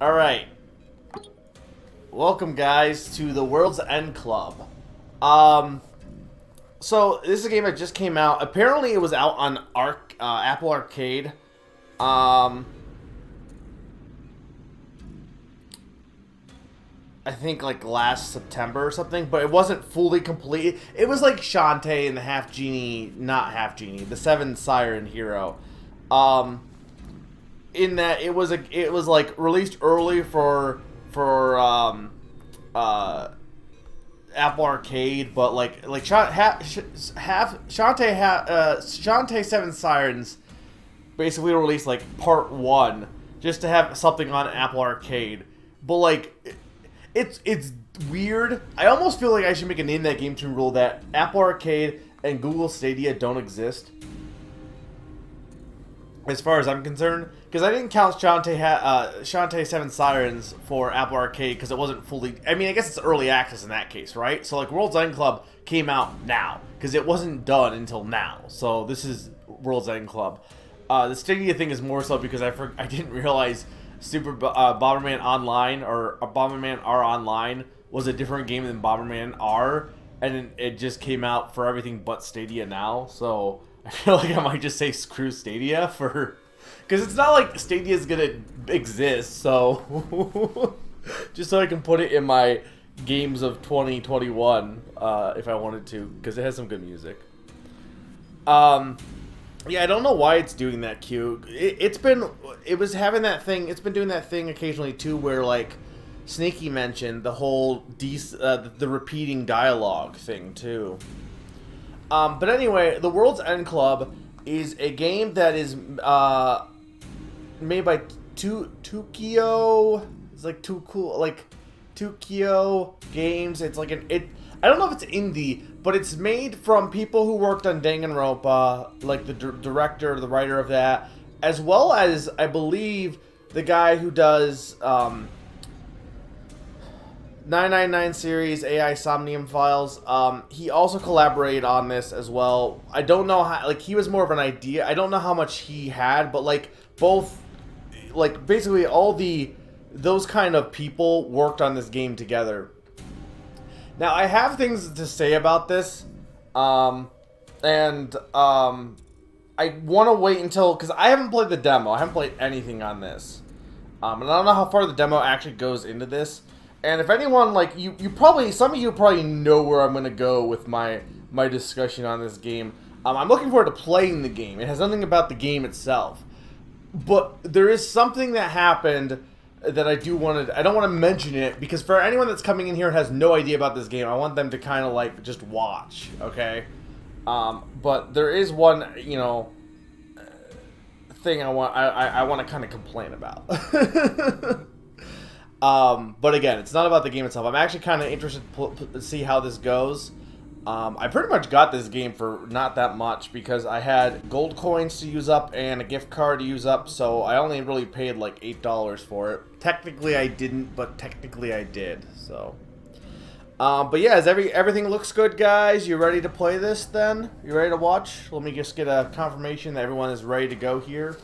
Alright. Welcome, guys, to the World's End Club. Um, so, this is a game that just came out. Apparently, it was out on Apple Arcade. Um, I think, like, last September or something, but it wasn't fully complete. It was like Shantae and the Half Genie, not Half Genie, the Seven Siren Hero. Um, in that it was like released early for Apple Arcade, but Shantae Seven Sirens basically released like part one just to have something on Apple Arcade. But like it's weird. I almost feel like I should make a name that game tune rule that Apple Arcade and Google Stadia don't exist, as far as I'm concerned, because I didn't count Shantae Seven Sirens for Apple Arcade because it wasn't fully. I mean, I guess it's early access in that case, right? So like World's End Club came out now because it wasn't done until now. So this is World's End Club. The Stadia thing is more so because I didn't realize Bomberman Online or Bomberman R Online was a different game than Bomberman R, and it just came out for everything but Stadia now. So I feel like I might just say screw Stadia for, because it's not like Stadia is gonna exist. So just so I can put it in my games of 2021 if I wanted to, because it has some good music. Yeah, I don't know why it's doing that, Q. It's been doing that thing occasionally too, where like Sneaky mentioned the whole the repeating dialogue thing too. But anyway, the World's End Club is a game that is made by Tukio. It's like too cool, like Tukio Games. It's like I don't know if it's indie, but it's made from people who worked on Danganronpa, like the director, the writer of that, as well as I believe the guy who does 999 series, AI Somnium Files. He also collaborated on this as well. I don't know how, like, he was more of an idea. I don't know how much he had, but like both, like basically all those kind of people worked on this game together. Now I have things to say about this, I want to wait until, because I haven't played the demo. I haven't played anything on this, and I don't know how far the demo actually goes into this. And if anyone, like, some of you probably know where I'm going to go with my discussion on this game. I'm looking forward to playing the game. It has nothing about the game itself. But there is something that happened that I don't want to mention it, because for anyone that's coming in here and has no idea about this game, I want them to kind of, like, just watch, okay? But there is one, thing I want to kind of complain about. But again, it's not about the game itself. I'm actually kind of interested to see how this goes. I pretty much got this game for not that much because I had gold coins to use up and a gift card to use up, so I only really paid like $8 for it. Technically I didn't, but technically I did, so. But yeah, everything looks good, guys. You ready to play this then? You ready to watch? Let me just get a confirmation that everyone is ready to go here.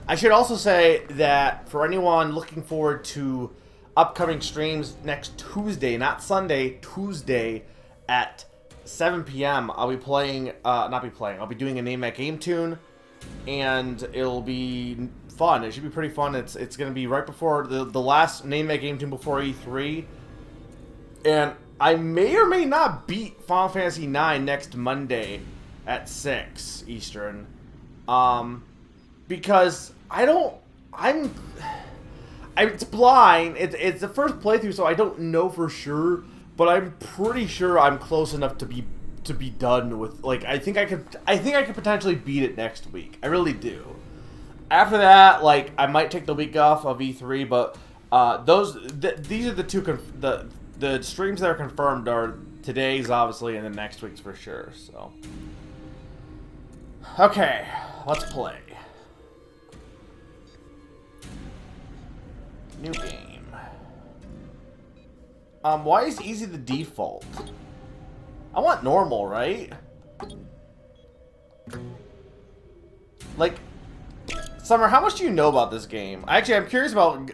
I should also say that for anyone looking forward to upcoming streams next Tuesday, not Sunday, Tuesday at 7 p.m. I'll be playing, I'll be doing a Name That Game tune, and it'll be fun. It should be pretty fun. It's going to be right before the last Name That Game tune before E3, and I may or may not beat Final Fantasy IX next Monday at 6 Eastern, because it's blind. It's the first playthrough, so I don't know for sure. But I'm pretty sure I'm close enough to be done with. Like, I think I could potentially beat it next week. I really do. After that, like, I might take the week off of E3. But these are the two the streams that are confirmed are today's obviously, and then next week's for sure. So okay, let's play. New game. Why is easy the default? I want normal, right? Like, Summer, how much do you know about this game? Actually, I'm curious about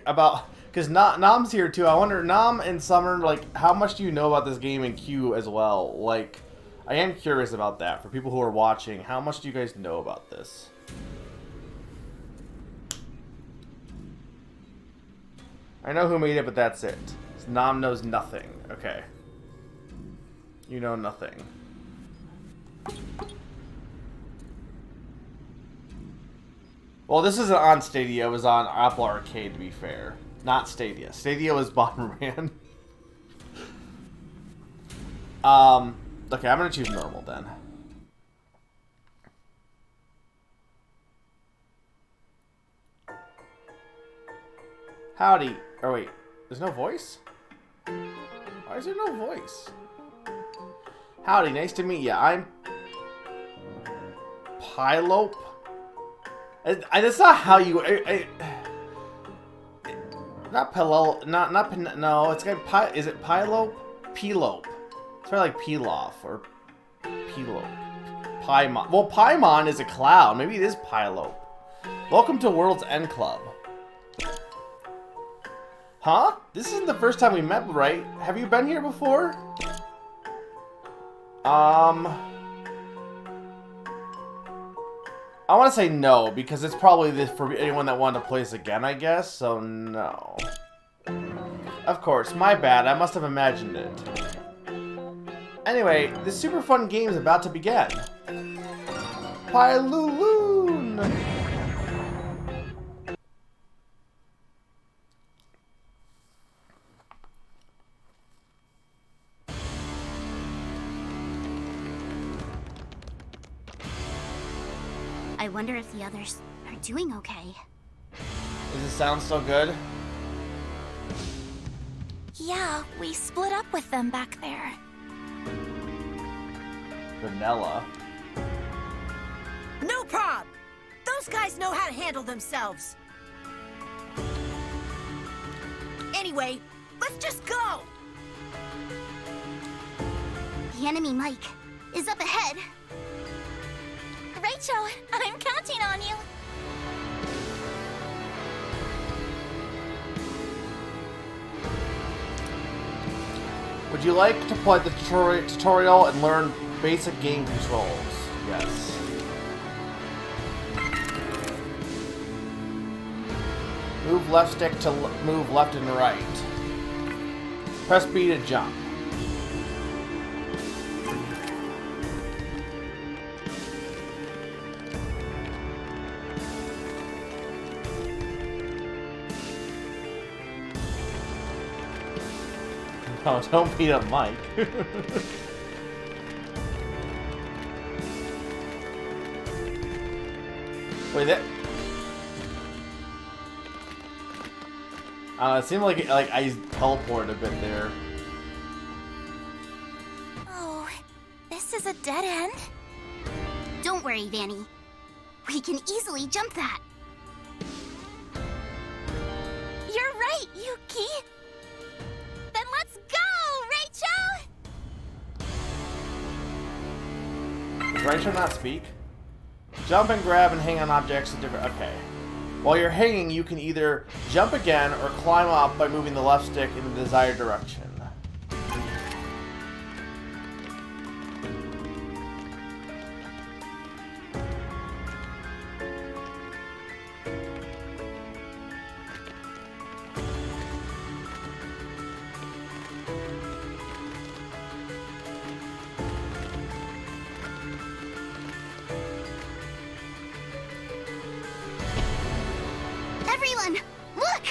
because Nam's here too. I wonder, Nam and Summer, like, how much do you know about this game and Q as well? Like, I am curious about that for people who are watching. How much do you guys know about this? I know who made it, but that's it. Nam knows nothing. Okay. You know nothing. Well, this isn't on Stadia. It was on Apple Arcade, to be fair. Not Stadia. Stadia was Bomberman. Okay, I'm gonna choose normal then. Howdy. Oh wait, there's no voice? Why is there no voice? Howdy, nice to meet you. I'm Pylope. That's not how you. Not Pillow. No. It's got Is it Pylope? Pelope. It's probably like Pilaf or Pelope. Paimon. Well, Paimon is a cloud. Maybe it is Pylope. Welcome to World's End Club. Huh? This isn't the first time we met, right? Have you been here before? I want to say no, because it's probably this for anyone that wanted to play this again, I guess, so no. Of course, my bad, I must have imagined it. Anyway, this super fun game is about to begin. Pyloon! I wonder if the others are doing okay. Does it sound so good? Yeah, we split up with them back there. Vanilla. No prob! Those guys know how to handle themselves. Anyway, let's just go! The enemy Mike is up ahead. Rachel, I'm counting on you. Would you like to play the tutorial and learn basic game controls? Yes. Move left stick to move left and right. Press B to jump. Oh, don't beat up Mike. Wait, that... it seemed like I teleported a bit there. Oh, this is a dead end? Don't worry, Vanny. We can easily jump that. You're right, Yuki. Then let's go, Rachel! Does Rachel not speak? Jump and grab and hang on objects at different... Okay. While you're hanging, you can either jump again or climb up by moving the left stick in the desired direction. Everyone, look!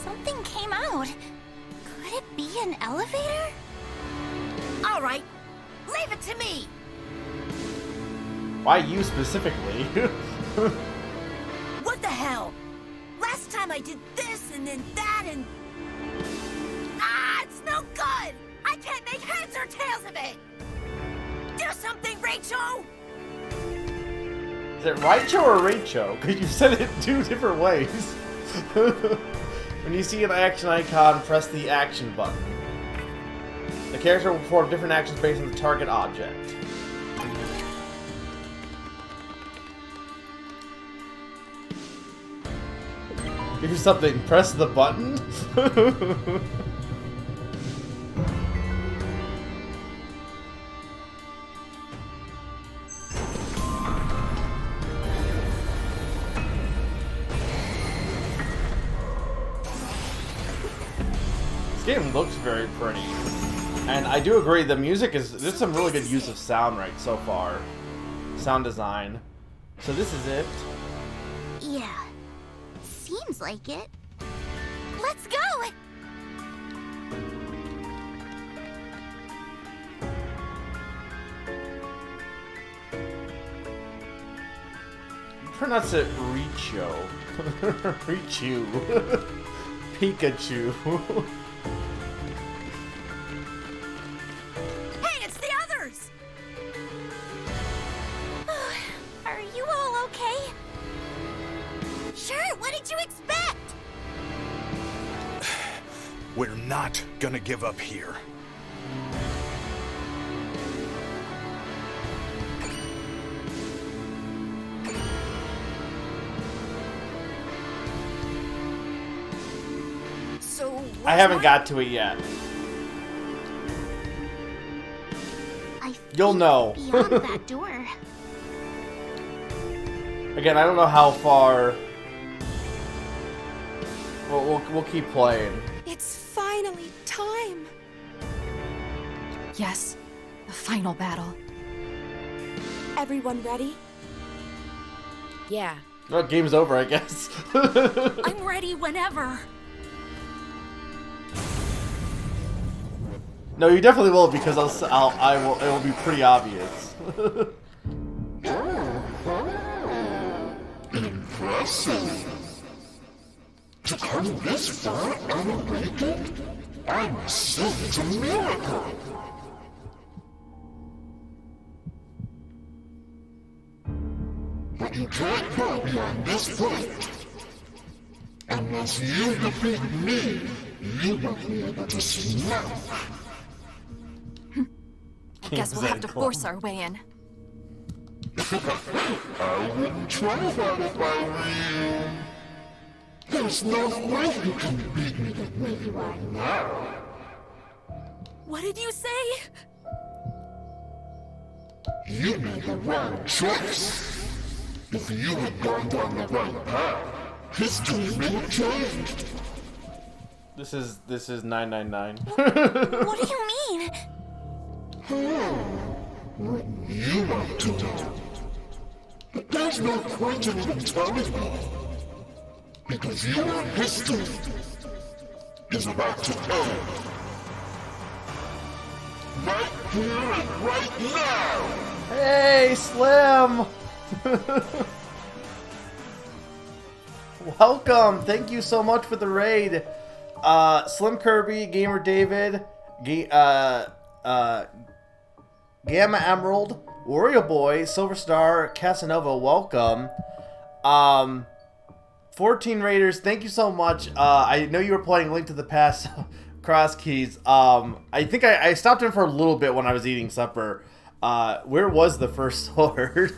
Something came out. Could it be an elevator? All right, leave it to me! Why you specifically? What the hell? Last time I did this and then that and... Ah, it's no good! I can't make heads or tails of it! Do something, Rachel! Is it Raicho or Raicho? Because you said it two different ways. When you see an action icon, press the action button. The character will perform different actions based on the target object. Do something. Press the button. This game looks very pretty. And I do agree, the music there's some really good use of sound right so far. Sound design. So this is it. Yeah. Seems like it. Let's go! Pronounce it Richo. Richu. Pikachu. Hey, it's the others! Are you all okay? Sure, what did you expect? We're not gonna give up here. So, I haven't got to it yet. You'll know. Beyond that door. Again, I don't know how far. We'll keep playing. It's finally time. Yes, the final battle. Everyone ready? Yeah. Well, game's over, I guess. I'm ready whenever. No, you definitely will because I will. It will be pretty obvious. Impressive. To come this far unawakened, I must say it's a miracle. But you can't go beyond this point. Unless you defeat me, you won't be able to see now. Guess we'll have to force our way in. I wouldn't try that if I were you. There's no way you can beat me the way you are now. What did you say? You made the wrong choice. If you had gone down the right path, history may have changed. This is 999. What do you mean? Wouldn't you like to know? But there's no point in even telling me. Because your history is about to end. Right here and right now! Hey, Slim! Welcome! Thank you so much for the raid. Slim Kirby, Gamer David, Gamma Emerald, Wario Boy, Silver Star, Casanova, welcome. 14 Raiders, thank you so much. I know you were playing Link to the Past Cross Keys. I think I stopped in for a little bit when I was eating supper. Where was the first sword?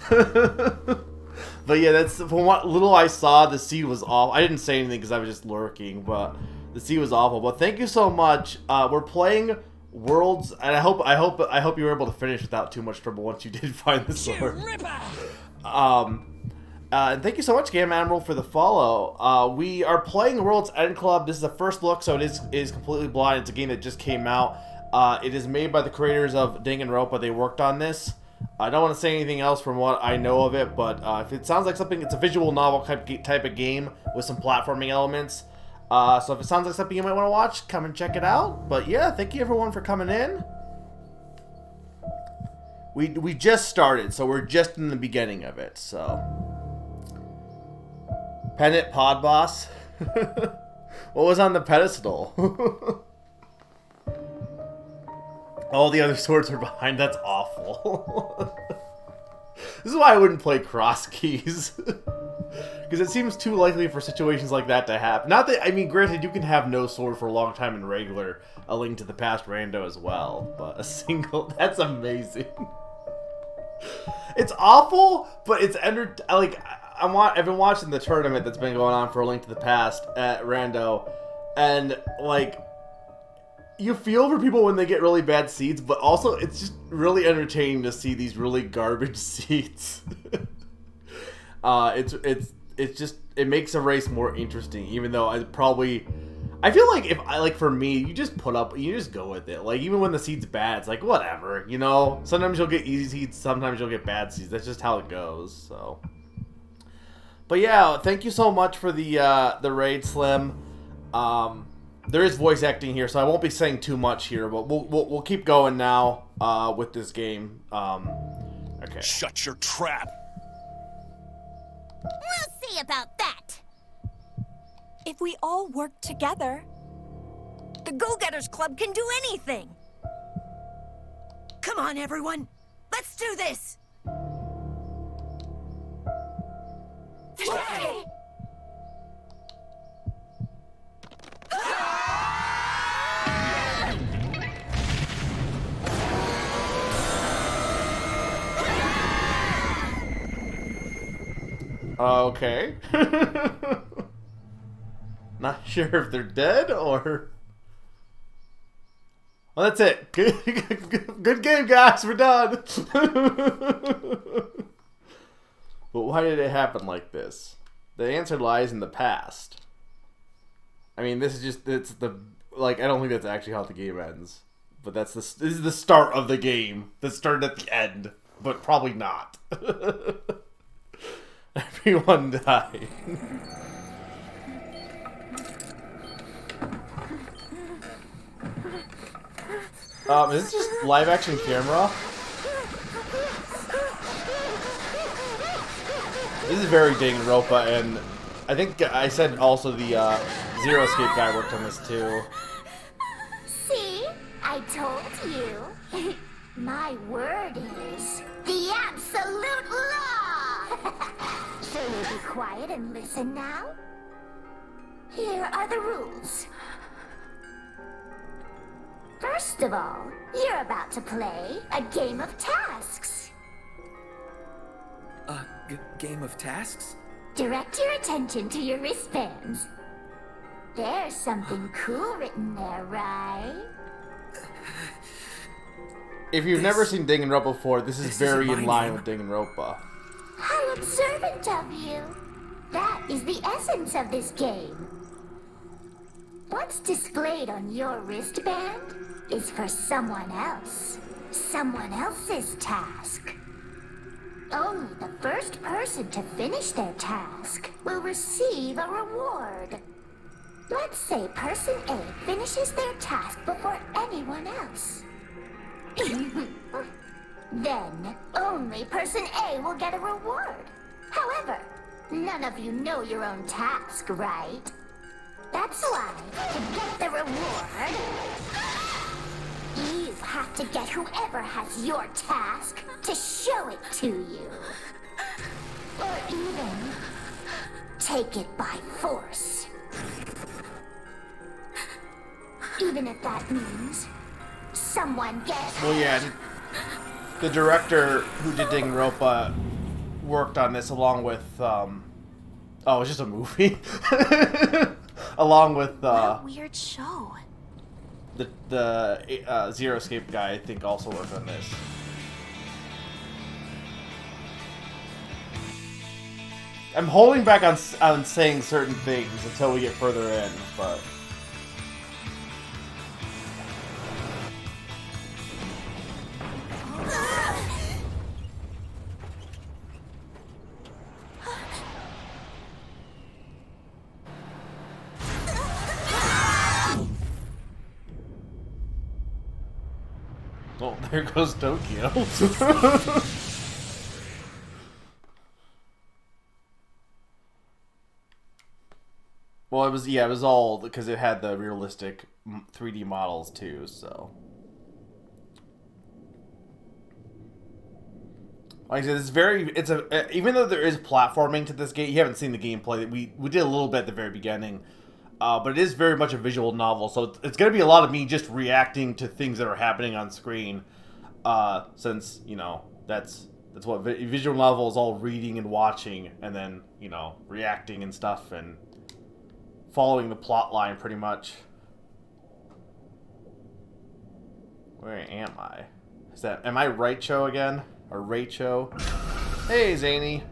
But yeah, that's from what little I saw. The seed was off. I didn't say anything because I was just lurking, but the seed was awful. But thank you so much. We're playing Worlds, and I hope you were able to finish without too much trouble once you did find the sword. And thank you so much, Game Admiral, for the follow. We are playing World's End Club. This is the first look, so it is completely blind. It's a game that just came out. It is made by the creators of Danganronpa. They worked on this. I don't want to say anything else from what I know of it, but if it sounds like something, it's a visual novel type of game with some platforming elements. So if it sounds like something you might want to watch, come and check it out. But yeah, thank you everyone for coming in. We just started, so we're just in the beginning of it, so... Pennant Pod Boss? What was on the pedestal? All the other swords are behind. That's awful. This is why I wouldn't play Cross Keys. Because it seems too likely for situations like that to happen. Not that, I mean, granted, you can have no sword for a long time in regular A Link to the Past Rando as well. But a single, that's amazing. It's awful, but it's I've been watching the tournament that's been going on for A Link to the Past at Rando, and like, you feel for people when they get really bad seeds, but also it's just really entertaining to see these really garbage seeds. It's just, it makes a race more interesting, even though I feel like for me, you just go with it. Like, even when the seed's bad, it's like, whatever, you know? Sometimes you'll get easy seeds, sometimes you'll get bad seeds. That's just how it goes, so. But yeah, thank you so much for the raid, Slim. There is voice acting here, so I won't be saying too much here, but we'll keep going now, with this game. Okay. Shut your trap! We'll see about that. If we all work together... The Go-Getters Club can do anything. Come on, everyone. Let's do this. Yay! Okay. Not sure if they're dead or... Well, that's it. Good game, guys. We're done. But why did it happen like this? The answer lies in the past. I mean, this is I don't think that's actually how the game ends. But this is the start of the game. That started at the end. But probably not. Everyone died. Is this just live action camera? This is very Danganronpa, and I think I said also the Zero Escape guy worked on this too. See? I told you. My word is the absolute law! So you'll be quiet and listen now? Here are the rules. First of all, you're about to play a game of tasks. A game of tasks? Direct your attention to your wristbands. There's something cool written there, right? If you've never seen Danganronpa before, this is very in line name. with Danganronpa. How observant of you. That is the essence of this game. What's displayed on your wristband is for someone else. Someone else's task. Only the first person to finish their task will receive a reward. Let's say person A finishes their task before anyone else. Then, only person A will get a reward. However, none of you know your own task, right? That's why, to get the reward, you have to get whoever has your task to show it to you. Or even, take it by force. Even if that means someone gets... Well, yeah, the director who did Danganronpa worked on this along with, it's just a movie. Along with, What a weird show. the Zero Escape guy, I think, also worked on this. I'm holding back on saying certain things until we get further in, but... Oh, there goes Tokyo. Well, it was all because it had the realistic 3D models too, so. Like I said, even though there is platforming to this game, you haven't seen the gameplay. We did a little bit at the very beginning. But it is very much a visual novel, so it's going to be a lot of me just reacting to things that are happening on screen, since, you know, that's That's what visual novel is, all reading and watching, and then, you know, reacting and stuff, and following the plot line pretty much. Where am I? Am I Raicho again? Or Raicho? Hey, Zany.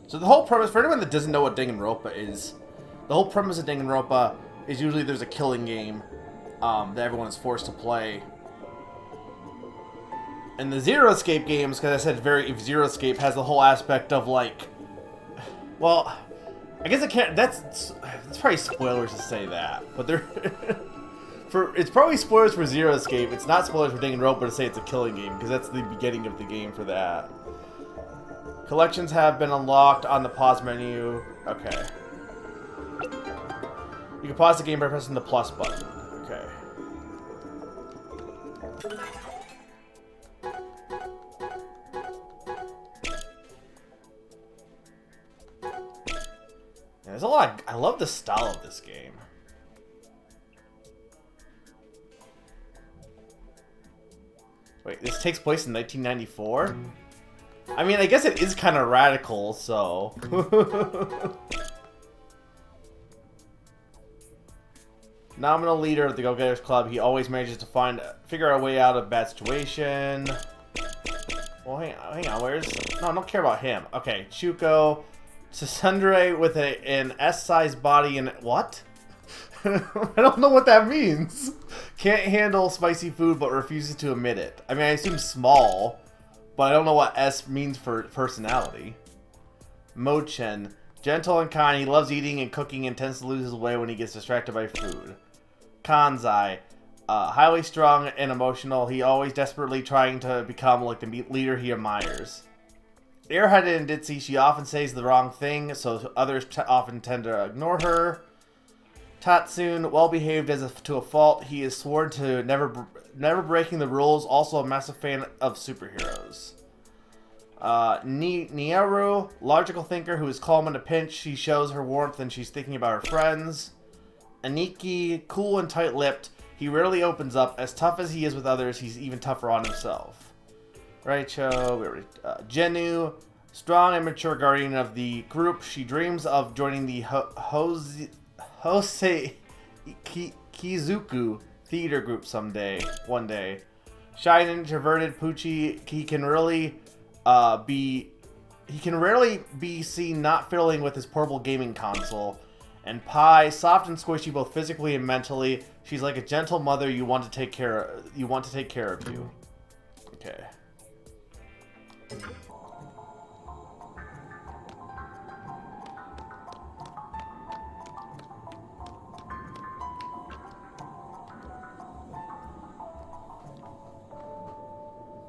So the whole premise, for anyone that doesn't know what Danganronpa is, the whole premise of Danganronpa is usually there's a killing game that everyone is forced to play. And the Zero Escape games, because I said Zero Escape has the whole aspect of like, well, I guess I can't. That's probably spoilers to say that, but they're it's probably spoilers for Zero Escape. It's not spoilers for Danganronpa to say it's a killing game, because that's the beginning of the game for that. Collections have been unlocked on the pause menu. Okay. You can pause the game by pressing the plus button. Okay. Yeah, there's a lot. I love the style of this game. Wait, this takes place in 1994? I mean, I guess it is kind of radical, so... Nominal leader of the Go-Getters Club, he always manages to figure a way out of a bad situation. Well, hang on, where's... No, I don't care about him. Okay, Chuko. Tsundere with an S-sized body and... What? I don't know what that means. Can't handle spicy food, but refuses to admit it. I mean, I assume small... But I don't know what S means for personality. Mochen. Gentle and kind. He loves eating and cooking and tends to lose his way when he gets distracted by food. Kanzai. Highly strong and emotional. He always desperately trying to become like the leader he admires. Airheaded and ditzy. She often says the wrong thing, so others often tend to ignore her. Tatsun. Well-behaved to a fault. He is sworn to never breaking the rules, also a massive fan of superheroes. Nieru, logical thinker who is calm in a pinch. She shows her warmth and she's thinking about her friends. Aniki, cool and tight-lipped. He rarely opens up. As tough as he is with others, he's even tougher on himself. Raicho, Jenu, strong and mature guardian of the group. She dreams of joining the Hosei Kizuku theater group one day. Shy and introverted Pucci, he can rarely be seen not fiddling with his portable gaming console. And Pi, soft and squishy both physically and mentally. She's like a gentle mother you want to take care of you. Okay.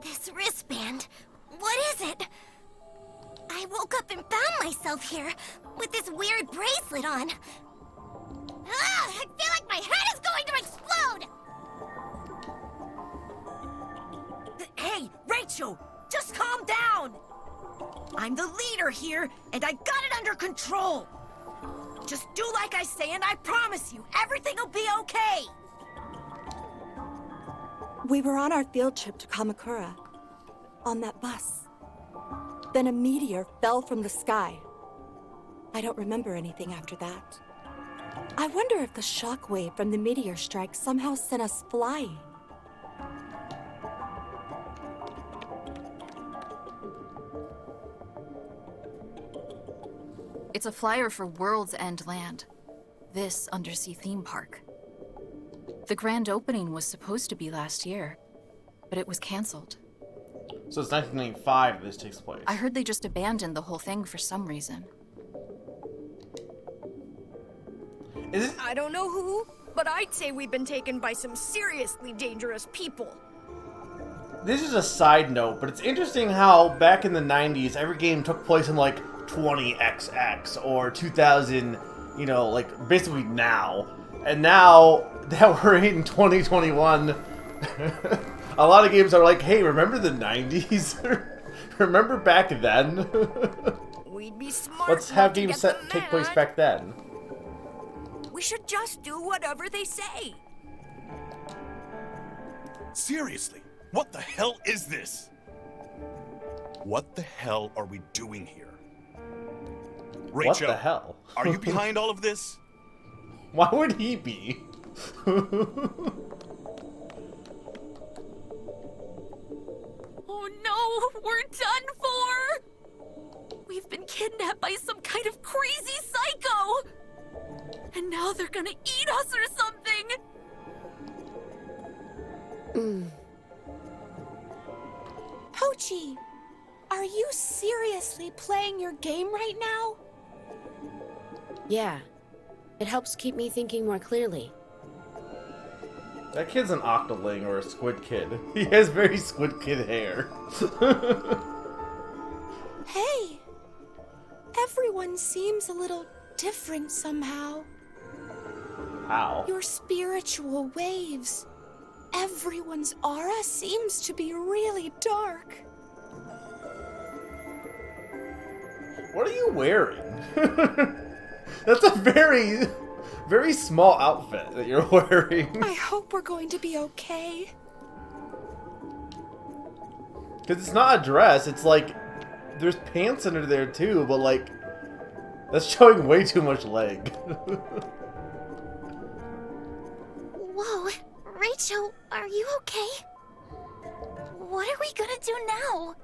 This wristband, what is it? I woke up and found myself here with this weird bracelet on. Ah, I feel like my head is going to explode! Hey, Raicho, just calm down! I'm the leader here, and I got it under control. Just do like I say, and I promise you, everything will be okay. We were on our field trip to Kamakura, on that bus. Then a meteor fell from the sky. I don't remember anything after that. I wonder if the shockwave from the meteor strike somehow sent us flying. It's a flyer for World's End Land, this undersea theme park. The grand opening was supposed to be last year, but it was canceled. So it's 1995 this takes place. I heard they just abandoned the whole thing for some reason. Is it? I don't know who, but I'd say we've been taken by some seriously dangerous people. This is a side note, but it's interesting how back in the 90s, every game took place in like 20XX or 2000, you know, like basically now. And now that we're in 2021, a lot of games are like, hey, remember the 90s? Remember back then? We'd be smart. Let's have games take place back then. We should just do whatever they say. Seriously, what the hell is this? What the hell are we doing here? Rachel, What the hell? are you behind all of this? Why would he be? Oh no, we're done for! We've been kidnapped by some kind of crazy psycho! And now they're gonna eat us or something! Pochi, are you seriously playing your game right now? Yeah. It helps keep me thinking more clearly. That kid's an octoling or a squid kid. He has very squid kid hair. Hey, everyone seems a little different somehow. How? Your spiritual waves. Everyone's aura seems to be really dark. What are you wearing? That's a very, very small outfit that you're wearing. I hope we're going to be okay. Because it's not a dress, it's like, there's pants under there too, but like, that's showing way too much leg. Whoa, Rachel, are you okay? What are we gonna do now?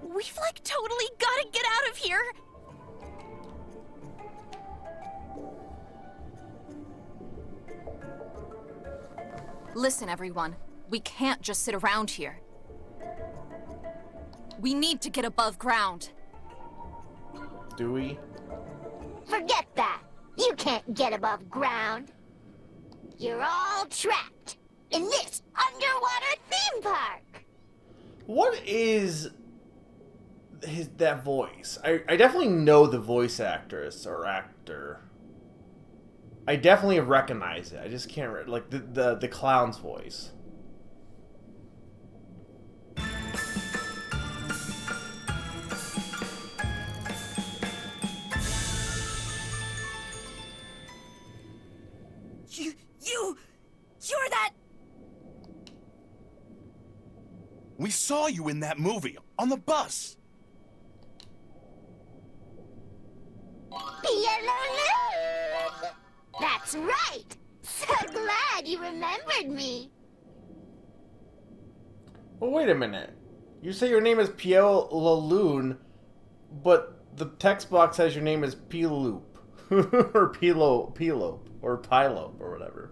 We've like totally gotta get out of here! Listen, everyone. We can't just sit around here. We need to get above ground. Do we? Forget that. You can't get above ground. You're all trapped in this underwater theme park. What is that voice? I definitely know the voice actress or actor. I definitely recognize it. I just can't like the clown's voice. You're that... We saw you in that movie, on the bus. Pialolo! That's right! So glad you remembered me. Well, wait a minute. You say your name is Piel Laloon, but the text box says your name is Piloop. Or Pilope, or Pylope, or whatever.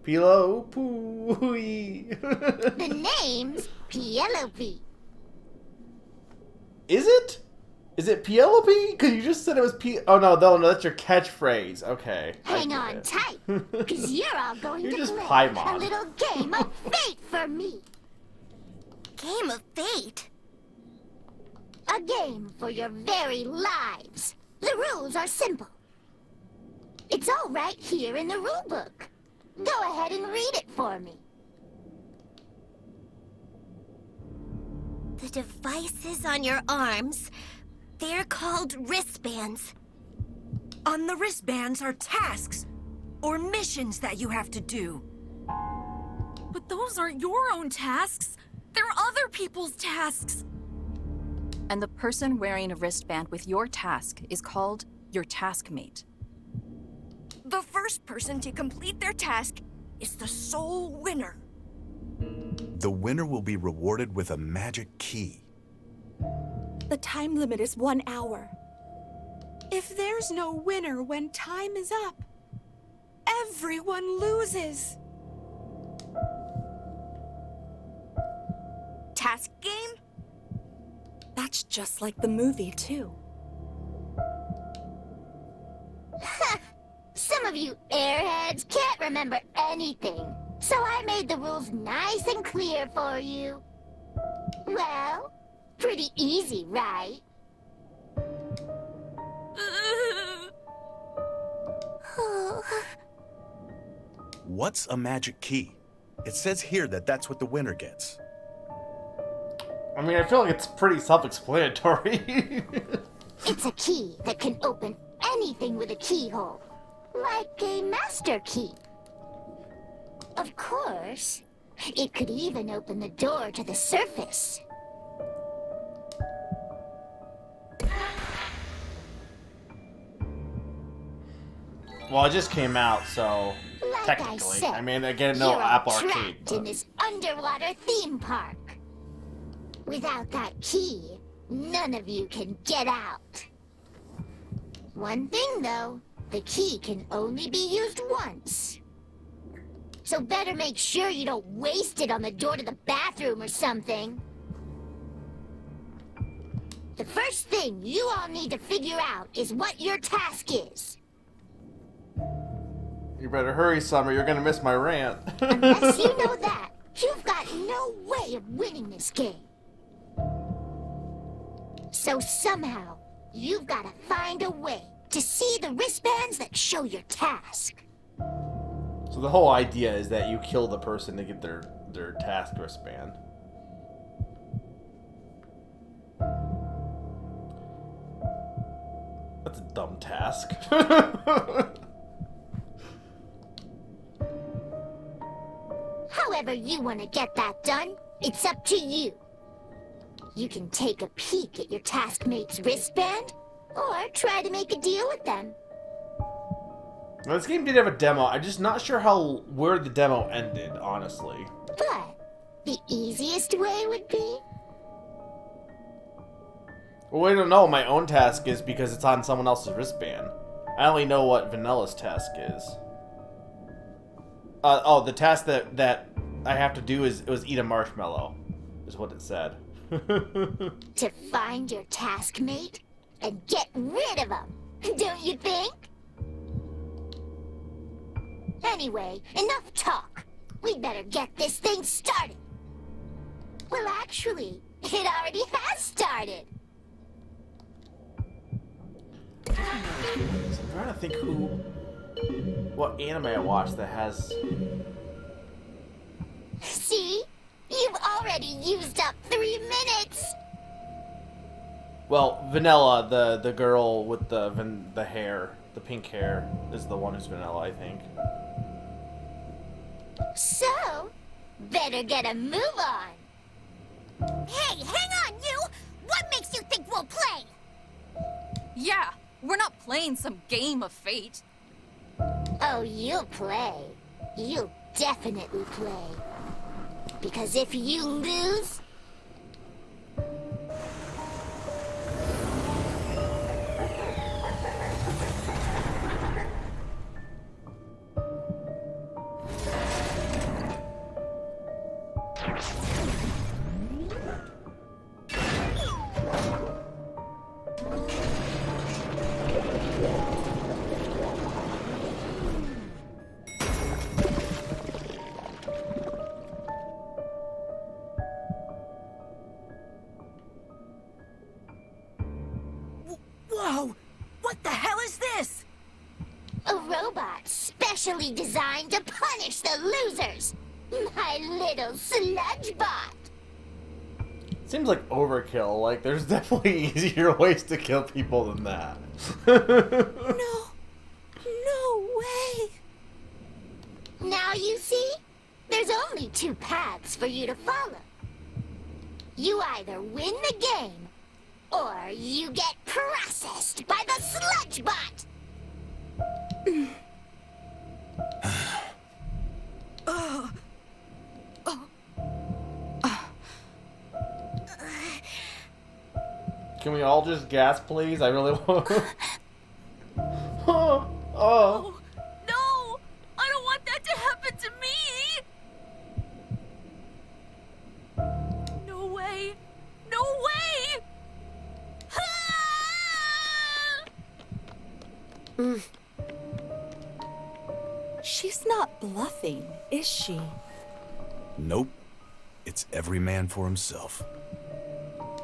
Pilopooey. The name's Penelope. Is it? Is it Penelope? Because you just said it was P. Oh no, that's your catchphrase. Okay. Hang on tight, because you're all going You're to just play Paimon. a little game of fate for me. Game of fate? A game for your very lives. The rules are simple. It's all right here in the rule book. Go ahead and read it for me. The devices on your arms, they're called wristbands. On the wristbands are tasks or missions that you have to do. But those aren't your own tasks. They're other people's tasks. And the person wearing a wristband with your task is called your taskmate. The first person to complete their task is the sole winner. The winner will be rewarded with a magic key. The time limit is 1 hour. If there's no winner when time is up, everyone loses. Task game? That's just like the movie, too. Some of you airheads can't remember anything, so I made the rules nice and clear for you. Well, pretty easy, right? What's a magic key? It says here that that's what the winner gets. I mean, I feel like it's pretty self-explanatory. It's a key that can open anything with a keyhole, like a master key. Of course, it could even open the door to the surface. Well, it just came out, so Like technically, I said, I mean, again, no you're Apple trapped Arcade. in this underwater theme park. Without that key, none of you can get out. One thing, though, the key can only be used once. So better make sure you don't waste it on the door to the bathroom or something. The first thing you all need to figure out is what your task is. You better hurry, Summer. You're gonna miss my rant. Unless you know that, you've got no way of winning this game. So somehow, you've got to find a way to see the wristbands that show your task. So the whole idea is that you kill the person to get their task wristband. That's a dumb task. However you want to get that done, it's up to you. You can take a peek at your taskmate's wristband, or try to make a deal with them. Now, this game did have a demo. I'm just not sure where the demo ended, honestly. But the easiest way would be... Well, I don't know what my own task is because it's on someone else's wristband. I only know what Vanilla's task is. Oh, the task that I have to do was eat a marshmallow, is what it said. to find your taskmate and get rid of him, don't you think? Anyway, enough talk. We'd better get this thing started. Well, actually, it already has started. I'm trying to think what anime I watched that has... See? You've already used up 3 minutes. Well, Vanilla, the girl with the hair, the pink hair, is the one who's Vanilla, I think. So, better get a move on. Hey, hang on, you! What makes you think we'll play? Yeah, we're not playing some game of fate. Oh, you'll play. You'll definitely play. Because if you lose... Whoa! What the hell is this? A robot specially designed to punish the losers. My little sludge bot. Seems like overkill. Like, there's definitely easier ways to kill people than that. No. No way. Now you see? There's only 2 paths for you to follow. You either win the game, or you get processed by the sludge bot. Can we all just gasp, please? I really want... oh. No! I don't want that to happen to me! No way! No way! She's not bluffing, is she? Nope. It's every man for himself.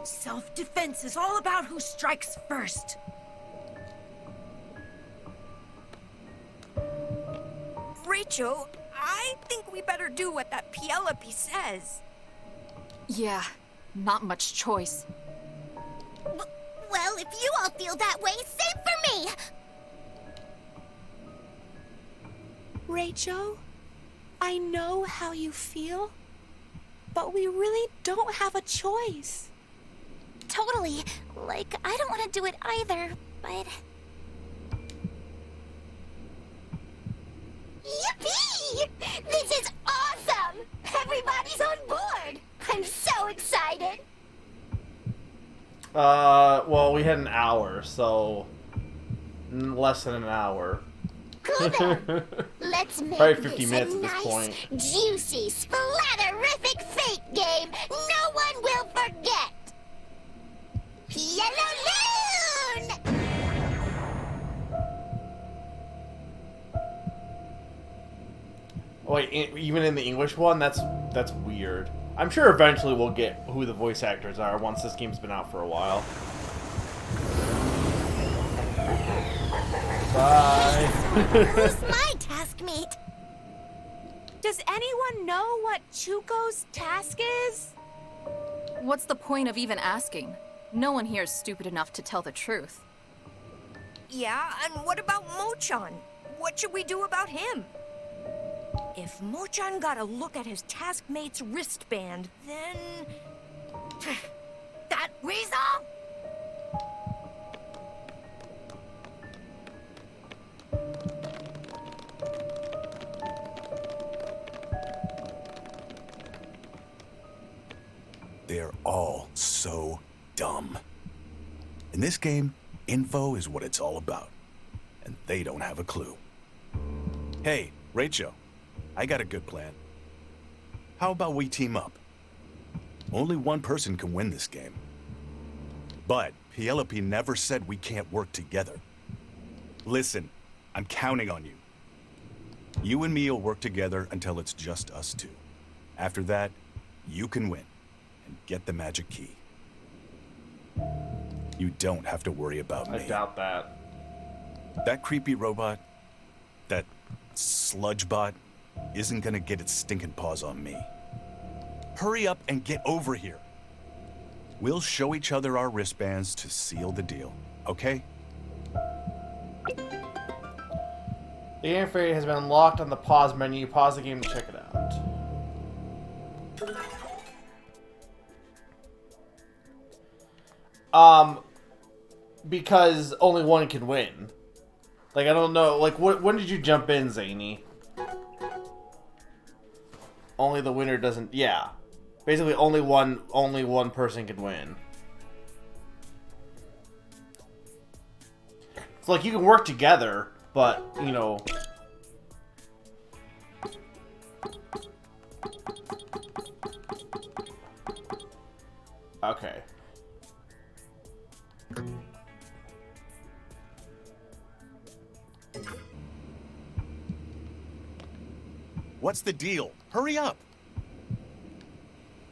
Self-defense is all about who strikes first. Rachel, I think we better do what that Penelope says. Yeah, not much choice. Well, if you all feel that way, same for me! Rachel, I know how you feel, but we really don't have a choice. Totally. Like, I don't want to do it either, but... Yippee! This is awesome! Everybody's on board! I'm so excited! Well, we had an hour, so... less than an hour. Cool then. Let's make Probably 50 this minutes a at this nice, point. juicy, splatterific fate game no one will forget! Yellow Loon! Wait, even in the English one, that's weird. I'm sure eventually we'll get who the voice actors are once this game's been out for a while. Bye. Who's my taskmate? Does anyone know what Chuko's task is? What's the point of even asking? No one here is stupid enough to tell the truth. Yeah, and what about Mochan? What should we do about him? If Mochan got a look at his taskmate's wristband, then... That weasel? They're all so dumb. In this game, info is what it's all about. And they don't have a clue. Hey, Rachel, I got a good plan. How about we team up? Only one person can win this game. But Penelope never said we can't work together. Listen, I'm counting on you. You and me will work together until it's just us two. After that, you can win and get the magic key. You don't have to worry about me. I doubt that. That creepy robot, that sludge bot, isn't gonna get its stinking paws on me. Hurry up and get over here. We'll show each other our wristbands to seal the deal, okay? The game fairy has been unlocked on the pause menu. Pause the game to check it out. Because only one can win. Like, I don't know. Like, when did you jump in, Zany? Only the winner doesn't. Yeah, basically only one person can win. So like you can work together, but you know. Okay. What's the deal? Hurry up!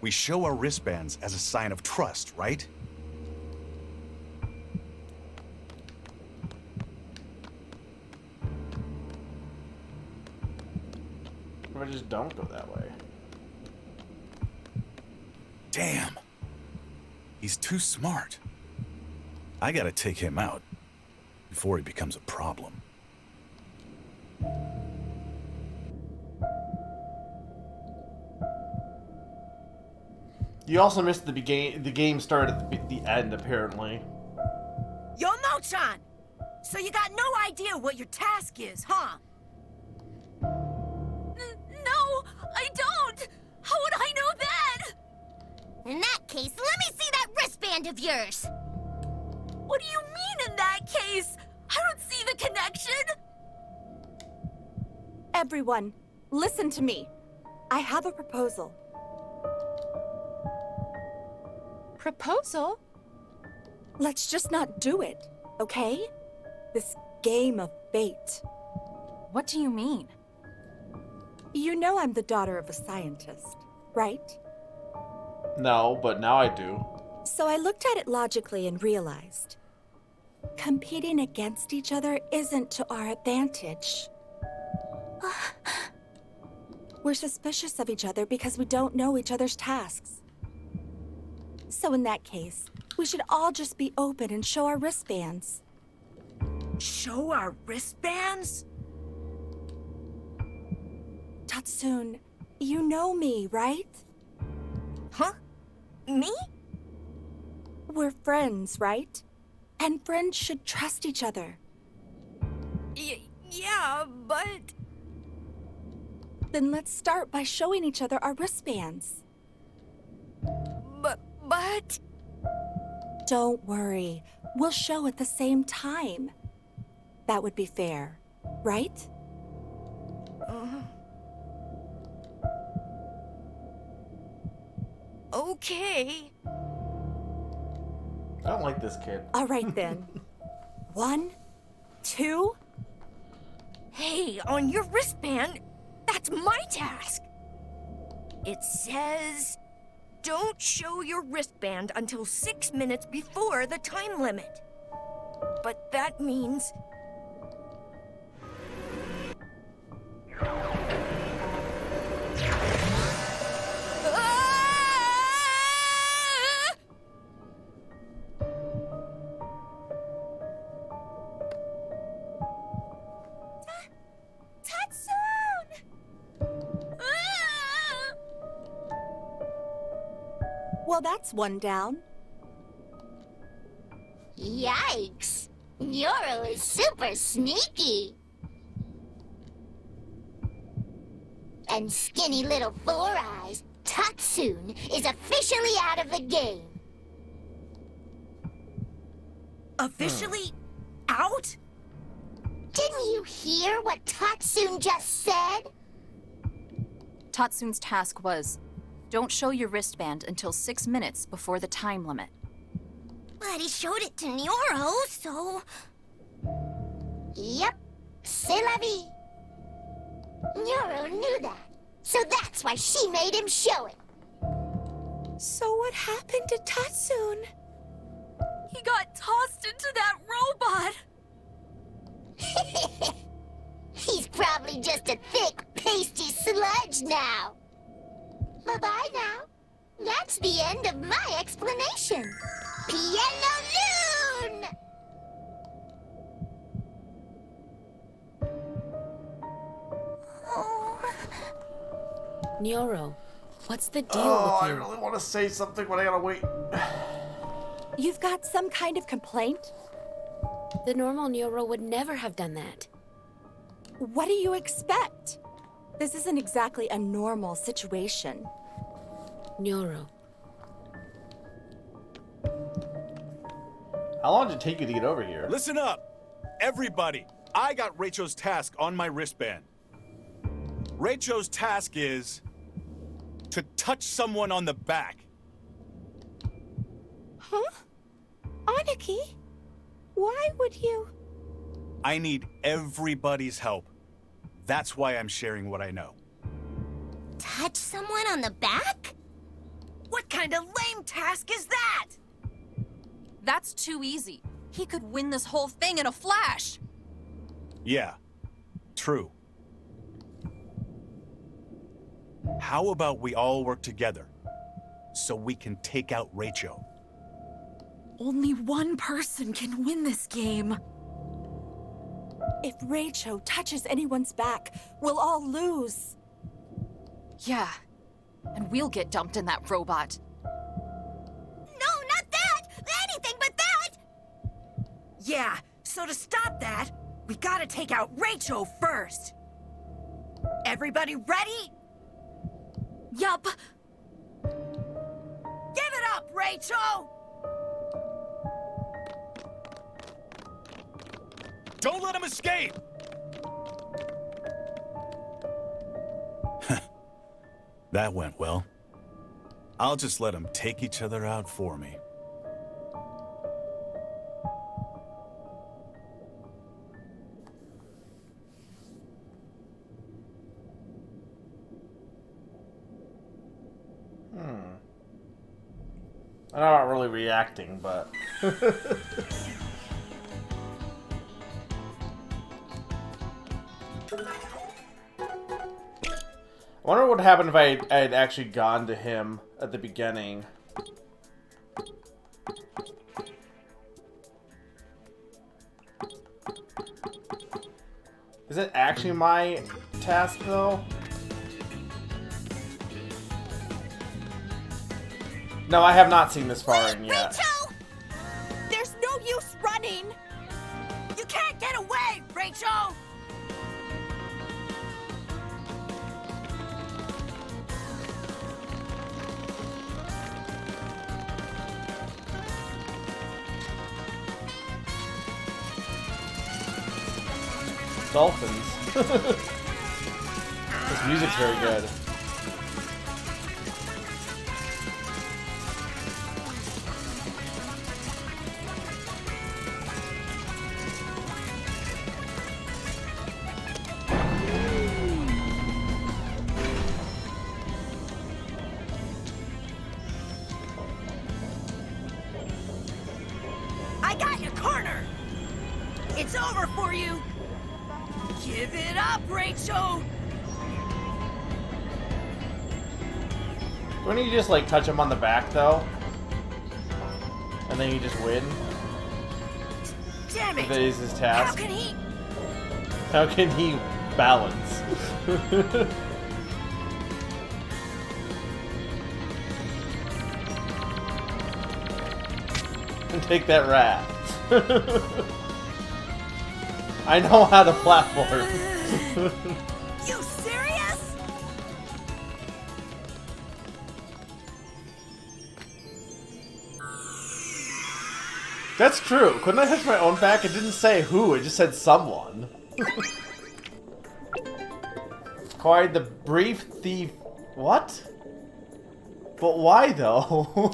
We show our wristbands as a sign of trust, right? If I just don't go that way. Damn! He's too smart. I gotta take him out before he becomes a problem. You also missed the game started at the end, apparently. Yo, Mochan! So you got no idea what your task is, huh? No, I don't! How would I know that? In that case, let me see that wristband of yours! What do you mean in that case? I don't see the connection! Everyone, listen to me. I have a proposal. Proposal? Let's just not do it, okay? This game of fate. What do you mean? You know I'm the daughter of a scientist, right? No, but now I do. So I looked at it logically and realized competing against each other isn't to our advantage. We're suspicious of each other because we don't know each other's tasks. So in that case, we should all just be open and show our wristbands. Show our wristbands? Tatsun, you know me, right? Huh? Me? We're friends, right? And friends should trust each other. Yeah, but... Then let's start by showing each other our wristbands. But... Don't worry. We'll show at the same time. That would be fair, right? Okay. I don't like this kid. All right then. 1, 2... Hey, on your wristband, that's my task. It says, don't show your wristband until 6 minutes before the time limit. But that means... Well, that's one down. Yikes! Nyoro is super sneaky. And skinny little Four Eyes, Tatsun, is officially out of the game. Officially out? Didn't you hear what Tatsun just said? Tatsun's task was, don't show your wristband until 6 minutes before the time limit. But he showed it to Nyoro, so... Yep, c'est la vie. Nyoro knew that, so that's why she made him show it. So what happened to Tatsun? He got tossed into that robot! He's probably just a thick, pasty sludge now. Bye-bye now. That's the end of my explanation. Piano Loon! Nyoro, what's the deal Oh, with I you? really want to say something, but I gotta wait. You've got some kind of complaint? The normal Nyoro would never have done that. What do you expect? This isn't exactly a normal situation. Nyoro. How long did it take you to get over here? Listen up, everybody. I got Rachel's task on my wristband. Rachel's task is to touch someone on the back. Huh? Aniki? Why would you? I need everybody's help. That's why I'm sharing what I know. Touch someone on the back? What kind of lame task is that? That's too easy. He could win this whole thing in a flash. Yeah, true. How about we all work together so we can take out Rachel? Only one person can win this game. If Raicho touches anyone's back, we'll all lose. Yeah, and we'll get dumped in that robot. No, not that! Anything but that! Yeah, so to stop that, we gotta take out Rachel first. Everybody ready? Yup. Give it up, Rachel! Don't let him escape! That went well. I'll just let them take each other out for me. I'm not really reacting, but... I wonder what would happen if I had actually gone to him at the beginning. Is it actually my task, though? No, I have not seen this far in yet. Rachel! There's no use running! You can't get away, Rachel! Dolphins. This music's very good. I got you cornered! It's over for you! Give it up, Rachel! Wouldn't you just, like, touch him on the back, though? And then you just win? Damn it! If that is his How task. can he? How can he balance? And take that rat. I know how to platform. You serious? That's true. Couldn't I touch my own back? It didn't say who, it just said someone. Acquired the brief thief. What? But why though?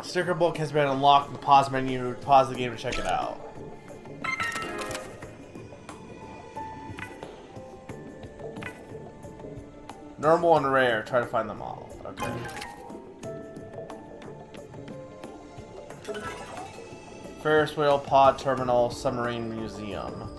Sticker book has been unlocked in the pause menu. Pause the game to check it out. Normal and rare. Try to find them all. Okay. Ferris wheel, pod terminal, submarine museum.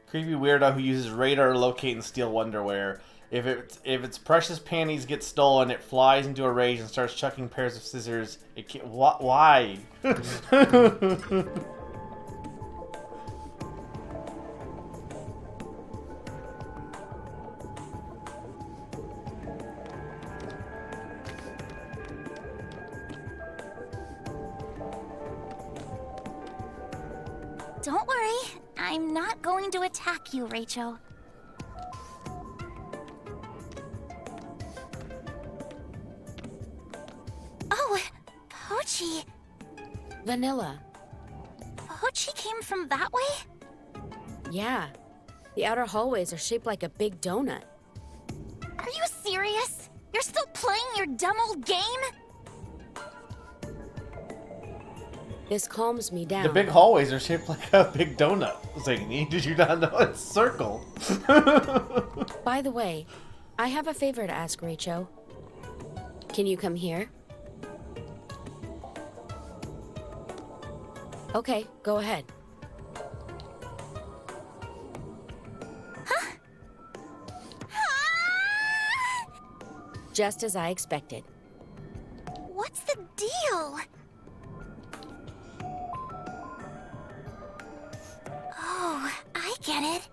Creepy weirdo who uses radar to locate and steal Wonderwear. If its precious panties get stolen, it flies into a rage and starts chucking pairs of scissors. It can't, why? Don't worry, I'm not going to attack you, Rachel. Oh, Pochi. Vanilla. Pochi came from that way? Yeah. The outer hallways are shaped like a big donut. Are you serious? You're still playing your dumb old game? This calms me down. The big hallways are shaped like a big donut, Zany. Did you not know it's circle? By the way, I have a favor to ask, Rachel. Can you come here? Okay, go ahead. Huh? Just as I expected. What's the deal? Oh, I get it.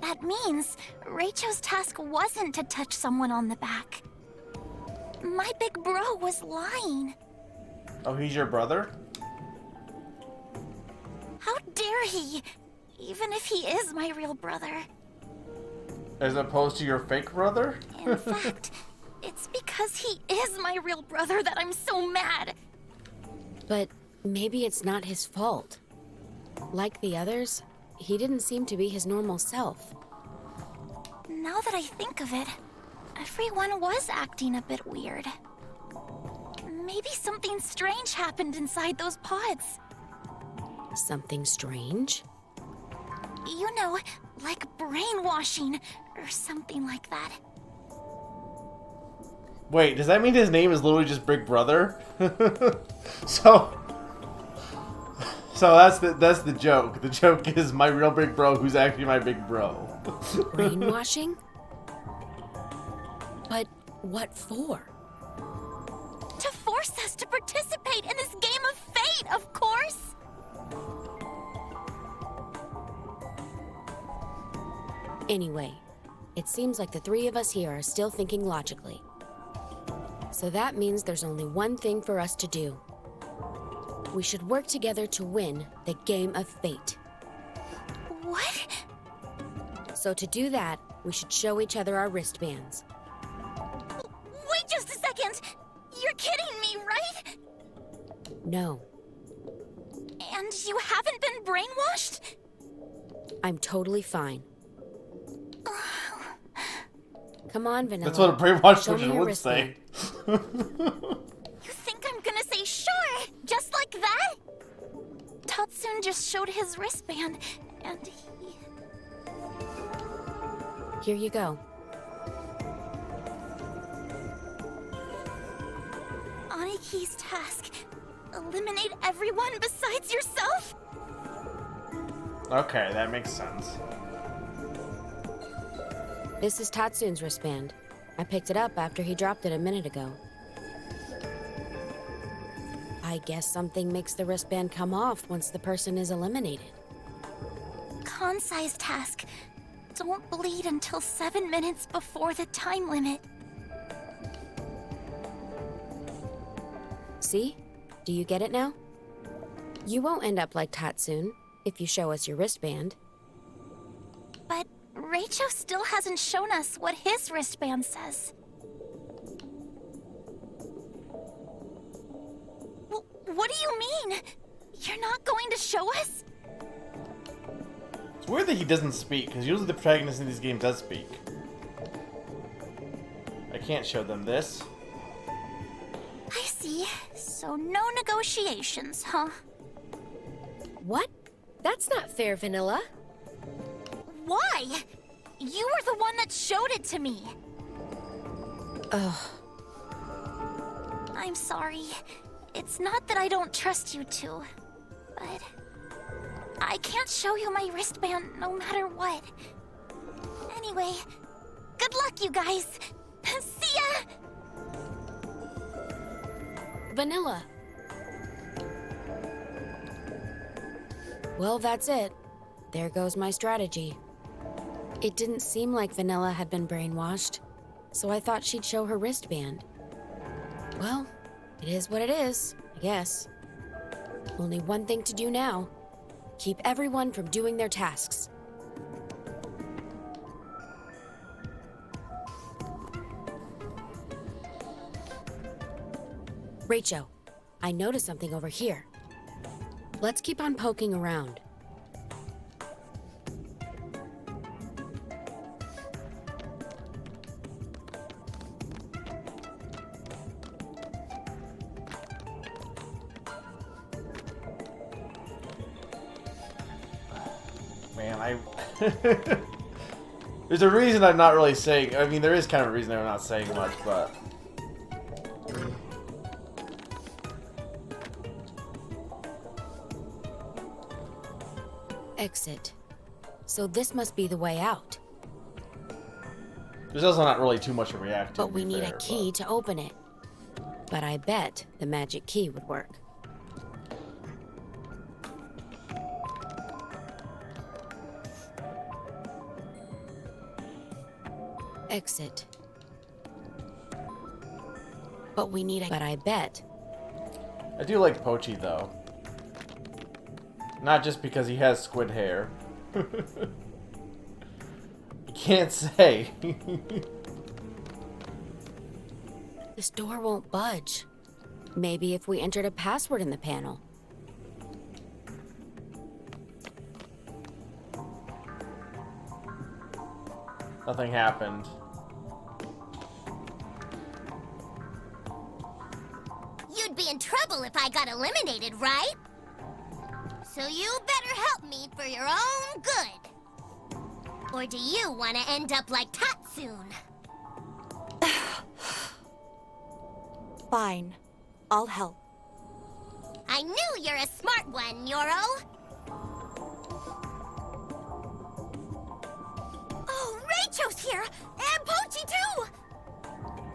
That means Rachel's task wasn't to touch someone on the back. My big bro was lying. Oh, he's your brother? How dare he? Even if he is my real brother. As opposed to your fake brother? In fact, it's because he is my real brother that I'm so mad. But maybe it's not his fault. Like the others, he didn't seem to be his normal self. Now that I think of it, everyone was acting a bit weird. Maybe something strange happened inside those pods. Something strange? You know, like brainwashing or something like that. Wait, does that mean his name is literally just Big Brother? So that's the joke. The joke is my real big bro who's actually my big bro. Brainwashing? But what for? To force us to participate in this game of fate, of course! Anyway, it seems like the three of us here are still thinking logically. So that means there's only one thing for us to do. We should work together to win the game of fate. What? So to do that, we should show each other our wristbands. Wait just a second! You're kidding me, right? No, And you haven't been brainwashed? I'm totally fine. Come on, Vanilla. That's what a brainwashed Show me person your would say. You think I'm gonna say sure, just like that? Tatsune just showed his wristband, and he... Here you go. Aniki's task. Eliminate everyone besides yourself? Okay, that makes sense. This is Tatsune's wristband. I picked it up after he dropped it a minute ago. I guess something makes the wristband come off once the person is eliminated. Kansai's task. Don't bleed until 7 minutes before the time limit. See? Do you get it now? You won't end up like Tatsune if you show us your wristband. But Raicho still hasn't shown us what his wristband says. What do you mean? You're not going to show us? It's weird that he doesn't speak, because usually the protagonist in these games does speak. I can't show them this. I see. So no negotiations, huh? What? That's not fair, Vanilla. Why? You were the one that showed it to me. Ugh. I'm sorry. It's not that I don't trust you two, but I can't show you my wristband no matter what. Anyway, good luck, you guys. See ya! Vanilla. Well, that's it. There goes my strategy. It didn't seem like Vanilla had been brainwashed, so I thought she'd show her wristband. Well, it is what it is, I guess. Only one thing to do now. Keep everyone from doing their tasks. Raicho, I noticed something over here. Let's keep on poking around. Man, there's a reason I'm not really saying... I mean, there is kind of a reason I'm not saying much, but... Exit. So this must be the way out. There's also not really too much to react to. But we need a key to open it. But I bet the magic key would work. Exit. But we need a... But I bet. I do like Pochi, though. Not just because he has squid hair. You can't say. This door won't budge. Maybe if we entered a password in the panel. Nothing happened. You'd be in trouble if I got eliminated, right? So you better help me for your own good. Or do you want to end up like Tatsune? Fine. I'll help. I knew you're a smart one, Nyoro. Oh, Rachel's here! And Pochi, too!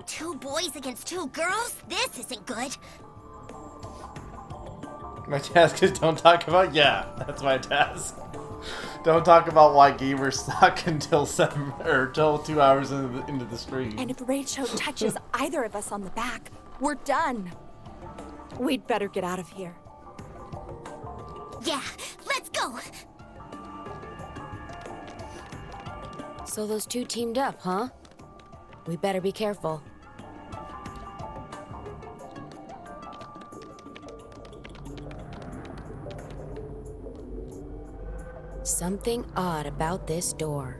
2 boys against 2 girls? This isn't good. My task is don't talk about... Yeah, that's my task. Don't talk about why gamers suck until 2 hours into the stream. And if Rachel touches either of us on the back, we're done. We'd better get out of here. Yeah, let's go. So those 2 teamed up, huh? We better be careful. Something odd about this door.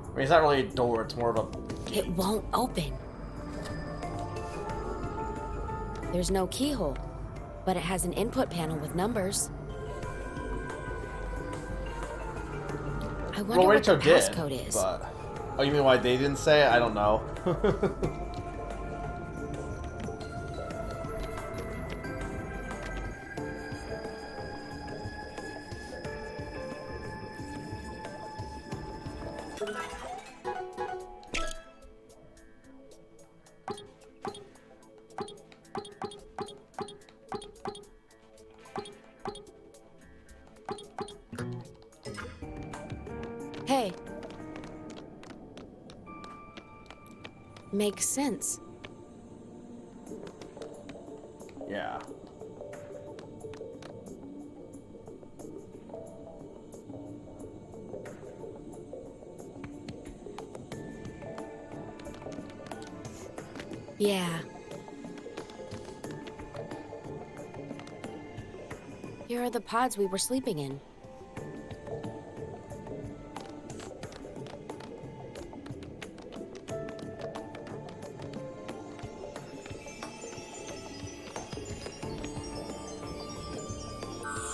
I mean, it's not really a door, it's more of a... It won't open. There's no keyhole, but it has an input panel with numbers. I wonder what the passcode is. But... Oh, you mean why they didn't say it? I don't know. Hey. Makes sense. Yeah. Yeah. Here are the pods we were sleeping in.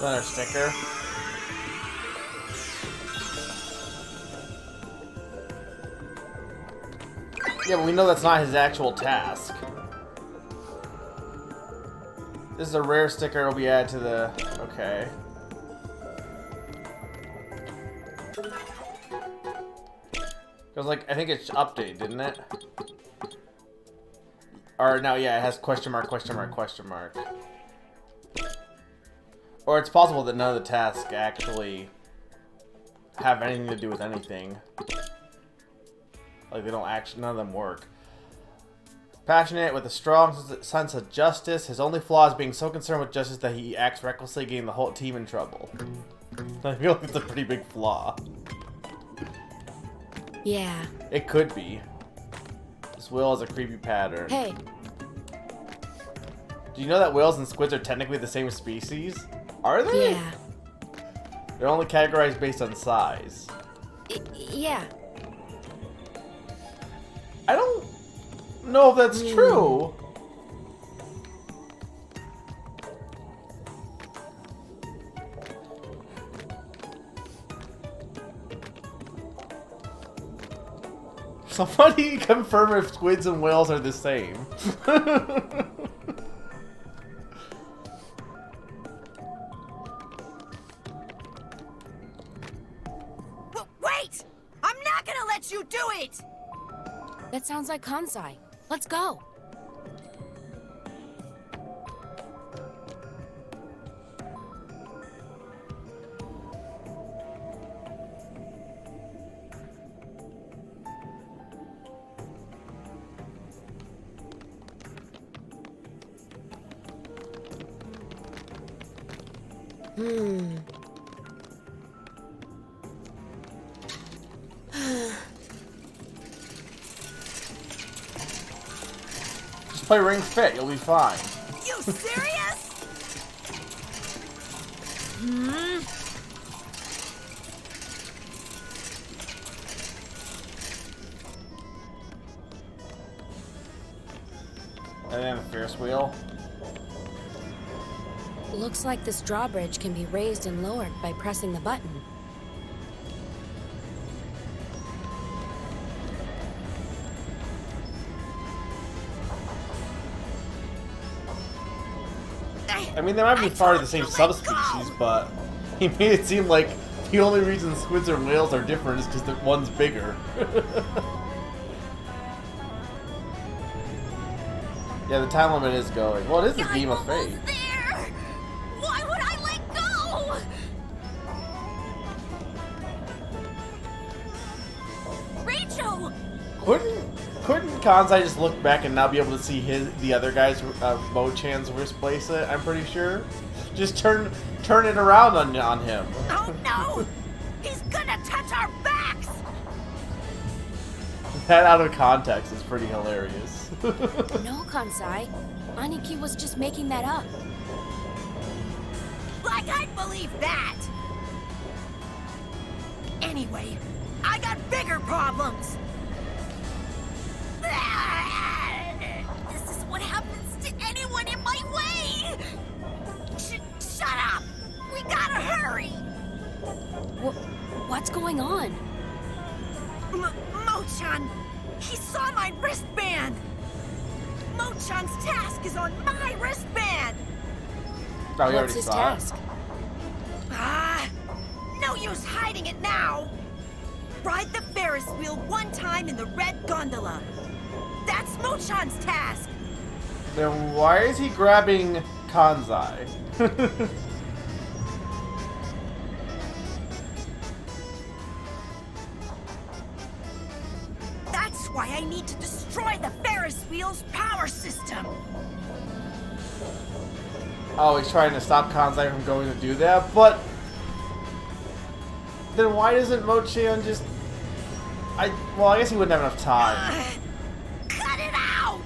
Another sticker. Yeah, but we know that's not his actual task. This is a rare sticker will be added to the... Okay. Because, like, I think it's updated, didn't it? Or, no, yeah, it has question mark, question mark, question mark. Or it's possible that none of the tasks actually have anything to do with anything. Like, they don't actually, none of them work. Passionate with a strong sense of justice, his only flaw is being so concerned with justice that he acts recklessly, getting the whole team in trouble. I feel like it's a pretty big flaw. Yeah. It could be. This whale has a creepy pattern. Hey. Do you know that whales and squids are technically the same species? Are they? Yeah. They're only categorized based on size. Yeah. I don't know if that's true. Somebody confirm if squids and whales are the same. Wait! I'm not gonna let you do it! That sounds like Kansai. Let's go. Just play Ring Fit, you'll be fine. You serious? And then the Ferris wheel. Looks like this drawbridge can be raised and lowered by pressing the button. I mean, they might be part of the same subspecies, but he made it seem like the only reason squids and whales are different is because the one's bigger. Yeah, the time limit is going. Well, it is a game of fate. There! Why would I let go? Rachel! Couldn't Kansai just look back and now be able to see the other guy's Mo-chan's wrist bracelet? I'm pretty sure. Just turn it around on him. Oh no! He's gonna touch our backs! That out of context is pretty hilarious. No, Kansai. Aniki was just making that up. Like I'd believe that! Anyway, I got bigger problems! This is what happens to anyone in my way! Shut up! We gotta hurry! What's going on? Mo-chan! He saw my wristband! Mo-chan's task is on my wristband! Oh, What's his task? No use hiding it now! Ride the Ferris wheel one time in the red gondola. That's Mo-chan's task! Then why is he grabbing Kansai? That's why I need to destroy the Ferris wheel's power system! Oh, he's trying to stop Kansai from going to do that, but then why doesn't Mo-chan just... Well, I guess he wouldn't have enough time. Cut it out!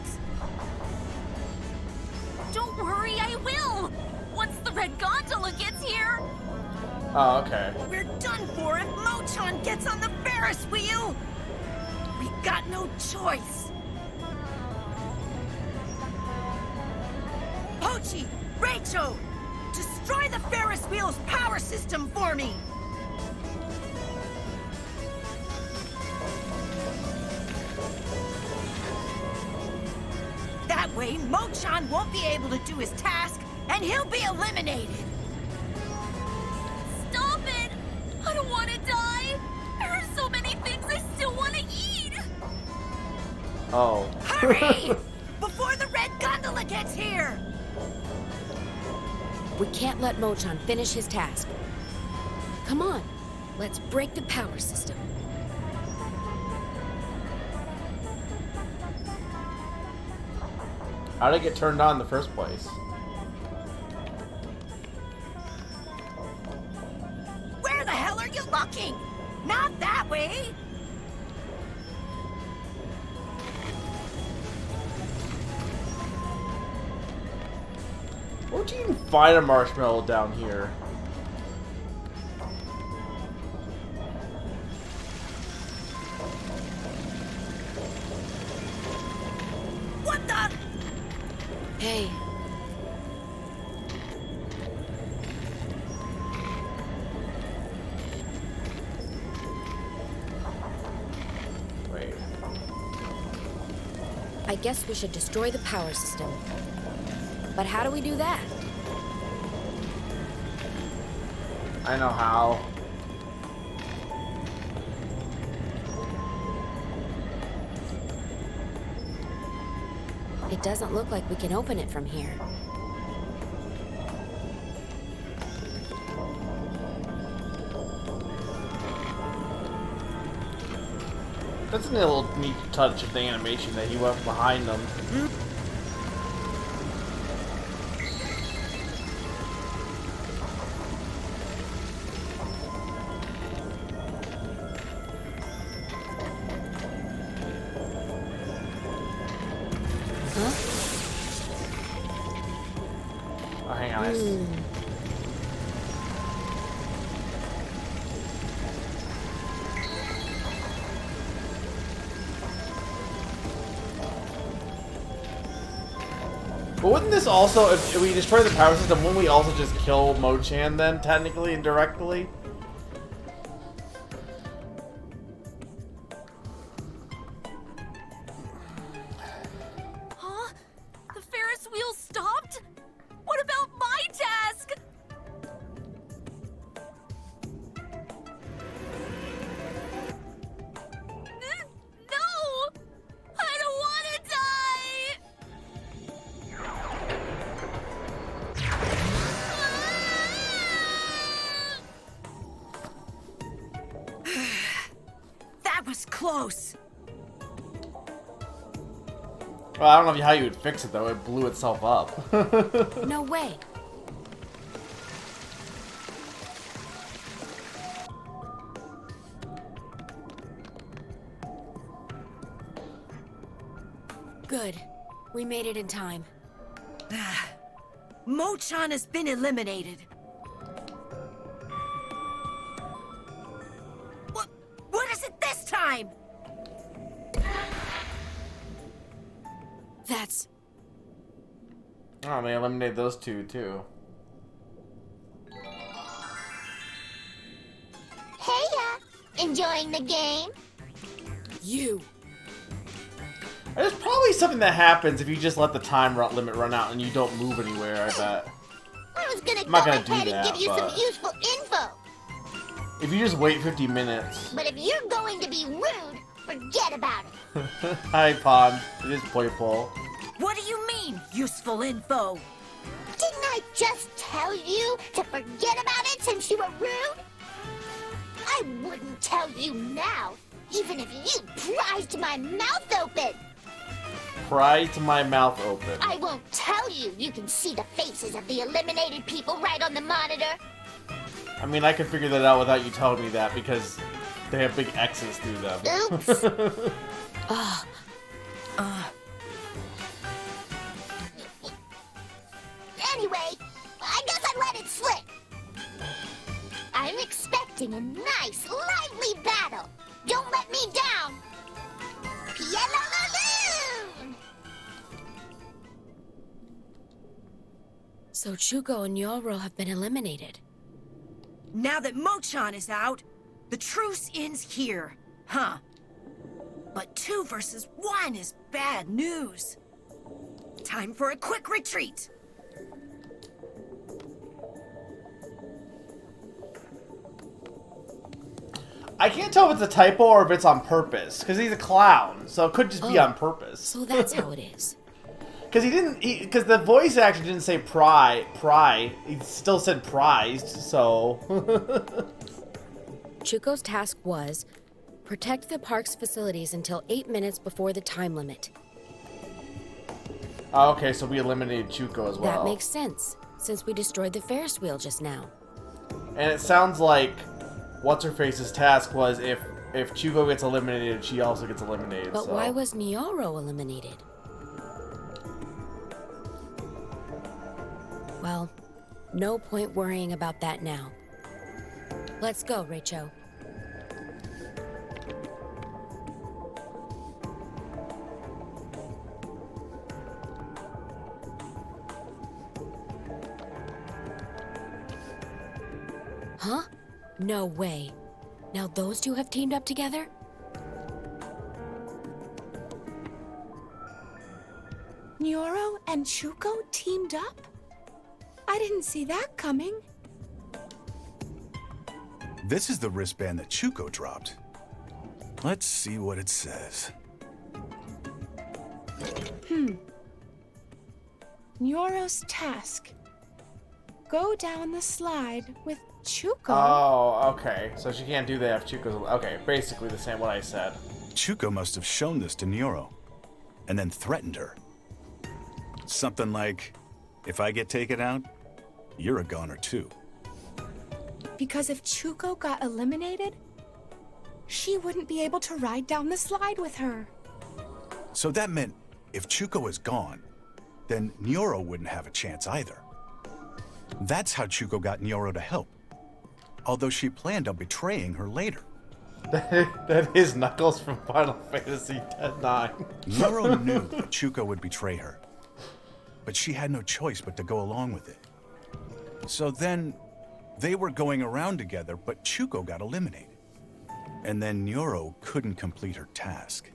Don't worry, I will! Once the red gondola gets here! Oh, okay. We're done for if Mo-chan gets on the Ferris wheel! We got no choice! Pochi! Rachel! Destroy the Ferris wheel's power system for me! That way, Mo-chan won't be able to do his task, and he'll be eliminated! Stop it! I don't want to die! There are so many things I still want to eat! Oh. Hurry! Before the red gondola gets here! We can't let Mo-chan finish his task. Come on, let's break the power system. How did it get turned on in the first place? Where the hell are you looking? Not that way! Where'd you even find a marshmallow down here? What the? Hey. Wait. I guess we should destroy the power system. But how do we do that? I know how. It doesn't look like we can open it from here. That's a little neat touch of the animation that he went behind them. Oh, hang on. But wouldn't this also, if we destroy the power system, wouldn't we also just kill Mo-Chan then, technically, indirectly? Huh? The Ferris wheel stopped? What about my task? No! I don't want to die! That was close. Well, I don't know how you would fix it, though. It blew itself up. No way. Good. We made it in time. Mo-Chan has been eliminated. What is it this time? That's... Oh, they eliminated those two, too. Heya! Enjoying the game? You. There's probably something that happens if you just let the time limit run out and you don't move anywhere, I bet. I was gonna I'm not go gonna do ahead that, and give you but- some useful info. If you just wait 50 minutes. But if you're going to be rude, forget about it. Hi, Pond. It is playful. What do you mean, useful info? Didn't I just tell you to forget about it since you were rude? I wouldn't tell you now, even if you prized my mouth open. Pry to my mouth open. I won't tell you. You can see the faces of the eliminated people right on the monitor. I mean, I could figure that out without you telling me that because they have big X's through them. Oops. Anyway, I guess I let it slip. I'm expecting a nice, lively battle. Don't let me down. Pialalalu! So Chuko and Nyoro have been eliminated. Now that Mo-Chan is out, the truce ends here, huh? But 2 versus 1 is bad news. Time for a quick retreat. I can't tell if it's a typo or if it's on purpose because he's a clown, so it could just be on purpose. So that's how it is. Because because the voice actor didn't say pry, he still said prized, so. Chuko's task was protect the park's facilities until 8 minutes before the time limit. Oh, okay, so we eliminated Chuko as well. That makes sense, since we destroyed the Ferris wheel just now. And it sounds like What's-Her-Face's task was if Chuko gets eliminated, she also gets eliminated. But so. why was Nyoro eliminated? Well, no point worrying about that now. Let's go, Rachel. Huh? No way. Now those two have teamed up together? Nyoro and Chuko teamed up? I didn't see that coming. This is the wristband that Chuko dropped. Let's see what it says. Nyoro's task. Go down the slide with Chuko. Oh, okay. So she can't do that if Chuko's... Okay, basically the same what I said. Chuko must have shown this to Nyoro, and then threatened her. Something like, if I get taken out, you're a goner too. Because if Chuko got eliminated, she wouldn't be able to ride down the slide with her. So that meant if Chuko is gone, then Nyoro wouldn't have a chance either. That's how Chuko got Nyoro to help. Although she planned on betraying her later. That is Knuckles from Final Fantasy X-9. Nyoro knew that Chuko would betray her. but she had no choice but to go along with it. So then, they were going around together, but Chuko got eliminated. And then Nyoro couldn't complete her task.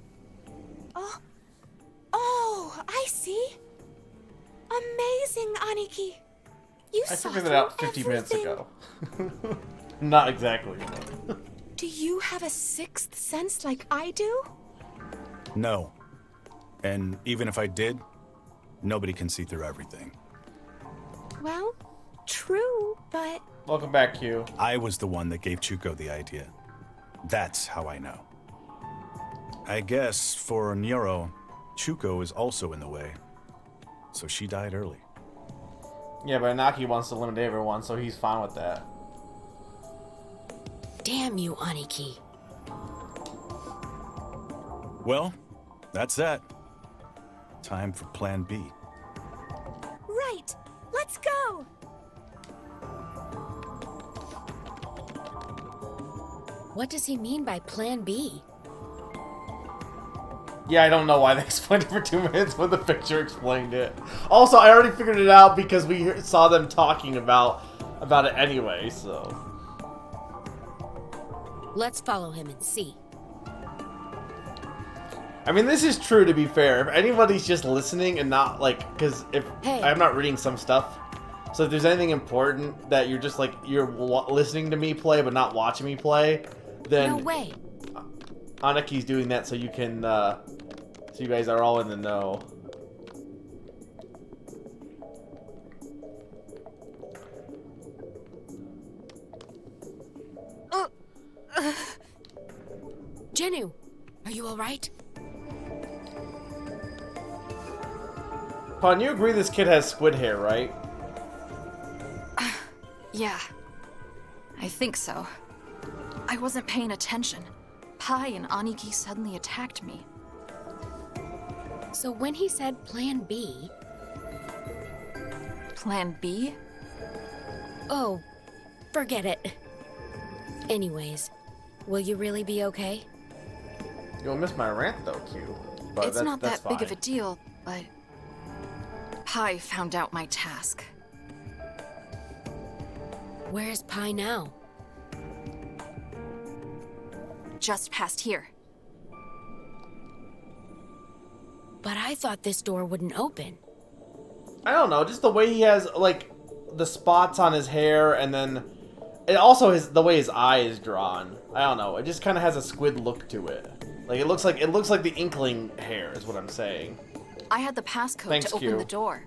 Oh, I see. Amazing, Aniki. You I saw figured through that out 50 minutes everything. ago. Not exactly. Do you have a sixth sense like I do? No. And even if I did, nobody can see through everything. Well, true, but... Welcome back, Q. I was the one that gave Chuko the idea. That's how I know. I guess for Nyoro, Chuko is also in the way. So she died early. Yeah, but Anaki wants to eliminate everyone, so he's fine with that. Damn you, Aniki. Well, that's that. Time for Plan B. Right. Let's go. What does he mean by Plan B? Yeah, I don't know why they explained it for 2 minutes, but the picture explained it. Also, I already figured it out because we saw them talking about it anyway, so... Let's follow him and see. I mean, this is true, to be fair. If anybody's just listening and not, like... Because if... Hey. I'm not reading some stuff. So if there's anything important that you're just, like... You're listening to me play, but not watching me play, then... No way. Anaki's doing that so you can, so you guys are all in the know. Jenu, are you alright? Pawn, you agree this kid has squid hair, right? Yeah. I think so. I wasn't paying attention. Pai and Aniki suddenly attacked me. So when he said Plan B... Plan B? Oh, forget it. Anyways, will you really be okay? You'll miss my rant, though, Q. But It's not that's that big of a fine. deal, but... Pai found out my task. Where's Pai now? Just past here. But I thought this door wouldn't open. I don't know, just the way he has, like, the spots on his hair, and then... And also the way his eye is drawn. I don't know, it just kind of has a squid look to it. Like, it looks like the Inkling hair, is what I'm saying. I had the passcode Thanks, to open Q. the door.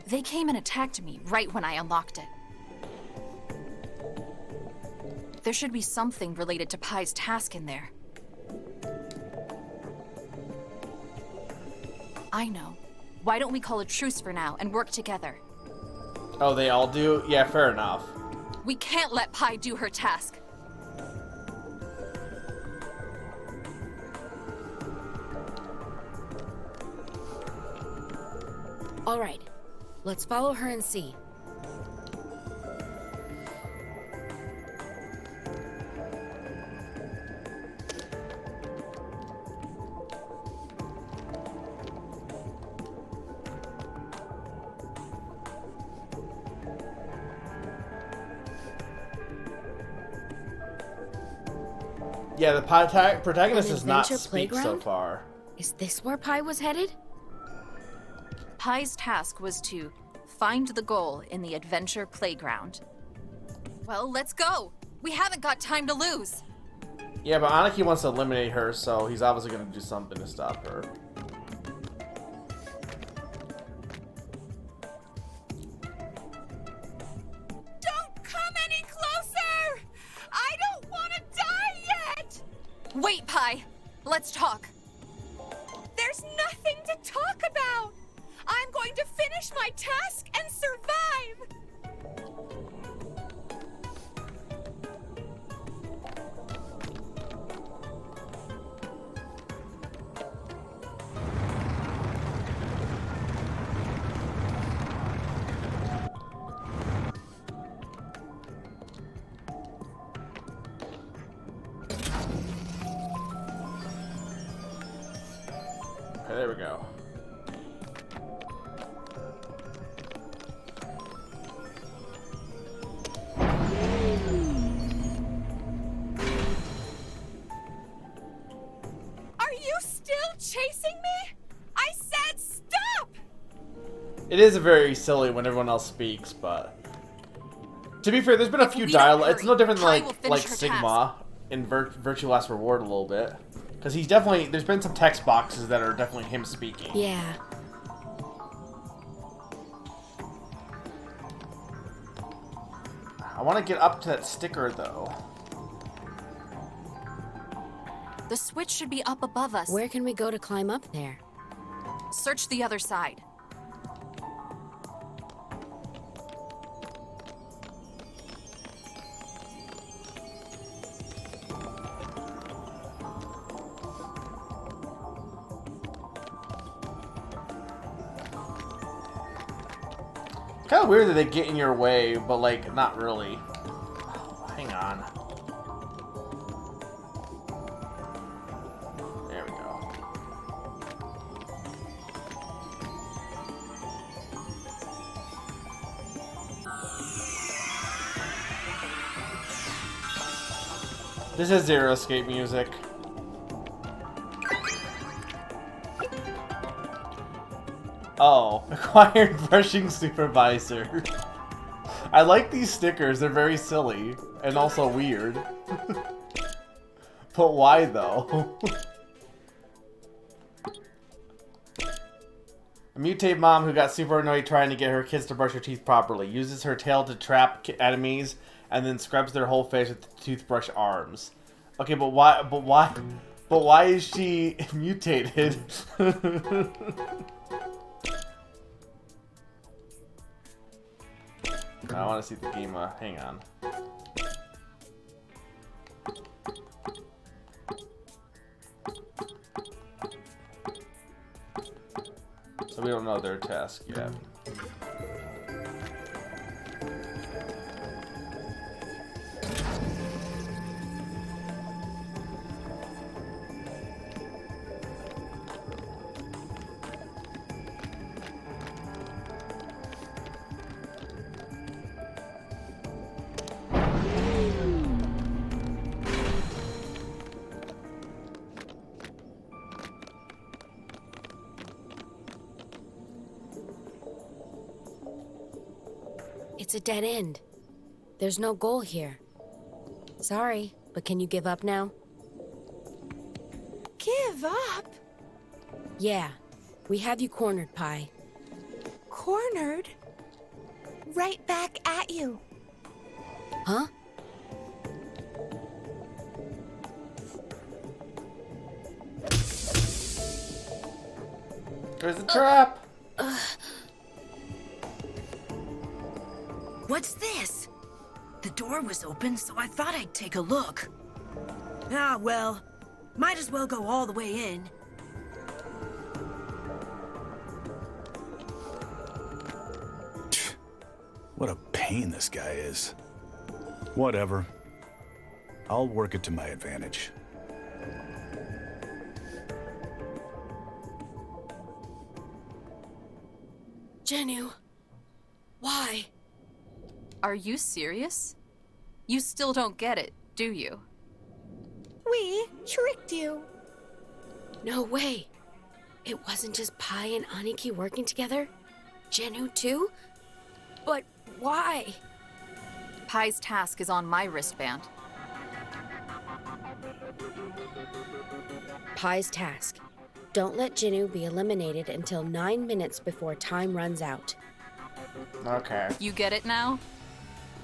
They came and attacked me right when I unlocked it. There should be something related to Pai's task in there. I know. Why don't we call a truce for now and work together? Oh, they all do? Yeah, fair enough. We can't let Pai do her task. Alright, let's follow her and see. Yeah, the protagonist An does not adventure speak so playground? far. Is this where Pai was headed? Pai's task was to find the goal in the adventure playground. Well, let's go! We haven't got time to lose! Yeah, but Aniki wants to eliminate her, so he's obviously going to do something to stop her. Don't come any closer! I don't want to die yet! Wait, Pai! Let's talk. There's nothing to talk about! I'm going to finish my task and survive! Okay, there we go. It is very silly when everyone else speaks, but to be fair, there's been a few dialogue. It's no different than like Sigma in Virtue Last Reward a little bit, because he's definitely there's been some text boxes that are definitely him speaking. Yeah. I want to get up to that sticker though. The switch should be up above us. Where can we go to climb up there? Search the other side. Kind of weird that they get in your way, but like not really. Oh, hang on. There we go. This is Zero Escape music. Oh, acquired brushing supervisor. I like these stickers, they're very silly and also weird. But why though? A mutate mom who got super annoyed trying to get her kids to brush their teeth properly uses her tail to trap enemies and then scrubs their whole face with toothbrush arms. Okay, but why? But why is she mutated? I want to see the game. Hang on. So we don't know their task yet. It's a dead end. There's no goal here. Sorry, but can you give up now? Give up? Yeah, we have you cornered, Pi. Cornered? Right back at you. Huh? There's a trap! What's this? The door was open, so I thought I'd take a look. Ah, well, might as well go all the way in. What a pain this guy is. Whatever. I'll work it to my advantage. Jenu, why? Are you serious? You still don't get it, do you? We tricked you. No way. It wasn't just Pi and Aniki working together? Jenu too? But why? Pi's task is on my wristband. Pi's task. Don't let Jenu be eliminated until 9 minutes before time runs out. Okay. You get it now?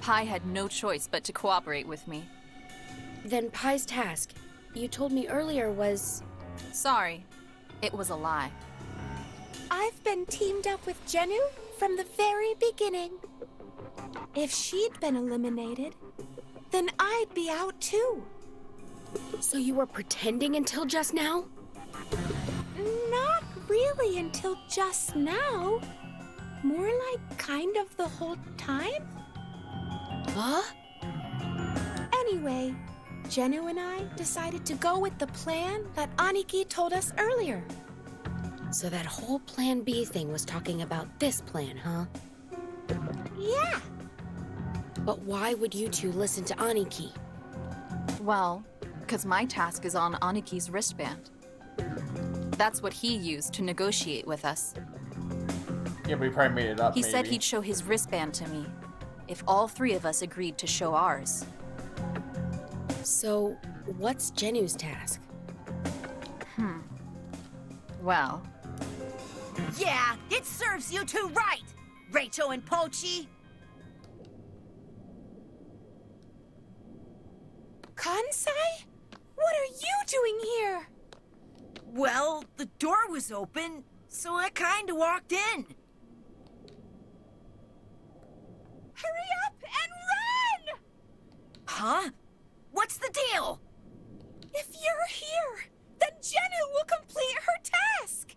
Pi had no choice but to cooperate with me. Then Pi's task, you told me earlier was... Sorry, it was a lie. I've been teamed up with Jenu from the very beginning. If she'd been eliminated, then I'd be out too. So you were pretending until just now? Not really until just now. More like kind of the whole time. Huh? Anyway, Jenu and I decided to go with the plan that Aniki told us earlier. So that whole Plan B thing was talking about this plan, huh? Yeah. But why would you two listen to Aniki? Well, because my task is on Aniki's wristband. That's what he used to negotiate with us. Yeah, but he probably made it up. He said he'd show his wristband to me if all three of us agreed to show ours. So, what's Genu's task? Well, Yeah, it serves you two right, Rachel and Pochi. Kansai? What are you doing here? Well, the door was open, so I kinda walked in. Hurry up and run! Huh? What's the deal? If you're here, then Jenu will complete her task.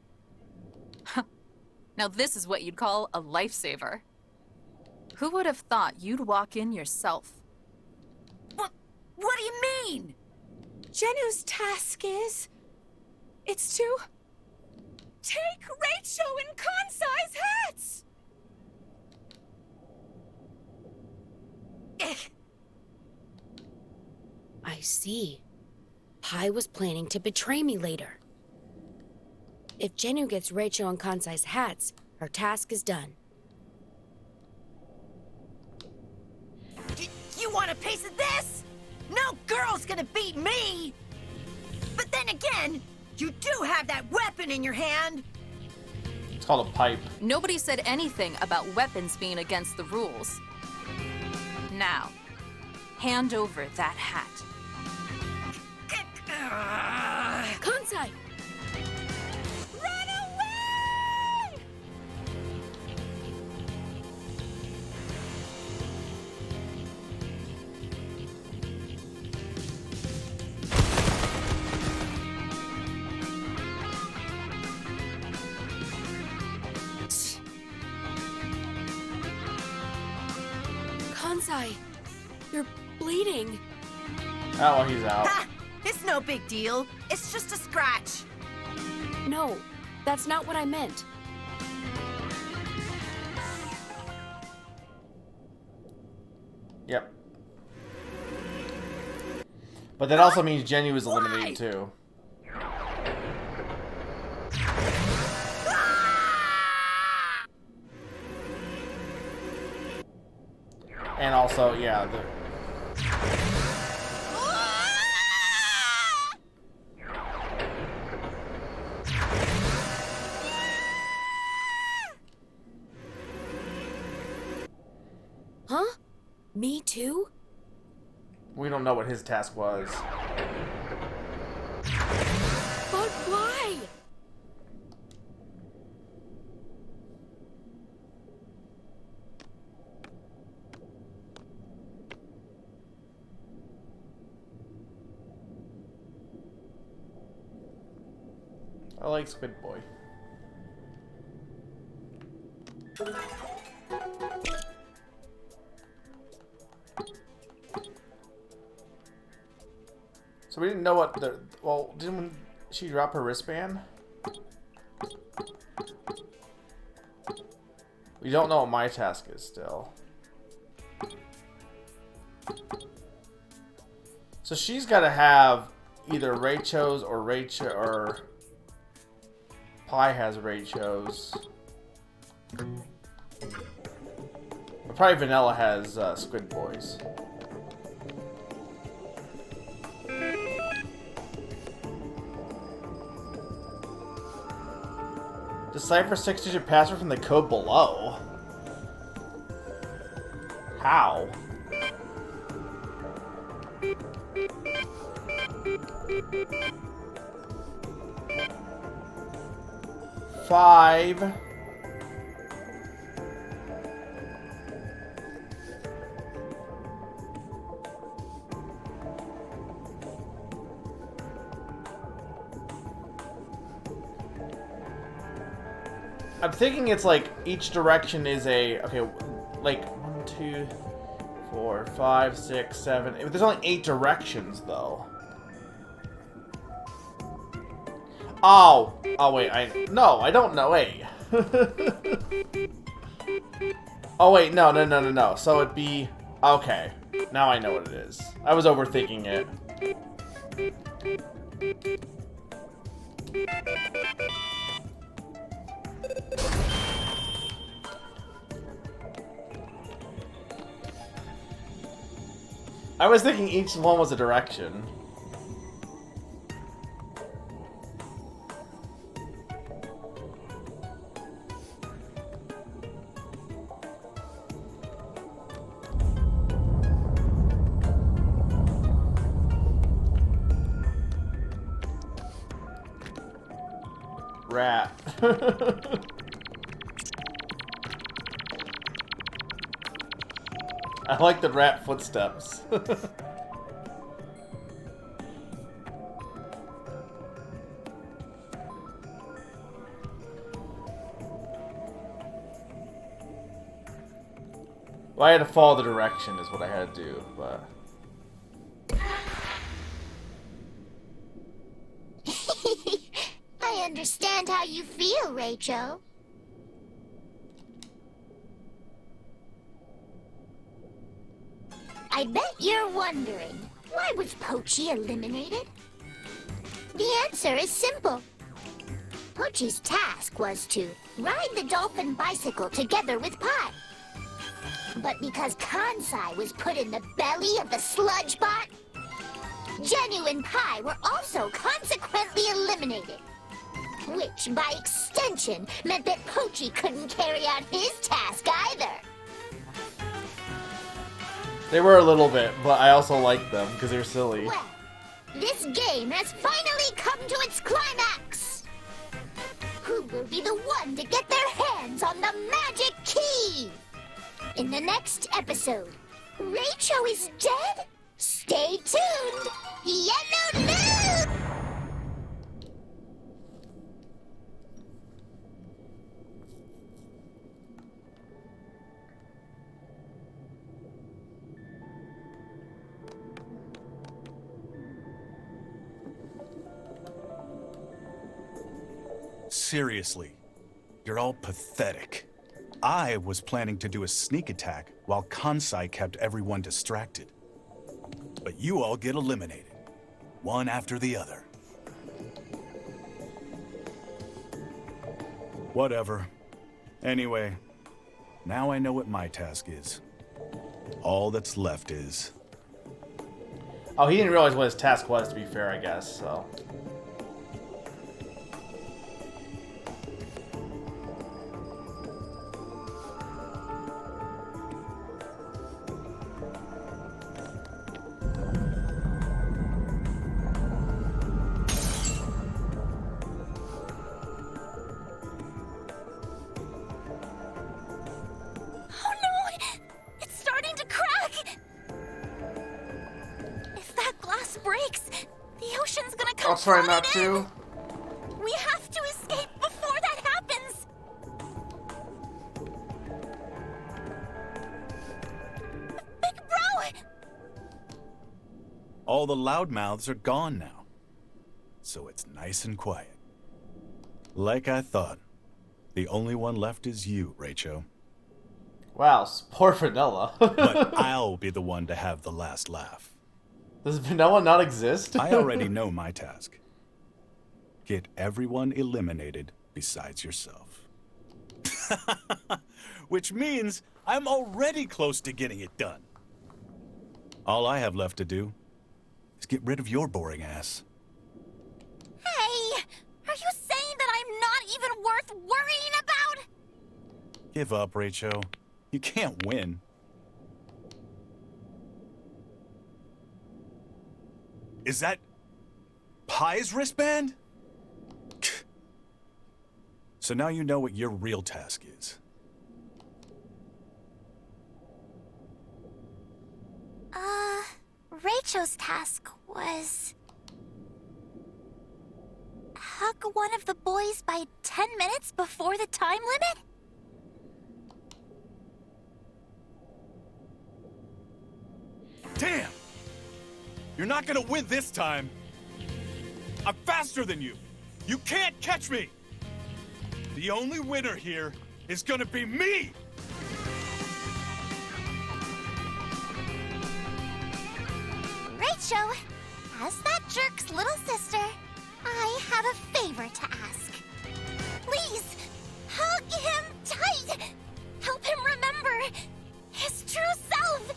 now this is what you'd call a lifesaver. Who would have thought you'd walk in yourself? What do you mean? Jenu's task is... It's to... take Rachel and Kansai's hats! I see. Pai was planning to betray me later. If Jenu gets Rachel and Kansai's hats, her task is done. You want a piece of this? No girl's gonna beat me! But then again, you do have that weapon in your hand! It's called a pipe. Nobody said anything about weapons being against the rules. Now, hand over that hat. Kansai! Run away! Kansai, you're bleeding. Oh, well, he's out. Ha! It's no big deal. It's just a scratch. No, that's not what I meant. Yep. But that also means Jenu is eliminated too. And also, yeah, the... Huh? Me too? We don't know what his task was. But why? I like Squid Boy. So we didn't know what the... Well, didn't she drop her wristband? We don't know what my task is still. So she's got to have either Rachel's or Rachel or Pai has Rachel's. But probably Vanilla has Squid Boys. Decipher 6-digit password from the code below. How? Five. I'm thinking it's like each direction is a okay, like 1, 2, 4, 5, 6, 7. There's only 8 directions though. Oh, wait, no, I don't know. Wait. Oh wait, no. So it'd be okay. Now I know what it is. I was overthinking it. I was thinking each one was a direction. Rat. I like the rat footsteps. Well, I had to follow the direction is what I had to do, but... I understand how you feel, Rachel. I bet you're wondering, why was Pochi eliminated? The answer is simple. Pochi's task was to ride the dolphin bicycle together with Pi. But because Kansai was put in the belly of the sludge bot, Genu and Pi were also consequently eliminated. Which, by extension, meant that Pochi couldn't carry out his task either. They were a little bit, but I also liked them because they're silly. Well, this game has finally come to its climax. Who will be the one to get their hands on the magic key? In the next episode, Rachel is dead? Stay tuned! Yellow Moon! Seriously, you're all pathetic. I was planning to do a sneak attack while Kansai kept everyone distracted. But you all get eliminated, one after the other. Whatever. Anyway, now I know what my task is. All that's left is... Oh, he didn't realize what his task was, to be fair, I guess, so... I'll try not to. We have to escape before that happens. Big Bro! All the loudmouths are gone now. So it's nice and quiet. Like I thought. The only one left is you, Rachel. Wow, poor Vanilla. But I'll be the one to have the last laugh. Does Vanilla not exist? I already know my task. Get everyone eliminated besides yourself. Which means I'm already close to getting it done. All I have left to do is get rid of your boring ass. Hey, are you saying that I'm not even worth worrying about? Give up, Rachel. You can't win. Is that Pi's wristband? So now you know what your real task is. Rachel's task was... hug one of the boys by 10 minutes before the time limit? Damn! You're not gonna win this time. I'm faster than you. You can't catch me. The only winner here is gonna be me! Rachel, as that jerk's little sister, I have a favor to ask. Please, hug him tight. Help him remember his true self.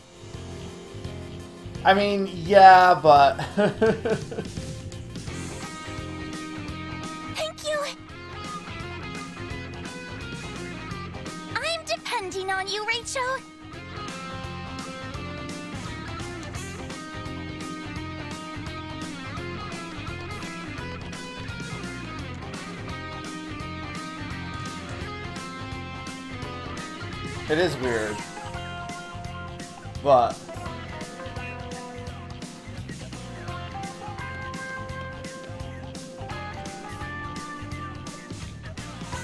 I mean, yeah, but... Thank you! I'm depending on you, Rachel! It is weird. But...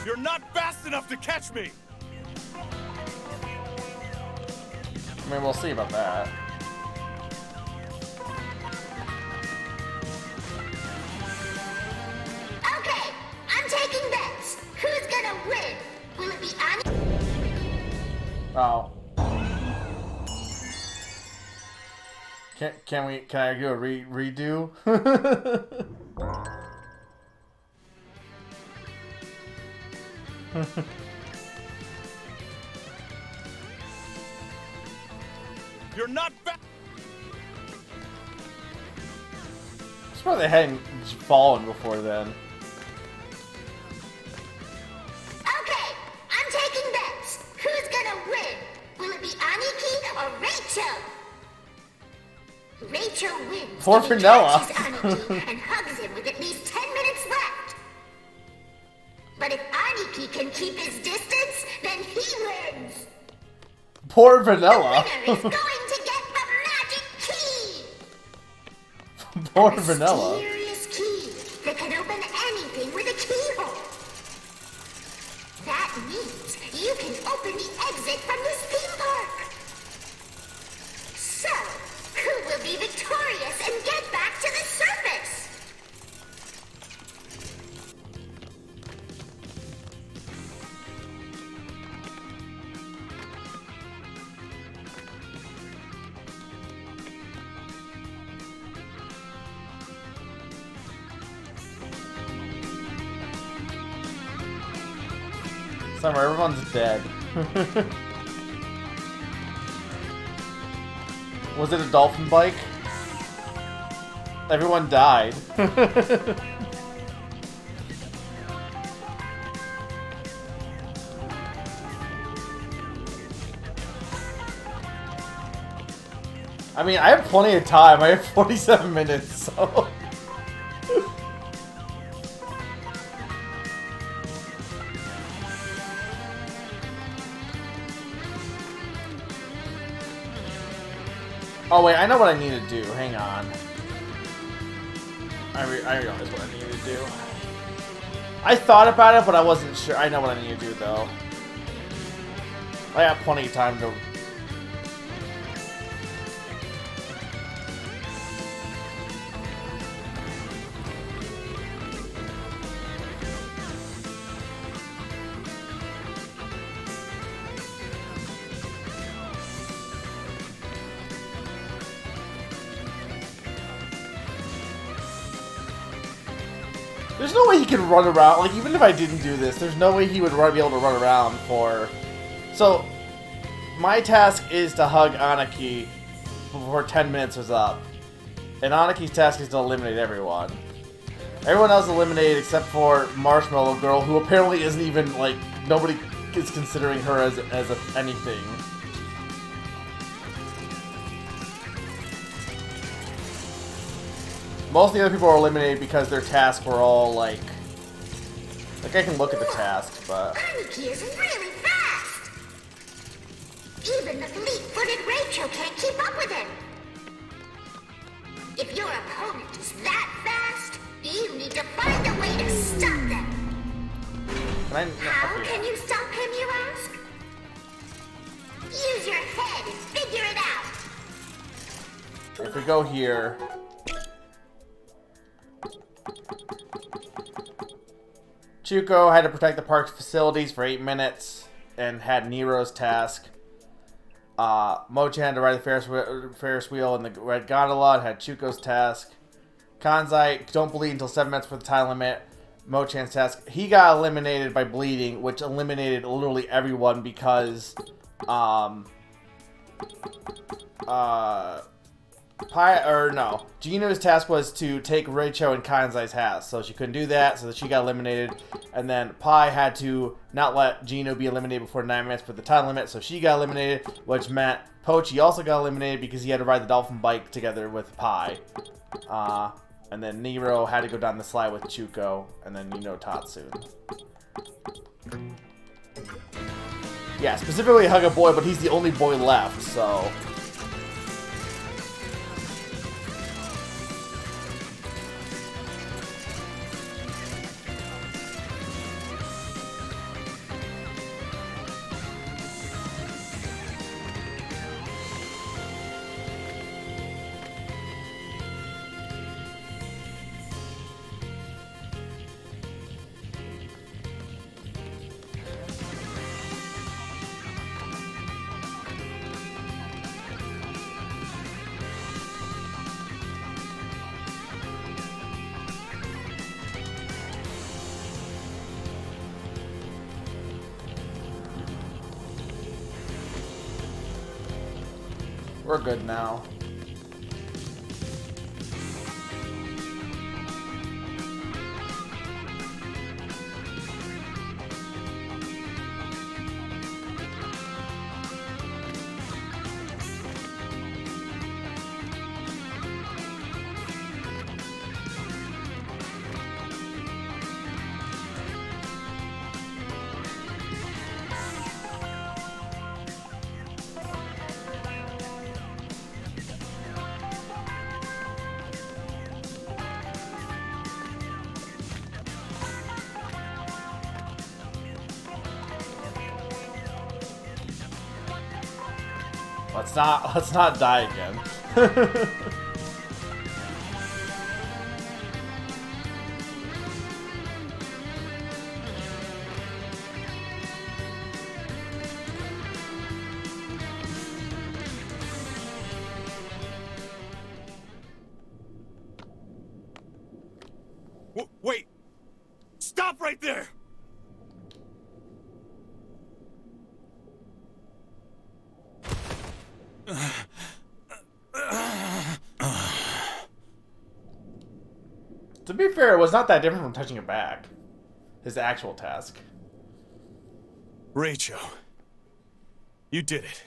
You're not fast enough to catch me! I mean, we'll see about that. Okay, I'm taking bets. Who's gonna win? Will it be Annie? Oh. Can I do a redo? You're not fast. That's why they hadn't fallen before then. Okay, I'm taking bets. Who's gonna win? Will it be Aniki or Rachel? Rachel wins. Poor if he Vanilla. catches Aniki and hugs him with at least 10 minutes left. But if Aniki can keep his distance, then he wins. Poor Vanilla. The winner is going to get the magic key. Poor A Vanilla. mysterious key that can open anything with a keyhole. That means you can open the exit from this theme park. So, who will be victorious and get back to the surface? Summer, everyone's dead. Was it a dolphin bike? Everyone died. I mean, I have plenty of time. I have 47 minutes, so... Oh wait, I know what I need to do. Hang on. I realize what I need to do. I thought about it, but I wasn't sure. I know what I need to do, though. I have plenty of time to... There's no way he can run around. Like, even if I didn't do this, there's no way he would be able to run around for... So, my task is to hug Aniki before 10 minutes is up. And Aniki's task is to eliminate everyone. Everyone else is eliminated except for Marshmallow Girl, who apparently isn't even, like, nobody is considering her as anything. Most of the other people are eliminated because their tasks were all, like I can look at the task, but... Aniki is really fast! Even the fleet-footed Rachel can't keep up with him! If your opponent is that fast, you need to find a way to stop them! How can you stop him, you ask? Use your head and figure it out! If we go here... Chuko had to protect the park's facilities for 8 minutes and had Nero's task. Mochan had to ride the Ferris wheel in the red gondola and had Chuko's task. Kanzai, don't bleed until 7 minutes for the time limit. Mochan's task. He got eliminated by bleeding, which eliminated literally everyone because Gino's task was to take Rachel and Kainzai's house, so she couldn't do that, so she got eliminated. And then Pi had to not let Gino be eliminated before 9 minutes for the time limit, so she got eliminated, which meant Pochi also got eliminated because he had to ride the dolphin bike together with Pi. And then Nero had to go down the slide with Chuko, and then Tatsu. Yeah, specifically Hug a Boy, but he's the only boy left, so... We're good now. Let's not die again. Wait! Stop right there! To be fair, it was not that different from touching it back. His actual task. Rachel, you did it.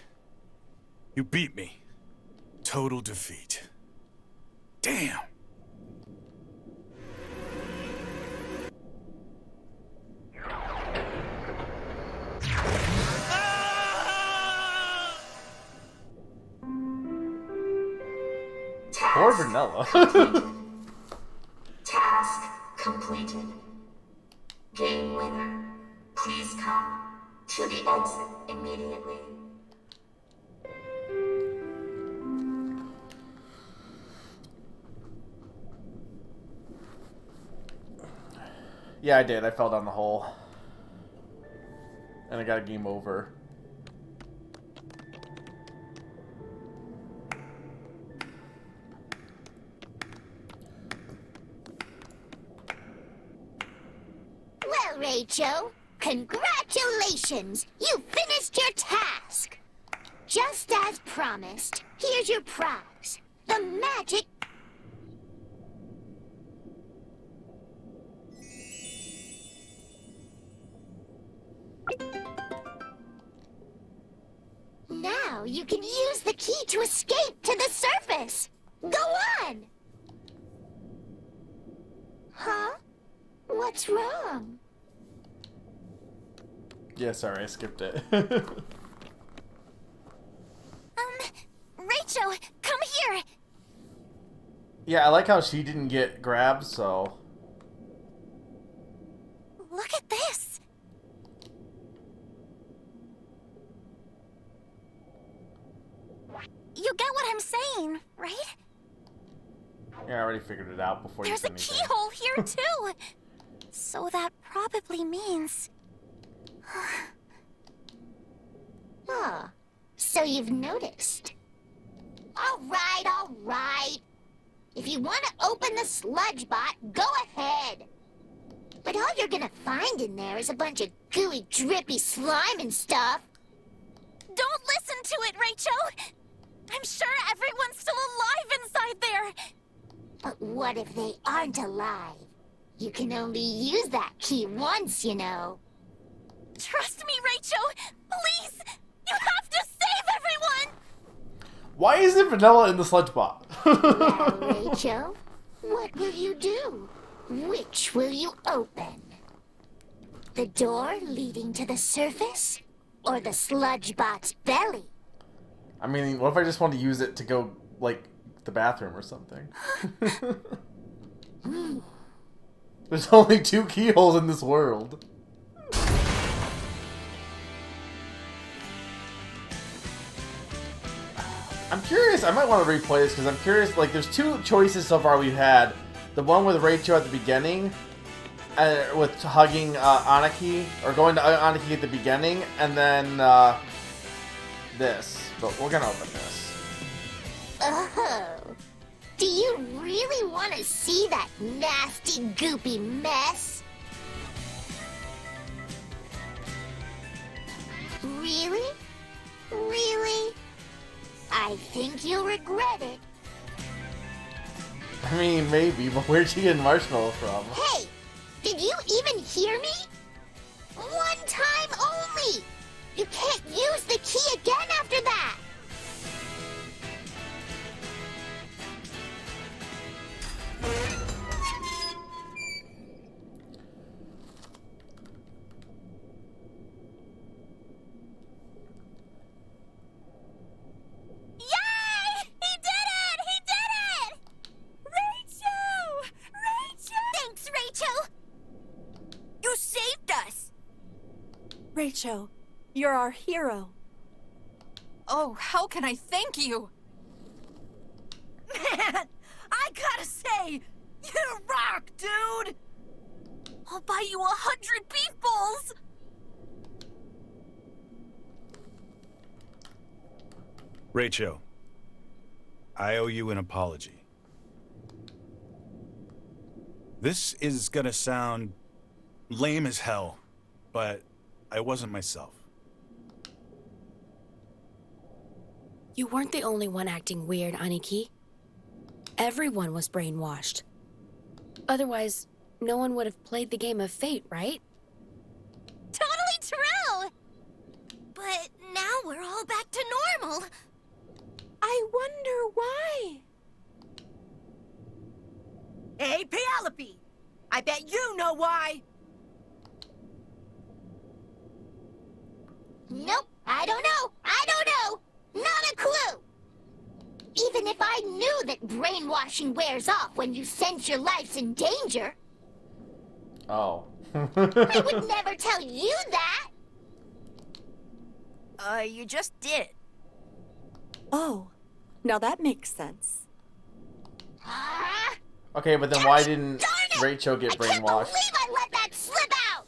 You beat me. Total defeat. Damn! Poor Vanilla. Task completed. Game winner. Please come to the exit immediately. Yeah, I did. I fell down the hole. And I got a game over. Well, Rachel, congratulations! You finished your task! Just as promised, here's your prize. The magic... Now you can use the key to escape to the surface! Go on! Huh? What's wrong? Yeah, sorry, I skipped it. Rachel, come here! Yeah, I like how she didn't get grabbed, so... Look at this! You get what I'm saying, right? Yeah, I already figured it out before you There's said a anything. keyhole here, too! So that probably means... Oh, so you've noticed. All right. If you want to open the sludge bot, go ahead. But all you're gonna find in there is a bunch of gooey, drippy slime and stuff. Don't listen to it, Rachel! I'm sure everyone's still alive inside there! But what if they aren't alive? You can only use that key once, you know. Trust me, Rachel! Please! You have to save everyone! Why isn't Vanilla in the sludge bot? Now, Rachel, what will you do? Which will you open? The door leading to the surface? Or the sludge bot's belly? I mean, what if I just want to use it to go, like, the bathroom or something? There's only 2 keyholes in this world. I'm curious, I might want to replay this because I'm curious, like, there's 2 choices so far we've had. The one with Rachel at the beginning, with hugging Aniki, or going to Aniki at the beginning, and then this. But we're gonna open this. Oh, do you really want to see that nasty, goopy mess? Really? Really? I think you'll regret it. I mean, maybe, but where'd she get marshmallow from? Hey, did you even hear me? One time only! You can't use the key again after that! Rachel, you're our hero. Oh, how can I thank you? Man, I gotta say, you rock, dude! I'll buy you 100 beef bowls! Rachel, I owe you an apology. This is gonna sound lame as hell, but I wasn't myself. You weren't the only one acting weird, Aniki. Everyone was brainwashed. Otherwise, no one would have played the game of fate, right? Totally true! But now we're all back to normal. I wonder why. Hey, Penelope! I bet you know why! Nope, I don't know. I don't know. Not a clue. Even if I knew that brainwashing wears off when you sense your life's in danger, Oh. I would never tell you that. You just did. Oh, now that makes sense. Ah, Okay, but then why didn't darn it! Rachel get I can't brainwashed? believe I let that slip out.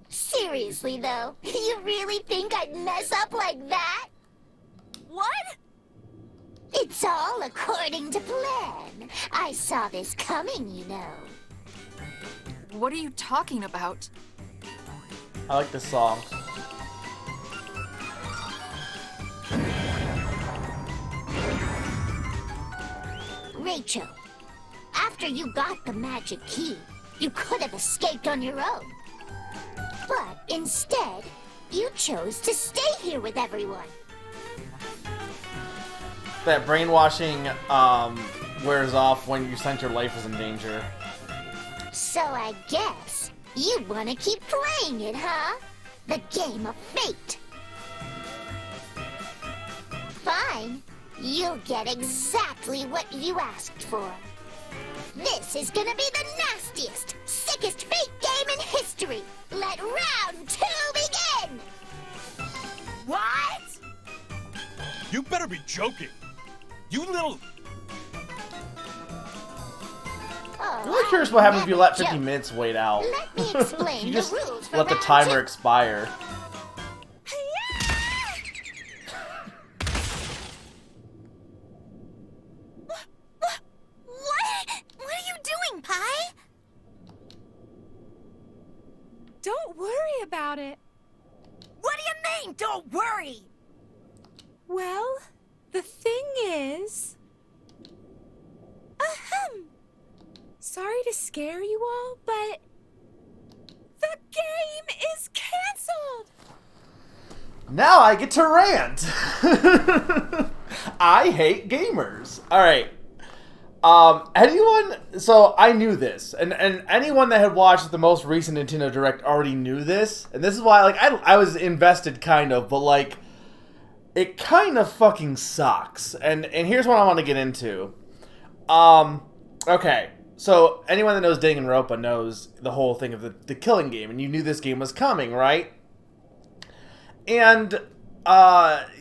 Seriously, though, you really think I'd mess up like that? What? It's all according to plan. I saw this coming, you know. What are you talking about? I like this song. Rachel, after you got the magic key, you could have escaped on your own. But instead, you chose to stay here with everyone. That brainwashing wears off when you sense your life is in danger. So I guess you want to keep playing it, huh? The game of fate. Fine. You'll get exactly what you asked for. This is gonna be the nastiest, sickest fate game in history. Let round 2 begin! What? You better be joking. You little... Oh, I'm really curious what happens if you let joke. 50 minutes wait out. Let me explain You the just rules for let the round timer 2. expire. What are you doing, Pi? Don't worry about it. What do you mean, don't worry! Well, the thing is... Ahem! Sorry to scare you all, but... the game is canceled! Now I get to rant. I hate gamers. All right. So I knew this, and anyone that had watched the most recent Nintendo Direct already knew this, and this is why, like, I was invested kind of, but like, it kind of fucking sucks, and here's what I want to get into. Okay, so anyone that knows Danganronpa knows the whole thing of the killing game, and you knew this game was coming, right? And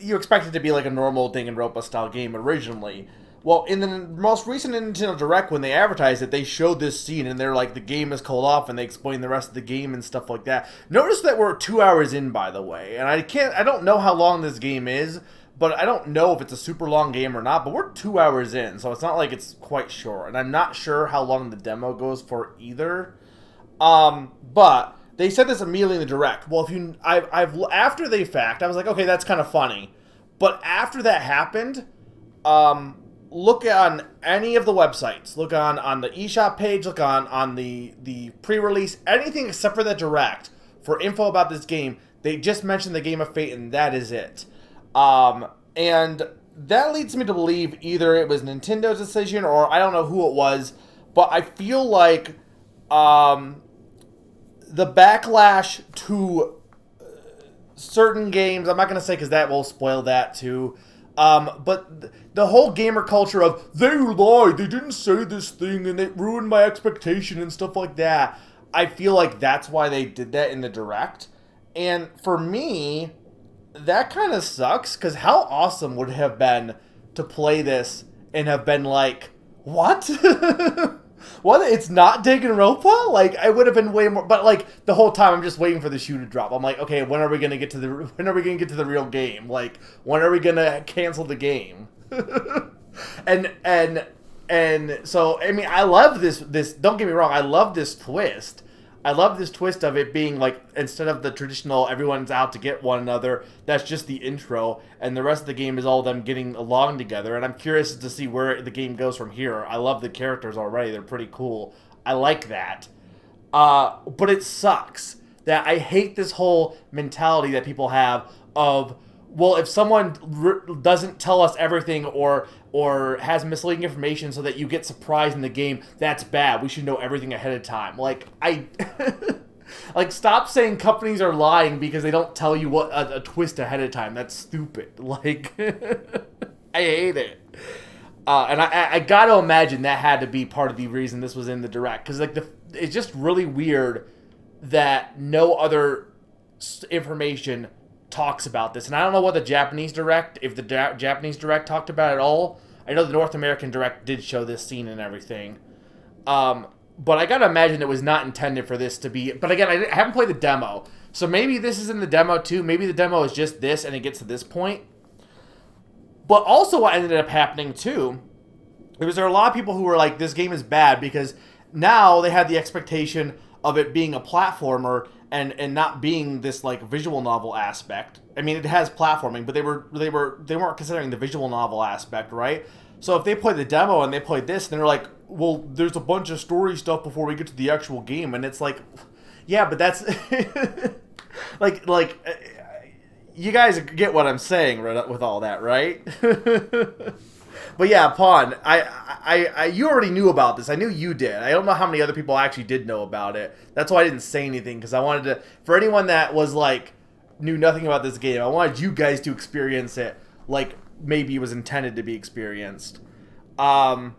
you expect it to be like a normal Danganronpa style game originally. Well, in the most recent Nintendo Direct, when they advertised it, they showed this scene, and they're like, the game is called off, and they explain the rest of the game and stuff like that. Notice that we're 2 hours in, by the way, and I don't know how long this game is, but I don't know if it's a super long game or not, but we're 2 hours in, so it's not like it's quite short, and I'm not sure how long the demo goes for either. But they said this immediately in the Direct. Well, after the fact, I was like, okay, that's kind of funny, but after that happened, look on any of the websites. Look on the eShop page. Look on the pre-release. Anything except for the Direct for info about this game. They just mentioned the Game of Fate, and that is it. And that leads me to believe either it was Nintendo's decision or I don't know who it was, but I feel like the backlash to certain games, I'm not going to say because that will spoil that too, but the whole gamer culture of, they lied, they didn't say this thing, and it ruined my expectation and stuff like that, I feel like that's why they did that in the Direct. And for me, that kind of sucks, because how awesome would it have been to play this and have been like, what? What? It's not Danganronpa? Like, I would have been way more, but like the whole time I'm just waiting for the shoe to drop. I'm like, okay, when are we gonna get to the real game? Like, when are we gonna cancel the game? and so I mean, I love this. Don't get me wrong, I love this twist. I love this twist of it being like, instead of the traditional everyone's out to get one another, that's just the intro, and the rest of the game is all them getting along together, and I'm curious to see where the game goes from here. I love the characters already. They're pretty cool. I like that. But it sucks that I hate this whole mentality that people have of, well, if someone doesn't tell us everything or has misleading information so that you get surprised in the game, that's bad. We should know everything ahead of time. Like, like, stop saying companies are lying because they don't tell you what a twist ahead of time. That's stupid. Like, I hate it. And I gotta imagine that had to be part of the reason this was in the Direct, because like it's just really weird that no other information talks about this. And I don't know what the Japanese Direct, if the Japanese Direct talked about it at all. I know the North American Direct did show this scene and everything. But I gotta imagine it was not intended for this to be. But again, I haven't played the demo, so maybe this is in the demo too. Maybe the demo is just this and it gets to this point. But also what ended up happening too, there are a lot of people who were like, this game is bad, because now they had the expectation of it being a platformer and not being this like visual novel aspect. I mean, it has platforming, but they weren't considering the visual novel aspect, right? So if they played the demo and they played this, then they're like, well, there's a bunch of story stuff before we get to the actual game, and it's like, yeah, but that's like you guys get what I'm saying with all that, right? But yeah, Pawn, you already knew about this. I knew you did. I don't know how many other people actually did know about it. That's why I didn't say anything, because I wanted to, for anyone that was like, knew nothing about this game, I wanted you guys to experience it like maybe it was intended to be experienced. No,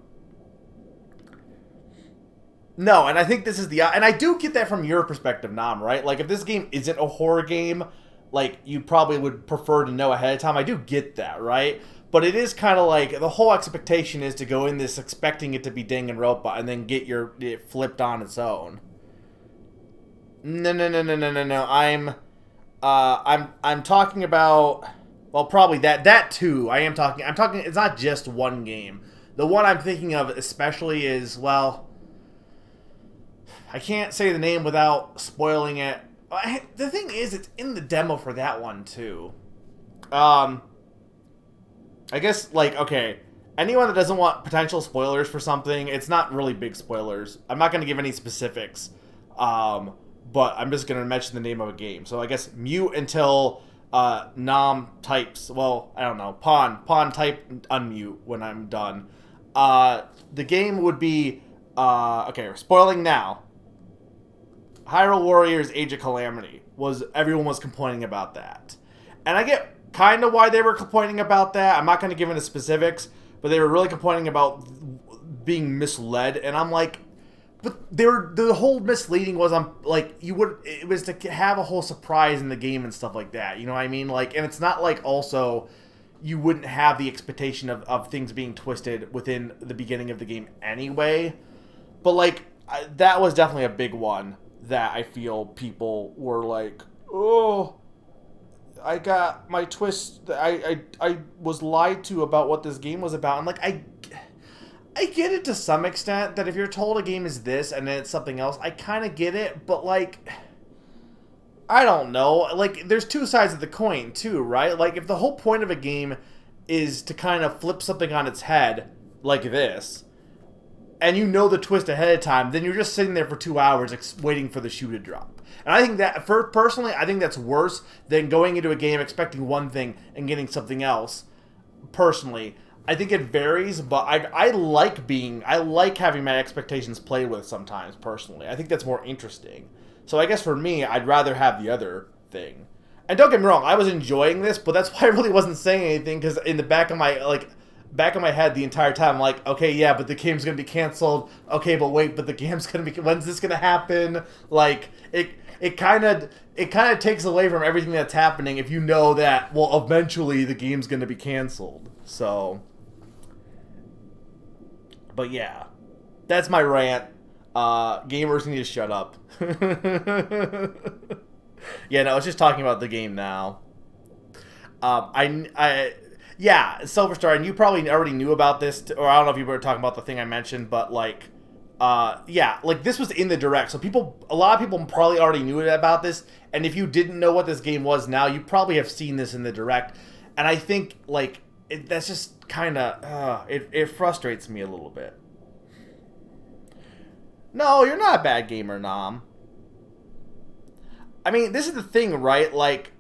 and I think this is and I do get that from your perspective, Nam, right? Like, if this game isn't a horror game, like, you probably would prefer to know ahead of time. I do get that, right? But it is kind of like, the whole expectation is to go in this expecting it to be Danganronpa and then get it flipped on its own. No. I'm talking about, well, probably that too. I'm talking, it's not just one game. The one I'm thinking of especially is, well, I can't say the name without spoiling it. The thing is, it's in the demo for that one, too. I guess, like, okay, anyone that doesn't want potential spoilers for something, it's not really big spoilers. I'm not going to give any specifics, but I'm just going to mention the name of a game. So I guess mute until Nom types, well, I don't know, Pawn type unmute when I'm done. The game would be, okay, we're spoiling now. Hyrule Warriors Age of Calamity. Everyone was complaining about that. And I get kind of why they were complaining about that. I'm not going to give into specifics, but they were really complaining about being misled. And I'm like, but the whole misleading was, it was to have a whole surprise in the game and stuff like that. You know what I mean? Like, and it's not like also you wouldn't have the expectation of things being twisted within the beginning of the game anyway. But like, that was definitely a big one that I feel people were like, oh, I got my twist. I was lied to about what this game was about. I'm like, I get it to some extent, that if you're told a game is this and then it's something else, I kind of get it, but like, I don't know. Like, there's two sides of the coin too, right? Like, if the whole point of a game is to kind of flip something on its head like this, and you know the twist ahead of time, then you're just sitting there for 2 hours waiting for the shoe to drop. And I think that, personally, I think that's worse than going into a game expecting one thing and getting something else. Personally, I think it varies, but I like having my expectations played with sometimes, personally. I think that's more interesting. So I guess for me, I'd rather have the other thing. And don't get me wrong, I was enjoying this, but that's why I really wasn't saying anything, because in the back of my head the entire time, I'm like, okay, yeah, but the game's gonna be canceled. Okay, but wait, but the game's gonna be, when's this gonna happen? Like, it kind of takes away from everything that's happening if you know that, well, eventually the game's gonna be canceled. So, but yeah, that's my rant. Gamers need to shut up. Yeah, no, I was just talking about the game now. Yeah, Silverstar, and you probably already knew about this, or I don't know if you were talking about the thing I mentioned, but like, yeah, like this was in the direct, so a lot of people probably already knew about this, and if you didn't know what this game was now, you probably have seen this in the direct, and I think, like, that's just kind of, it frustrates me a little bit. No, you're not a bad gamer, Nom. I mean, this is the thing, right? Like,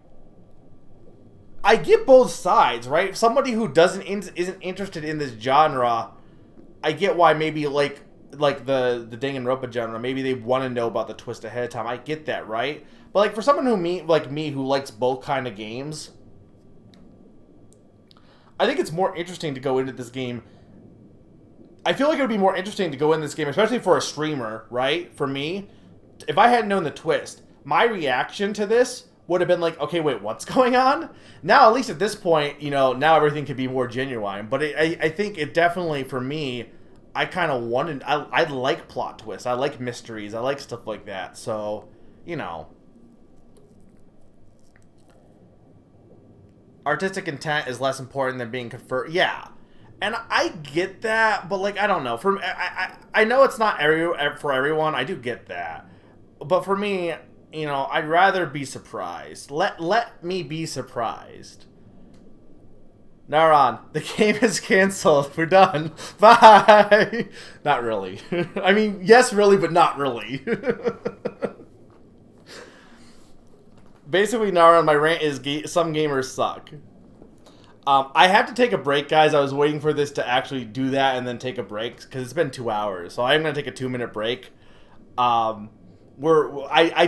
I get both sides, right? Somebody who isn't interested in this genre, I get why maybe like the Danganronpa genre, maybe they want to know about the twist ahead of time. I get that, right? But like for someone like me who likes both kind of games, I think it's more interesting to go into this game. I feel like it would be more interesting to go in this game, especially for a streamer, right? For me, if I hadn't known the twist, my reaction to this would have been like, okay, wait, what's going on? Now, at least at this point, you know, now everything could be more genuine. But I think it definitely, for me, I kind of wanted, I like plot twists. I like mysteries. I like stuff like that. So, you know. Artistic intent is less important than being confirmed. Yeah. And I get that, but like, I don't know. I know it's not for everyone. I do get that. But for me, you know, I'd rather be surprised. Let me be surprised. Naron, the game is canceled. We're done. Bye. Not really. I mean, yes, really, but not really. Basically, Naron, my rant is some gamers suck. I have to take a break, guys. I was waiting for this to actually do that and then take a break because it's been 2 hours. So I'm going to take a 2-minute break. I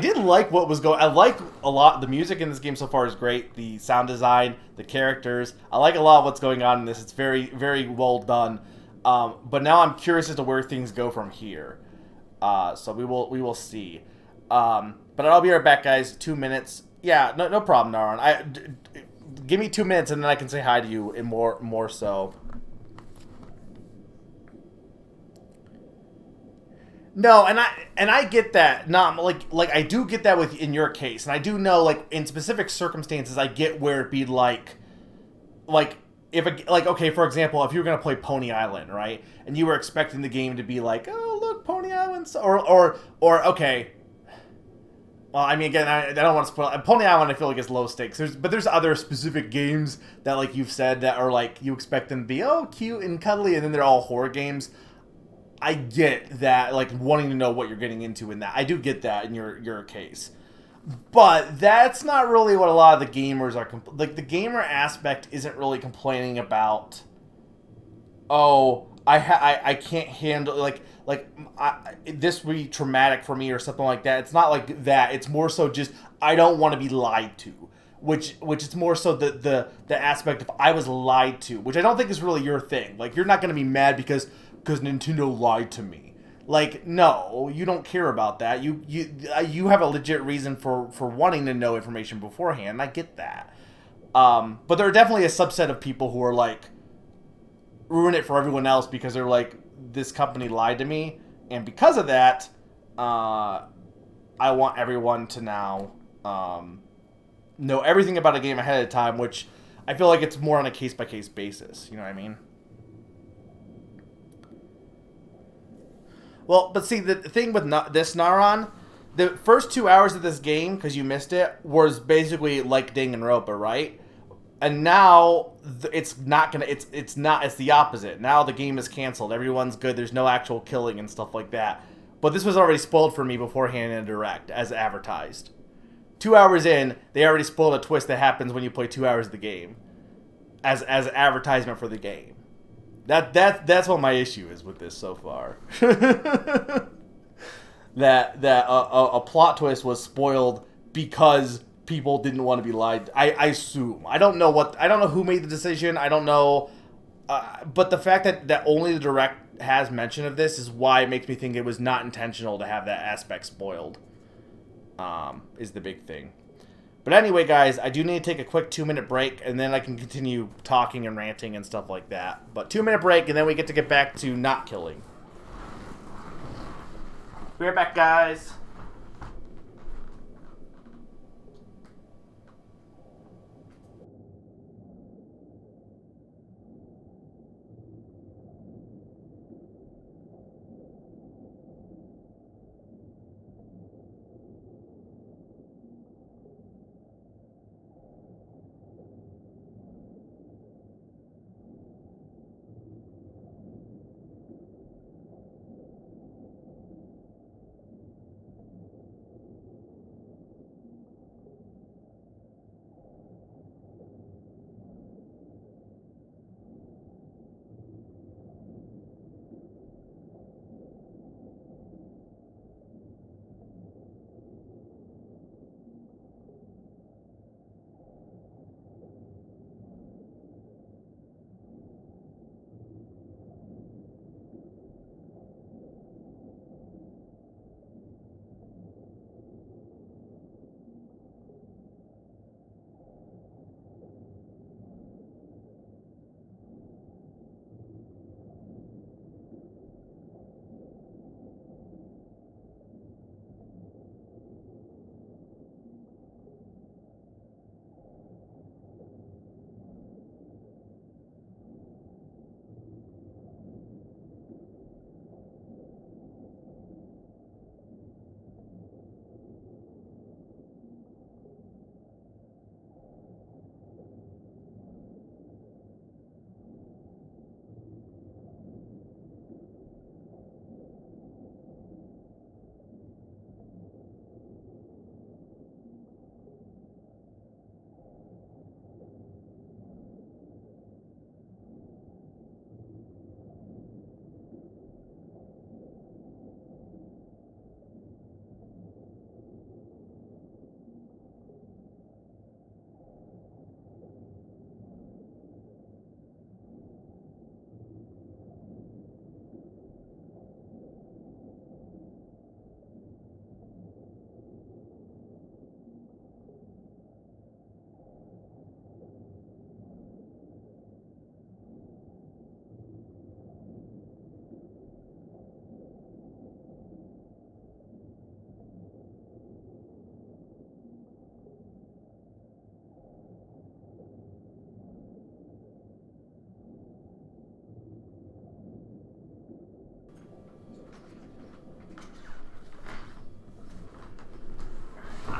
did like what was going. I like a lot. The music in this game so far is great. The sound design, the characters. I like a lot of what's going on in this. It's very, very well done. But now I'm curious as to where things go from here. So we will see. But I'll be right back, guys. 2 minutes. Yeah, no problem, Naron. Give me 2 minutes and then I can say hi to you and more so. No, and I get that. Not like I do get that in your case, and I do know like in specific circumstances I get where it'd be like if okay, for example, if you were gonna play Pony Island, right, and you were expecting the game to be like, oh look, Pony Island, or okay, Well, I mean, again, I don't want to spoil. Pony Island, I feel like is low stakes. But there's other specific games that, like you've said, that are like you expect them to be cute and cuddly, and then they're all horror games. I get that, like wanting to know what you're getting into in that. I do get that in your case, but that's not really what a lot of the gamers are. Like the gamer aspect isn't really complaining about. Oh, I can't handle this would be traumatic for me or something like that. It's not like that. It's more so just I don't want to be lied to, which is more so the aspect of I was lied to, which I don't think is really your thing. Like you're not going to be mad because Nintendo lied to me. Like no, you don't care about that. You have a legit reason for wanting to know information beforehand. I get that. But there are definitely a subset of people who are like ruin it for everyone else because they're like, this company lied to me, and because of that, I want everyone to now know everything about a game ahead of time, which I feel like it's more on a case-by-case basis. You know what I mean? Well, but see, the thing with this, Naron, the first 2 hours of this game, because you missed it, was basically like Danganronpa, right? And now it's not gonna. It's not. It's the opposite. Now the game is canceled. Everyone's good. There's no actual killing and stuff like that. But this was already spoiled for me beforehand in a direct, as advertised. 2 hours in, they already spoiled a twist that happens when you play 2 hours of the game, as advertisement for the game. That's what my issue is with this so far. that a plot twist was spoiled because people didn't want to be lied. I assume. I don't know who made the decision. I don't know. But the fact that only the direct has mention of this is why it makes me think it was not intentional to have that aspect spoiled. Is the big thing. But anyway, guys, I do need to take a quick 2-minute break, and then I can continue talking and ranting and stuff like that. But 2-minute break, and then we get back to not killing. Be right back, guys.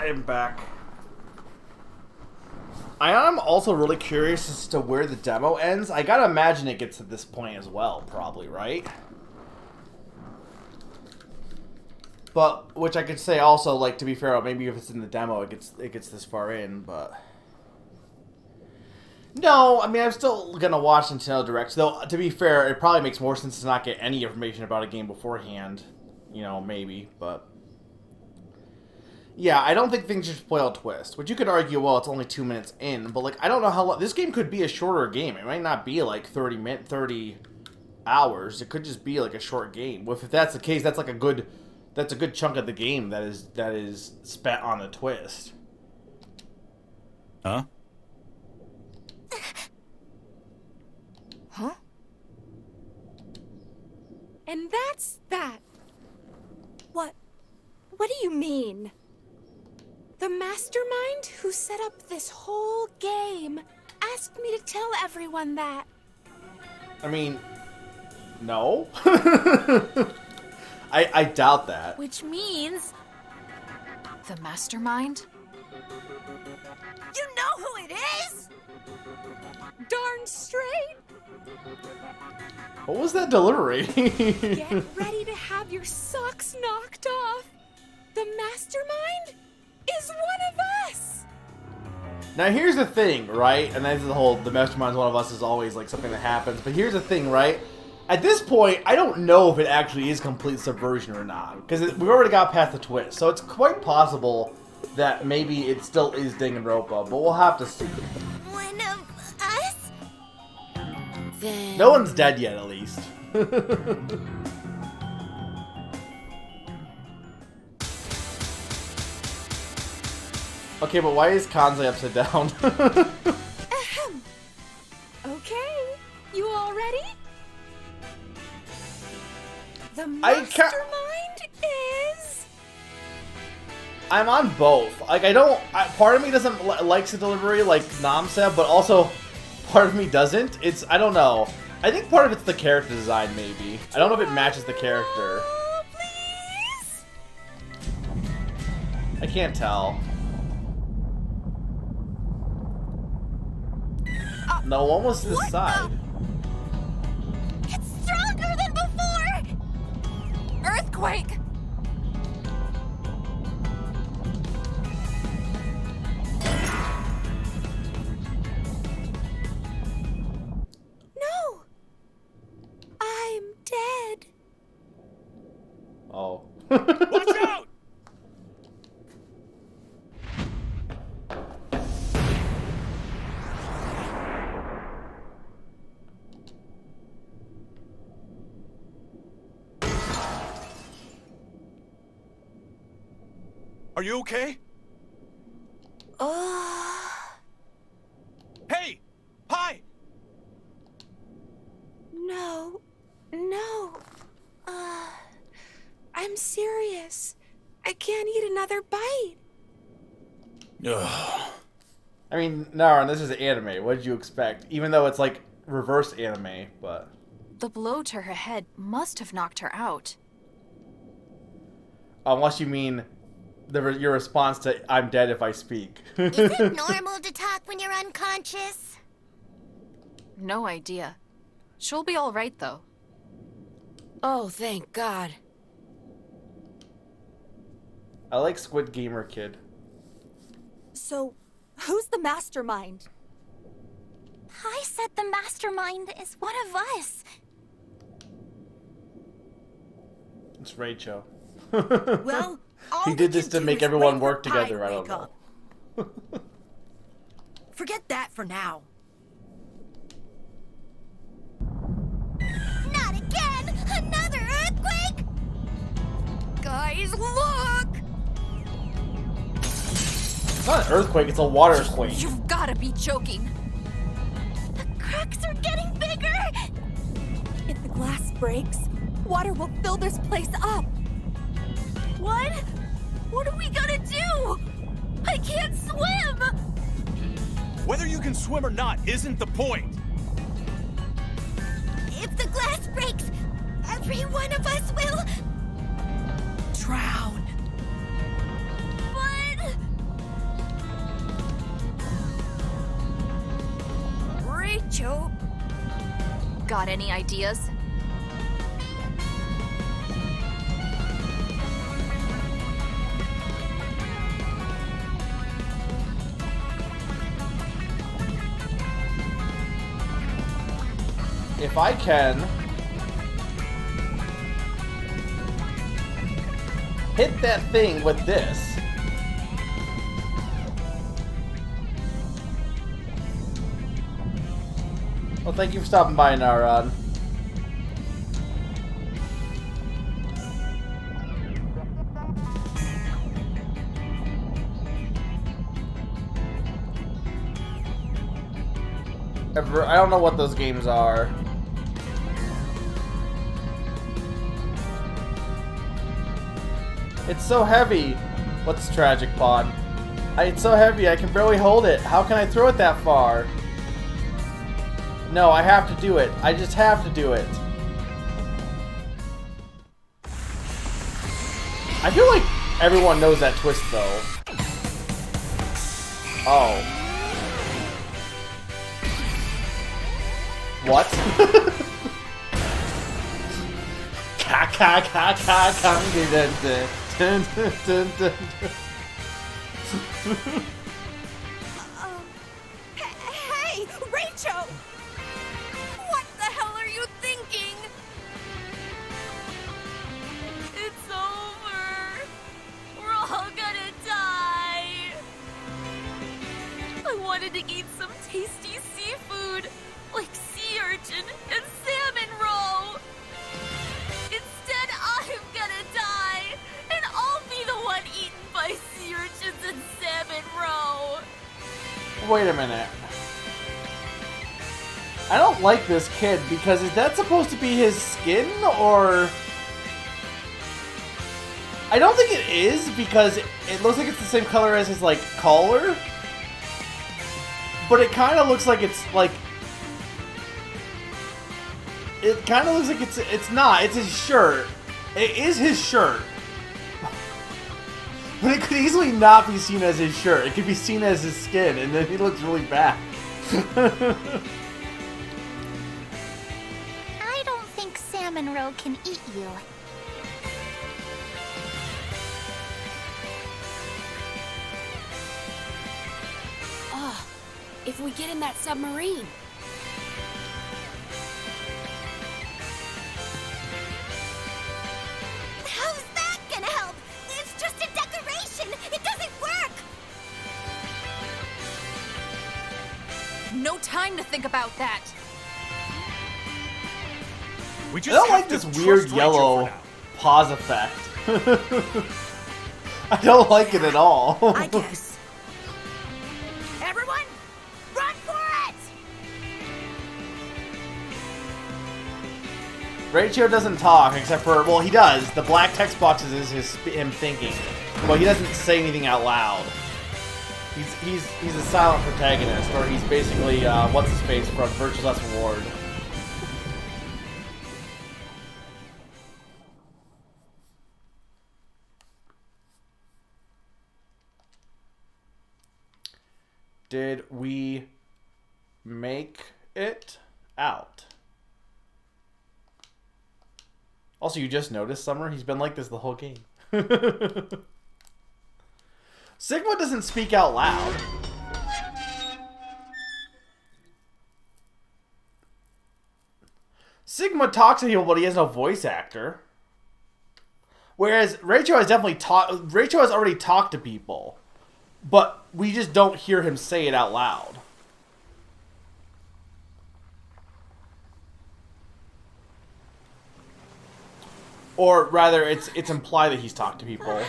I am back. I am also really curious as to where the demo ends. I gotta imagine it gets to this point as well, probably, right? But which I could say also, like, to be fair, maybe if it's in the demo, it gets this far in. But no, I mean, I'm still gonna watch Nintendo Directs. Though, to be fair, it probably makes more sense to not get any information about a game beforehand. You know, maybe, but yeah, I don't think things should spoil twist. Which you could argue, well, it's only 2 minutes in, but like, I don't know how long this game could be. A shorter game. It might not be like 30 hours. It could just be like a short game. If that's the case, that's like a good chunk of the game that is spent on a twist. Huh? Huh? And that's that. What do you mean? The mastermind who set up this whole game asked me to tell everyone that. I mean, no. I doubt that. Which means... the mastermind? You know who it is? Darn straight. What was that delivery? Get ready to have your socks knocked off. The mastermind is one of us. Now here's the thing, right? And that's the whole, the mastermind's one of us is always like something that happens. But here's the thing, right? At this point, I don't know if it actually is complete subversion or not. Because we've already got past the twist. So it's quite possible that maybe it still is Danganronpa. But we'll have to see. One of us? Then... No one's dead yet, at least. Okay, but why is Kanzai upside down? Ahem. Okay, you all ready? The mastermind is... I'm on both. Like, part of me doesn't likes the delivery like Nam said, but also part of me doesn't. I don't know. I think part of it's the character design, maybe. I don't know if it matches the character. Please? I can't tell. No, one was to the side. It's stronger than before! Earthquake! No! I'm dead. Oh. Watch out! Are you okay? Hey! Hi! No. I'm serious. I can't eat another bite. Ugh. I mean, Nara, this is anime. What did you expect? Even though it's like reverse anime, but... The blow to her head must have knocked her out. Unless you mean your response to "I'm dead if I speak." Is it normal to talk when you're unconscious? No idea. She'll be all right, though. Oh, thank God. I like Squid Gamer Kid. So, who's the mastermind? I said the mastermind is one of us. It's Rachel. Well, all he did we this can to do make is everyone wait work for Pi together. to I don't wake know. up. Forget that for now. Not again! Another earthquake! Guys, look! It's not an earthquake. It's a water quake. You've gotta be joking. The cracks are getting bigger! If the glass breaks, water will fill this place up. What? What are we gonna do? I can't swim! Whether you can swim or not isn't the point. If the glass breaks, every one of us will... Drown. But... Rachel. Got any ideas? If I can hit that thing with this. Well, thank you for stopping by, Narod. I don't know what those games are. It's so heavy. What's tragic, Pod? It's so heavy, I can barely hold it. How can I throw it that far? No, I have to do it. I just have to do it. I feel like everyone knows that twist, though. Oh. What? Ka ka ka ka ka dun dun dun dun. Hey, Rachel! What the hell are you thinking? It's over. We're all gonna die. I wanted to eat some tasty seafood, like sea urchin and salmon roe. Instead, I'm gonna die, and I'll be the one eaten by sea urchins and salmon roe. Wait a minute. I don't like this kid because is that supposed to be his skin or... I don't think it is because it looks like it's the same color as his like collar. But it kind of looks like it's like... It kind of looks like it's not. It's his shirt. It is his shirt. But it could easily not be seen as his shirt. It could be seen as his skin, and then he looks really bad. I don't think Salmon Roe can eat you. Oh, if we get in that submarine. How's that gonna help? It's just a decoration. It doesn't work. No time to think about that. I don't like this weird yellow pause effect. I don't like it at all. I guess. Everyone, run for it! Rachio doesn't talk except for, well, he does. The black text boxes is him thinking, but he doesn't say anything out loud. He's a silent protagonist, or he's basically what's his face from Virtue's Last Reward. Did we make it out? Also, you just noticed, Summer? He's been like this the whole game. Sigma doesn't speak out loud. Sigma talks to people, but he has no voice actor. Whereas Rachel has already talked to people, but we just don't hear him say it out loud. Or rather, it's implied that he's talked to people.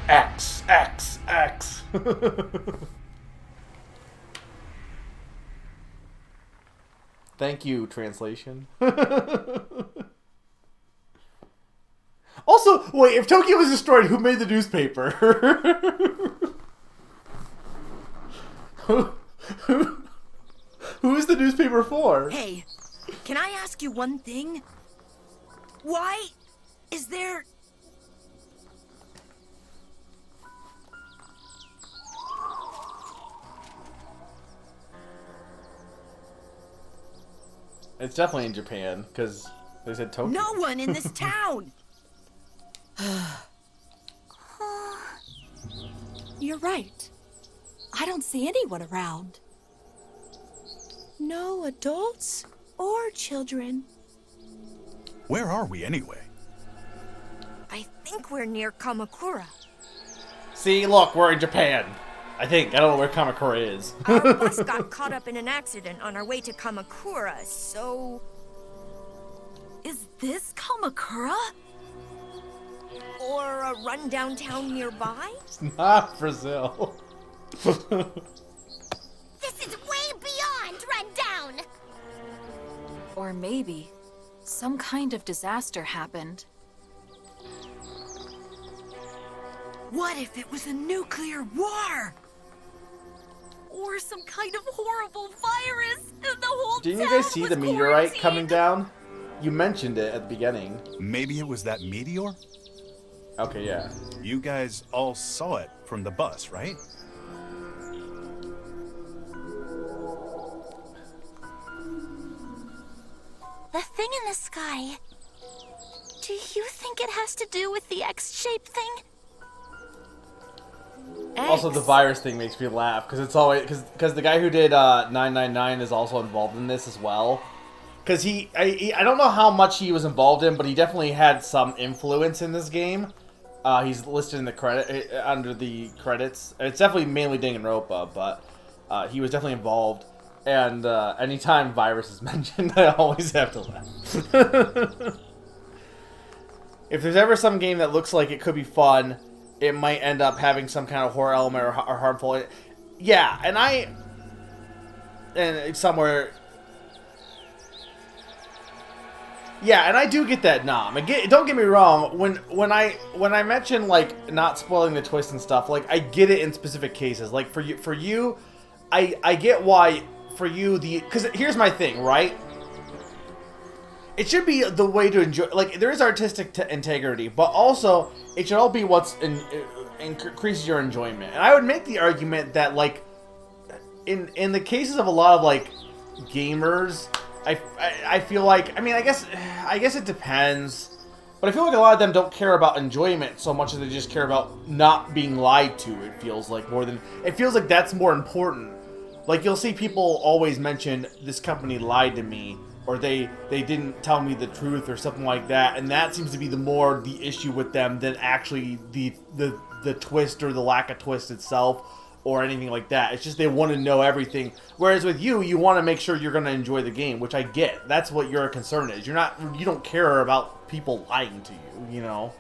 X, X, X. Thank you, translation. Also, wait, if Tokyo was destroyed, who made the newspaper? Who's the newspaper for? Hey, can I ask you one thing? Why is there... It's definitely in Japan, because they said Tokyo. No one in this town! You're right. I don't see anyone around. No adults or children. Where are we anyway? I think we're near Kamakura. See, look, we're in Japan. I think. I don't know where Kamakura is. Our bus got caught up in an accident on our way to Kamakura, so... Is this Kamakura? Or a rundown town nearby? It's not Brazil. This is way beyond rundown! Or maybe some kind of disaster happened. What if it was a nuclear war? Or some kind of horrible virus and the whole Didn't you town guys see was the meteorite quarantined? coming down? You mentioned it at the beginning. Maybe it was that meteor? Okay, yeah. You guys all saw it from the bus, right? The thing in the sky. Do you think it has to do with the X-shaped thing? Also, the virus thing makes me laugh because it's always because the guy who did 999 is also involved in this as well. Because I don't know how much he was involved in, but he definitely had some influence in this game. He's listed in the credit under the credits. It's definitely mainly Danganronpa, but he was definitely involved. And anytime virus is mentioned, I always have to laugh. If there's ever some game that looks like it could be fun, it might end up having some kind of horror element or harmful. Yeah, and somewhere. Yeah, and I do get that, Nom. Don't get me wrong. When I mention like not spoiling the twist and stuff, like I get it in specific cases. Like for you, I get why for you because here's my thing, right? It should be the way to enjoy. Like there is artistic integrity, but also it should all be what's increases your enjoyment. And I would make the argument that like in the cases of a lot of like gamers. I feel like, I mean, I guess it depends, but I feel like a lot of them don't care about enjoyment so much as they just care about not being lied to. It feels like that's more important. Like you'll see people always mention this company lied to me, or they didn't tell me the truth or something like that, and that seems to be the issue with them than actually the twist or the lack of twist itself. Or anything like that. It's just they want to know everything. Whereas with you want to make sure you're going to enjoy the game, which I get. That's what your concern is. You don't care about people lying to you, you know?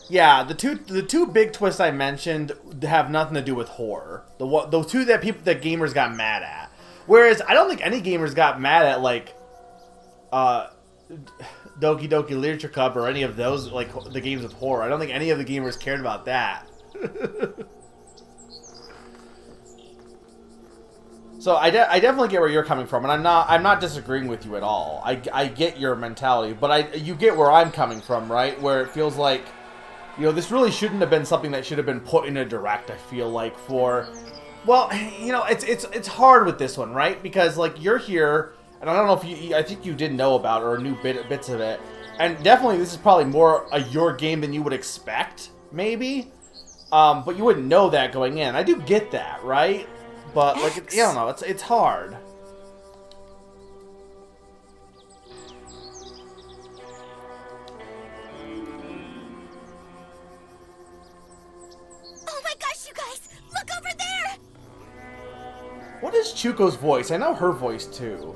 Yeah, the two big twists I mentioned have nothing to do with horror. The two that gamers got mad at. Whereas I don't think any gamers got mad at like Doki Doki Literature Club or any of those, like, the games with horror. I don't think any of the gamers cared about that. So I definitely get where you're coming from, and I'm not disagreeing with you at all. I get your mentality, but you get where I'm coming from, right? Where it feels like, you know, this really shouldn't have been something that should have been put in a direct, I feel like, for... Well, you know, it's hard with this one, right? Because, like, you're here... And I don't know if I think you did know about it or knew bits of it. And definitely this is probably more your game than you would expect, maybe. But you wouldn't know that going in. I do get that, right? But, like, I don't know, it's hard. Oh my gosh, you guys! Look over there! What is Chuko's voice? I know her voice, too.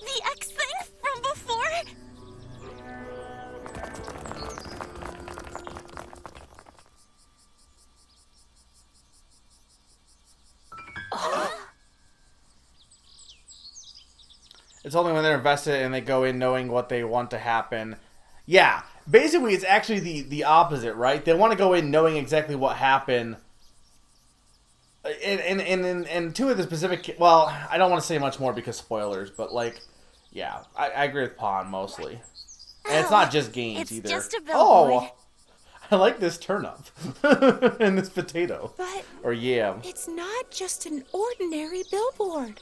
The X thing from before? It's only when they're invested and they go in knowing what they want to happen. Yeah, basically it's actually the opposite, right? They want to go in knowing exactly what happened. And two of the specific, well, I don't want to say much more because spoilers, but like, yeah, I agree with Pawn mostly. And it's not just games either. It's just a billboard. Oh, I like this turnip and this potato. But or yam. it's not just an ordinary billboard.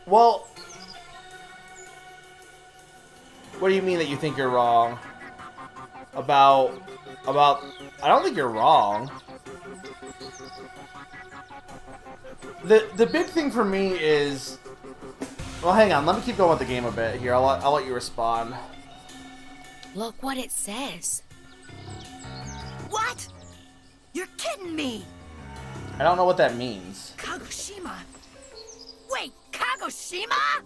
Well, what do you mean that you think you're wrong? About, I don't think you're wrong. The big thing for me is, well, hang on, let me keep going with the game a bit here. I'll let you respond. Look what it says. What? You're kidding me! I don't know what that means. Kagoshima? Wait, Kagoshima?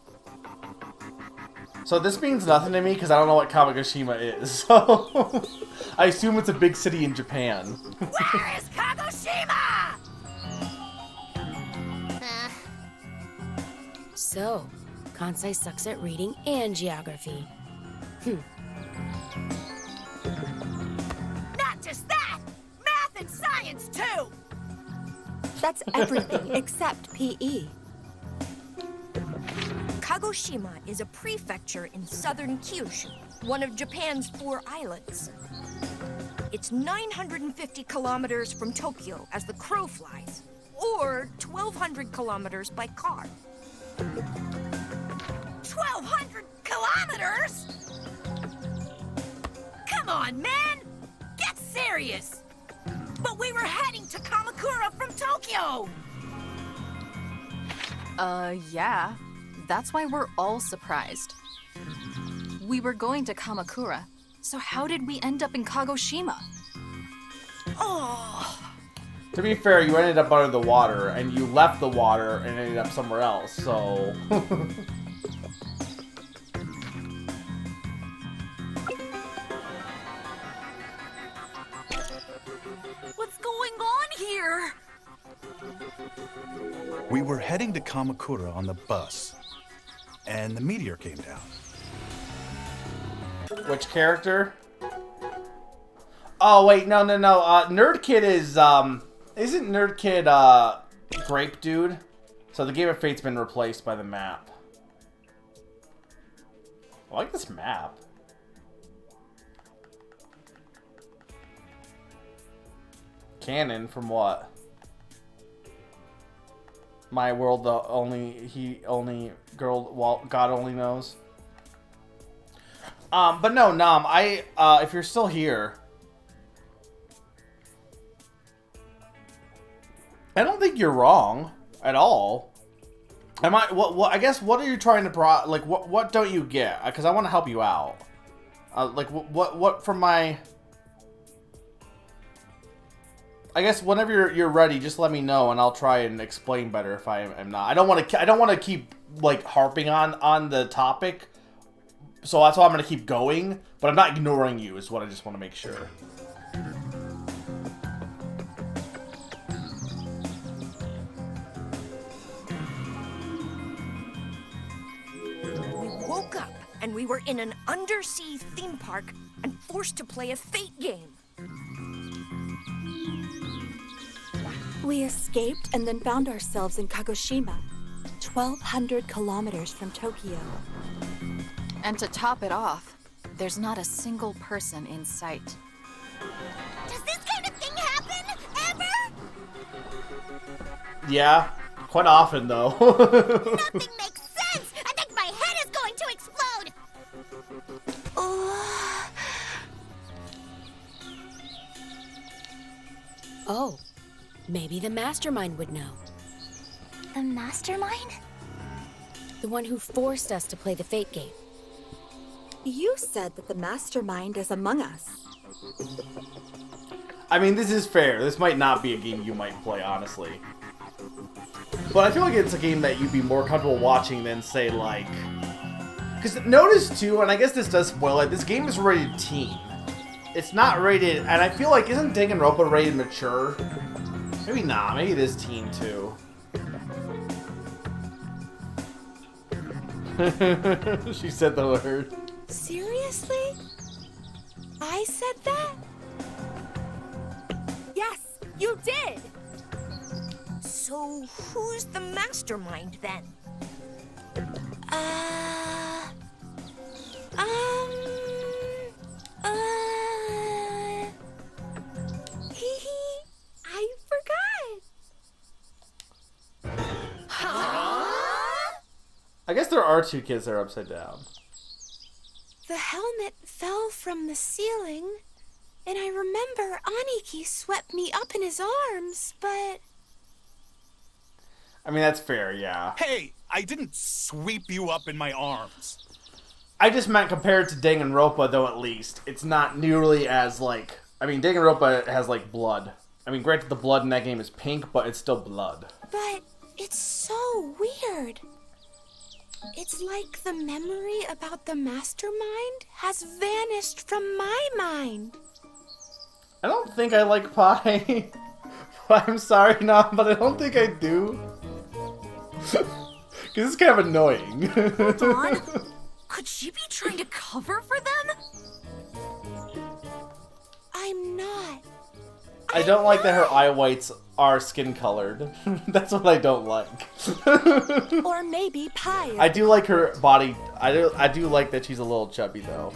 So this means nothing to me because I don't know what Kagoshima is. So I assume it's a big city in Japan. Where is Kagoshima? So, Kansai sucks at reading and geography. Not just that! Math and science, too! That's everything except PE. Kagoshima is a prefecture in southern Kyushu, one of Japan's 4 islands. It's 950 kilometers from Tokyo as the crow flies, or 1,200 kilometers by car. 1,200 kilometers? Come on, man! Get serious! But we were heading to Kamakura from Tokyo! Yeah. That's why we're all surprised. We were going to Kamakura, so how did we end up in Kagoshima? Oh, To be fair, you ended up under the water, and you left the water and ended up somewhere else, so... What's going on here? We were heading to Kamakura on the bus, and the meteor came down. Which character? Oh, wait, no. Nerd Kid is, isn't Nerd Kid, Grape Dude? So the Game of Fate's been replaced by the map. I like this map. Canon from what? My world, the only girl, well, God only knows. But no, Nam, if you're still here, I don't think you're wrong at all. I guess, what are you trying to what don't you get? Because I want to help you out. What from my... I guess whenever you're ready, just let me know and I'll try and explain better if I am not. I don't want to keep like harping on the topic, so that's why I'm gonna keep going. But I'm not ignoring you, is what I just want to make sure. We woke up and we were in an undersea theme park and forced to play a Fate game. We escaped and then found ourselves in Kagoshima, 1,200 kilometers from Tokyo. And to top it off, there's not a single person in sight. does this kind of thing happen? Ever? Yeah, quite often though. Nothing makes sense! I think my head is going to explode! Oh, maybe the Mastermind would know. The Mastermind? The one who forced us to play the Fate game. You said that the Mastermind is among us. I mean, this is fair. This might not be a game you might play, honestly. But I feel like it's a game that you'd be more comfortable watching than, say, like... Because notice, too, and I guess this does spoil it, this game is rated teen. It's not rated... And I feel like, isn't Danganronpa rated mature? Maybe not. Maybe it is teen, too. She said the word. Seriously? I said that? Yes, you did! So, who's the mastermind then? I forgot. I guess there are 2 kids that are upside down. The helmet fell from the ceiling, and I remember Aniki swept me up in his arms, but... I mean, that's fair, yeah. Hey, I didn't sweep you up in my arms. I just meant compared to Danganronpa, though, at least. It's not nearly as, like... I mean, Danganronpa has, like, blood. I mean, granted, the blood in that game is pink, but it's still blood. But it's so weird. It's like the memory about the mastermind has vanished from my mind. I don't think I like pie. I'm sorry, Nam, but I don't think I do. Because it's kind of annoying. Hold on. Could she be trying to cover for them? I'm not. I don't like that her eye whites are skin colored. That's what I don't like. Or maybe Pie. I do like her body. I do like that she's a little chubby though.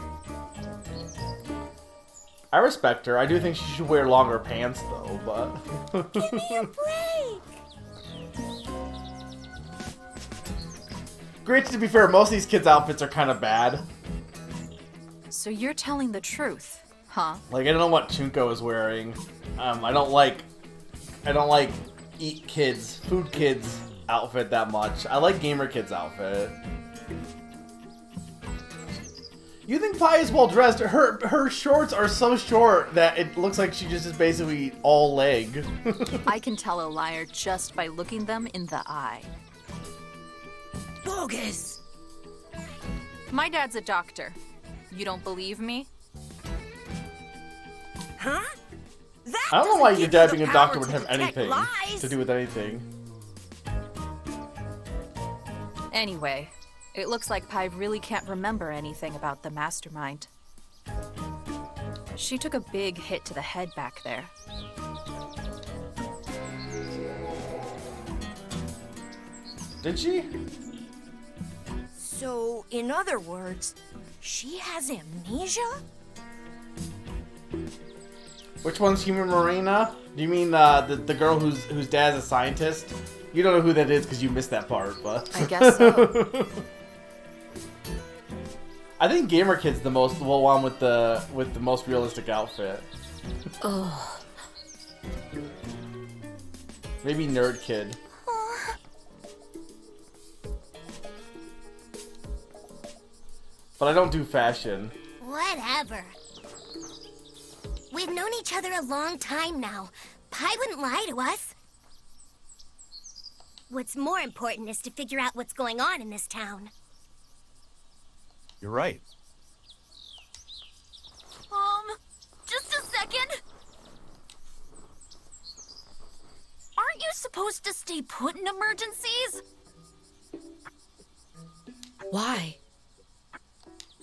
I respect her. I do think she should wear longer pants though, but Give me a break. Granted, to be fair, most of these kids' outfits are kind of bad. So you're telling the truth, huh? Like, I don't know what Chunko is wearing. I don't like food kids outfit that much. I like gamer kids outfit. You think Pi is well dressed? Her shorts are so short that it looks like she just is basically all leg. I can tell a liar just by looking them in the eye. Bogus! My dad's a doctor. You don't believe me? Huh? That I don't know why doesn't your give dad you being the a doctor power would to have detect anything lies. to do with anything. Anyway, it looks like Pi really can't remember anything about the mastermind. She took a big hit to the head back there. Did she? So, in other words, she has amnesia? Which one's Human Marina? Do you mean the girl whose dad's a scientist? You don't know who that is because you missed that part, but I guess so. I think Gamer Kid's the one with the most realistic outfit. Oh. Maybe Nerd Kid. But I don't do fashion. Whatever. We've known each other a long time now. Pi wouldn't lie to us. What's more important is to figure out what's going on in this town. You're right. Just a second. Aren't you supposed to stay put in emergencies? Why?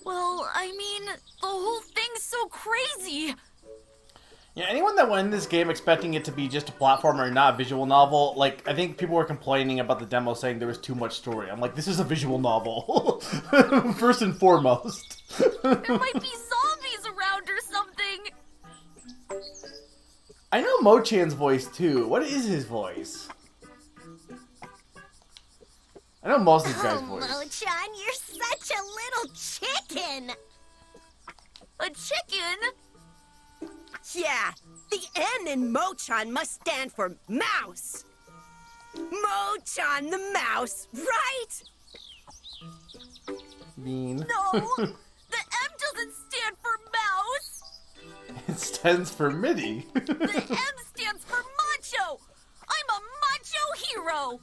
Well, I mean, the whole thing's so crazy. Yeah, anyone that went in this game expecting it to be just a platformer and not a visual novel, like, I think people were complaining about the demo saying there was too much story. I'm like, this is a visual novel. First and foremost. There might be zombies around or something. I know Mochan's voice, too. What is his voice? I know most of these guys' voice. Mochan, you're such a little chicken! A chicken? Yeah, the N in Mochan must stand for mouse. Mochan the mouse, right? Mean. No, the M doesn't stand for mouse. It stands for MIDI. The M stands for macho. I'm a macho hero.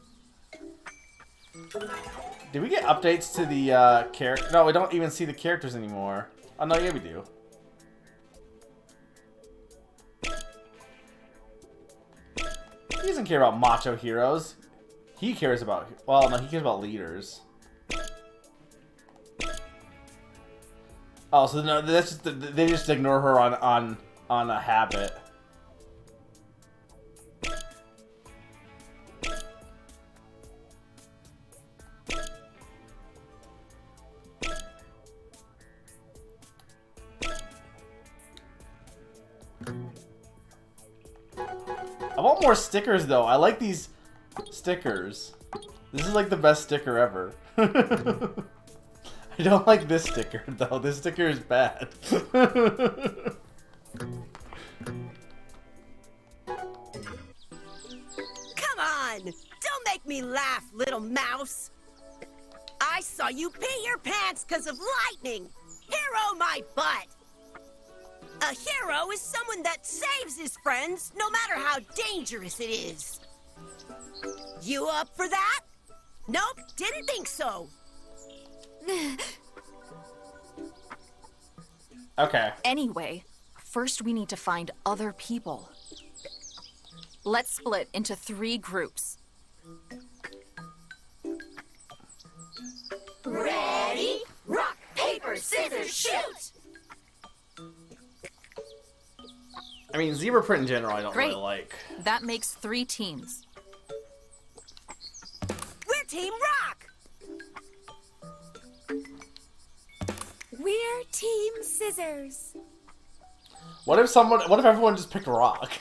Did we get updates to the character? No, we don't even see the characters anymore. Oh, no, yeah, we do. He doesn't care about macho heroes. He cares about... Well, no, he cares about leaders. Oh, so no, that's just, they just ignore her on a habit. I want more stickers though. I like these stickers. This is like the best sticker ever. I don't like this sticker though. This sticker is bad. Come on! Don't make me laugh, little mouse! I saw you pee your pants because of lightning! Hero my butt! A hero is someone that saves his friends, no matter how dangerous it is. You up for that? Nope, didn't think so. Okay. Anyway, first we need to find other people. Let's split into 3 groups. Ready? Rock, paper, scissors, shoot! I mean, zebra print in general I don't Great. really like. That makes 3 teams. We're Team Rock! We're Team Scissors. What if everyone just picked rock?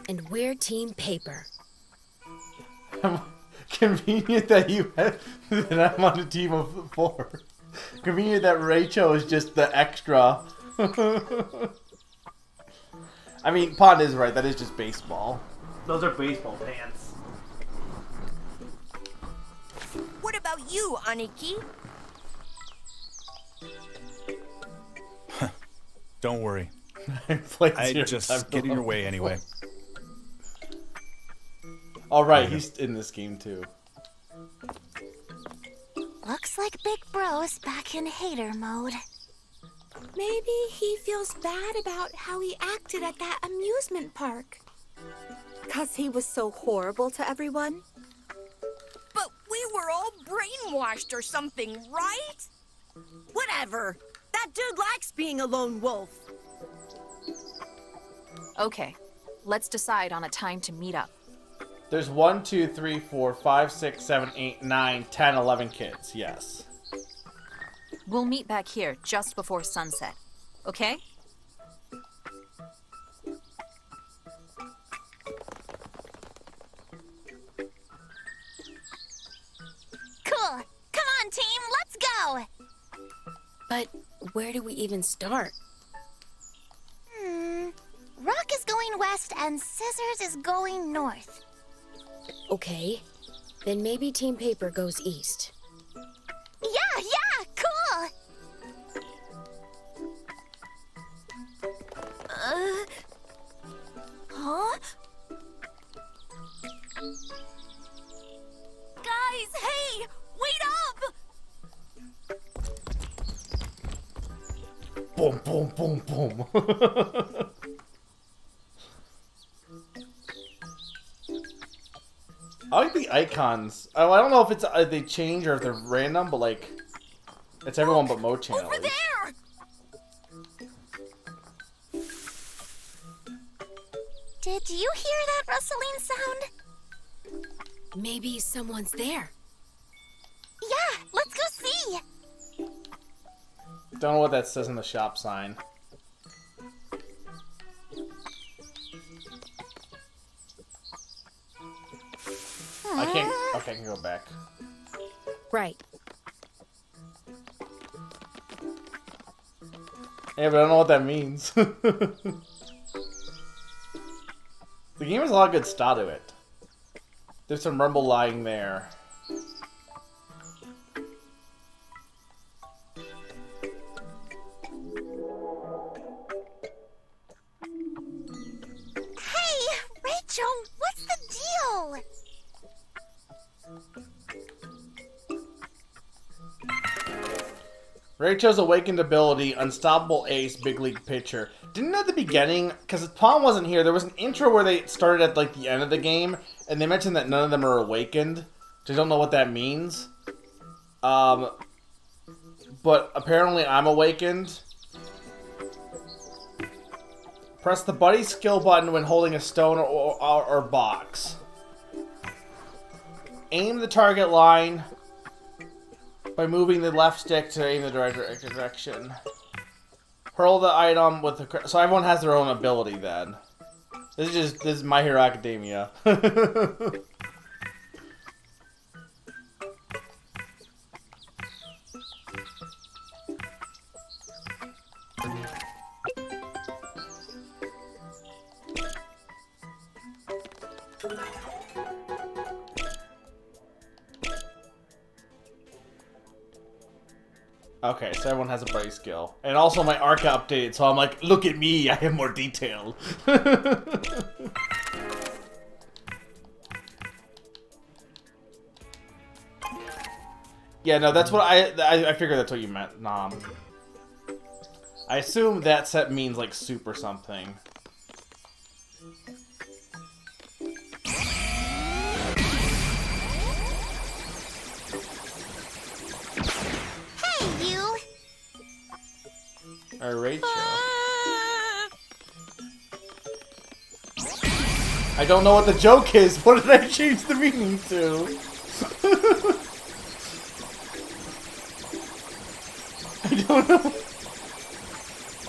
And we're Team Paper. Convenient that that I'm on a team of 4. Convenient that Rachel is just the extra. I mean, Pond is right. That is just baseball. Those are baseball pants. What about you, Aniki? Don't worry. I just get in your way anyway. All right, he's in this game too. Looks like Big Bro's back in hater mode. Maybe he feels bad about how he acted at that amusement park. 'Cause he was so horrible to everyone? But we were all brainwashed or something, right? Whatever. That dude likes being a lone wolf. Okay, let's decide on a time to meet up. There's 1, 2, 3, 4, 5, 6, 7, 8, 9, 10, 11 kids. Yes. We'll meet back here just before sunset, okay? Cool. Come on, team. Let's go. But where do we even start? Rock is going west and Scissors is going north. Okay, then maybe Team Paper goes east. Yeah, cool. Huh? Guys, hey! Wait up! Boom, boom, boom, boom. I like the icons. Oh, I don't know if it's they change or if they're random, but like it's everyone but Mo-chan. Over there! Did you hear that rustling sound? Maybe someone's there. Yeah, let's go see. Don't know what that says in the shop sign. I can't. Okay, I can go back. Right. Yeah, but I don't know what that means. The game has a lot of good style to it. There's some rumble lying there. Hey, Rachel, what's the deal? Rachel's awakened ability, Unstoppable Ace, Big League Pitcher. Didn't at the beginning, because Palm wasn't here, there was an intro where they started at like the end of the game, and they mentioned that none of them are awakened, which I don't know what that means. but apparently I'm awakened. Press the buddy skill button when holding a stone or box. Aim the target line by moving the left stick to aim the direction. Hurl the item with the... So everyone has their own ability then. This is My Hero Academia. Okay, so everyone has a buddy skill. And also my arc updated, so I'm like, look at me, I have more detail. Yeah, no, that's what I figured that's what you meant, Nom. I assume that set means like soup or something. Rachel. I don't know what the joke is. What did I change the meaning to? I don't know.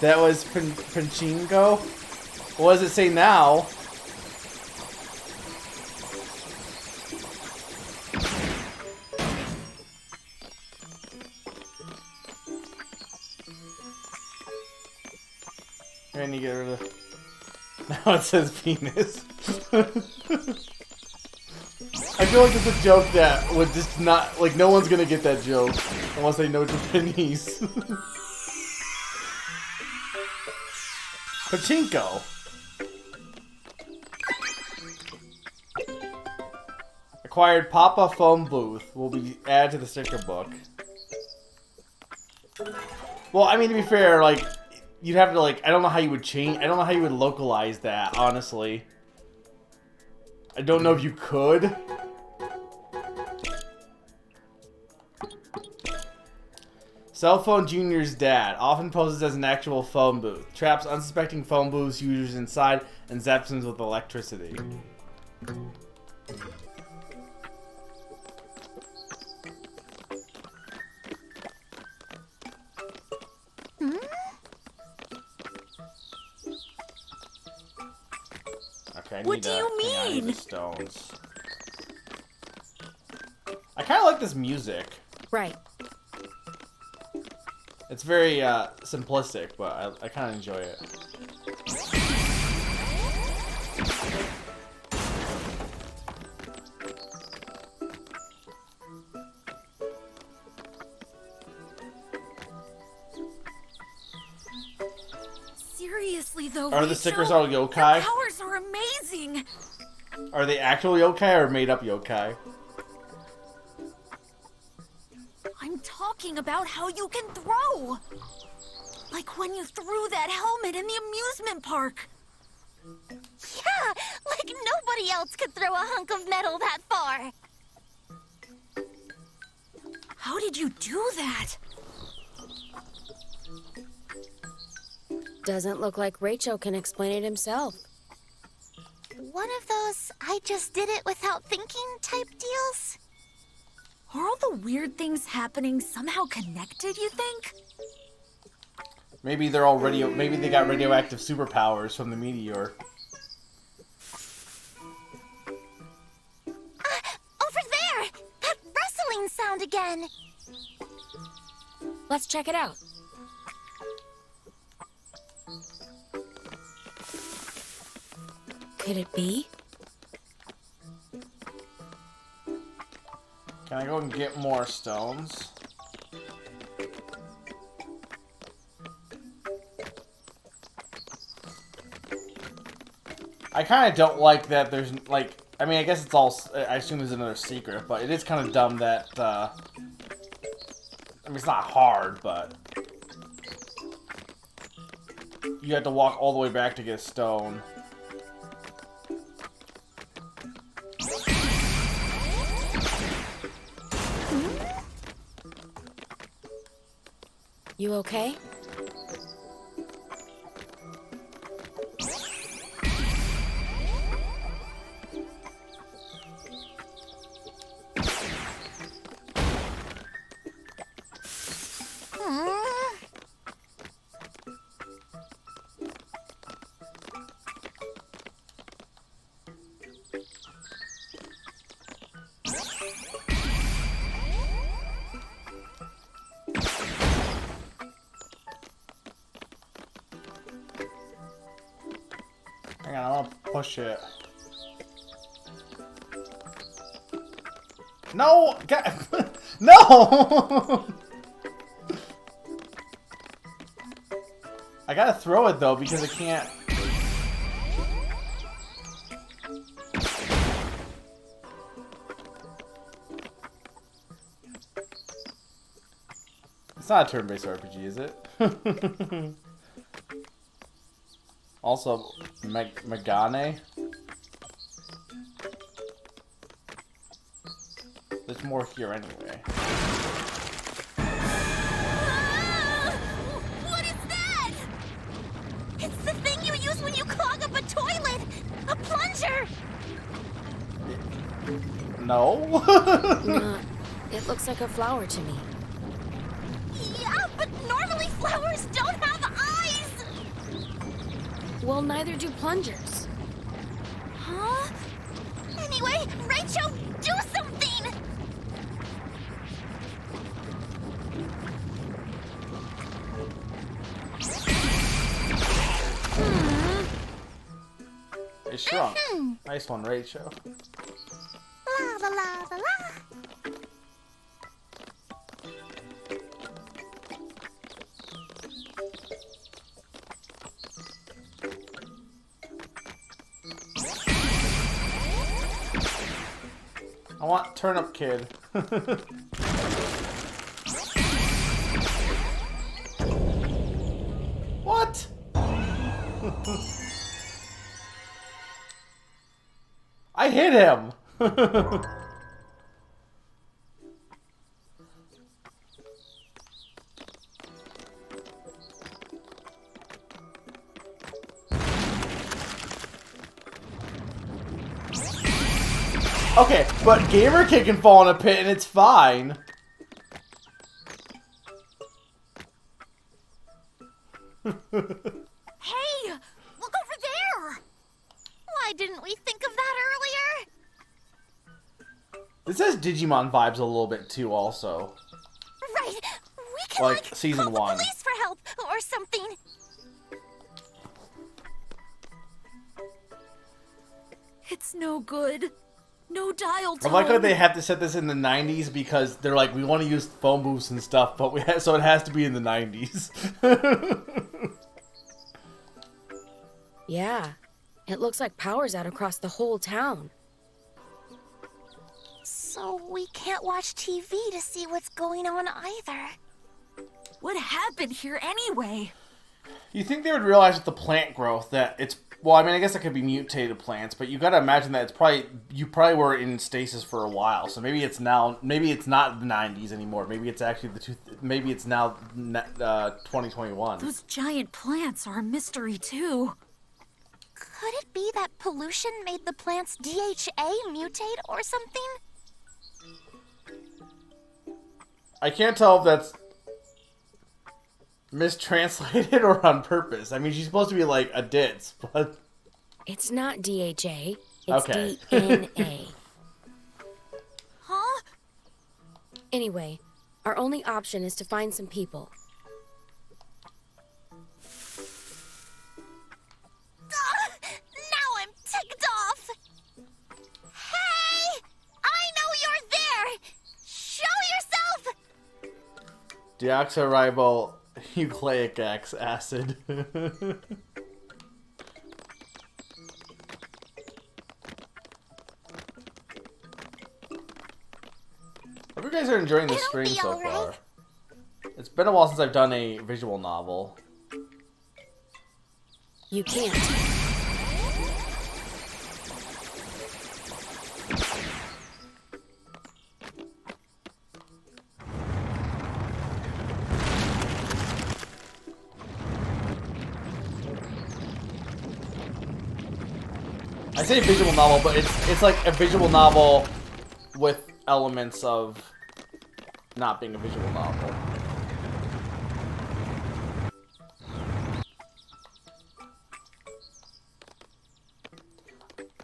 That was Pachinko? What does it say now? And you get rid of... Now it says penis. I feel like it's a joke that would just not... Like, no one's gonna get that joke. Unless they know Japanese. Pachinko. Acquired Papa phone booth will be added to the sticker book. Well, I mean, to be fair, like... You'd have to, like, I don't know how you would change, I don't know how you would localize that, honestly. I don't know if you could. Cell Phone Jr.'s dad often poses as an actual phone booth. Traps unsuspecting phone booths users inside and zaps them with electricity. What do you mean? Stones. I kind of like this music. Right. It's very simplistic, but I kind of enjoy it. Seriously, though, Are the stickers all yokai? Your powers are amazing. Are they actual yokai or made up yokai? I'm talking about how you can throw. Like when you threw that helmet in the amusement park. Yeah, like nobody else could throw a hunk of metal that far. How did you do that? Doesn't look like Rachel can explain it himself. One of those I just did it without thinking type deals? Are all the weird things happening somehow connected, you think? Maybe they're all maybe they got radioactive superpowers from the meteor. Over there! That rustling sound again! Let's check it out. Could it be? Can I go and get more stones? I kind of don't like that there's, like, I mean, I guess it's all, I assume there's another secret, but it is kind of dumb that, I mean, it's not hard, but you have to walk all the way back to get a stone. You okay? Hang on, I want to push it. No! No! I gotta throw it though because I can't. It's not a turn-based RPG, is it? Also, Megane. There's more here anyway. What is that? It's the thing you use when you clog up a toilet! A plunger! No. Nah, it looks like a flower to me. Yeah, but normally flowers don't have eyes! Well, neither do plungers. Huh? Anyway, Rachel, do something! It shrunk. Nice one, Rachel. La la la la la. I want Turnip Kid. What? I hit him. Okay, but Gamer Kid can fall in a pit and it's fine. Hey, look over there! Why didn't we think of that earlier? This has Digimon vibes a little bit too, also. Right, we can Like season call 1. the police for help or something. It's no good. No dial I tone. like how they have to set this in the 90s because they're like, we want to use phone booths and stuff, but so it has to be in the 90s. Yeah, it looks like power's out across the whole town. So we can't watch TV to see what's going on either. What happened here anyway? You think they would realize with the plant growth that it's... Well, I mean, I guess it could be mutated plants, but you gotta imagine that it's probably... You probably were in stasis for a while, so maybe it's now... Maybe it's not the 90s anymore. Maybe it's actually maybe it's now 2021. Those giant plants are a mystery too. Could it be that pollution made the plant's DHA mutate or something? I can't tell if that's mistranslated or on purpose. I mean, she's supposed to be like a ditz, but... It's not DHA, it's Okay. DNA. Huh? Anyway, our only option is to find some people. Now I'm ticked off! Hey! I know you're there! Show yourself! Deoxyribonucleic acid. Hope you guys are enjoying the It'll stream be so all right. far. It's been a while since I've done a visual novel. You can't. I say visual novel, but it's like a visual novel with elements of not being a visual novel.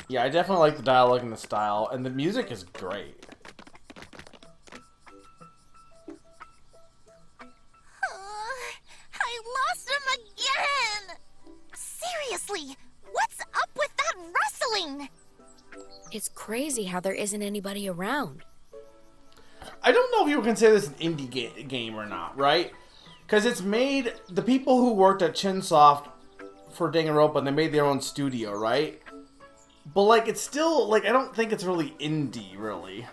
Yeah, I definitely like the dialogue and the style, and the music is great. I lost him again! Seriously, what's up with that wrestling? It's crazy how there isn't anybody around. I don't know if you would consider this an indie game or not, right? Because it's made... The people who worked at Chinsoft for Danganronpa, they made their own studio, right? But, like, it's still... Like, I don't think it's really indie, really.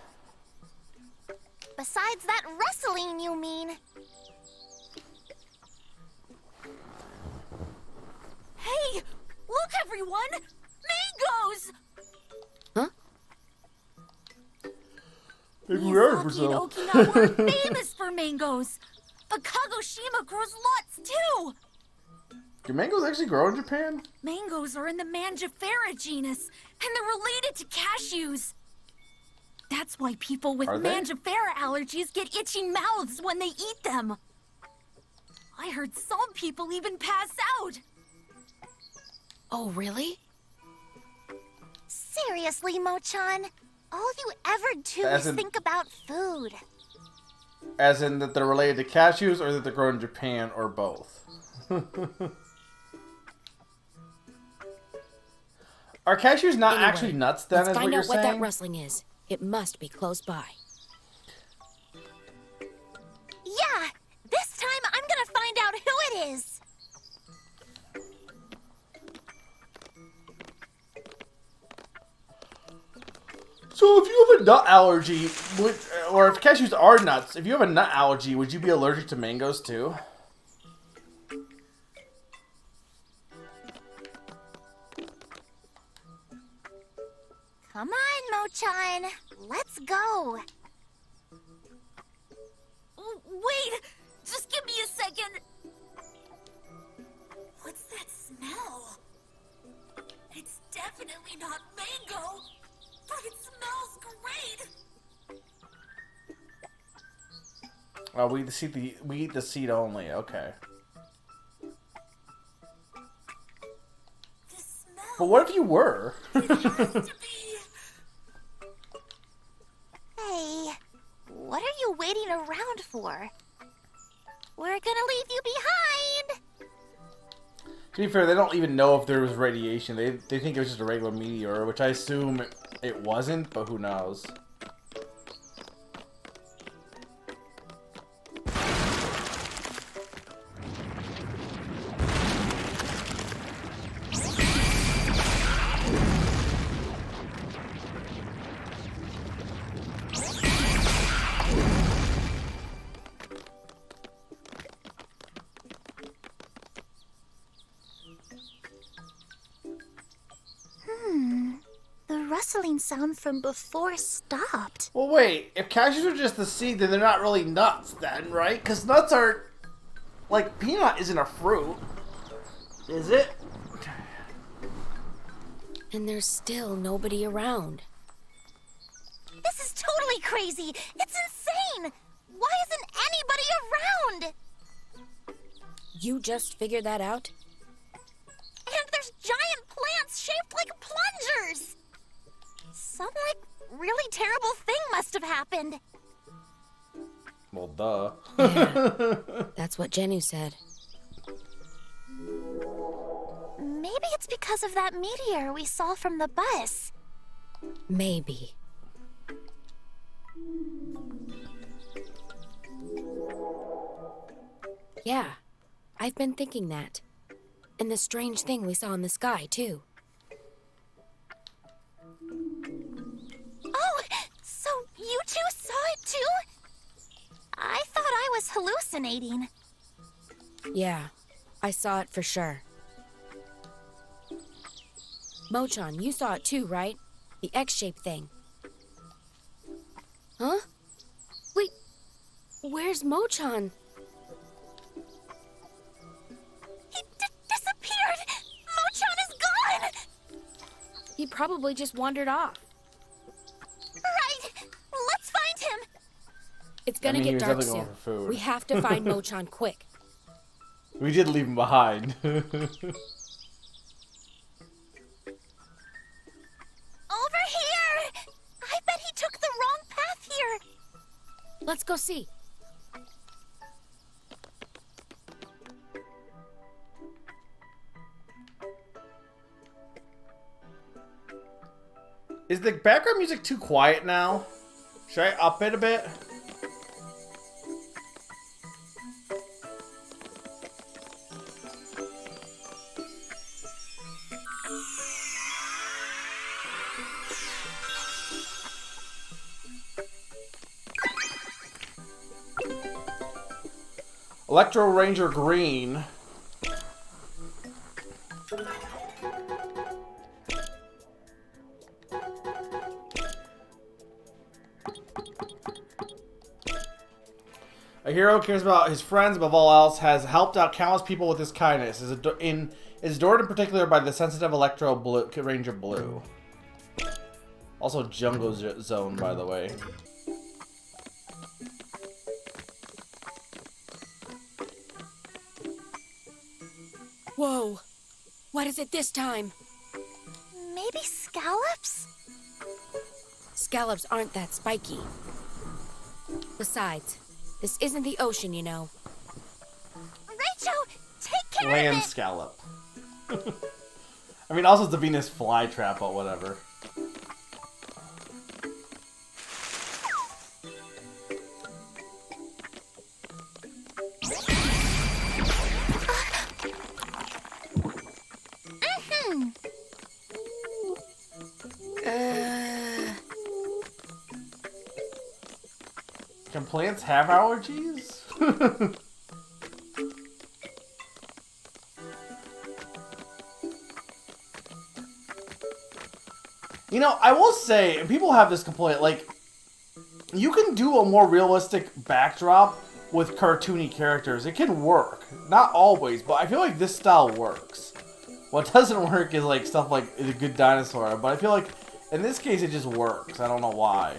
Besides that wrestling, you mean? Hey! Look, everyone! Mangoes! Huh? Miyazaki and Okinawa are famous for mangoes! But Kagoshima grows lots, too! Do mangoes actually grow in Japan? Mangoes are in the Mangifera genus, and they're related to cashews. That's why people with Are they? Mangifera allergies get itchy mouths when they eat them. I heard some people even pass out. Oh, really? Seriously, Mochan, all you ever do As is in- think about food. As in that they're related to cashews, or that they're grown in Japan, or both? Are cashews not Anyway, actually nuts, then, let's is what find you're out what saying? that rustling is. It must be close by. Yeah, this time I'm gonna find out who it is. So if you have a nut allergy, or if cashews are nuts, if you have a nut allergy, would you be allergic to mangoes too? Come on, Mochan, let's go. Wait! Just give me a second! What's that smell? It's definitely not mango, but it smells great! Oh, we eat the seed only. Okay. But what if you were? Hey, what are you waiting around for? We're gonna leave you behind. To be fair, they don't even know if there was radiation. They think it was just a regular meteor, which I assume it wasn't, but who knows? The rustling sound from before stopped. Well, wait. If cashews are just the seed, then they're not really nuts, then, right? Because nuts are... Like, peanut isn't a fruit. Is it? And there's still nobody around. This is totally crazy. It's insane. Why isn't anybody around? You just figured that out? And there's giant plants shaped like plungers. Some, like, really terrible thing must have happened. Well, duh. That's what Jennu said. Maybe it's because of that meteor we saw from the bus. Maybe. Yeah, I've been thinking that. And the strange thing we saw in the sky, too. Oh, so you two saw it too? I thought I was hallucinating. Yeah, I saw it for sure. Mochan, you saw it too, right? The X-shaped thing. Huh? Wait, where's Mochan? He disappeared! Mochan is gone! He probably just wandered off. Right! Let's find him! It's gonna I mean, he get was dark definitely soon. going for food. We have to find Mo-chan quick. We did leave him behind. Over here! I bet he took the wrong path here! Let's go see. Is the background music too quiet now? Should I up it a bit? Electro Ranger Green. A hero cares about his friends above all else, has helped out countless people with his kindness. Is adored in particular by the sensitive Electro Ranger Blue. Also Jungle Zone, by the way. Whoa. What is it this time? Maybe scallops? Scallops aren't that spiky. Besides, this isn't the ocean, you know. Rachel, take care Land of it! scallop. I mean, also it's the Venus flytrap, but whatever. Can plants have allergies? You know, I will say, and people have this complaint, like, you can do a more realistic backdrop with cartoony characters. It can work. Not always, but I feel like this style works. What doesn't work is, like, stuff like The Good Dinosaur, but I feel like, in this case, it just works. I don't know why.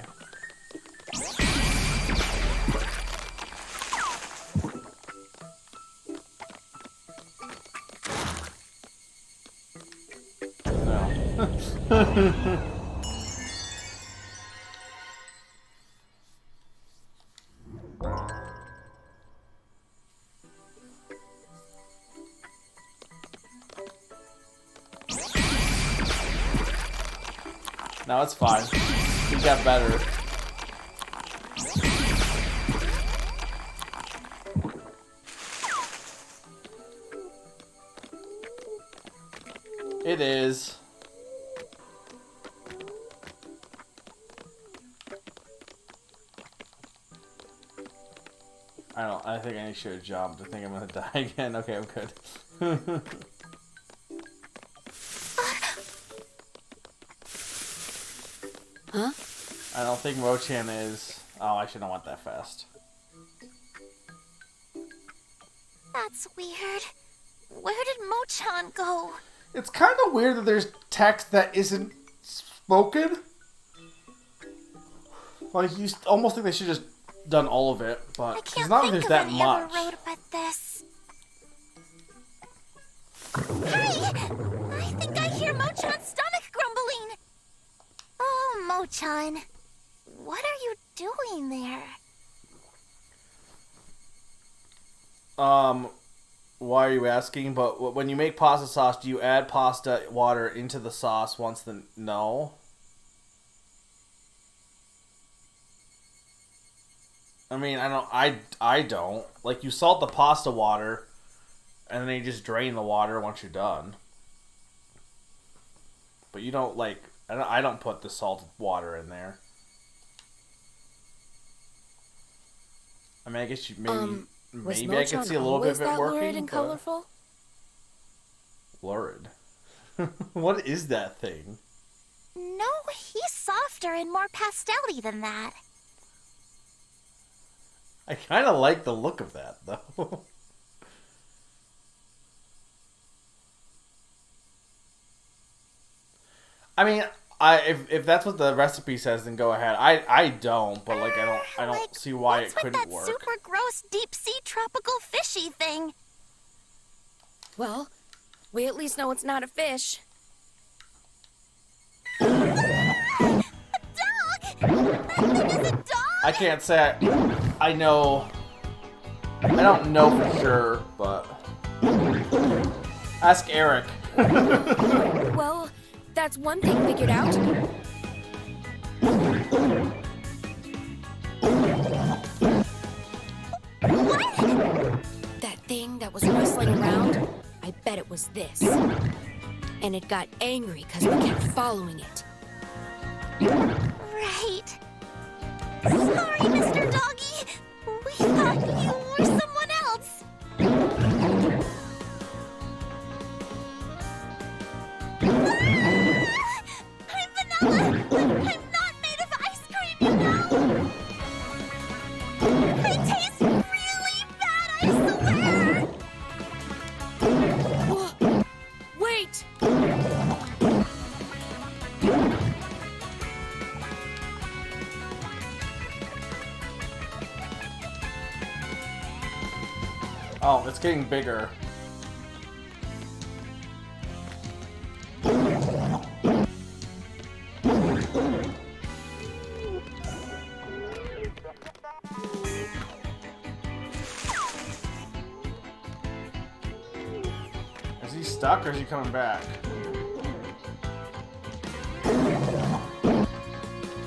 No, it's fine. We got better. It is. I think I should have jumped. I think I'm gonna die again. Okay, I'm good. Huh? I don't think Mo-chan is... Oh, I shouldn't have went that fast. That's weird. Where did Mo-chan go? It's kind of weird that there's text that isn't spoken. Like, you almost think they should just done all of it, but I it's can't not think like there's of that any much. other road but this. Hey! I think I hear Mo-chan's stomach grumbling. Oh, Mo-chan. What are you doing there? Why are you asking? But when you make pasta sauce, do you add pasta water into the sauce once the... No? I mean, I don't. Like, you salt the pasta water, and then you just drain the water once you're done. But you don't, like... I don't put the salted water in there. I mean, I guess you maybe I could see a little bit of it working. Lurid and but... colorful? Lurid? What is that thing? No, he's softer and more pastel-y than that. I kind of like the look of that, though. I mean, if that's what the recipe says, then go ahead. I don't, but like I don't see why it couldn't that work. super gross deep sea tropical fishy thing? Well, we at least know it's not a fish. A dog! That thing is a dog! I can't say I know. I don't know for sure, but ask Eric. Well, that's one thing figured out. What? That thing that was rustling around, I bet it was this. And it got angry because we kept following it. Right. Sorry, Mr. Doggy. We thought you were someone else. I'm vanilla. I'm not made of ice cream, you know. I taste really bad, I swear. Whoa. Wait! Oh, it's getting bigger. Is he stuck or is he coming back?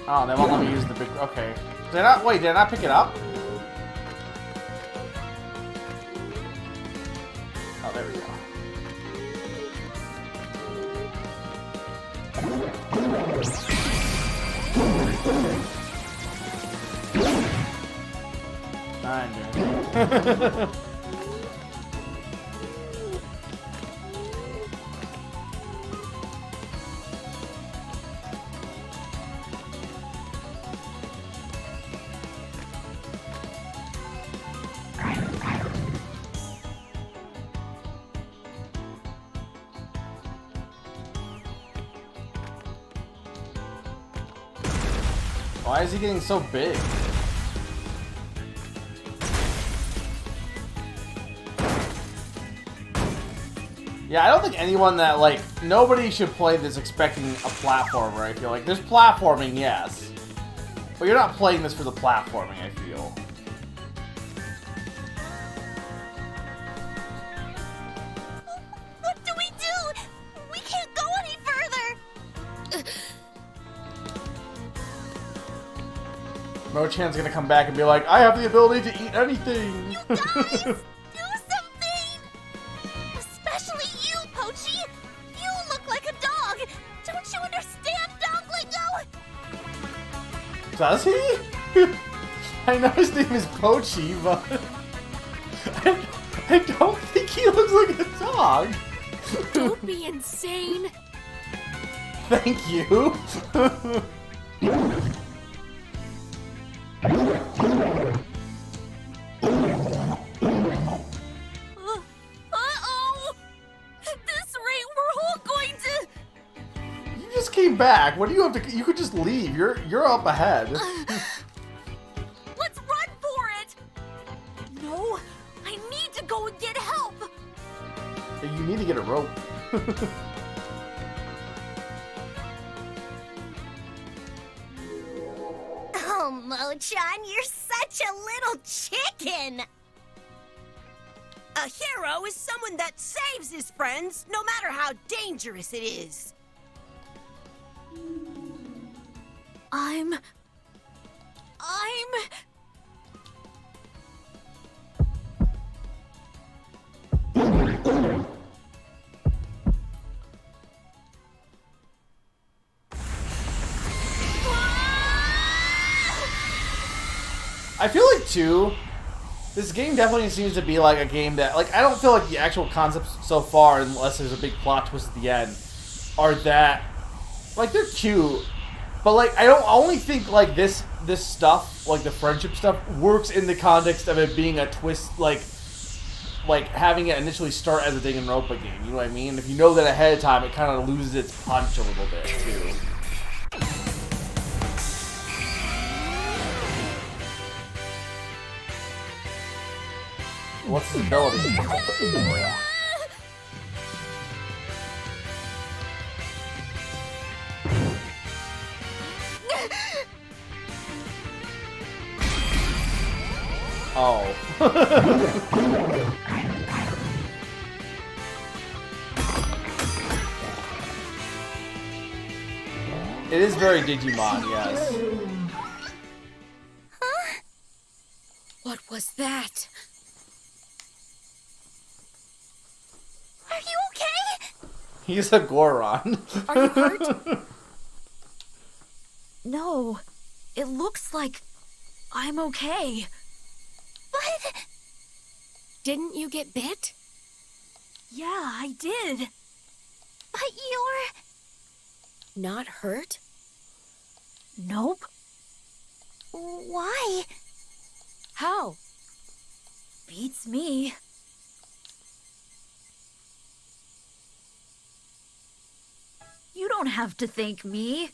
Oh, they won't let me use the big. Okay. Did I not? Wait, did I not pick it up? Oh, there we go. Fine, dude. Why is he getting so big? Yeah, I don't think anyone that, like, nobody should play this expecting a platformer, I feel like. There's platforming, yes. But you're not playing this for the platforming, I feel. What do we do? We can't go any further. Mochan's gonna come back and be like, I have the ability to eat anything! You guys, do something! Especially you, Pochi! You look like a dog! Don't you understand dog lingo? Does he? I know his name is Pochi, but I don't think he looks like a dog. Don't be insane. Thank you. Uh-oh! At this rate, we're all going to... You just came back. What do you have to? You could just leave. You're up ahead. Let's run for it! No, I need to go and get help! You need to get a rope. Oh, Mochan, you're such a little chicken! A hero is someone that saves his friends, no matter how dangerous it is. I'm... I feel like too, this game definitely seems to be like a game that, like, I don't feel like the actual concepts so far, unless there's a big plot twist at the end, are that, like, they're cute, but like I only think like this stuff, like the friendship stuff, works in the context of it being a twist, like like having it initially start as a Danganronpa game. You know what I mean? If you know that ahead of time, it kind of loses its punch a little bit too. What's his ability? Oh. It is very Digimon, yes. Huh? What was that? Are you okay? He's a Goron. Are you hurt? No. It looks like I'm okay. But... Didn't you get bit? Yeah, I did. But you're... Not hurt? Nope. Why? How? Beats me. You don't have to thank me.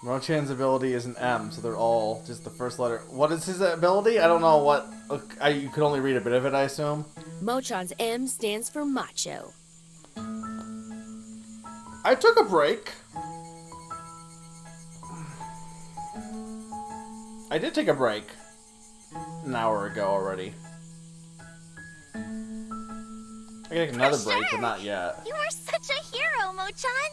Mochan's ability is an M, so they're all just the first letter. What is his ability? I don't know what... you could only read a bit of it, I assume. Mochan's M stands for macho. I took a break. I did take a break. An hour ago already. I can take another break, but not yet. You are such a hero, Mochan.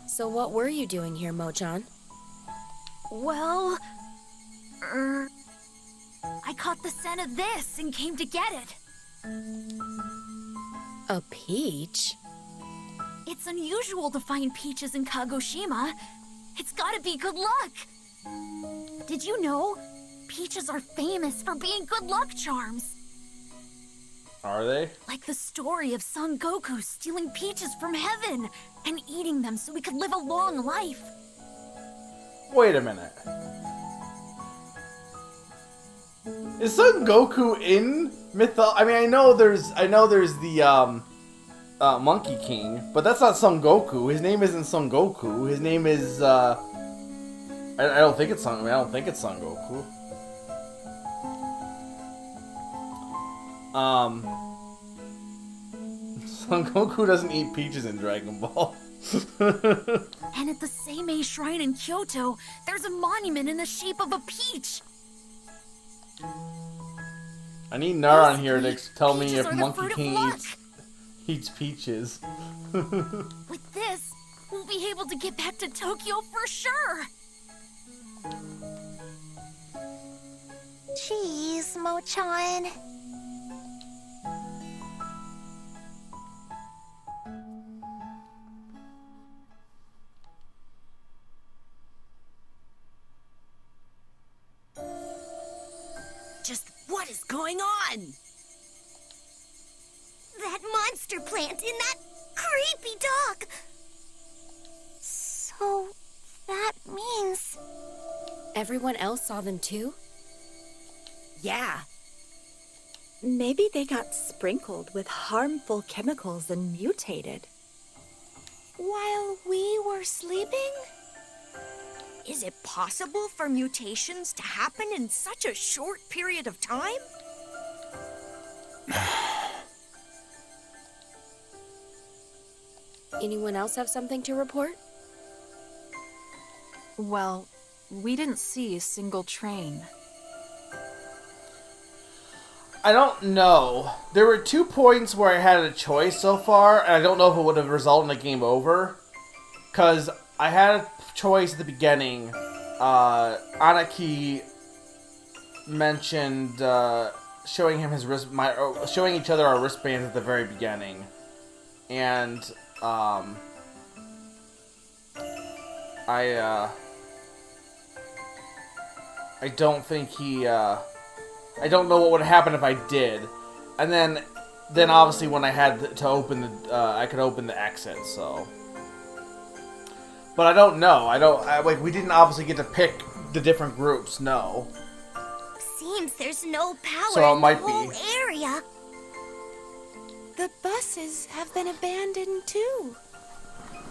So what were you doing here, Mochan? Well... I caught the scent of this and came to get it. A peach? It's unusual to find peaches in Kagoshima. It's gotta be good luck. Did you know? Peaches are famous for being good luck charms. Are they? Like the story of Son Goku stealing peaches from heaven and eating them so we could live a long life. Wait a minute. Is Son Goku in I mean, I know there's the Monkey King, but that's not Son Goku. His name isn't Son Goku. His name is I don't think it's Son. I don't think it's Son Goku. Son Goku doesn't eat peaches in Dragon Ball. And at the Seimei Shrine in Kyoto, there's a monument in the shape of a peach. I need Nar on here to tell me Peaches if are the Monkey fruit of King luck. eats peaches. With this, we'll be able to get back to Tokyo for sure. Jeez, Mochan. Just what is going on? That monster plant in that creepy dog. So that means... Everyone else saw them too? Yeah. Maybe they got sprinkled with harmful chemicals and mutated. While we were sleeping? Is it possible for mutations to happen in such a short period of time? Anyone else have something to report? Well, we didn't see a single train. I don't know. There were 2 points where I had a choice so far, and I don't know if it would have resulted in a game over. Because I had a choice at the beginning. Anaki mentioned showing him his showing each other our wristbands at the very beginning, and I don't think he. I don't know what would happen if I did. And then then obviously when I had to open the, I could open the exit, so. But I don't know. Like, we didn't obviously get to pick the different groups, no. Seems there's no power So it in might the whole be. area. The buses have been abandoned too.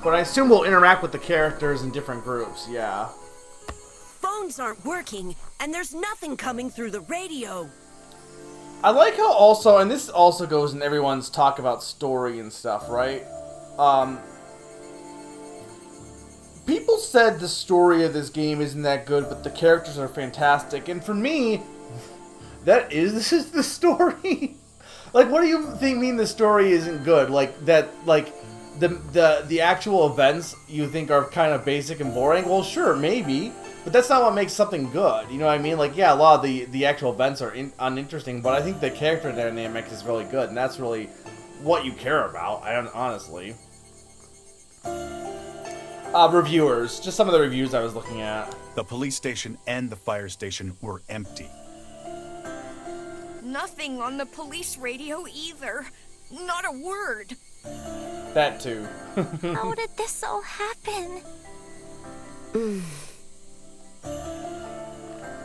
But I assume we'll interact with the characters in different groups, yeah. Phones aren't working, and there's nothing coming through the radio. I like how also, and this also goes in everyone's talk about story and stuff, right? People said the story of this game isn't that good, but the characters are fantastic. And for me, this is the story. Like, what do you mean the story isn't good? Like, that, like, the actual events you think are kind of basic and boring? Well, sure, maybe. But that's not what makes something good. You know what I mean? Like, yeah, a lot of the actual events are uninteresting, but I think the character dynamic is really good, and that's really what you care about, honestly. Reviewers. Just some of the reviews I was looking at. The police station and the fire station were empty. Nothing on the police radio either. Not a word. That too. How did this all happen?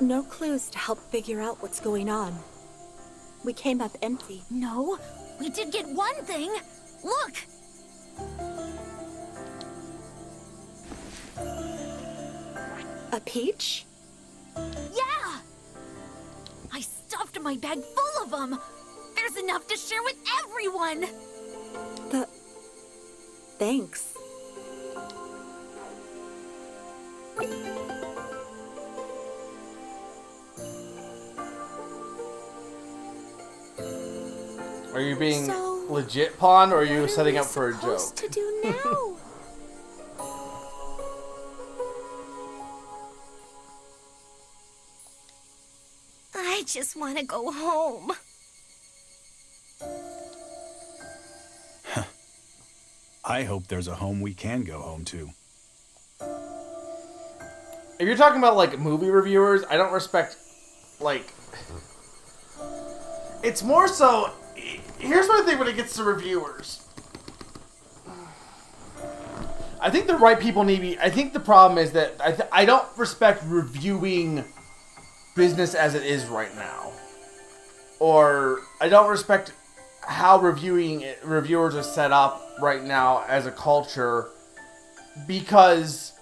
No clues to help figure out what's going on. We came up empty. No, we did get one thing. Look! A peach? Yeah! I stuffed my bag full of them. There's enough to share with everyone. Thanks. Are you being So, legit, Pond, or are you What setting we up for a supposed joke? to do now? I just want to go home. I hope there's a home we can go home to. If you're talking about, like, movie reviewers, I don't respect, like... It's more so... Here's what I think when it gets to reviewers. I think the right people need to be... I think the problem is that I don't respect reviewing business as it is right now. Or I don't respect how reviewers are set up right now as a culture, because...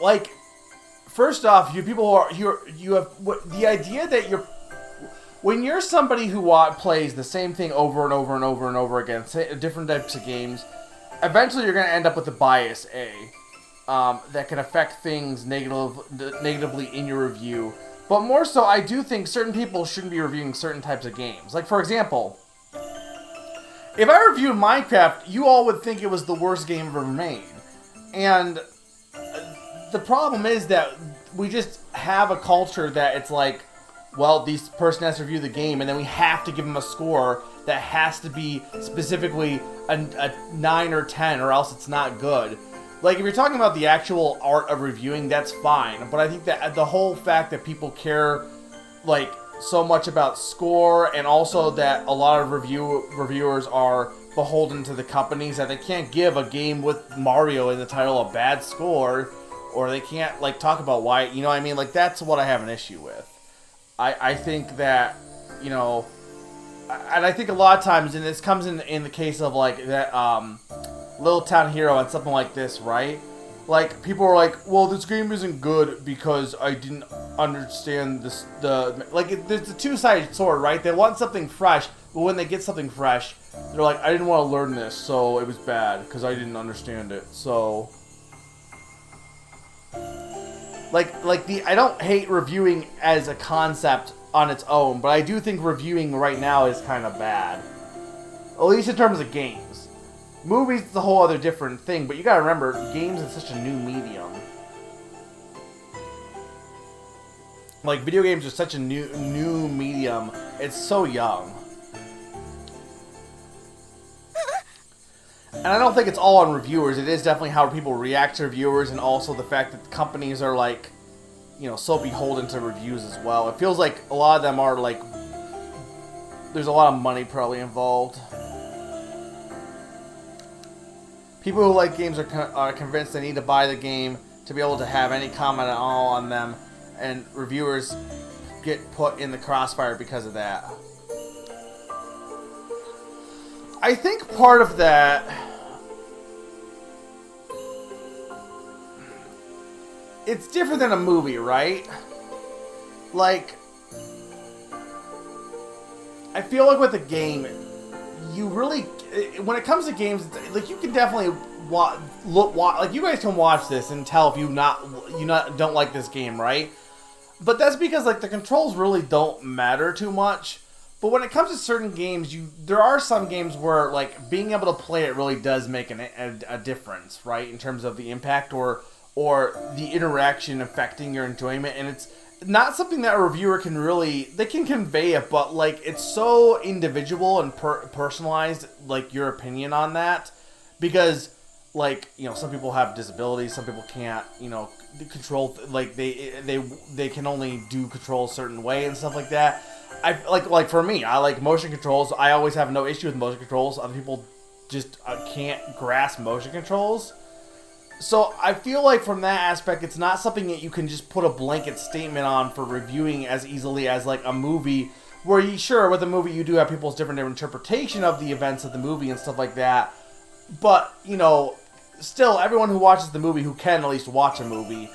Like, first off, you have the idea that when you're somebody who plays the same thing over and over and over and over again, different types of games, eventually you're going to end up with a bias, that can affect things negatively in your review. But more so, I do think certain people shouldn't be reviewing certain types of games. Like, for example, if I reviewed Minecraft, you all would think it was the worst game ever made. And the problem is that we just have a culture that it's like, well, this person has to review the game, and then we have to give them a score that has to be specifically a 9 or 10, or else it's not good. Like, if you're talking about the actual art of reviewing, that's fine. But I think that the whole fact that people care, like, so much about score, and also that a lot of reviewers are beholden to the companies, that they can't give a game with Mario in the title a bad score, or they can't, like, talk about why, you know what I mean? Like, that's what I have an issue with. I think that, you know, and I think a lot of times, and this comes in the case of, like, that, Little Town Hero and something like this, right? Like, people are like, well, this game isn't good because I didn't understand there's a two-sided sword, right? They want something fresh, but when they get something fresh, they're like, I didn't want to learn this, so it was bad, because I didn't understand it, so... I don't hate reviewing as a concept on its own, but I do think reviewing right now is kind of bad. At least in terms of games. Movies is a whole other different thing, but you gotta remember, games is such a new medium. Like, video games are such a new medium. It's so young. And I don't think it's all on reviewers. It is definitely how people react to reviewers, and also the fact that companies are, like, so beholden to reviews as well. It feels like a lot of them are like, there's a lot of money probably involved. People who like games are convinced they need to buy the game to be able to have any comment at all on them, and reviewers get put in the crossfire because of that. I think part of that it's different than a movie, right? Like, I feel like with a game, you really, when it comes to games, like you can definitely watch, like you guys can watch this and tell if you don't like this game, right? But that's because like the controls really don't matter too much. But when it comes to certain games, there are some games where like being able to play it really does make a difference, right? In terms of the impact or the interaction affecting your enjoyment, and it's not something that a reviewer can really, they can convey it, but like it's so individual and personalized, like your opinion on that, because like, some people have disabilities, some people can't, control, like they can only do control a certain way and stuff like that. I like for me, I like motion controls. I always have no issue with motion controls. Other people just can't grasp motion controls. So I feel like from that aspect, it's not something that you can just put a blanket statement on for reviewing as easily as like a movie, where with a movie you do have people's different interpretation of the events of the movie and stuff like that. But, still everyone who watches the movie, who can at least watch a movie,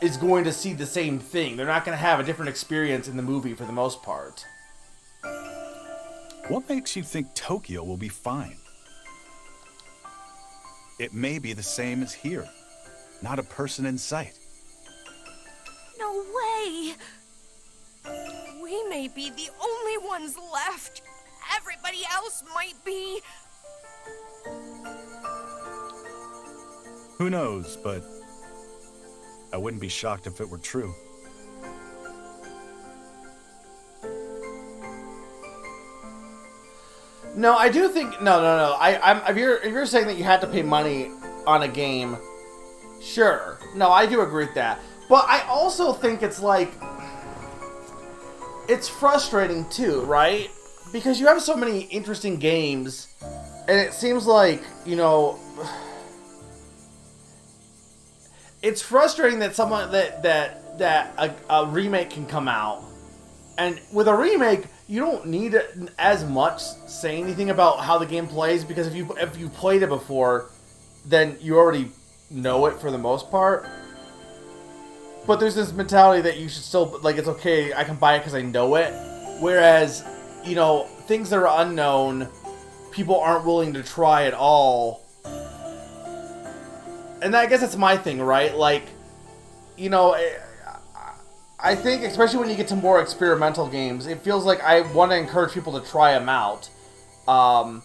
is going to see the same thing. They're not going to have a different experience in the movie for the most part. What makes you think Tokyo will be fine? It may be the same as here. Not a person in sight. No way! We may be the only ones left. Everybody else might be... Who knows, but I wouldn't be shocked if it were true. No, I do think no. If you're saying that you had to pay money on a game, sure. No, I do agree with that. But I also think it's like, it's frustrating too, right? Because you have so many interesting games, and it seems like, it's frustrating that a remake can come out, and with a remake, you don't need as much say anything about how the game plays, because if you played it before, then you already know it for the most part. But there's this mentality that you should still, like, it's okay, I can buy it because I know it. Whereas, things that are unknown, people aren't willing to try at all. And I guess that's my thing, right? Like, I think, especially when you get to more experimental games, it feels like I want to encourage people to try them out. The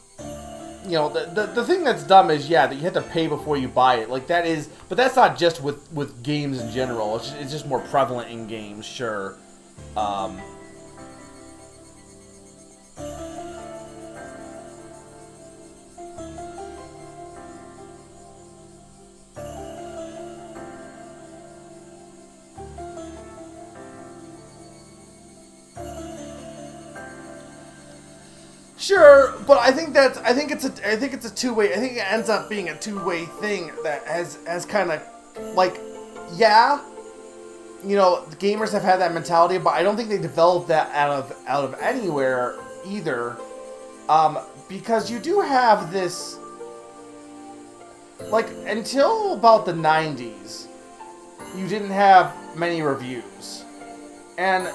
thing that's dumb is, that you have to pay before you buy it. Like, that is... But that's not just with games in general. It's just more prevalent in games, sure. Sure, but I think it's a two-way. I think it ends up being a two-way thing that has kind of like, the gamers have had that mentality, but I don't think they developed that out of anywhere either, because you do have this, like, until about the 90s, you didn't have many reviews, and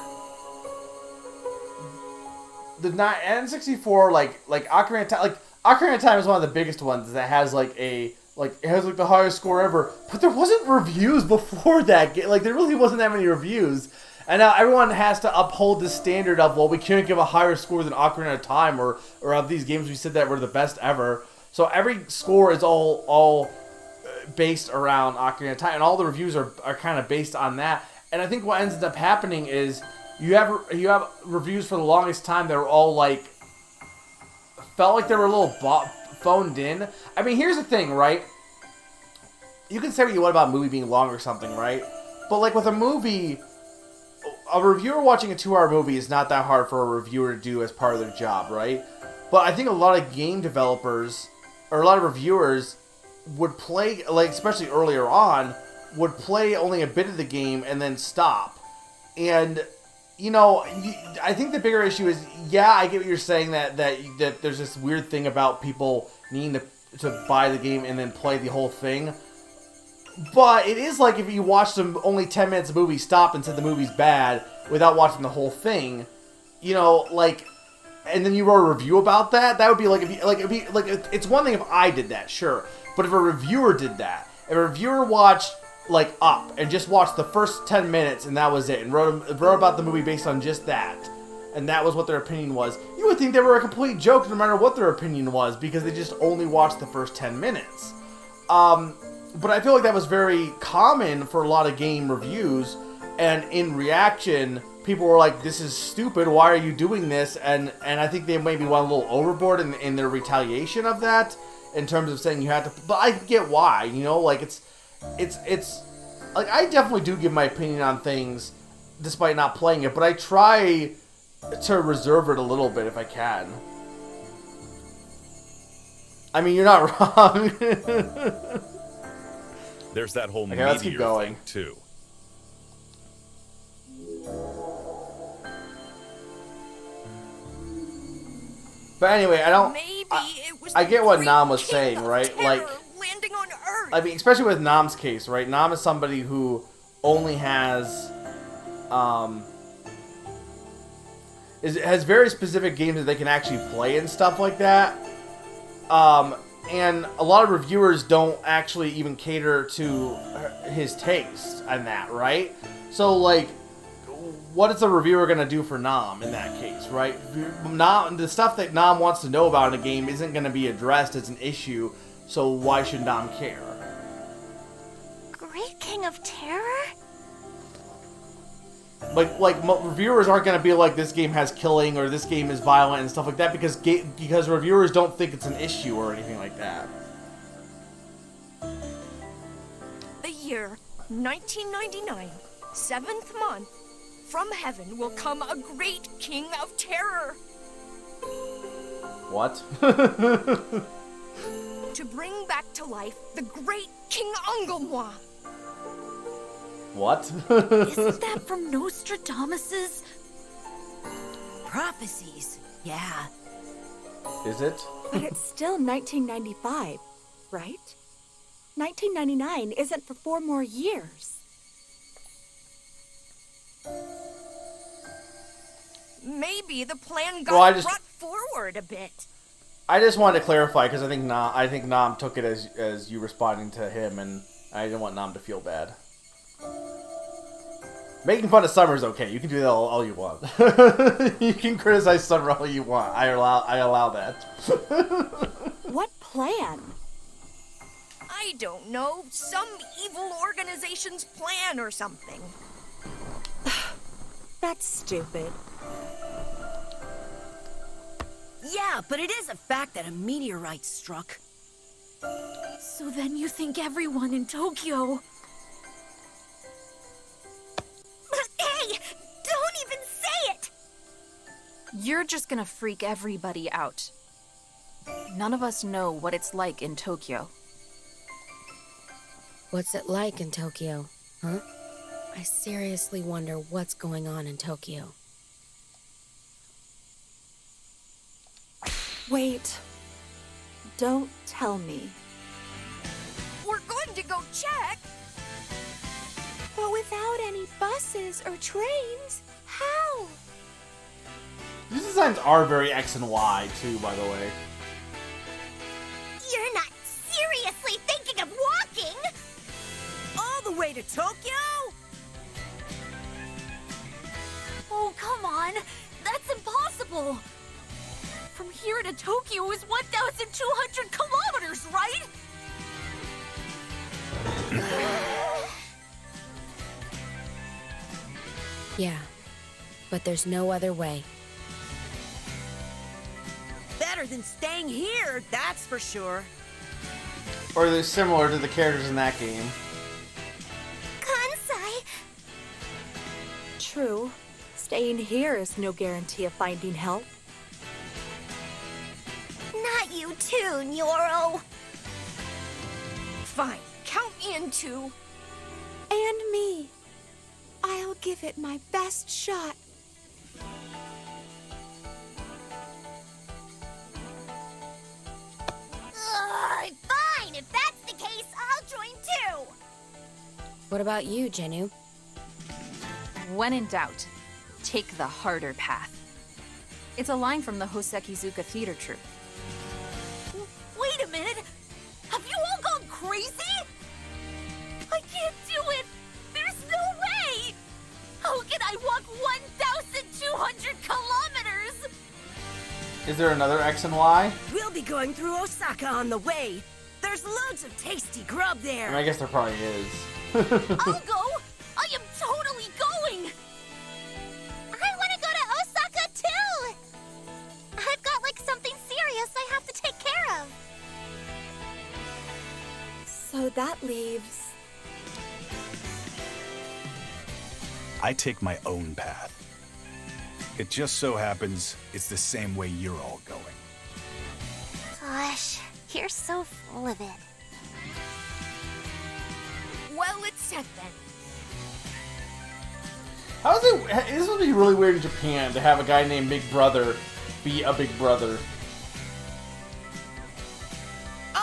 the N64, like Ocarina of Time, Ocarina of Time is one of the biggest ones that has it has the highest score ever. But there wasn't reviews before that. There really wasn't that many reviews, and now everyone has to uphold the standard of, well, we can't give a higher score than Ocarina of Time, or of these games we said that were the best ever. So every score is all based around Ocarina of Time, and all the reviews are kind of based on that. And I think what ends up happening is, you have reviews for the longest time that were all felt like they were a little phoned in. I mean, here's the thing, right? You can say what you want about a movie being long or something, right? But like with a movie, a reviewer watching a 2-hour movie is not that hard for a reviewer to do as part of their job, right? But I think a lot of game developers, or a lot of reviewers, would play, like especially earlier on, would play only a bit of the game and then stop. And, you know, I think the bigger issue is, yeah, I get what you're saying, that there's this weird thing about people needing to buy the game and then play the whole thing. But it is like if you watched them only 10 minutes of the movie, stop and said the movie's bad without watching the whole thing, you know, like, and then you wrote a review about that. That would be like, if you, like, it'd be like, it's one thing if I did that, sure, but if a reviewer did that, if a reviewer watched like Up and just watched the first 10 minutes and that was it, and wrote about the movie based on just that, and that was what their opinion was, you would think they were a complete joke no matter what their opinion was, because they just only watched the first 10 minutes. But I feel like that was very common for a lot of game reviews, and in reaction, people were like, this is stupid, why are you doing this? And I think they maybe went a little overboard in their retaliation of that, in terms of saying you had to, but I get why, you know, like, it's, like, I definitely do give my opinion on things, despite not playing it, but I try to reserve it a little bit if I can. I mean, you're not wrong. There's that whole okay, let's keep going. thing, too. But anyway, I get what Nam was saying, right? Terror Like, landing on Earth. I mean, especially with Nam's case, right? Nam is somebody who only has has very specific games that they can actually play and stuff like that. And a lot of reviewers don't actually even cater to his taste and that, right? So, like, what is a reviewer going to do for Nam in that case, right? The stuff that Nam wants to know about in a game isn't going to be addressed as an issue, so why should Nam care? Great King of Terror? Like reviewers aren't going to be like, this game has killing or this game is violent and stuff like that, because reviewers don't think it's an issue or anything like that. The year 1999, 7th month, from heaven will come a great King of Terror. What? To bring back to life the great King Angelmoi. What? Isn't that from Nostradamus's prophecies? Yeah. Is it? But it's still 1995, right? 1999 isn't for 4 more years. Maybe the plan got brought forward a bit. I just wanted to clarify, because I think Nam took it as you responding to him, and I didn't want Nam to feel bad. Making fun of Summer is okay. You can do that all you want. You can criticize Summer all you want. I allow that. What plan? I don't know. Some evil organization's plan or something. That's stupid. Yeah, but it is a fact that a meteorite struck. So then you think everyone in Tokyo... Hey! Don't even say it! You're just gonna freak everybody out. None of us know what it's like in Tokyo. What's it like in Tokyo, huh? I seriously wonder what's going on in Tokyo. Wait. Don't tell me. We're going to go check. But without any buses or trains, how? These designs are very X and Y, too, by the way. You're not seriously thinking of walking? All the way to Tokyo? Oh, come on! That's impossible! From here to Tokyo is 1,200 kilometers, right? Yeah, but there's no other way. Better than staying here, that's for sure. Or they're similar to the characters in that game. Kansai, Staying here is no guarantee of finding help. Not you too, Nyoro. Fine, count me in too. And me. I'll give it my best shot. Fine, if that's the case, I'll join too. What about you, Jenu? When in doubt, take the harder path. It's a line from the Hosekizuka theater troupe. Wait a minute! Have you all gone crazy? I can't do it! There's no way! How can I walk 1,200 kilometers? Is there another X and Y? We'll be going through Osaka on the way. There's loads of tasty grub there. I mean, I guess there probably is. I'll go! I am totally going! I want to go to Osaka too! I've got like something serious I have to take care of. So that leaves... I take my own path. It just so happens it's the same way you're all going. Gosh, you're so full of it. Well, it's set then. How's it? This would be really weird in Japan to have a guy named Big Brother be a Big Brother.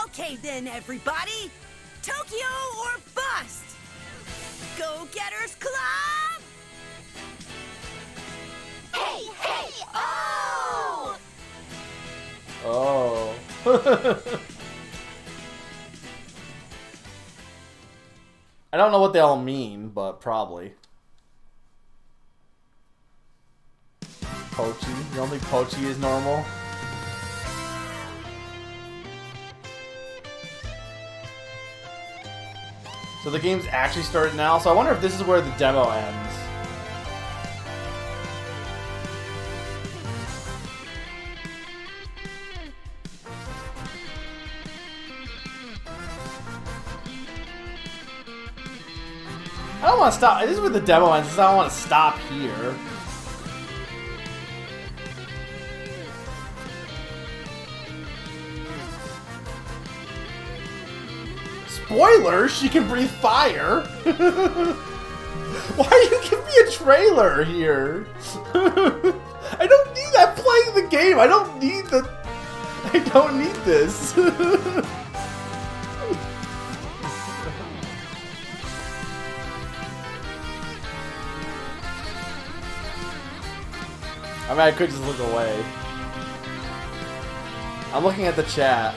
Okay then, everybody. Tokyo or bust! Go-Getters Club! Hey, hey, oh! Oh. I don't know what they all mean, but probably. Pochi? You don't think Pochi is normal? So the game's actually started now, so I wonder if this is where the demo ends. I don't want to stop. This is where the demo ends, so I don't want to stop here. Spoiler, she can breathe fire. Why do you give me a trailer here? I don't need that playing the game. I don't need the... I don't need this. I mean, I could just look away. I'm looking at the chat.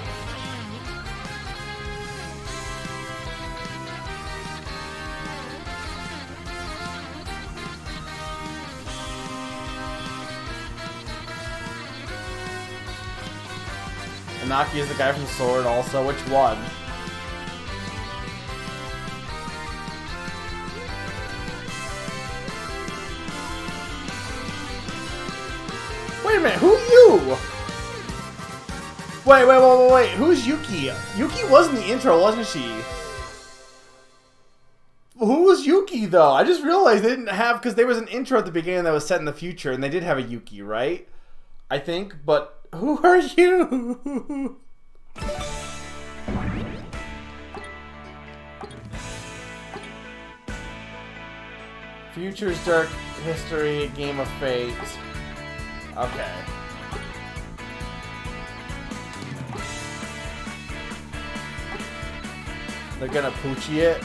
Anaki is the guy from Sword also. Which one? Wait a minute, who are you? Wait. Who's Yuki? Yuki was in the intro, wasn't she? Who was Yuki, though? I just realized they didn't have... Because there was an intro at the beginning that was set in the future, and they did have a Yuki, right? I think, but... Who are you? Future's Dark History, Game of Fate. Okay. They're gonna Poochie it.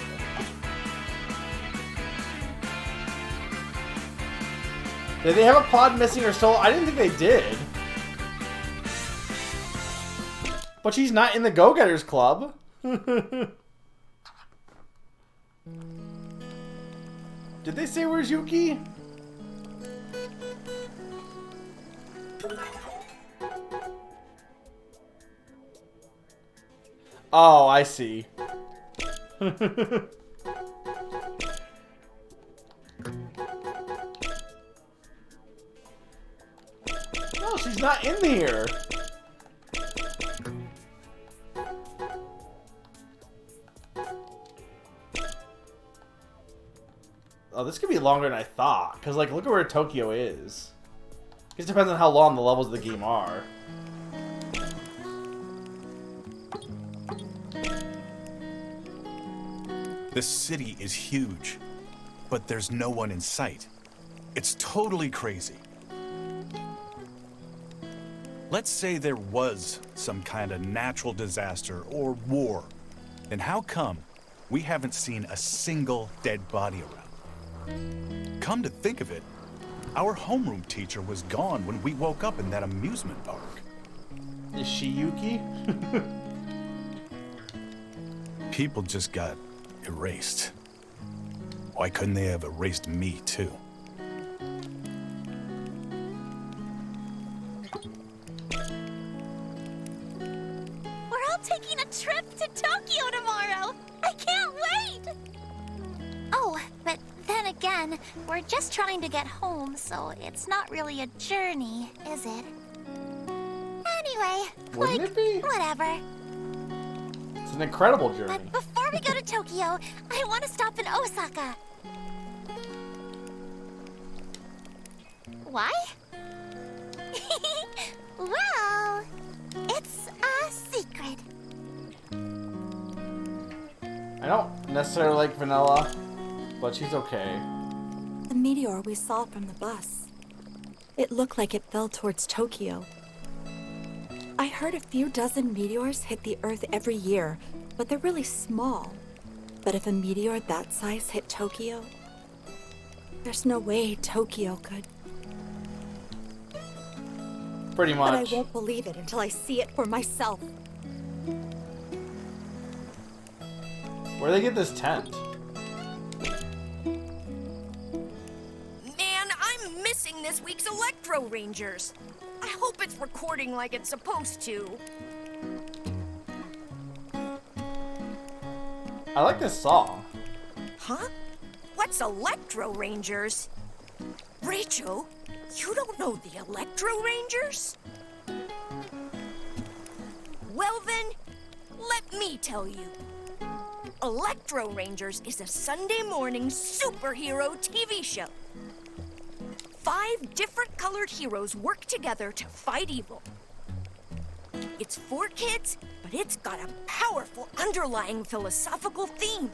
Did they have a pod missing or soul? I didn't think they did. But she's not in the Go-Getters Club. Did they say where's Yuki? Oh, I see. No, she's not in here. Oh, this could be longer than I thought. Because, like, look at where Tokyo is. It just depends on how long the levels of the game are. This city is huge, but there's no one in sight. It's totally crazy. Let's say there was some kind of natural disaster or war. Then how come we haven't seen a single dead body around? Come to think of it, our homeroom teacher was gone when we woke up in that amusement park. Is she Yuki? People just got erased. Why couldn't they have erased me too? We're all taking a trip to Tokyo tomorrow! I can't wait! Oh, but then again, we're just trying to get home, so it's not really a journey, is it? Anyway, Wouldn't it be? whatever. It's an incredible journey. But before we go to Tokyo, I want to stop in Osaka. Why? Well, it's a secret. I don't necessarily like Vanilla, but she's okay. The meteor we saw from the bus. It looked like it fell towards Tokyo. I heard a few dozen meteors hit the Earth every year, but they're really small. But if a meteor that size hit Tokyo, there's no way Tokyo could. Pretty much. But I won't believe it until I see it for myself. Where'd they get this tent? Man, I'm missing this week's Electro Rangers. I hope it's recording like it's supposed to. I like this song. Huh? What's Electro Rangers? Rachel, you don't know the Electro Rangers? Well then, let me tell you. Electro Rangers is a Sunday morning superhero TV show. 5 different colored heroes work together to fight evil. It's for kids, but it's got a powerful underlying philosophical theme.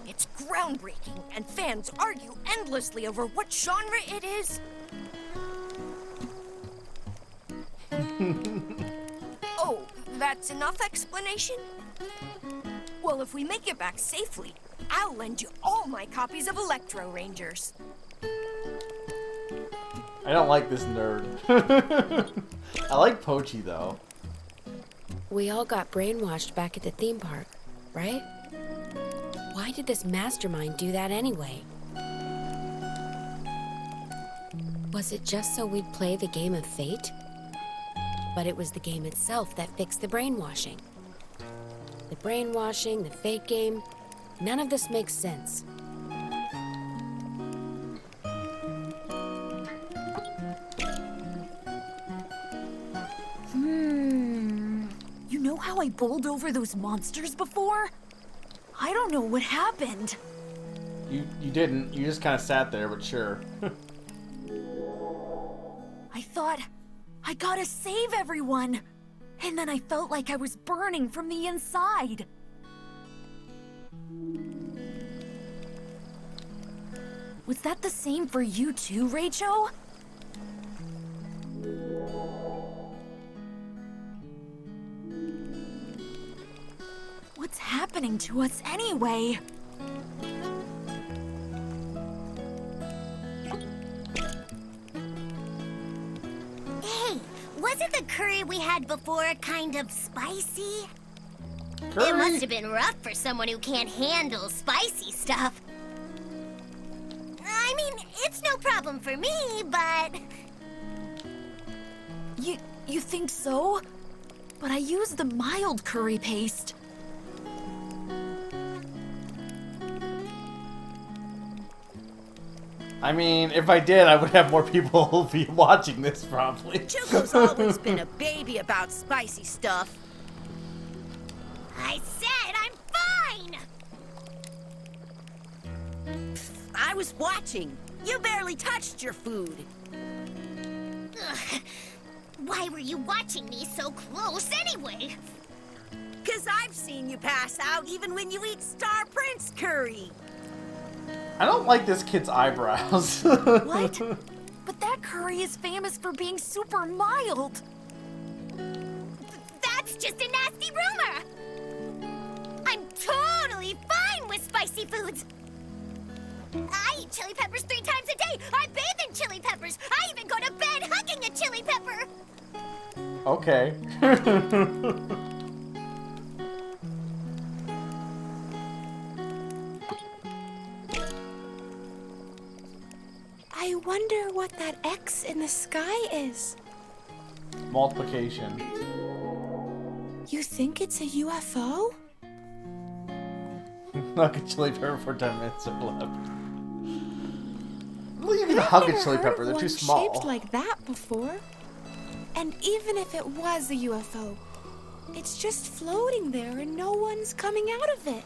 It's groundbreaking, and fans argue endlessly over what genre it is. Oh, that's enough explanation? Well, if we make it back safely, I'll lend you all my copies of Electro Rangers. I don't like this nerd. I like Pochi, though. We all got brainwashed back at the theme park, right? Why did this mastermind do that anyway? Was it just so we'd play the game of fate? But it was the game itself that fixed the brainwashing. The brainwashing, the fake game, none of this makes sense. You know how I bowled over those monsters before? I don't know what happened. You didn't. You just kind of sat there, but sure. I thought, I gotta save everyone. And then I felt like I was burning from the inside. Was that the same for you too, Rachel? What's happening to us anyway? Hey, wasn't the curry we had before kind of spicy? Curry? It must have been rough for someone who can't handle spicy stuff. I mean, it's no problem for me, but... You think so? But I used the mild curry paste. I mean, if I did, I would have more people be watching this, probably. Choco's always been a baby about spicy stuff. I said I'm fine! was watching. You barely touched your food. Ugh. Why were you watching me so close anyway? 'Cause I've seen you pass out even when you eat Star Prince curry. I don't like this kid's eyebrows. What? But that curry is famous for being super mild. That's just a nasty rumor. I'm totally fine with spicy foods. I eat chili peppers 3 times a day. I bathe in chili peppers. I even go to bed hugging a chili pepper. Okay. I wonder what that X in the sky is. Multiplication. You think it's a UFO? Hug a chili pepper for 10 minutes or left. Well, you can hug a chili pepper, they're too small. Shaped like that before. And even if it was a UFO, it's just floating there and no one's coming out of it.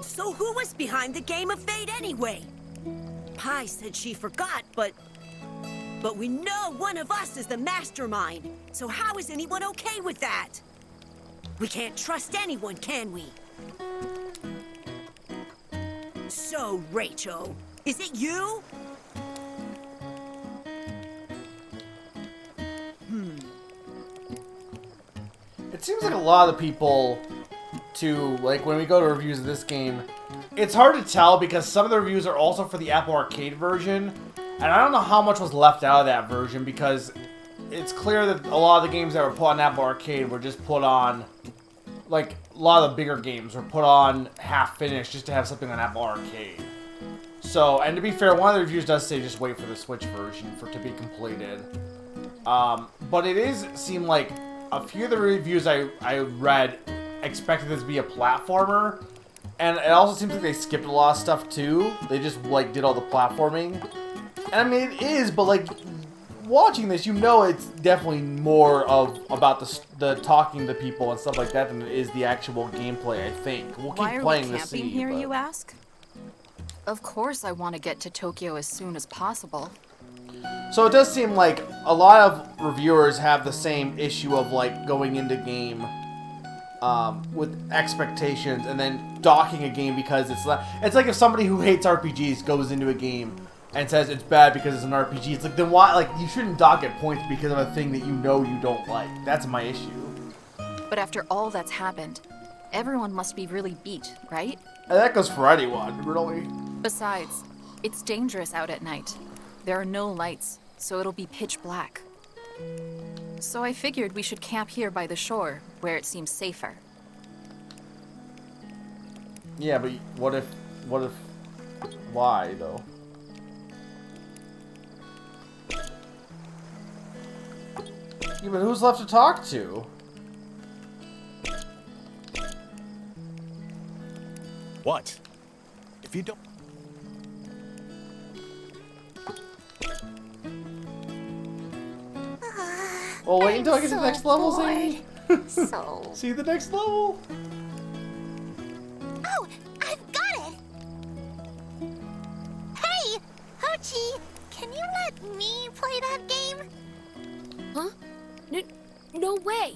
So who was behind the Game of Fate anyway? Pi said she forgot, but we know one of us is the mastermind. So how is anyone okay with that? We can't trust anyone, can we? So, Rachel, is it you? It seems like a lot of the people like when we go to reviews of this game, it's hard to tell because some of the reviews are also for the Apple Arcade version, and I don't know how much was left out of that version because it's clear that a lot of the games that were put on Apple Arcade were just put on, like a lot of the bigger games were put on half finished just to have something on Apple Arcade. So, and to be fair, one of the reviews does say just wait for the Switch version to be completed. But it seem like a few of the reviews I read expected this to be a platformer, and it also seems like they skipped a lot of stuff too. They just like did all the platforming, and I mean it is, but like watching this, you know, it's definitely more about the talking to people and stuff like that than it is the actual gameplay. I think we'll keep playing this. Why are we camping here, you ask? Of course, I want to get to Tokyo as soon as possible. So it does seem like a lot of reviewers have the same issue of like going into game with expectations and then docking a game because it's like if somebody who hates RPGs goes into a game and says it's bad because it's an RPG. It's like, then why? Like, you shouldn't dock it points because of a thing that you know you don't like. That's my issue. But after all that's happened, everyone must be really beat, right? And that goes for anyone, really. Besides, it's dangerous out at night. There are no lights, so it'll be pitch black. So I figured we should camp here by the shore, where it seems safer. Yeah, but what if, why, though? Yeah, but who's left to talk to? What? If you don't... Well, wait until I get to the next level, Zane. So... See the next level? Oh, I've got it! Hey, Hochi, can you let me play that game? Huh? No way!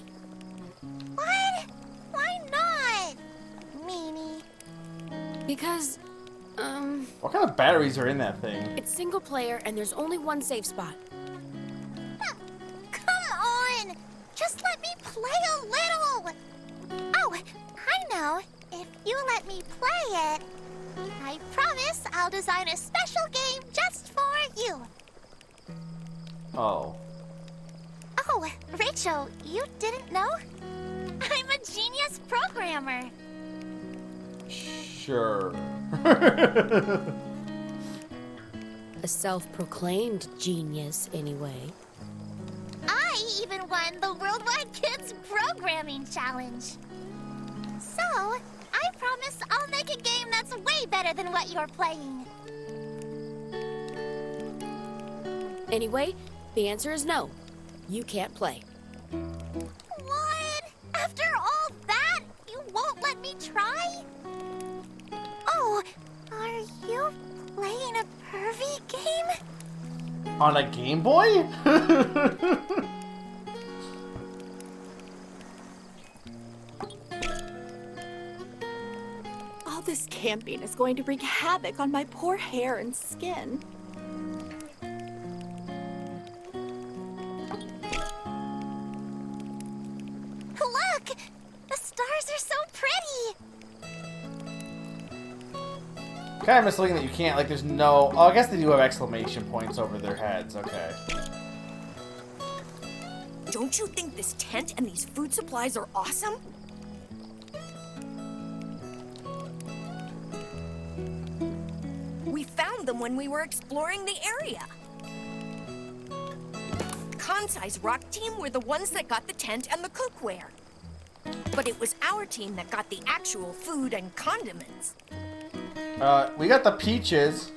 What? Why not? Meanie. Because, What kind of batteries are in that thing? it's single player and there's only one safe spot. Come on! Just let me play a little! Oh, I know. If you let me play it, I promise I'll design a special game just for you. Oh. Oh, Rachel, you didn't know? I'm a genius programmer. Sure. A self-proclaimed genius, anyway. I even won the Worldwide Kids Programming Challenge. So, I promise I'll make a game that's way better than what you're playing. Anyway, the answer is no. You can't play. What? Pervy game? On a Game Boy? All this camping is going to wreak havoc on my poor hair and skin. Look! The stars are so pretty! Kind of misleading that you can't, like, there's no... Oh, I guess they do have exclamation points over their heads. Okay. Don't you think this tent and these food supplies are awesome? We found them when we were exploring the area. Kansai's rock team were the ones that got the tent and the cookware. But it was our team that got the actual food and condiments. We got the peaches.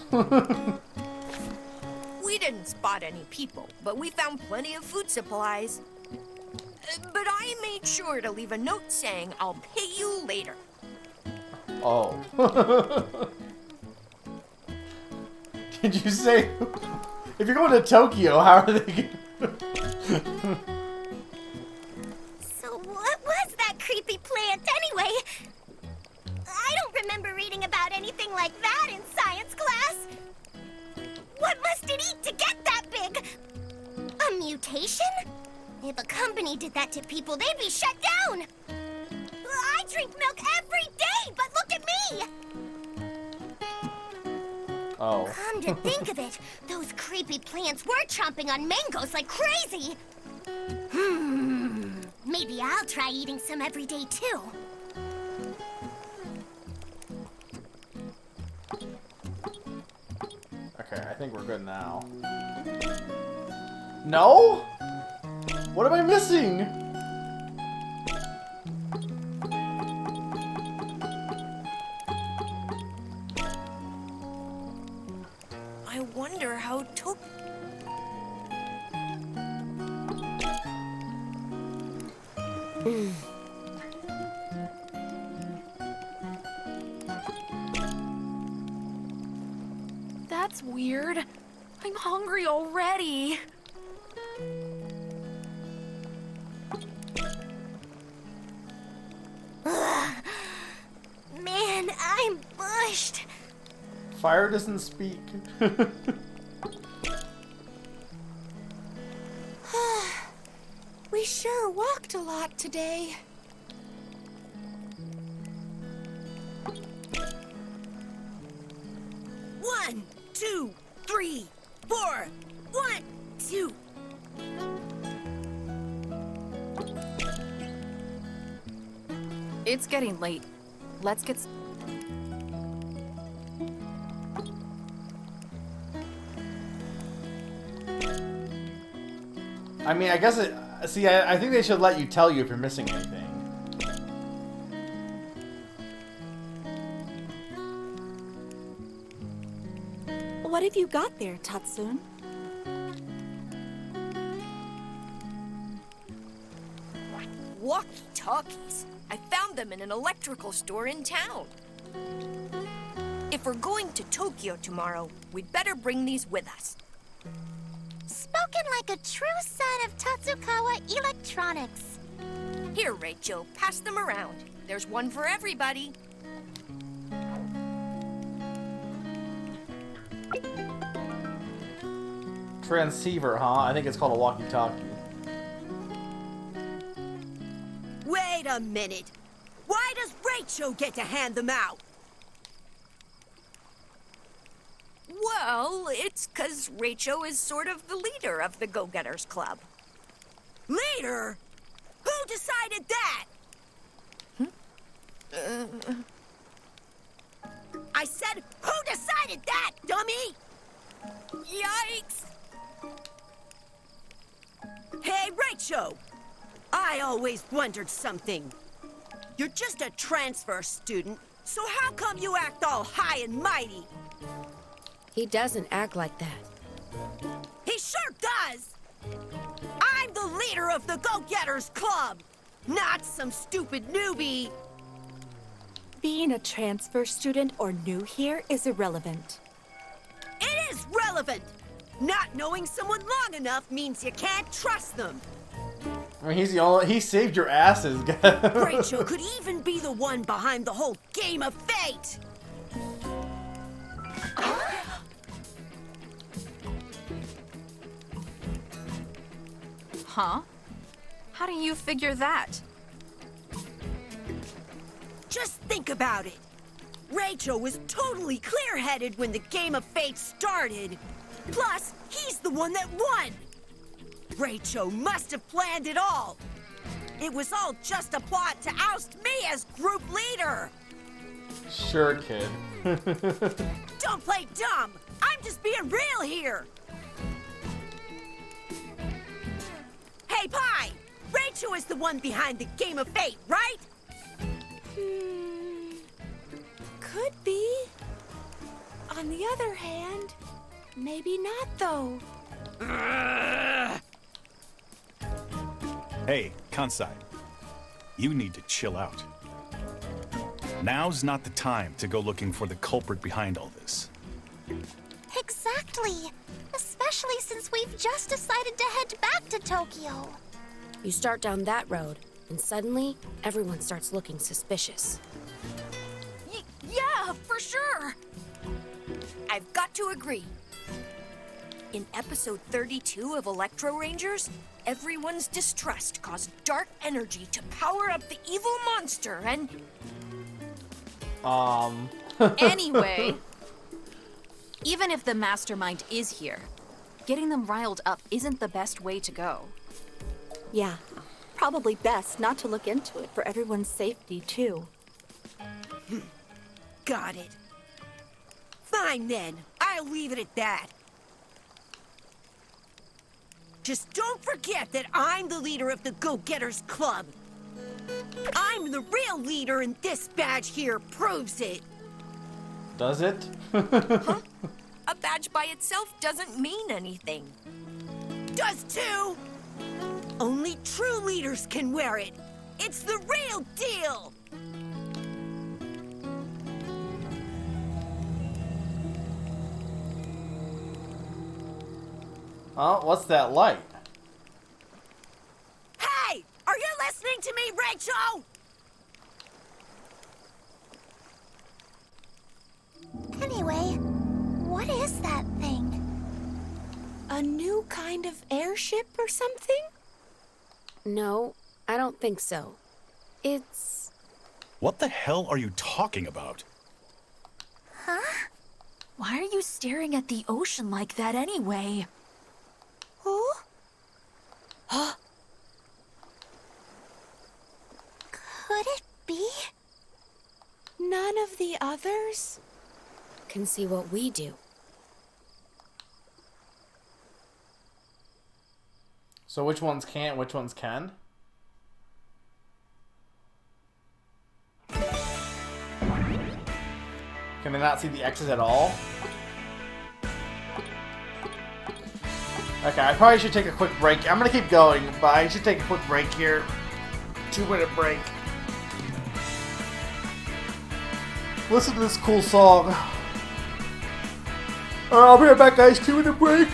We didn't spot any people, but we found plenty of food supplies. But I made sure to leave a note saying I'll pay you later. Oh. Did you say... If you're going to Tokyo, how are they... So what was that creepy plant anyway? I don't remember reading about anything like that in science class. What must it eat to get that big? A mutation? If a company did that to people, they'd be shut down. I drink milk every day, but look at me. Oh. Come to think of it, those creepy plants were chomping on mangoes like crazy. Maybe I'll try eating some every day too. Okay, I think we're good now. No? What am I missing? I wonder how That's weird. I'm hungry already. Man, I'm bushed. Fire doesn't speak. We sure walked a lot today. One, two, three, four. 1, 2. It's getting late. Let's get... I mean, I guess it... See, I think they should let you tell you if you're missing anything. What have you got there, Tatsun? Walkie-talkies. I found them in an electrical store in town. If we're going to Tokyo tomorrow, we'd better bring these with us. Spoken like a true son of Tatsukawa Electronics. Here, Rachel, pass them around. There's one for everybody. Transceiver, huh? I think it's called a walkie-talkie. Wait a minute. Why does Rachel get to hand them out? Well, it's 'cause Rachel is sort of the leader of the Go-Getters Club. Leader? Who decided that? I said, who decided that, dummy? Yikes! Hey, Rachel! I always wondered something. You're just a transfer student, so how come you act all high and mighty? He doesn't act like that. He sure does! I'm the leader of the Go-Getters Club, not some stupid newbie. Being a transfer student or new here is irrelevant. It irrelevant. Not knowing someone long enough means you can't trust them. I mean, he saved your asses, guys. Rachel could even be the one behind the whole game of fate. Huh? How do you figure that? Just think about it. Rachel was totally clear-headed when the game of fate started. Plus, he's the one that won. Rachel must have planned it all. It was all just a plot to oust me as group leader. Sure, kid. Don't play dumb. I'm just being real here. Hey, Pie! Rachel is the one behind the game of fate, right? Could be. On the other hand, maybe not, though. Hey, Kansai. You need to chill out. Now's not the time to go looking for the culprit behind all this. Exactly. Especially since we've just decided to head back to Tokyo. You start down that road, and suddenly, everyone starts looking suspicious. Yeah, for sure. I've got to agree. In episode 32 of Electro Rangers, everyone's distrust caused dark energy to power up the evil monster and... Anyway, even if the mastermind is here, getting them riled up isn't the best way to go. Yeah, probably best not to look into it for everyone's safety, too. Got it. Fine then, I'll leave it at that. Just don't forget that I'm the leader of the Go-Getters Club. I'm the real leader and this badge here proves it. Does it? Huh? A badge by itself doesn't mean anything. Does too! Only true leaders can wear it. It's the real deal! Oh, what's that light? Hey! Are you listening to me, Rachel? Anyway, what is that thing? A new kind of airship or something? No, I don't think so. It's... What the hell are you talking about? Huh? Why are you staring at the ocean like that anyway? Who? Could it be? None of the others? Can see what we do. So which ones can't, which ones can? Can they not see the X's at all? Okay, I probably should take a quick break. I'm gonna keep going, but I should take a quick break here. 2-minute break. Listen to this cool song. Alright, I'll be right back, guys. 2-minute break.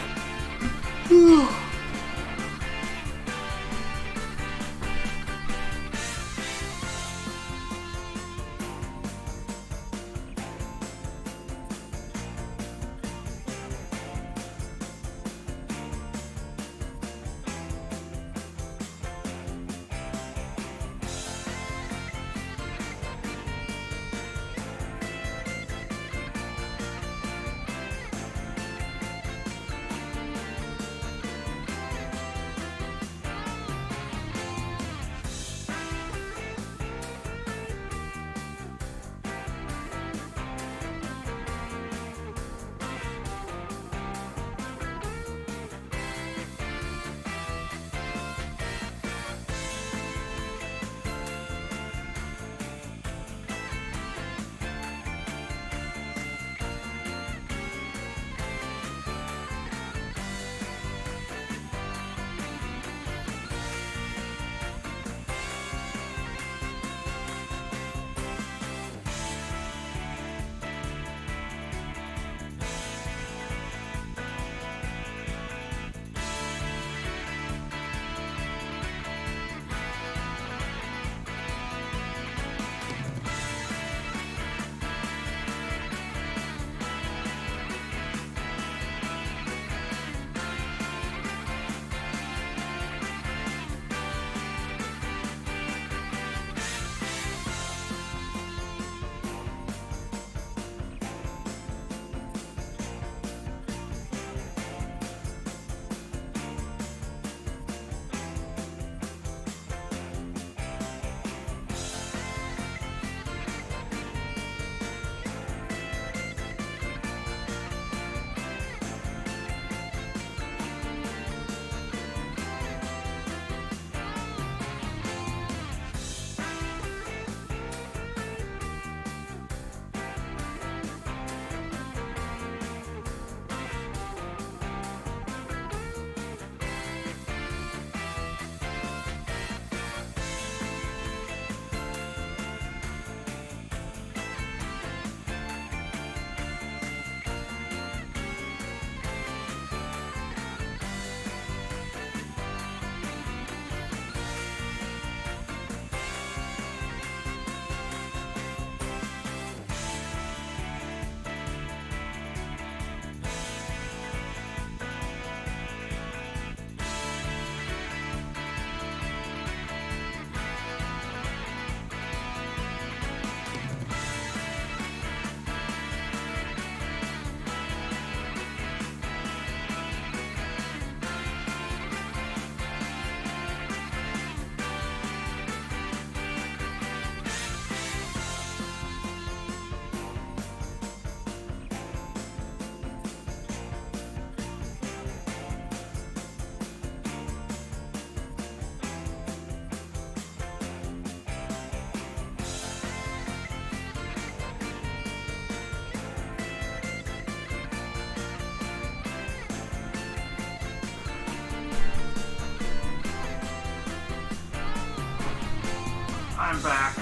I'm back.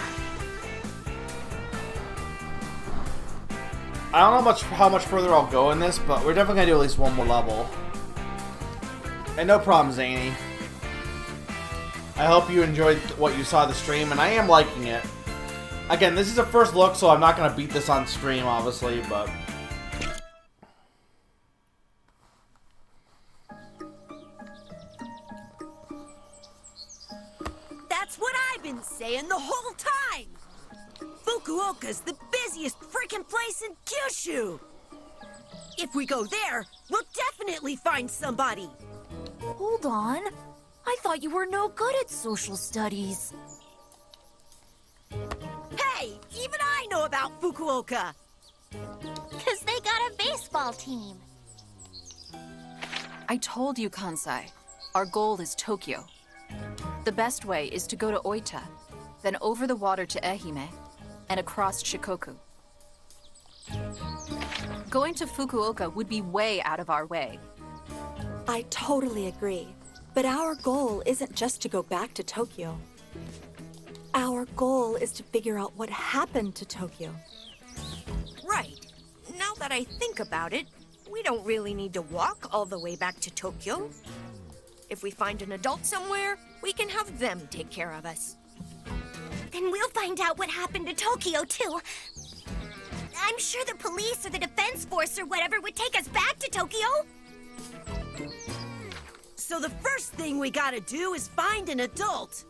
I don't know how much further I'll go in this, but we're definitely gonna do at least one more level. And no problem, Zany. I hope you enjoyed what you saw the stream, and I am liking it. Again, this is a first look, so I'm not gonna beat this on stream, obviously, but... That's what I've been saying the whole time! Fukuoka's the busiest freaking place in Kyushu! If we go there, we'll definitely find somebody! Hold on. I thought you were no good at social studies. Hey, even I know about Fukuoka! 'Cause they got a baseball team. I told you, Kansai. Our goal is Tokyo. The best way is to go to Oita, then over the water to Ehime, and across Shikoku. Going to Fukuoka would be way out of our way. I totally agree. But our goal isn't just to go back to Tokyo. Our goal is to figure out what happened to Tokyo. Right. Now that I think about it, we don't really need to walk all the way back to Tokyo. If we find an adult somewhere, we can have them take care of us. Then we'll find out what happened to Tokyo, too. I'm sure the police or the defense force or whatever would take us back to Tokyo. So the first thing we gotta do is find an adult.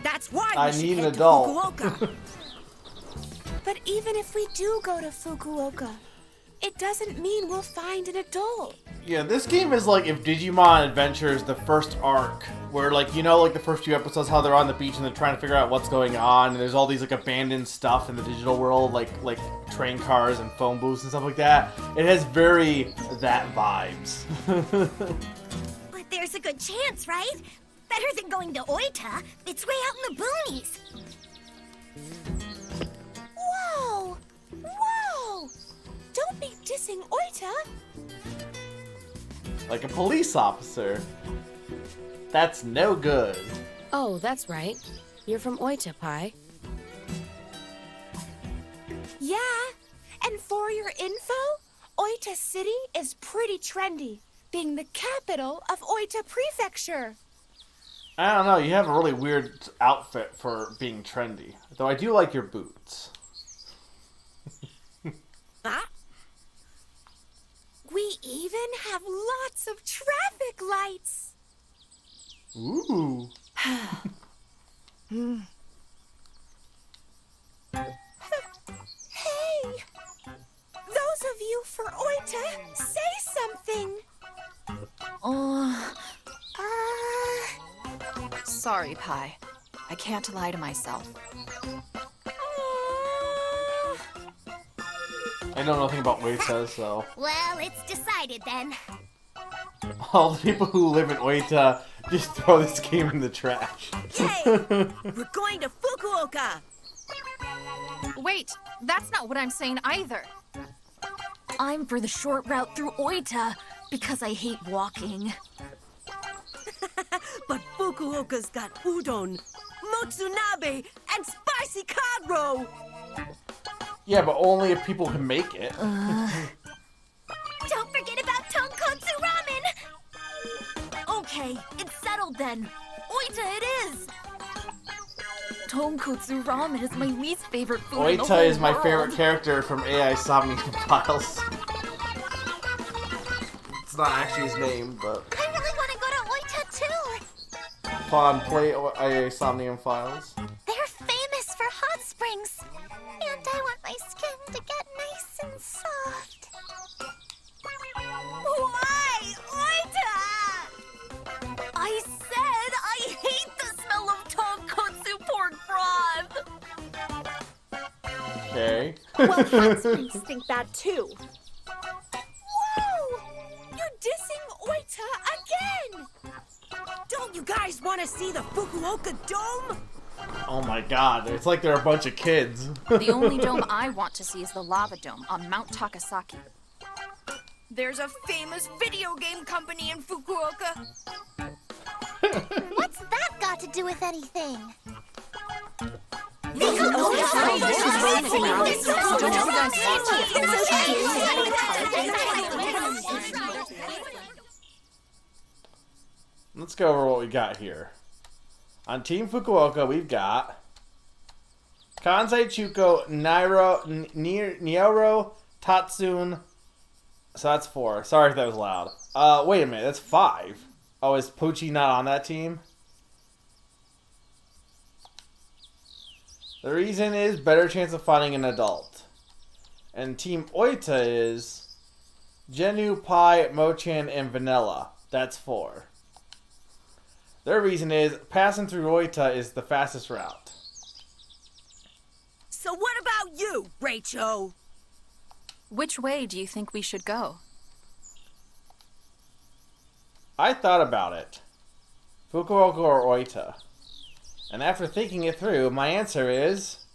That's why we I should need an head to adult. Fukuoka. But even if we do go to Fukuoka, it doesn't mean we'll find an adult. Yeah, this game is like if Digimon Adventures, the first arc, where like, you know, like the first few episodes, how they're on the beach and they're trying to figure out what's going on, and there's all these like abandoned stuff in the digital world, like train cars and phone booths and stuff like that. It has very that vibes. But there's a good chance, right? Better than going to Oita. It's way out in the boonies. Whoa! Whoa! Don't be dissing Oita! Like a police officer. That's no good. Oh, that's right. You're from Oita, Pai. Yeah, and for your info, Oita City is pretty trendy, being the capital of Oita Prefecture. I don't know, you have a really weird outfit for being trendy. Though I do like your boots. Huh? We even have lots of traffic lights. Ooh. Hey! Those of you for Oita, say something! Sorry, Pai. I can't lie to myself. I know nothing about Oita, so... Well, it's decided then. All the people who live in Oita just throw this game in the trash. Yay! We're going to Fukuoka! Wait, that's not what I'm saying either. I'm for the short route through Oita because I hate walking. But Fukuoka's got udon, motsunabe, and spicy cod roe! Yeah, but only if people can make it. Don't forget about tonkotsu ramen! Okay, it's settled then. Oita it is! Tonkotsu ramen is my least favorite food in the whole Oita is my world. favorite character from AI Somnium Files. It's not actually his name, but... I really want to go to Oita, too. Upon play AI Somnium Files. They're famous for hot springs. And I want my skin to get nice and soft. Why, Oita? I said I hate the smell of tonkotsu pork broth! Okay. Well, hot springs stink bad too. Whoa! You're dissing Oita again! Don't you guys want to see the Fukuoka Dome? Oh my god, it's like they're a bunch of kids. The only dome I want to see is the lava dome on Mount Takasaki. There's a famous video game company in Fukuoka. What's that got to do with anything? Let's go over what we got here. On Team Fukuoka, we've got Kansai Chuko, Nyaoro, Tatsun. So that's 4. Sorry if that was loud. Wait a minute, that's 5. Oh, is Pucci not on that team? The reason is better chance of finding an adult. And Team Oita is Genu, Pai, Mochan, and Vanilla. That's 4. Their reason is passing through Oita is the fastest route. So what about you, Rachel? Which way do you think we should go? I thought about it. Fukuoka or Oita. And after thinking it through, my answer is...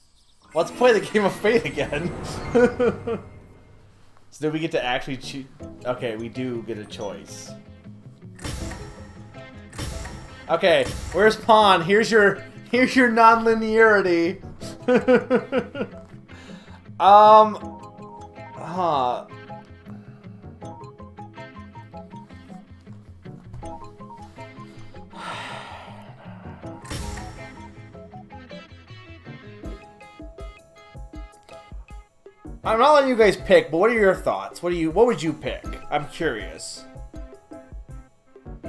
let's play the game of fate again. So do we get to actually choose? Okay, we do get a choice. Okay, where's Pawn? Here's your non-linearity. I'm not letting you guys pick, but what are your thoughts? What would you pick? I'm curious. I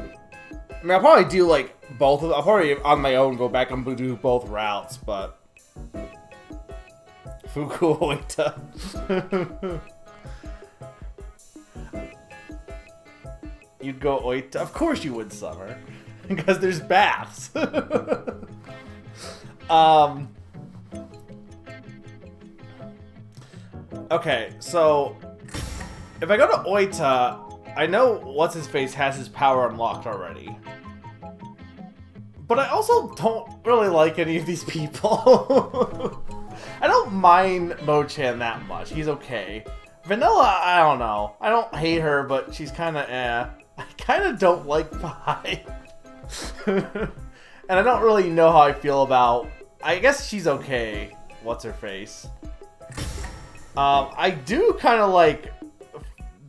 mean, I'll probably do like both of them. I'll probably on my own go back and do both routes, but Fuku Oita. You'd go Oita? Of course you would, Summer. Because there's baths. Okay, so if I go to Oita, I know what's-his-face has his power unlocked already. But I also don't really like any of these people. I don't mind Mochan that much. He's okay. Vanilla, I don't know. I don't hate her, but she's kind of eh. I kind of don't like Pai. And I don't really know how I feel about... I guess she's okay. What's-her-face? I do kind of like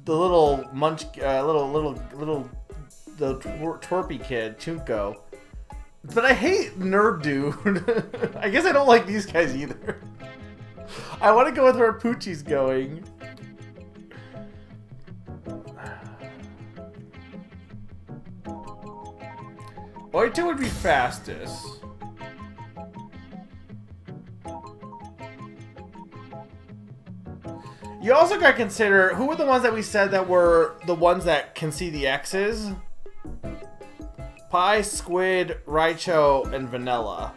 the little the twerpy kid, Chunko. But I hate Nerd Dude. I guess I don't like these guys either. I want to go with where Pucci's going. Oita would be fastest. You also gotta consider, who were the ones that we said that were the ones that can see the X's? Pai, Squid, Raicho, and Vanilla.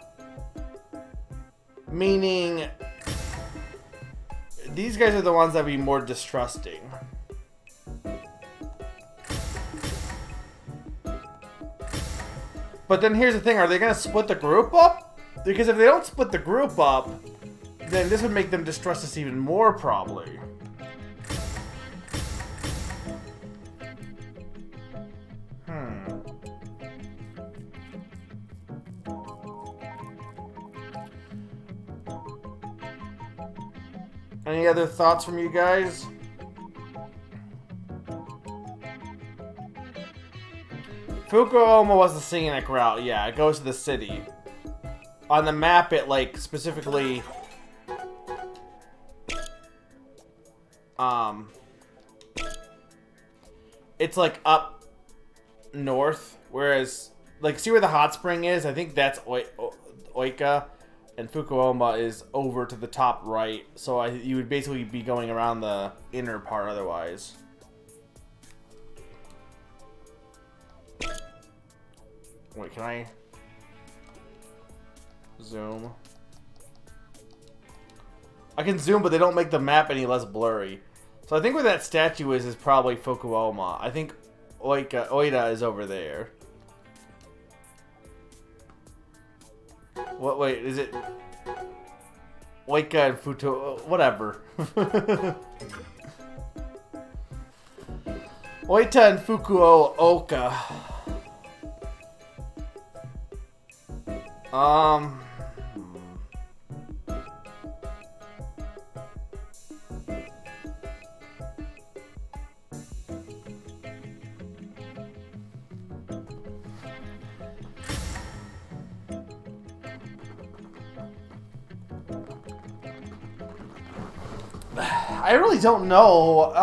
Meaning, these guys are the ones that would be more distrusting. But then here's the thing, are they gonna split the group up? Because if they don't split the group up, then this would make them distrust us even more, probably. Any other thoughts from you guys? Fukuoka was the scenic route. Yeah, it goes to the city. On the map, it like specifically it's like up north, whereas like see where the hot spring is? I think that's Oika, and Fukuoka is over to the top right. So you would basically be going around the inner part otherwise. Wait, can I zoom? I can zoom, but they don't make the map any less blurry. So I think where that statue is probably Fukuoka. I think Oita is over there. What? Wait, is it Oika and Futo? Whatever. Oita and Fukuoka. I really don't know.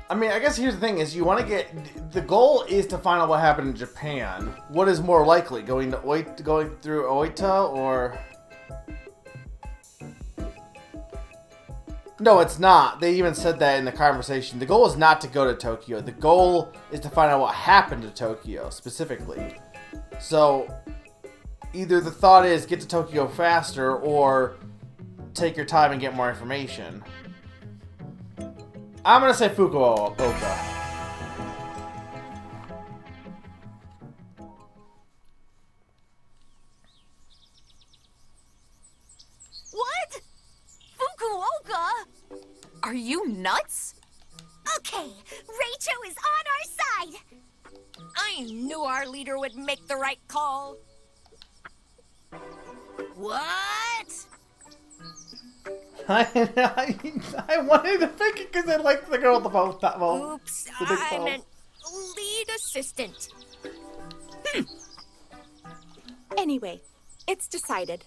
I mean, I guess here's the thing: is you want to get the goal is to find out what happened in Japan. What is more likely, going through Oita, or no? It's not. They even said that in the conversation. The goal is not to go to Tokyo. The goal is to find out what happened to Tokyo specifically. So either the thought is get to Tokyo faster, or take your time and get more information. I'm gonna say Fukuoka. What? Fukuoka? Are you nuts? Okay, Rachel is on our side. I knew our leader would make the right call. What? I wanted to pick it because I liked the girl with the phone. Oops, the big I phone. meant lead assistant. Anyway, it's decided.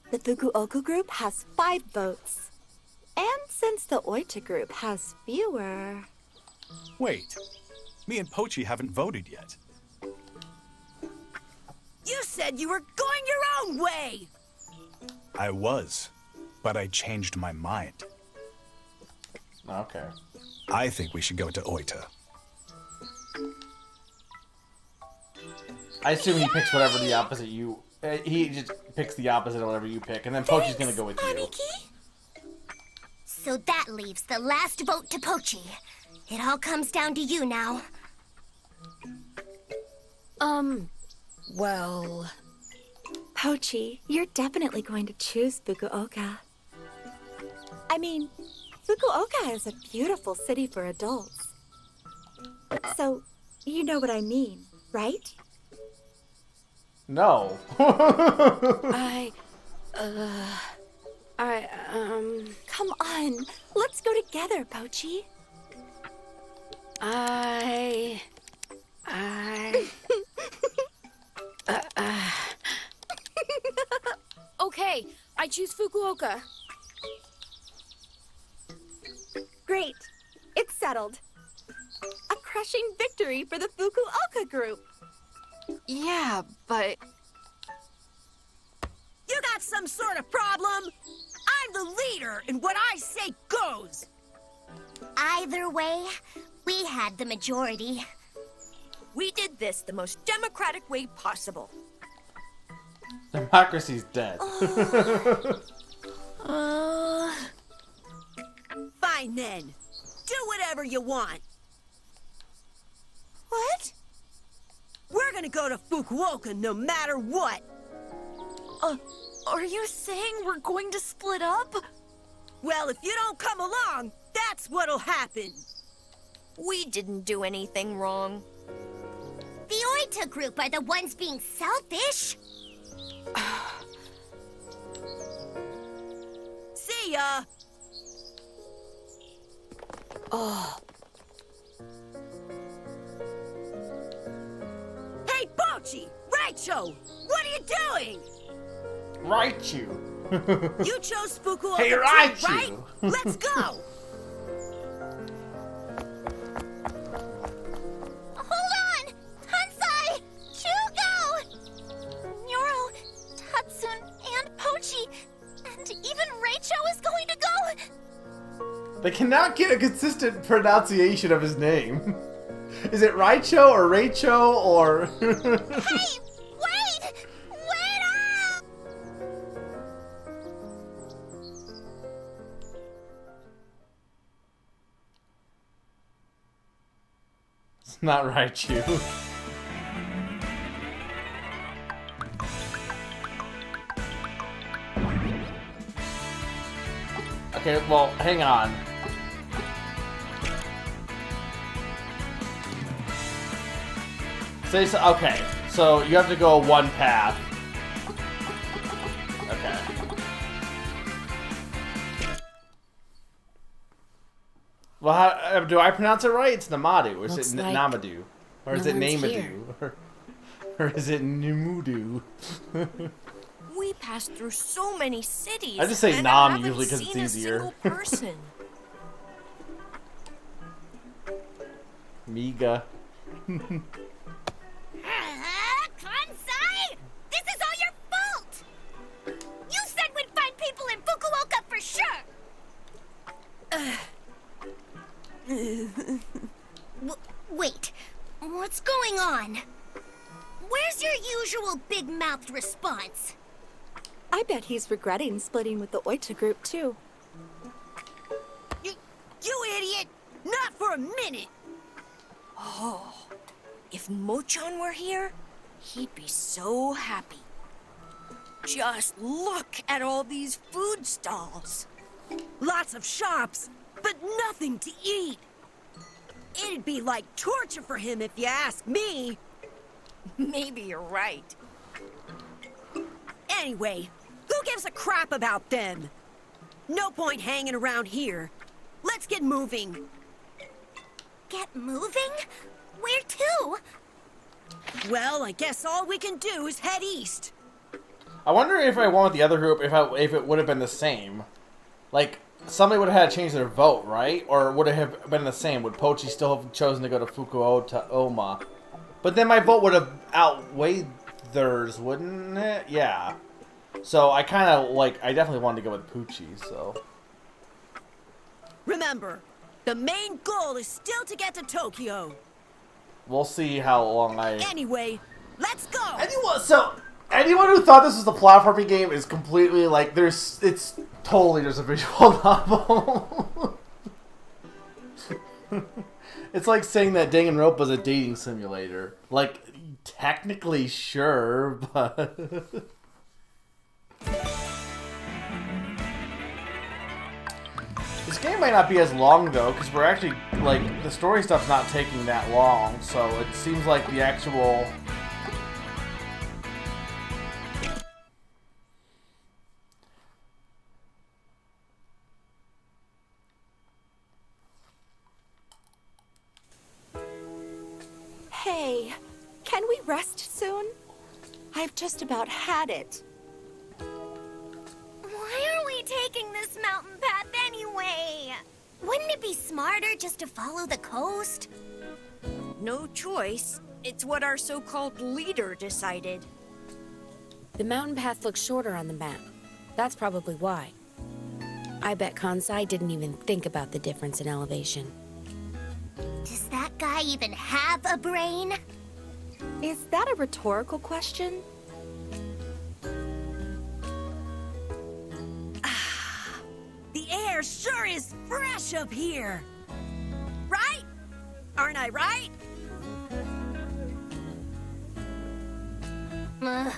The Fukuoka group has 5 votes. And since the Oita group has fewer... Wait, me and Pochi haven't voted yet. You said you were going your own way! I was, but I changed my mind. Okay. I think we should go to Oita. I assume he picks whatever the opposite you... he just picks the opposite of whatever you pick, and then Pochi's gonna go with you. So that leaves the last vote to Pochi. It all comes down to you now. Well... Pochi, you're definitely going to choose Fukuoka. I mean, Fukuoka is a beautiful city for adults. So, you know what I mean, right? No. Come on, let's go together, Pochi. Okay, I choose Fukuoka. Great, it's settled. A crushing victory for the Fukuoka group. Yeah, but... You got some sort of problem? I'm the leader, and what I say goes! Either way, we had the majority. We did this the most democratic way possible. Democracy's dead. Fine then. Do whatever you want. What? We're gonna go to Fukuoka no matter what. Are you saying we're going to split up? Well, if you don't come along, that's what'll happen. We didn't do anything wrong. The Oita group are the ones being selfish. See ya! Hey, Pochi! Raicho! What are you doing? Right, you. You chose Fukuoka Hey, too, Raichu! right? Let's go! Hold on! Hansai! Shugo! Nyoro, Tatsun, and Pochi, and even Raicho is going to go! They cannot get a consistent pronunciation of his name. Is it Raicho or Raicho or... Hey! Wait! Wait up! It's not Raichu. Okay, well, hang on. Say so. Okay, so you have to go one path. Okay. Well, how, do I pronounce it right? It's Namadu. Or is Looks it like Namadu? Or is no it one's Namadu? Or is it Nimudu? We passed through so many cities. I just say and Nam I haven't usually 'cause it's seen easier. A single person. Miga. Kansai! This is all your fault! You said we'd find people in Fukuoka for sure! Wait, what's going on? Where's your usual big-mouthed response? I bet he's regretting splitting with the Oita group, too. You idiot! Not for a minute! Oh, if Mochan were here, he'd be so happy. Just look at all these food stalls. Lots of shops, but nothing to eat. It'd be like torture for him if you ask me. Maybe you're right. Anyway, who gives a crap about them? No point hanging around here. Let's get moving. Get moving? Where to? Well, I guess all we can do is head east. I wonder if I went with the other group, if it would have been the same. Like, somebody would have had to change their vote, right? Or would it have been the same? Would Pochi still have chosen to go to Fukuoka? But then my vote would have outweighed theirs, wouldn't it? Yeah. So I kind of, like, I definitely wanted to go with Poochie, so... Remember, the main goal is still to get to Tokyo. We'll see how long Anyway, let's go! Anyone who thought this was a platforming game is completely, like, it's totally just a visual novel. It's like saying that Danganronpa was a dating simulator. Like, technically, sure, but... This game might not be as long, though, because we're actually, like, the story stuff's not taking that long, so it seems like the actual... Hey, can we rest soon? I've just about had it. Why are we taking this mountain path anyway? Wouldn't it be smarter just to follow the coast? No choice. It's what our so-called leader decided. The mountain path looks shorter on the map. That's probably why. I bet Kansai didn't even think about the difference in elevation. Does that guy even have a brain? Is that a rhetorical question? The air sure is fresh up here. Right? Aren't I right? Huh?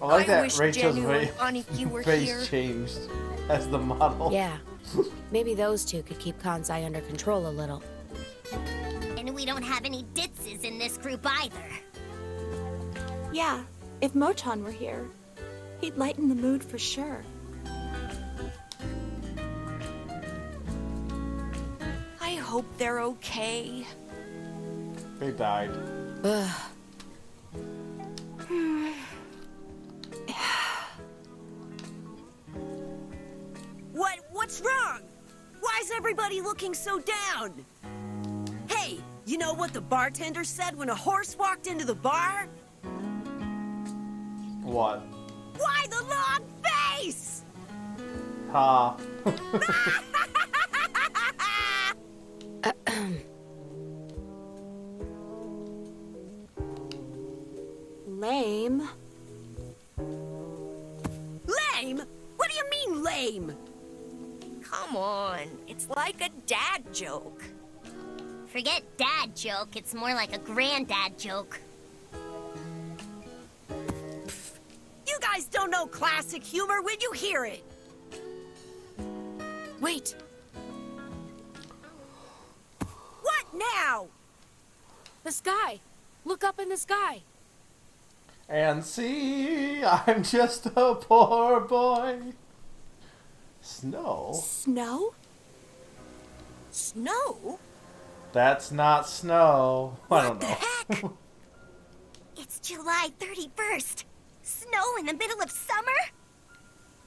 I like that wish Rachel's Genu and Aniki were face here. changed as the model. Yeah. Maybe those two could keep Kansai under control a little. And we don't have any Ditses in this group either. Yeah, if Mochan were here, he'd lighten the mood for sure. I hope they're okay. They died. Ugh. What's wrong? Why is everybody looking so down? Hey, you know what the bartender said when a horse walked into the bar? What? Why the long face? Ha. Lame. Lame? What do you mean lame? Come on, it's like a dad joke. Forget dad joke, it's more like a granddad joke. You guys don't know classic humor when you hear it. Wait. What now? The sky. Look up in the sky. And see, I'm just a poor boy. Snow? Snow? Snow? That's not snow. I don't know. Heck? It's July 31st. Snow in the middle of summer?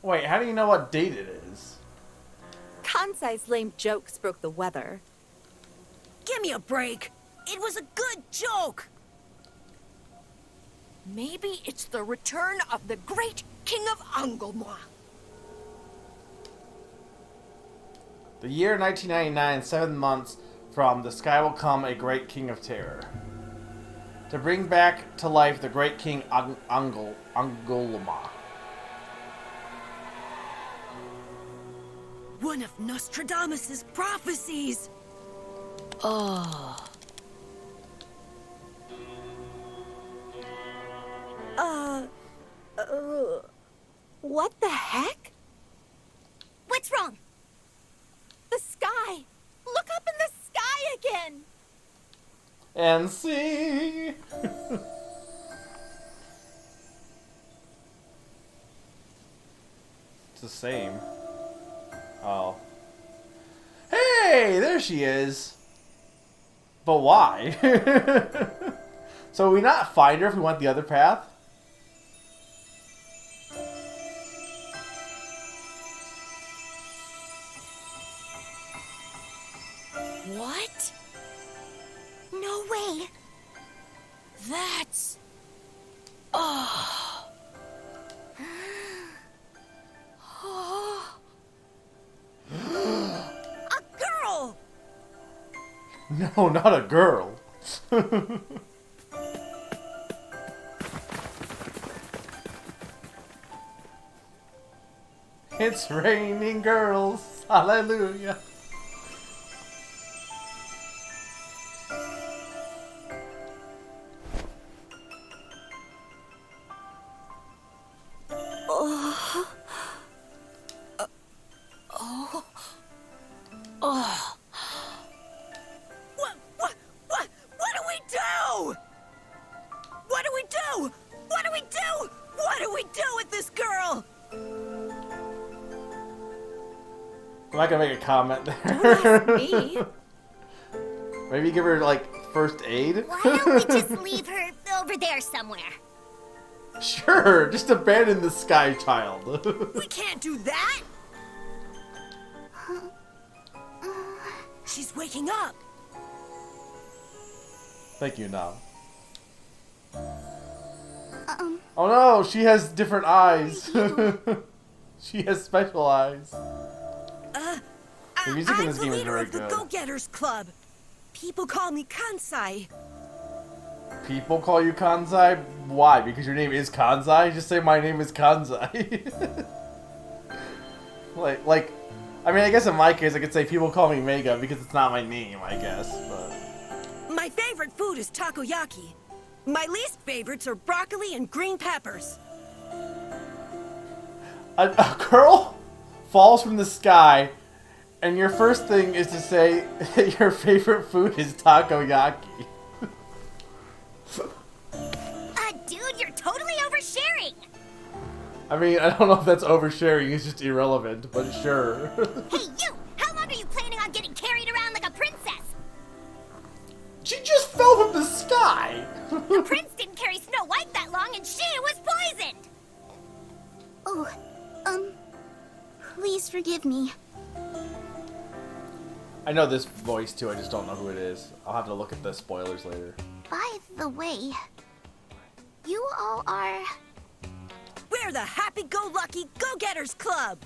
Wait, how do you know what date it is? Kansai's lame jokes broke the weather. Give me a break. It was a good joke. Maybe it's the return of the great King of Anglema. The year 1999, 7 months from The Sky Will Come, a Great King of Terror. To bring back to life the Great King Anglema. One of Nostradamus' prophecies. Oh. What the heck? What's wrong? The sky! Look up in the sky again! And see. It's the same. Oh. Hey, there she is. But why? So we not find her if we went the other path? What? No way. That's... Oh. A girl! No, not a girl. It's raining girls. Hallelujah. What do we do? What do we do? What do we do? What do we do with this girl? I'm not gonna make a comment there. Don't ask me. Maybe give her, like, first aid? Why don't we just leave her over there somewhere? Sure, just abandon the Sky Child. We can't do that. She's waking up. Thank you, now. Oh no, she has different eyes. She has special eyes. The music in this game is very I'm the leader of good. the Go-Getters Club. People call me Kansai. People call you Kansai? Why? Because your name is Kansai? Just say my name is Kansai. like, I mean, I guess in my case I could say people call me Mega because it's not my name, I guess, but... My favorite food is takoyaki. My least favorites are broccoli and green peppers. A girl falls from the sky, and your first thing is to say that your favorite food is takoyaki. Dude, you're totally oversharing. I mean, I don't know if that's oversharing, it's just irrelevant, but sure. Hey, you! How long are you planning on getting carried around like a princess? She just fell from the sky! The prince didn't carry Snow White that long, and she was poisoned! Oh, please forgive me. I know this voice too, I just don't know who it is. I'll have to look at the spoilers later. By the way, you all are... We're the Happy-Go-Lucky Go-Getters Club.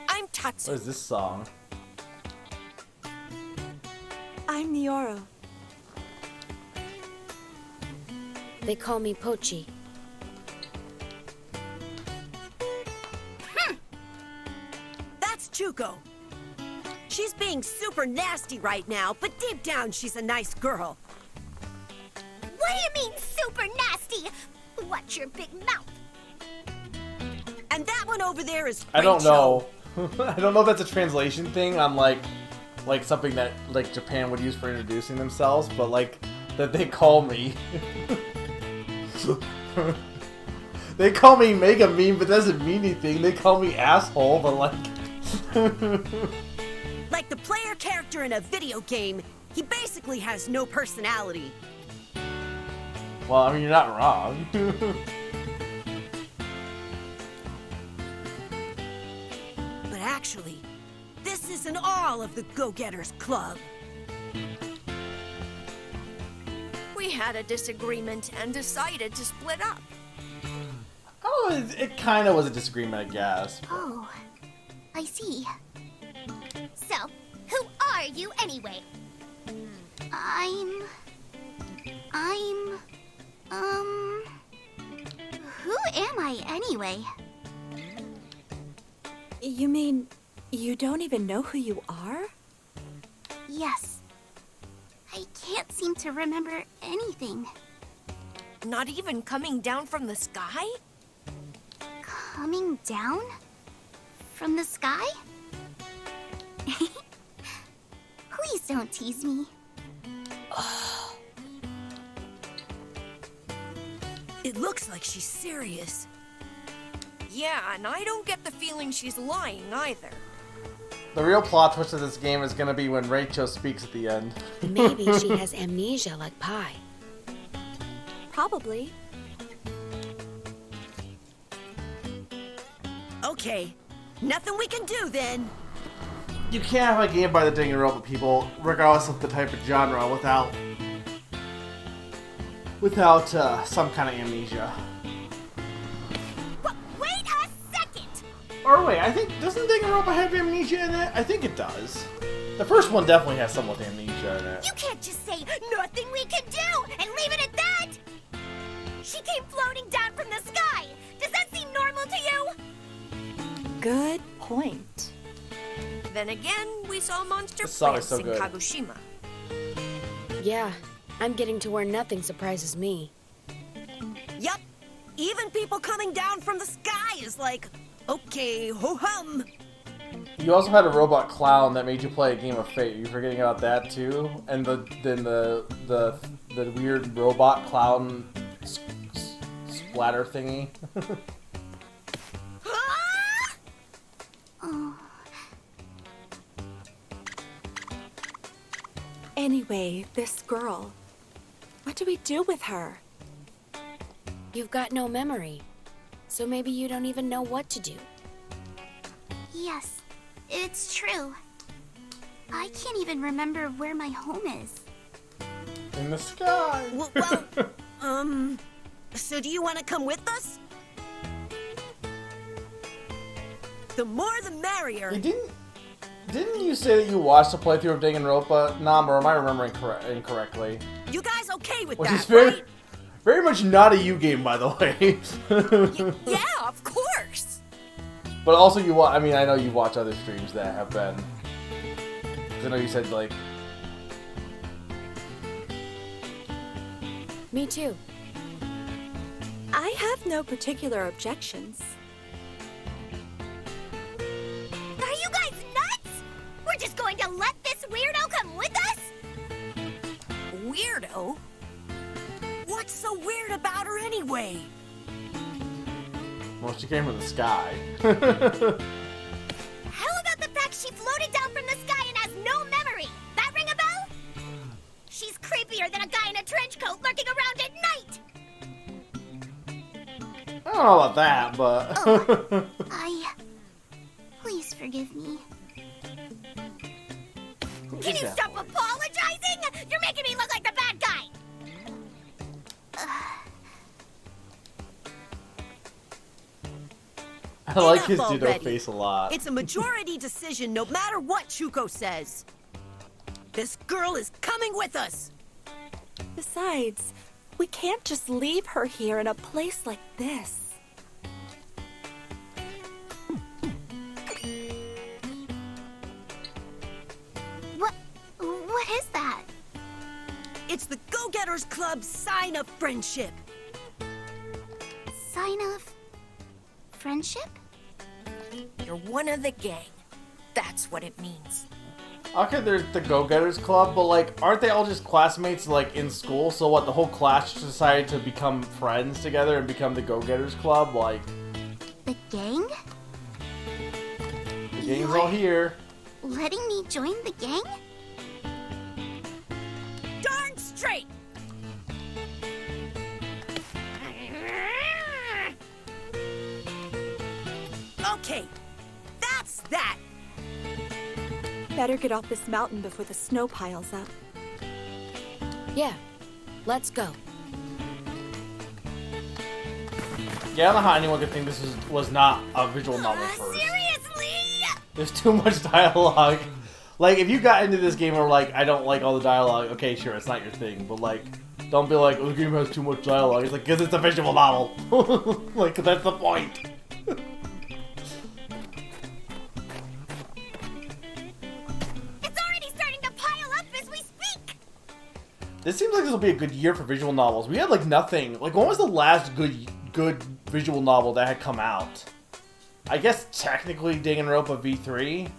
I'm Tatsu. What is this song? I'm Mioro. They call me Pochi. That's Chuko. She's being super nasty right now, but deep down she's a nice girl. What do you mean, super nasty? Watch your big mouth. And that one over there is I don't Rachel. know. I don't know if that's a translation thing on, like, like something that like Japan would use for introducing themselves, but like that they call me. They call me Mega Meme, but that doesn't mean anything. They call me asshole, but like. Like the player character in a video game, he basically has no personality. Well, I mean, you're not wrong. But actually, this isn't all of the Go-Getters Club. We had a disagreement and decided to split up. Oh, it kind of was a disagreement, I guess. Oh, I see. So, who are you anyway? Who am I anyway? You mean you don't even know who you are? Yes. I can't seem to remember anything. Not even coming down from the sky? Coming down? From the sky? Please don't tease me. It looks like she's serious. Yeah, and I don't get the feeling she's lying either. The real plot twist of this game is gonna be when Rachel speaks at the end. Maybe she has amnesia like Pi. Probably. Okay, nothing we can do then. You can't have a game by the Danganronpa people, regardless of the type of genre, without some kind of amnesia. Wait a second! Or wait, I think, doesn't Danganronpa have amnesia in it? I think it does. The first one definitely has some with amnesia in it. You can't just say nothing we can do and leave it at that! She came floating down from the sky! Does that seem normal to you? Good point. Then again, we saw monster This song is prints so in good. Kagoshima. Yeah, I'm getting to where nothing surprises me. Yup, even people coming down from the sky is like, okay, ho-hum. You also had a robot clown that made you play a game of Fate. Are you forgetting about that too? And the weird robot clown splatter thingy. Oh. Anyway, this girl. What do we do with her? You've got no memory, so maybe you don't even know what to do. Yes, it's true. I can't even remember where my home is. In the sky. Well, so do you want to come with us? The more the merrier. Didn't you say that you watched a playthrough of Danganronpa, Nam, or am I remembering incorrectly? You guys okay with Which that, is very, right? very much not a you game, by the way. Yeah, of course. But also, I mean, I know you watch other streams that have been. 'Cause I know you said like. Me too. I have no particular objections. Are you guys nuts? We're just going to let this weirdo come with us? Weirdo? What's so weird about her anyway? Well, she came from the sky. How about the fact she floated down from the sky and has no memory? That ring a bell? She's creepier than a guy in a trench coat lurking around at night. I don't know about that, but. Please forgive me. Who Can is you that stop boy? apologizing? You're making me look like the bad guy. I like his Enough Ditto already. face a lot. It's a majority decision no matter what Chuko says. This girl is coming with us. Besides, we can't just leave her here in a place like this. What is that? It's the Go-Getters Club's sign of friendship. Sign of friendship? You're one of the gang. That's what it means. Okay, there's the Go-Getters Club, but like, aren't they all just classmates like in school? So what? The whole class decided to become friends together and become the Go-Getters Club? Like, The gang? the gang's all here. Letting me join the gang? Darn straight! Okay, that's that. Better get off this mountain before the snow piles up. Yeah, let's go. Yeah, I don't know how anyone could think this was not a visual novel first. Seriously? There's too much dialogue. Like, if you got into this game and were like, I don't like all the dialogue, okay, sure, it's not your thing. But, like, don't be like, oh, the game has too much dialogue. It's like, because it's a visual novel. Like, that's the point. It's already starting to pile up as we speak! This seems like this will be a good year for visual novels. We had, like, nothing. Like, when was the last good visual novel that had come out? I guess, technically, Danganronpa V3?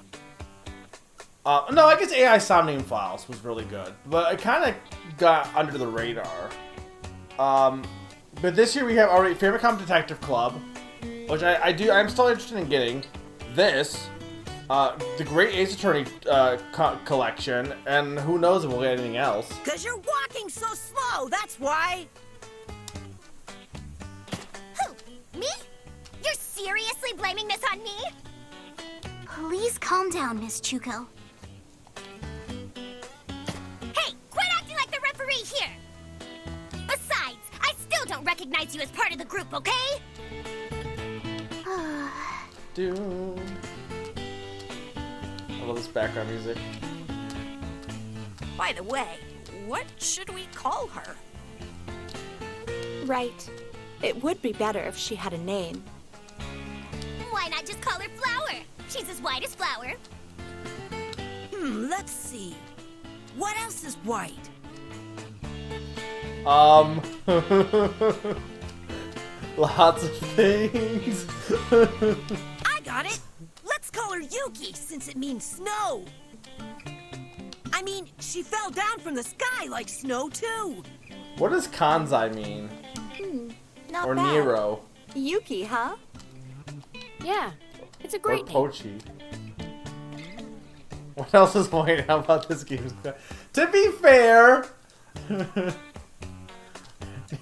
No, I guess AI Somnium Files was really good, but it kind of got under the radar. But this year we have already Famicom Detective Club, which I'm still interested in getting. This, the Great Ace Attorney collection, and who knows if we'll get anything else. 'Cause you're walking so slow, that's why. Who? Me? You're seriously blaming this on me? Please calm down, Miss Chuko. Hey, quit acting like the referee here! Besides, I still don't recognize you as part of the group, okay? Dude. I love this background music. By the way, what should we call her? Right. It would be better if she had a name. Why not just call her Flower? She's as white as Flower. Let's see. What else is white? Lots of things. I got it! Let's call her Yuki, since it means snow. I mean, she fell down from the sky like snow, too. What does Kanzai mean? Not Or bad. Nero? Yuki, huh? Yeah, it's a Or great name. Pochi? What else is white about this game? To be fair,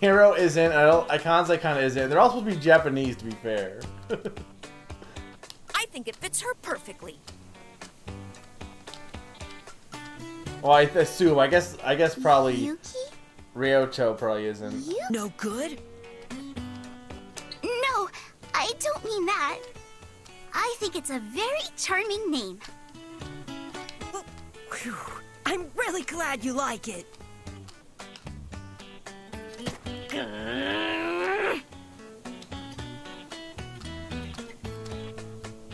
Nero isn't. Kanzai kind of isn't. They're all supposed to be Japanese, to be fair. I think it fits her perfectly. Well, I assume. I guess probably Yuki? Ryocho probably isn't. No good? No, I don't mean that. I think it's a very charming name. Whew. I'm really glad you like it.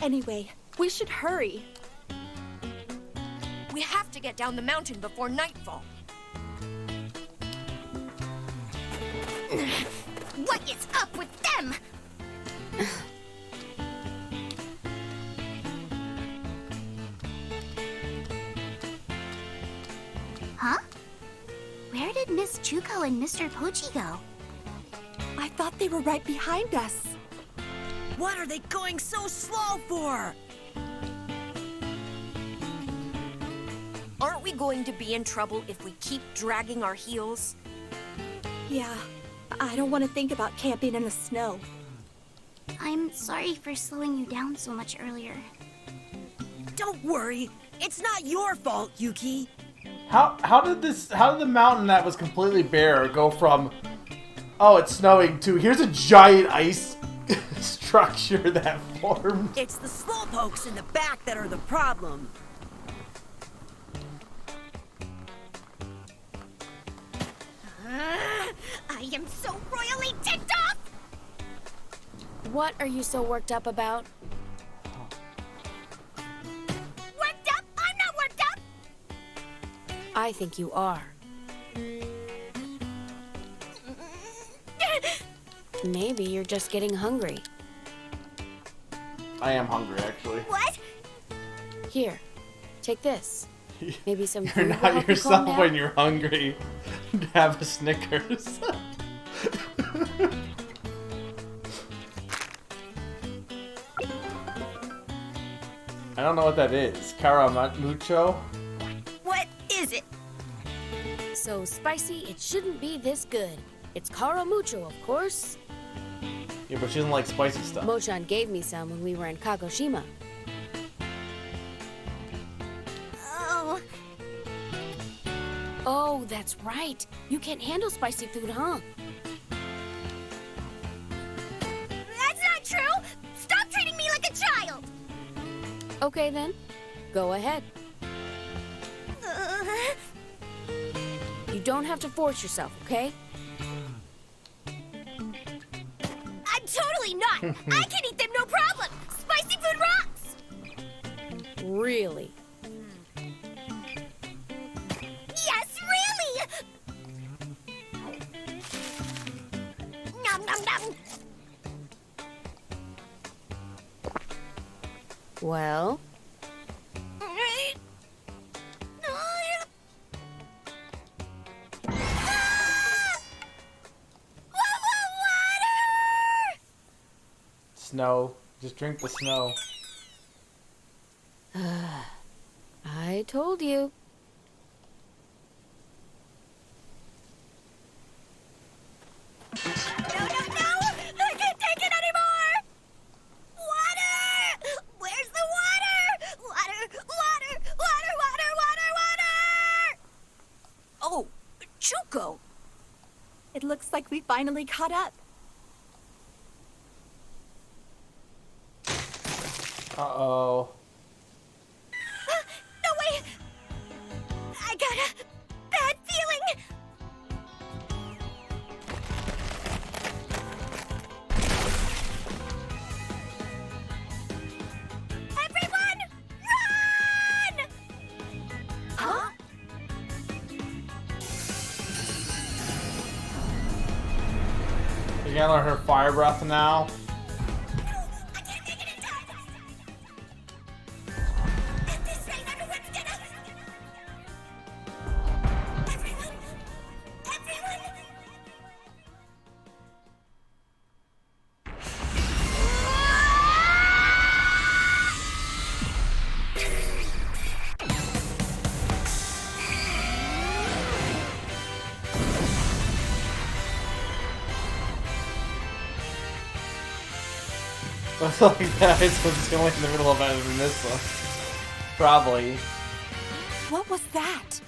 Anyway, we should hurry. We have to get down the mountain before nightfall. What is up with them? Huh? Where did Miss Chuko and Mr. Pochi go? I thought they were right behind us. What are they going so slow for? Aren't we going to be in trouble if we keep dragging our heels? Yeah, I don't want to think about camping in the snow. I'm sorry for slowing you down so much earlier. Don't worry. It's not your fault, Yuki. How did the mountain that was completely bare go from, oh, it's snowing, to here's a giant ice structure that formed? It's the slowpokes in the back that are the problem. I am so royally ticked off! What are you so worked up about? Worked up? I'm not worked up! I think you are. Maybe you're just getting hungry. I am hungry, actually. What? Here, take this. Maybe some You're food will help not you calm yourself down? when you're hungry. Have a Snickers. I don't know what that is. Caramucho? What is it? So spicy, it shouldn't be this good. It's Caramucho, of course. Yeah, but she doesn't like spicy stuff. Mochan gave me some when we were in Kagoshima. Oh, Oh, that's right. You can't handle spicy food, huh? that's not true! Stop treating me like a child! Okay then, go ahead. You don't have to force yourself, okay? I'm totally not! I can eat them no problem! Spicy food rocks! Really? Yes, really! Nom nom nom! Well, Snow. Just drink the snow. I told you. No, no, no! I can't take it anymore! Water! Where's the water? Water, water, water, water, water, water! Oh, Chuko! It looks like we finally caught up. Uh-oh. No way! I got a bad feeling! Everyone, run! Huh? You gotta learn her fire breath now. I can't make it in time! At this rate, everyone's gonna... Everyone! Looks like that is what's going in the middle of it in this one. Probably. What was that?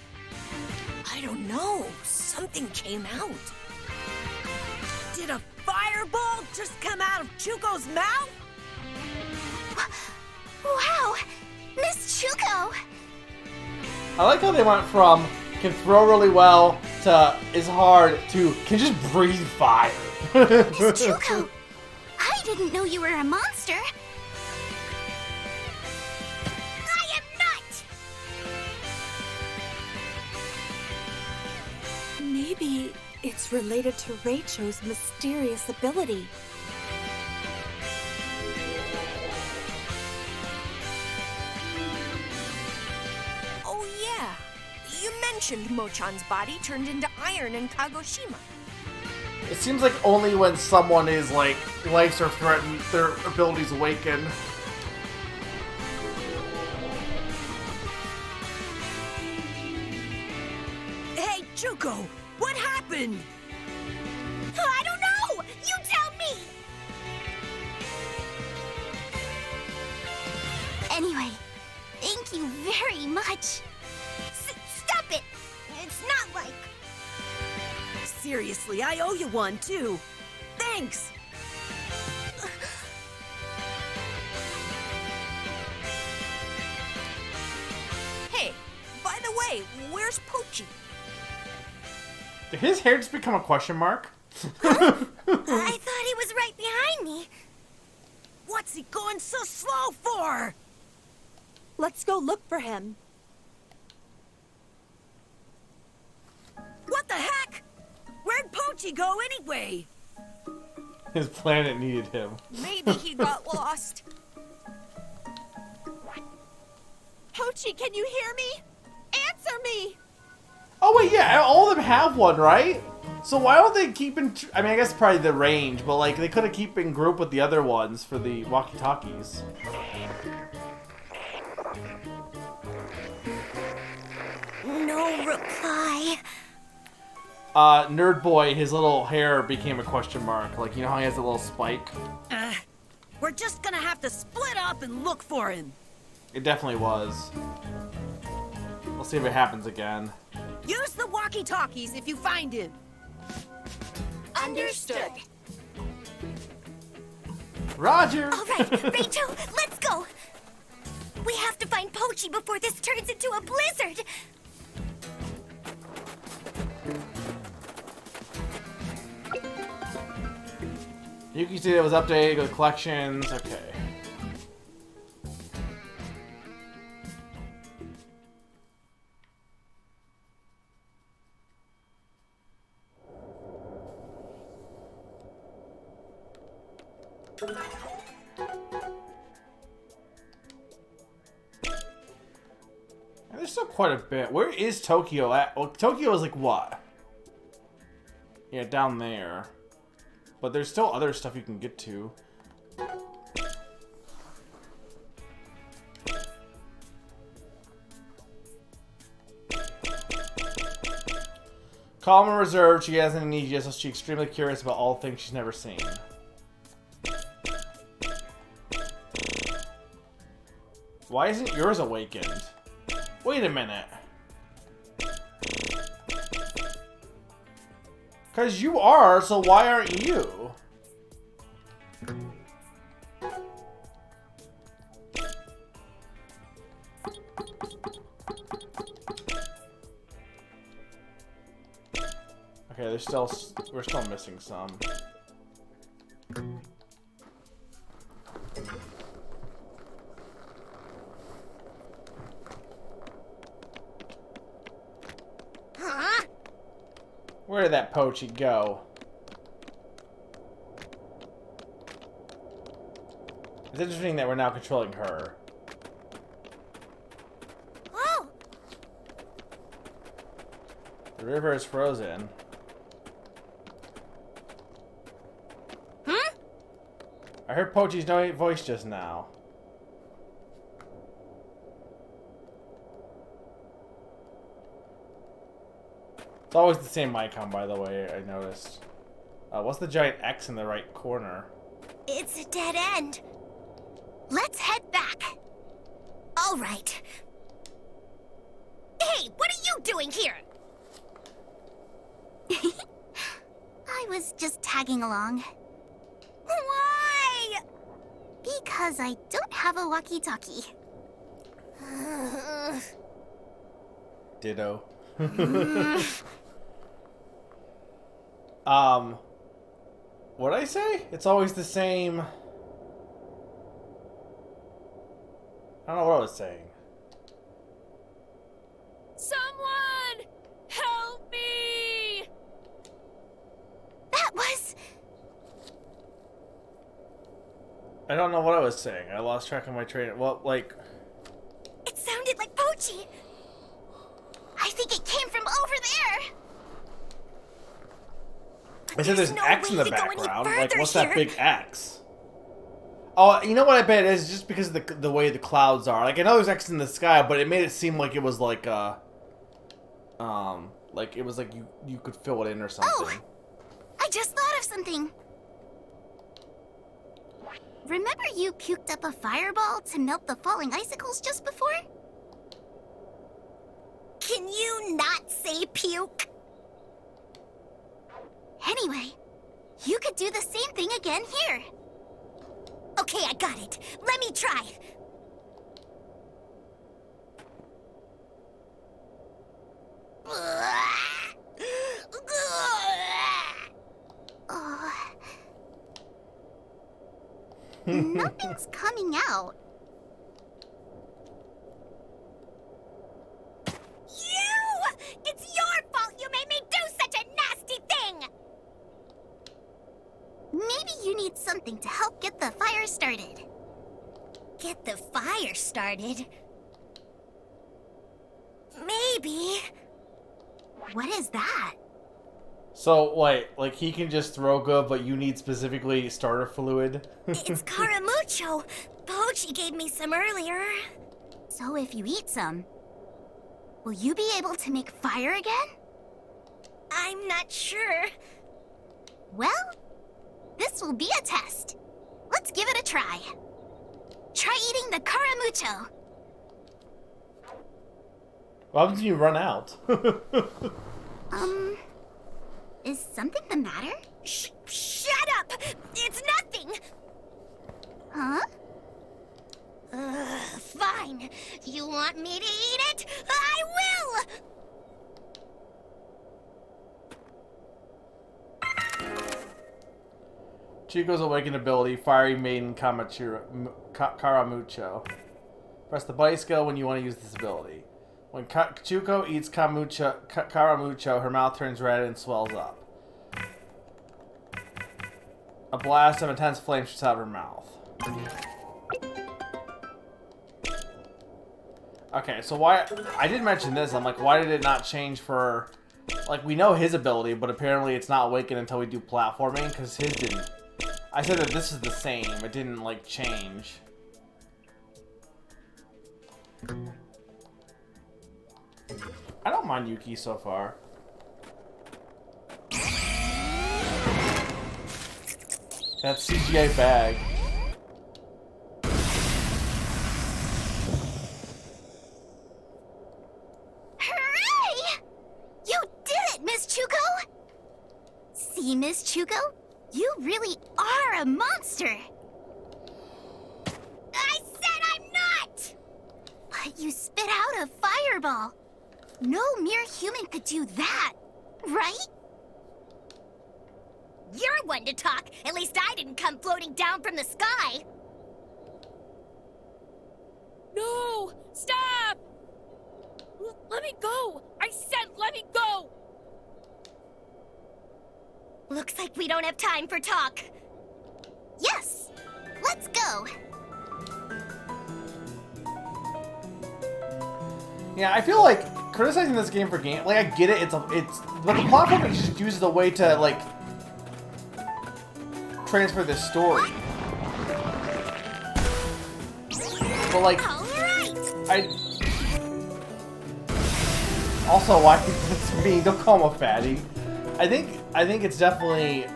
I don't know. Something came out. Did a fireball just come out of Chuko's mouth? Wow! Miss Chuko! I like how they went from can throw really well to is hard to can just breathe fire. Miss Chuko! I didn't know you were a monster! I am not! Maybe it's related to Raicho's mysterious ability. Oh, yeah. You mentioned Mochan's body turned into iron in Kagoshima. It seems like only when someone is like lives are threatened, their abilities awaken. Hey, Chuko! What happened? I don't know! You tell me! Anyway, thank you very much. Stop it! It's not like... Seriously, I owe you one, too. Thanks! Hey, by the way, where's Pochi? Did his hair just become a question mark? I thought he was right behind me. What's he going so slow for? Let's go look for him. What the heck? Where'd Pochi go anyway? His planet needed him. Maybe he got lost. Pochi, can you hear me? Answer me! Oh wait, yeah, all of them have one, right? So why don't they keep in... I mean, I guess probably the range, but like they could have keep in group with the other ones for the walkie-talkies. No reply. Nerd Boy, his little hair became a question mark. Like, you know how he has a little spike? We're just gonna have to split up and look for him. It definitely was. We'll see if it happens again. Use the walkie-talkies if you find him. Understood. Roger! All right, Rachel, let's go. We have to find Pochi before this turns into a blizzard. You can see it was updated, go to collections, okay. And there's still quite a bit. Where is Tokyo at? Well, Tokyo is like what? Yeah, down there. But there's still other stuff you can get to. Calm and reserved, she has amnesia, so she's extremely curious about all things she's never seen. Why isn't yours awakened? Wait a minute. Because you are, so why aren't you? Okay, we're still missing some. Huh? Where did that Pochi go? It's interesting that we're now controlling her. Oh, The river is frozen. huh? I heard Pochi's voice just now. It's always the same icon, by the way, I noticed. What's the giant X in the right corner? It's a dead end. Let's head back. All right. Hey, what are you doing here? I was just tagging along. Why? Because I don't have a walkie-talkie. Ditto. What'd I say? It's always the same. I don't know what I was saying. Someone! Help me! That was... I don't know what I was saying. I lost track of my train. Well, like... It sounded like Pochi. I think it came from over there. I said there's no X in way the to go any background. Like, further what's that here. big X? Oh, you know what I bet it is? Just because of the way the clouds are. Like, I know there's X in the sky, but it made it seem like it was like like it was like you could fill it in or something. Oh, I just thought of something. Remember you puked up a fireball to melt the falling icicles just before? Can you not say puke? Anyway, you could do the same thing again here. Okay, I got it. Let me try. Nothing's coming out. You! It's your fault you made me do such a nasty thing! Maybe you need something to help get the fire started. Get the fire started? maybe. What is that? So, wait, like he can just throw good, but you need specifically starter fluid? It's Caramucho. Pochi gave me some earlier. So if you eat some, will you be able to make fire again? I'm not sure. Well, this will be a test. Let's give it a try. Try eating the Caramucho. What happens when you run out? Is something the matter? Shut up! It's nothing! Huh? Fine. You want me to eat it? I will! Chico's awakened ability, Fiery Maiden Caramucho. Press the buddy skill when you want to use this ability. When Chuko eats Caramucho, her mouth turns red and swells up. A blast of intense flame shoots out of her mouth. Okay, so why... I did mention this. I'm like, why did it not change for... Like, we know his ability, but apparently it's not awakened until we do platforming, because his didn't. I said that this is the same. It didn't, like, change. I don't mind Yuki so far. That CGI bag. Hooray! You did it, Miss Chuko! See, Miss Chuko? You really are a monster! I said I'm not! But you spit out a fireball. No mere human could do that, right? You're one to talk. At least I didn't come floating down from the sky. No! Stop! Let me go! I said let me go! Looks like we don't have time for talk. Yes! Let's go! Yeah, I feel like criticizing this game for game, like I get it, it's but the platform is just used as a way to like transfer this story. But like, I also why it's me? Don't call him a fatty. I think it's definitely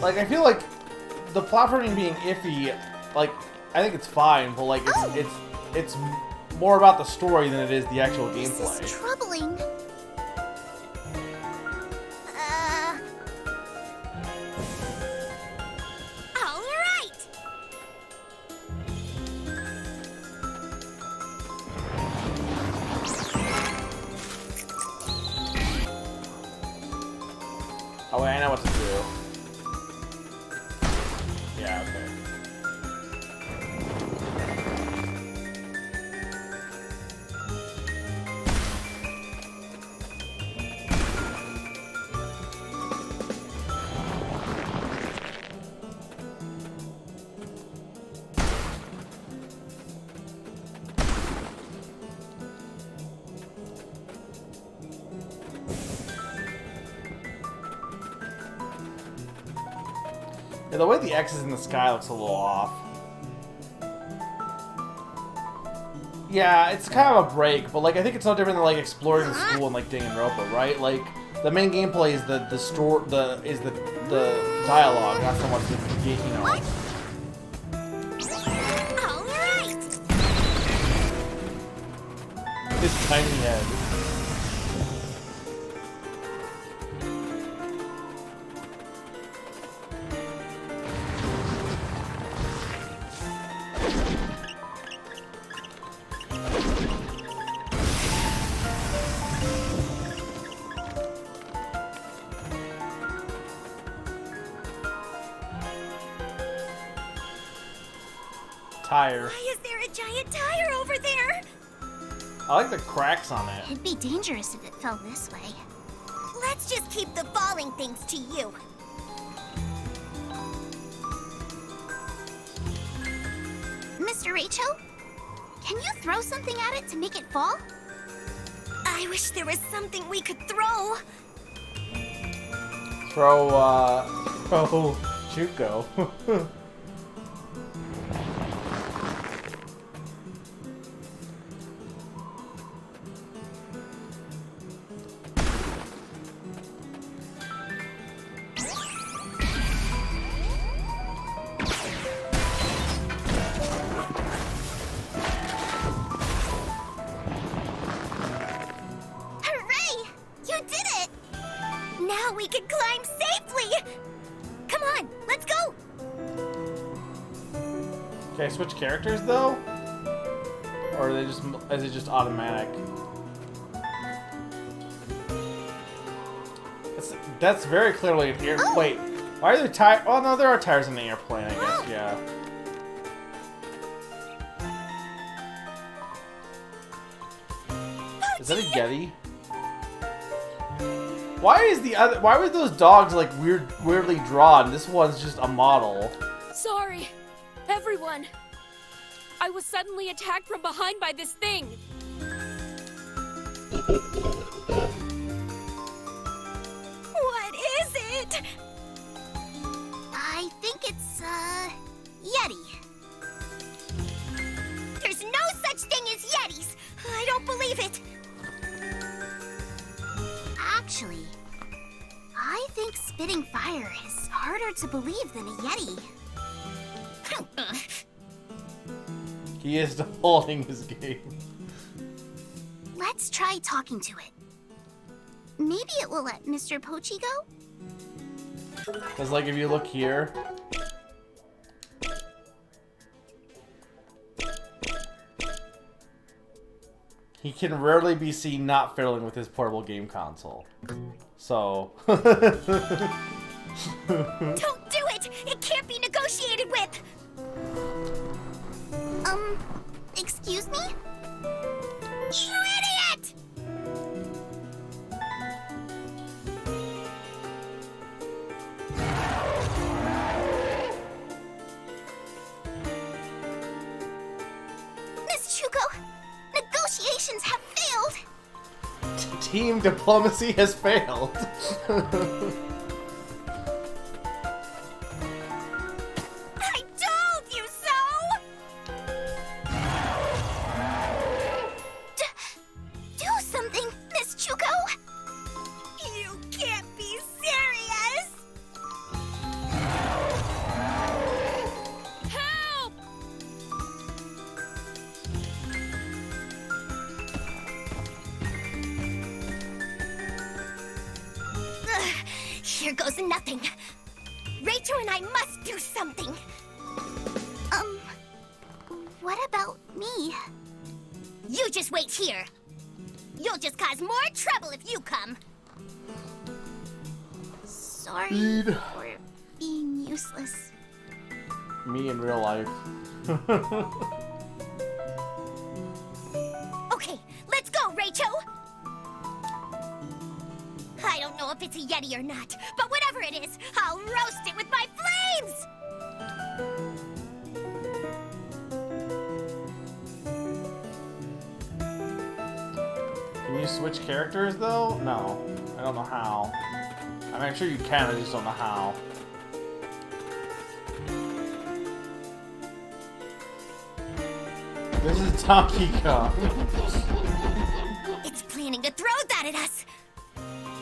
like I feel like the platforming being iffy, like I think it's fine, but like it's more about the story than it is the actual gameplay. This is troubling. All right. Oh wait, I know what to do. Yeah, okay. Yeah, the way the X is in the sky looks a little off. Yeah, it's kind of a break, but like I think it's no different than like exploring the school in like Danganronpa, right? Like the main gameplay is the dialogue, not so much the you know. All right. His tiny head. Tire. Why is there a giant tire over there? I like the cracks on it. It'd be dangerous if it fell this way. Let's just keep the falling things to you. Rachel? Can you throw something at it to make it fall? I wish there was something we could throw. Throw, Chuko. Hooray! You did it! Now we can climb safely. Come on, let's go. Can I switch characters though? Or is it just automatic? That's very clearly an air. Oh. Wait, why are there tires? Oh no, there are tires in the airplane. I guess, yeah. Is that a Yeti? Why were those dogs like weirdly drawn? This one's just a model. Sorry, everyone. I was suddenly attacked from behind by this thing. What is it? I think it's, Yeti. There's no such thing as Yetis. I don't believe it. Actually, I think spitting fire is harder to believe than a Yeti. He is holding his game. Let's try talking to it. Maybe it will let Mr. Pochi go? Cause like if you look here. He can rarely be seen not fiddling with his portable game console. So... Don't do it! It can't be negotiated with! Excuse me? You idiot! Miss Chuko, negotiations have failed! Team diplomacy has failed. I told you so! Do something, Miss Chuko! You can't be serious! Help! Here goes nothing. Rachel and I must do something. What about me? You just wait here. You'll just cause more trouble if you come. Sorry Speed. for being useless. Me in real life. Okay, let's go, Rachel! I don't know if it's a Yeti or not, but whatever it is, I'll roast it with my flames! Can you switch characters though? No. I don't know how. I mean, I'm sure you can, I just don't know how. This is Donkey Kong. It's planning to throw that at us!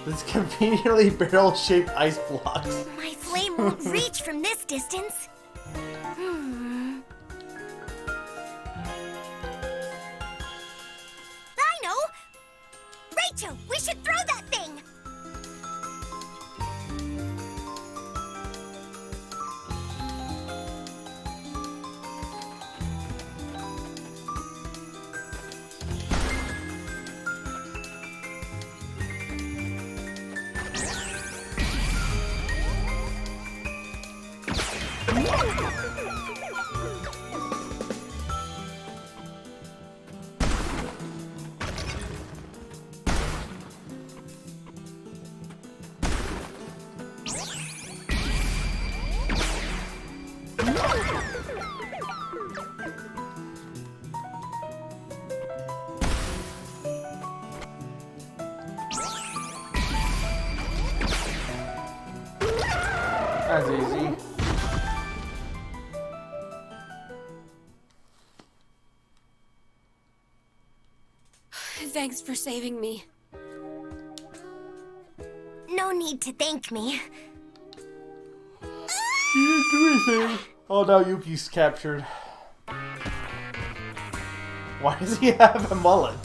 This conveniently barrel-shaped ice blocks. My flame won't reach from this distance. I know! Rachel, we should throw that thing! That's easy. Thanks for saving me. No need to thank me. You didn't do anything. Oh, now Yuki's captured. Why does he have a mullet?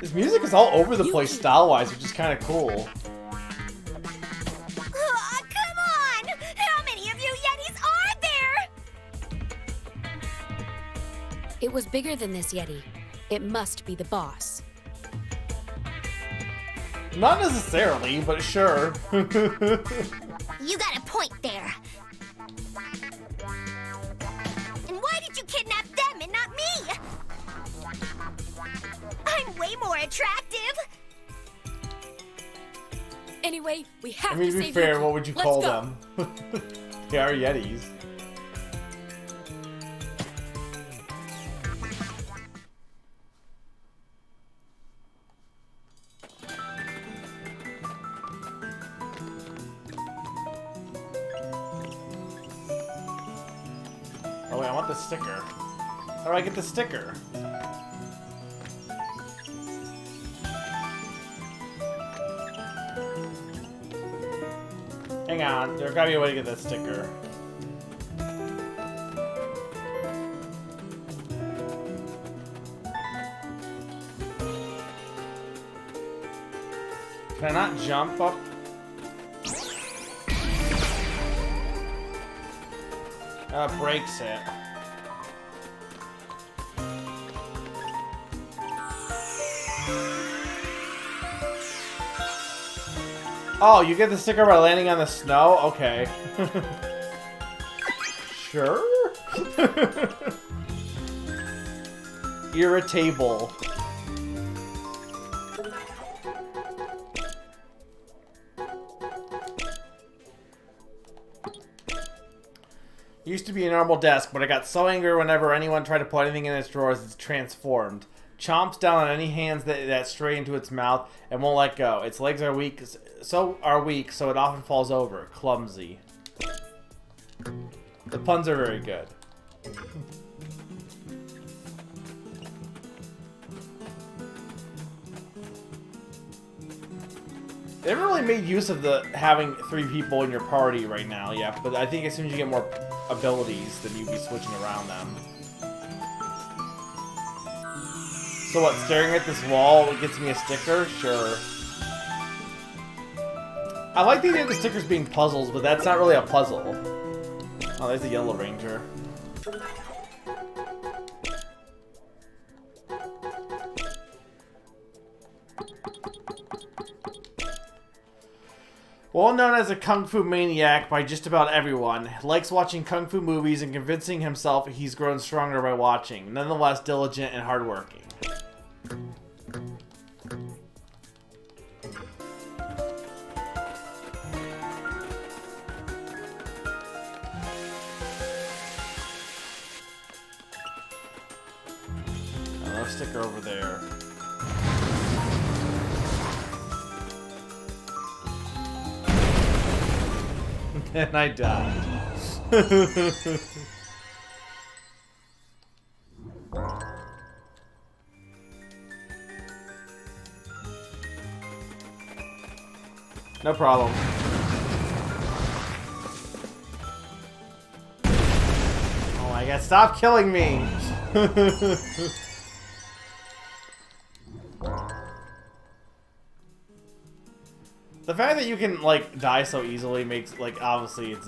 His music is all over the place style-wise, which is kind of cool. Come on! How many of you Yetis are there? It was bigger than this Yeti. It must be the boss. Not necessarily, but sure. You got a point there. And why did you kidnap them and not me? I'm way more attractive. Anyway, we have I mean, to be save fair, Yuki. what would you Let's call go. them? They are Yetis. Oh wait, I want the sticker. How do I get the sticker? Hang on, there's gotta be a way to get that sticker. Can I not jump up? Breaks it. Oh, you get the sticker by landing on the snow? Okay. Sure? Irritable. Used to be a normal desk, but I got so angry whenever anyone tried to put anything in its drawers, it's transformed. Chomps down on any hands that stray into its mouth and won't let go. Its legs are weak, so it often falls over. Clumsy. The puns are very good. They haven't really made use of the having 3 people in your party right now yet, but I think as soon as you get more abilities, then you'd be switching around them. So what, staring at this wall gets me a sticker? Sure. I like the idea of the stickers being puzzles, but that's not really a puzzle. Oh, there's the Yellow Ranger. Well known as a kung fu maniac by just about everyone, likes watching kung fu movies and convincing himself he's grown stronger by watching, nonetheless diligent and hardworking. Another sticker over there. And I died. No problem. Oh my god, stop killing me! The fact that you can, like, die so easily makes, like, obviously it's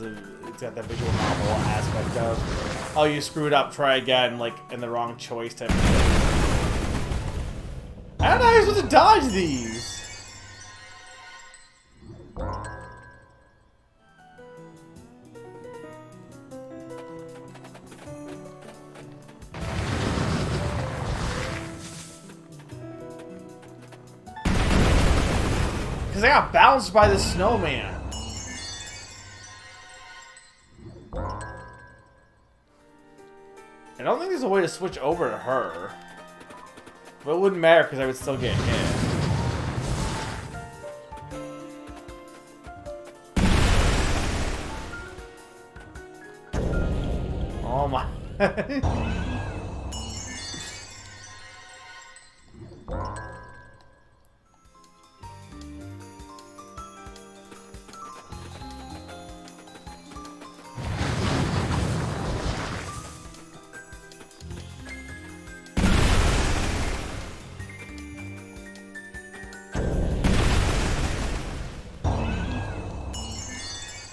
got that visual novel aspect of, oh, you screwed up, try again, like, in the wrong choice type of thing. I don't know how you're supposed to dodge these! Because I got bounced by the snowman. I don't think there's a way to switch over to her. But it wouldn't matter because I would still get hit.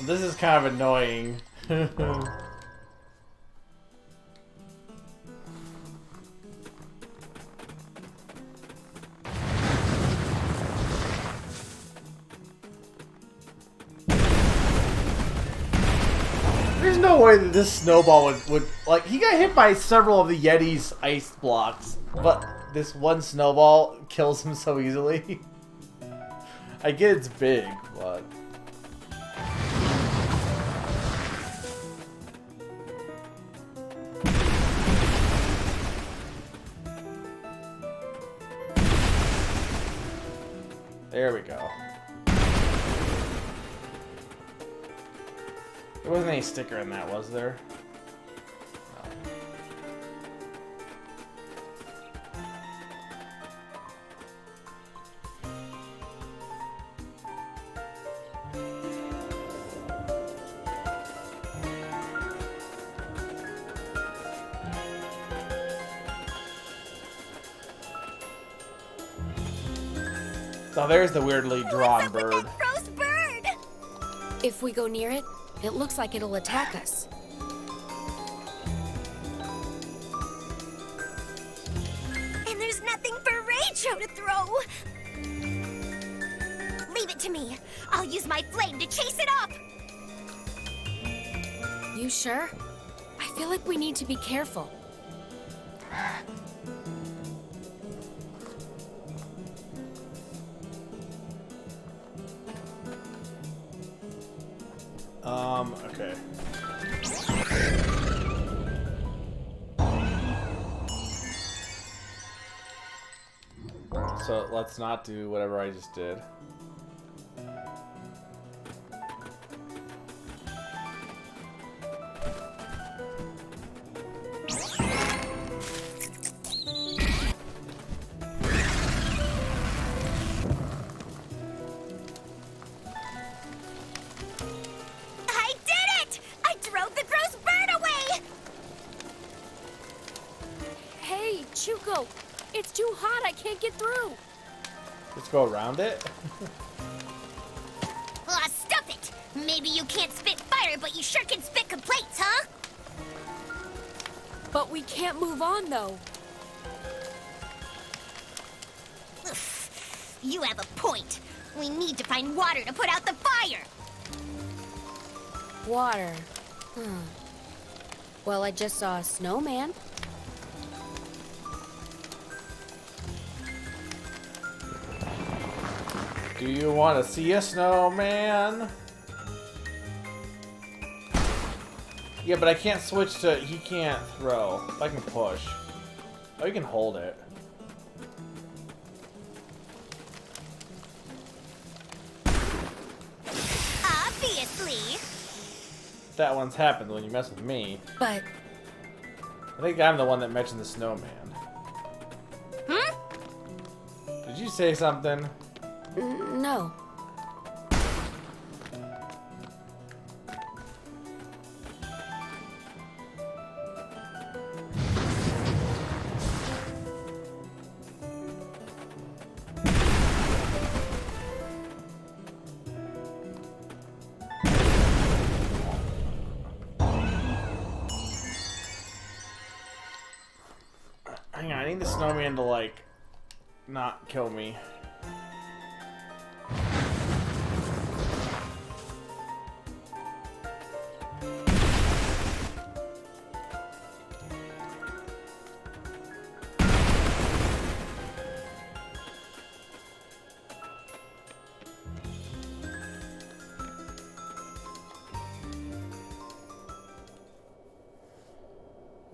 This is kind of annoying. There's no way that this snowball would like, he got hit by several of the Yeti's ice blocks, but this one snowball kills him so easily. I get it's big, but there we go. There wasn't any sticker in that, was there? Oh, there's the weirdly drawn bird. If we go near it, it looks like it'll attack us. And there's nothing for Rachel to throw. Leave it to me. I'll use my flame to chase it off. You sure? I feel like we need to be careful. Okay. So let's not do whatever I just did. Chuko, it's too hot. I can't get through. Let's go around it. Aw, stuff it! Maybe you can't spit fire, but you sure can spit complaints, huh? But we can't move on, though. You have a point. We need to find water to put out the fire. Water. Well, I just saw a snowman. Do you want to see a snowman? Yeah, but I can't switch to... He can't throw. I can push. Oh, you can hold it. Obviously. That one's happened when you mess with me. But... I think I'm the one that mentioned the snowman. Hmm? Did you say something? No. Hang on, I need the snowman to, like, not kill me.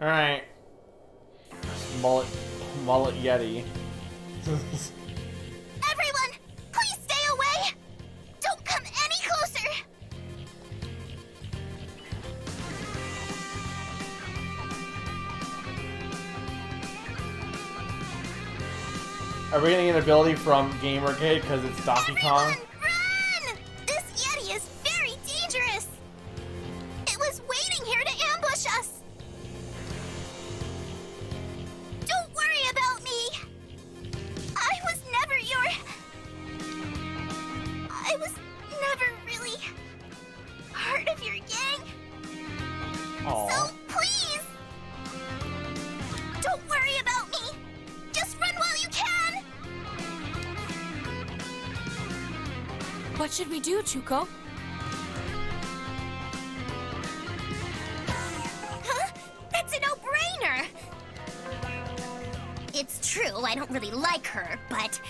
Alright. Mullet Yeti. Everyone, please stay away! Don't come any closer! Are we getting an ability from Gamergate because it's Donkey Kong? Run! This Yeti is very dangerous! It was waiting here to ambush us! Don't worry about me! I was never really part of your gang. Aww. So please, don't worry about me. Just run while you can. What should we do, Chuko? Huh? That's a no-brainer. It's true, I don't really like her, but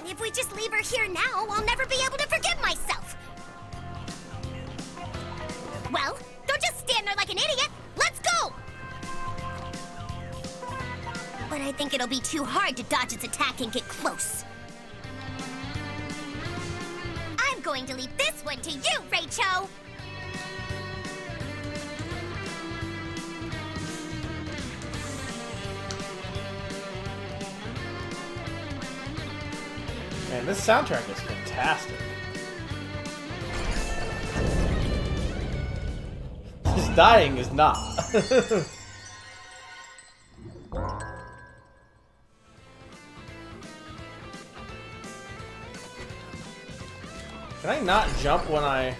if we just leave her here now, I'll never be able to forgive myself. Well, don't just stand there like an idiot. Let's go! But I think it'll be too hard to dodge its attack and get close. I'm going to leave this one to you, Rachel! Man, this soundtrack is fantastic. This dying is not. Can I not jump when I...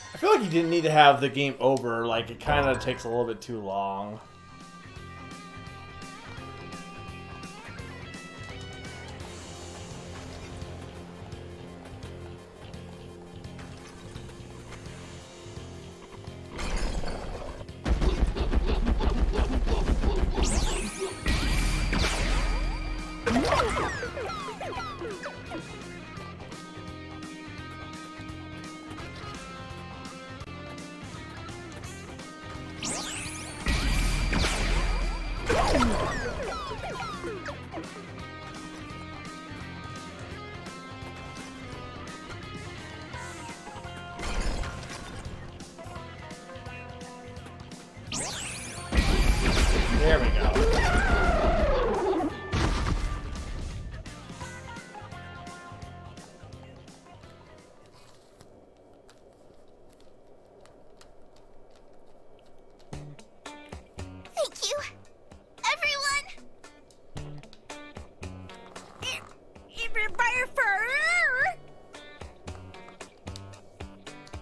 I feel like you didn't need to have the game over, like it kind of takes a little bit too long. There we go. Thank you, everyone!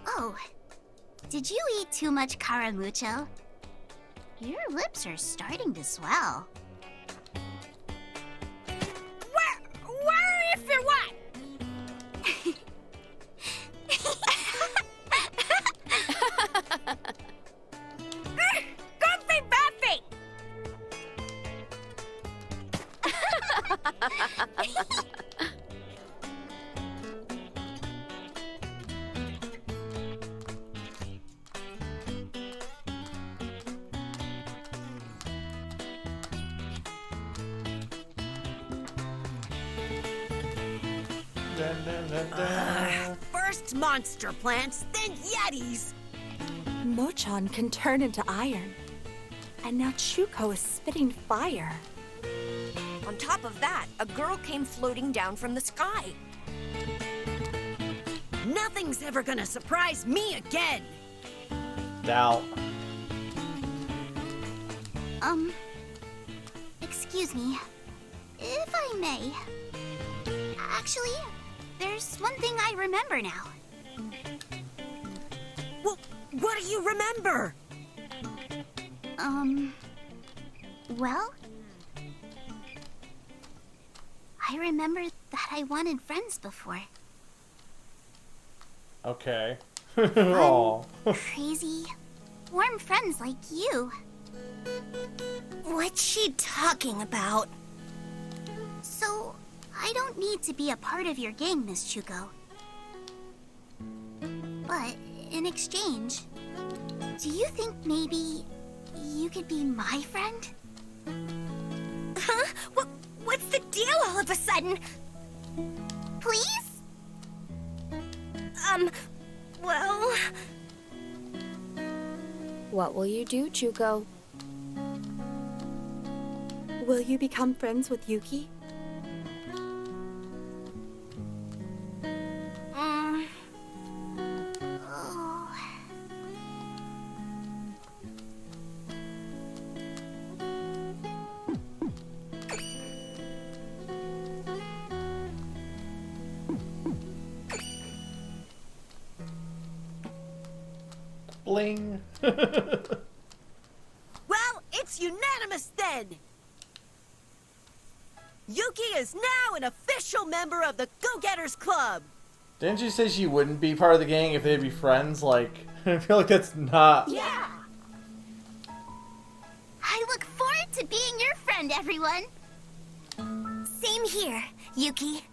Oh, did you eat too much caramucho? Your lips are starting to swell. Where if you're what? Goofy Buffy! First monster plants, then yetis. Mochan can turn into iron. And now Chuko is spitting fire. On top of that, a girl came floating down from the sky. Nothing's ever gonna surprise me again. Doubt. Excuse me, if I may. Actually, there's one thing I remember now. Well, what do you remember? Well, I remember that I wanted friends before. Okay. Aw. Crazy, warm friends like you. What's she talking about? So, I don't need to be a part of your gang, Miss Chuko. But in exchange, do you think maybe you could be my friend? Huh? What's the deal all of a sudden? Please? Well... What will you do, Chuko? Will you become friends with Yuki? Oh. Bling. Well, it's unanimous then! Yuki is now an official member of the Go-Getters Club! Didn't you say she wouldn't be part of the gang if they'd be friends? Like, I feel like that's not... Yeah! I look forward to being your friend, everyone! Same here, Yuki.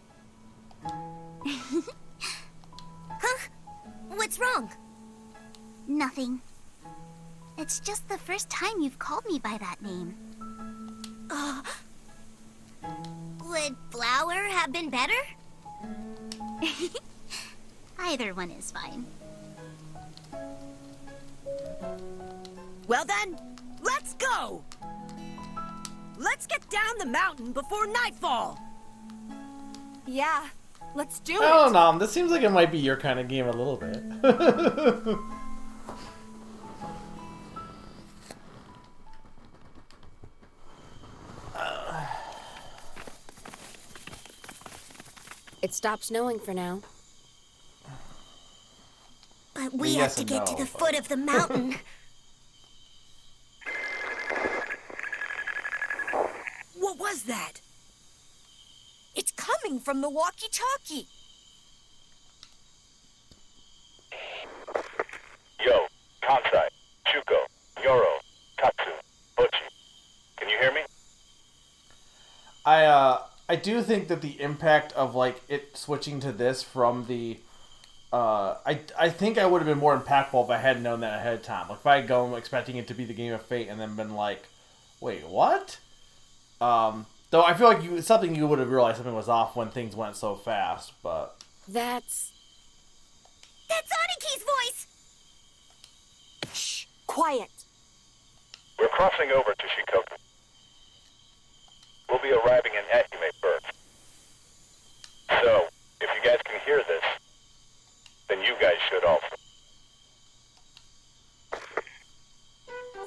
Huh? What's wrong? Nothing. It's just the first time you've called me by that name. Would Flower have been better? Either one is fine. Well then, let's go! Let's get down the mountain before nightfall! Yeah, let's do it. I don't know. This seems like it might be your kind of game a little bit. It stopped snowing for now. But we Yes have to and get to no, the foot of the mountain. What was that? It's coming from the walkie-talkie! Yo, Kansai, Chuko, Yoro, Tatsu, Butchi. Can you hear me? I do think that the impact of like it switching to this from the I think I would have been more impactful if I had known that ahead of time. Like if I had gone expecting it to be the Game of Fate and then been like, wait, what? Though I feel like it's something you would have realized something was off when things went so fast, but That's Aniki's voice! Shh, quiet. We're crossing over to Shikoku. We'll be arriving in Ehime first. So, if you guys can hear this, then you guys should also.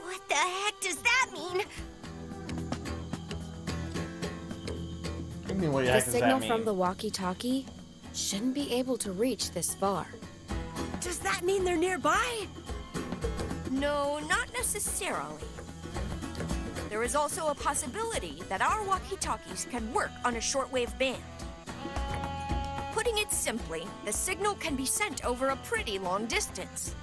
What the heck does that mean? I mean, what the the heck does signal that mean? from the walkie-talkie shouldn't be able to reach this far. Does that mean they're nearby? No, not necessarily. There is also a possibility that our walkie-talkies can work on a shortwave band. Putting it simply, the signal can be sent over a pretty long distance.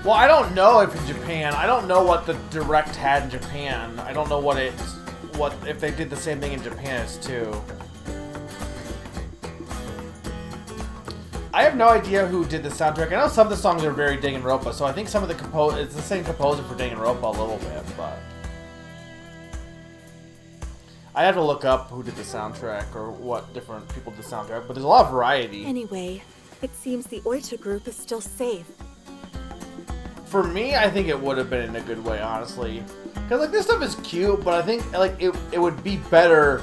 Well, I don't know if in Japan. I don't know what the Direct had in Japan. I don't know what if they did the same thing in Japan as too. I have no idea who did the soundtrack. I know some of the songs are very Danganronpa, so I think some of the it's the same composer for Danganronpa a little bit, but I have to look up who did the soundtrack or what different people did the soundtrack. But there's a lot of variety. Anyway, it seems the Oita group is still safe. For me, I think it would have been in a good way, honestly. Because, like, this stuff is cute, but I think, like, it would be better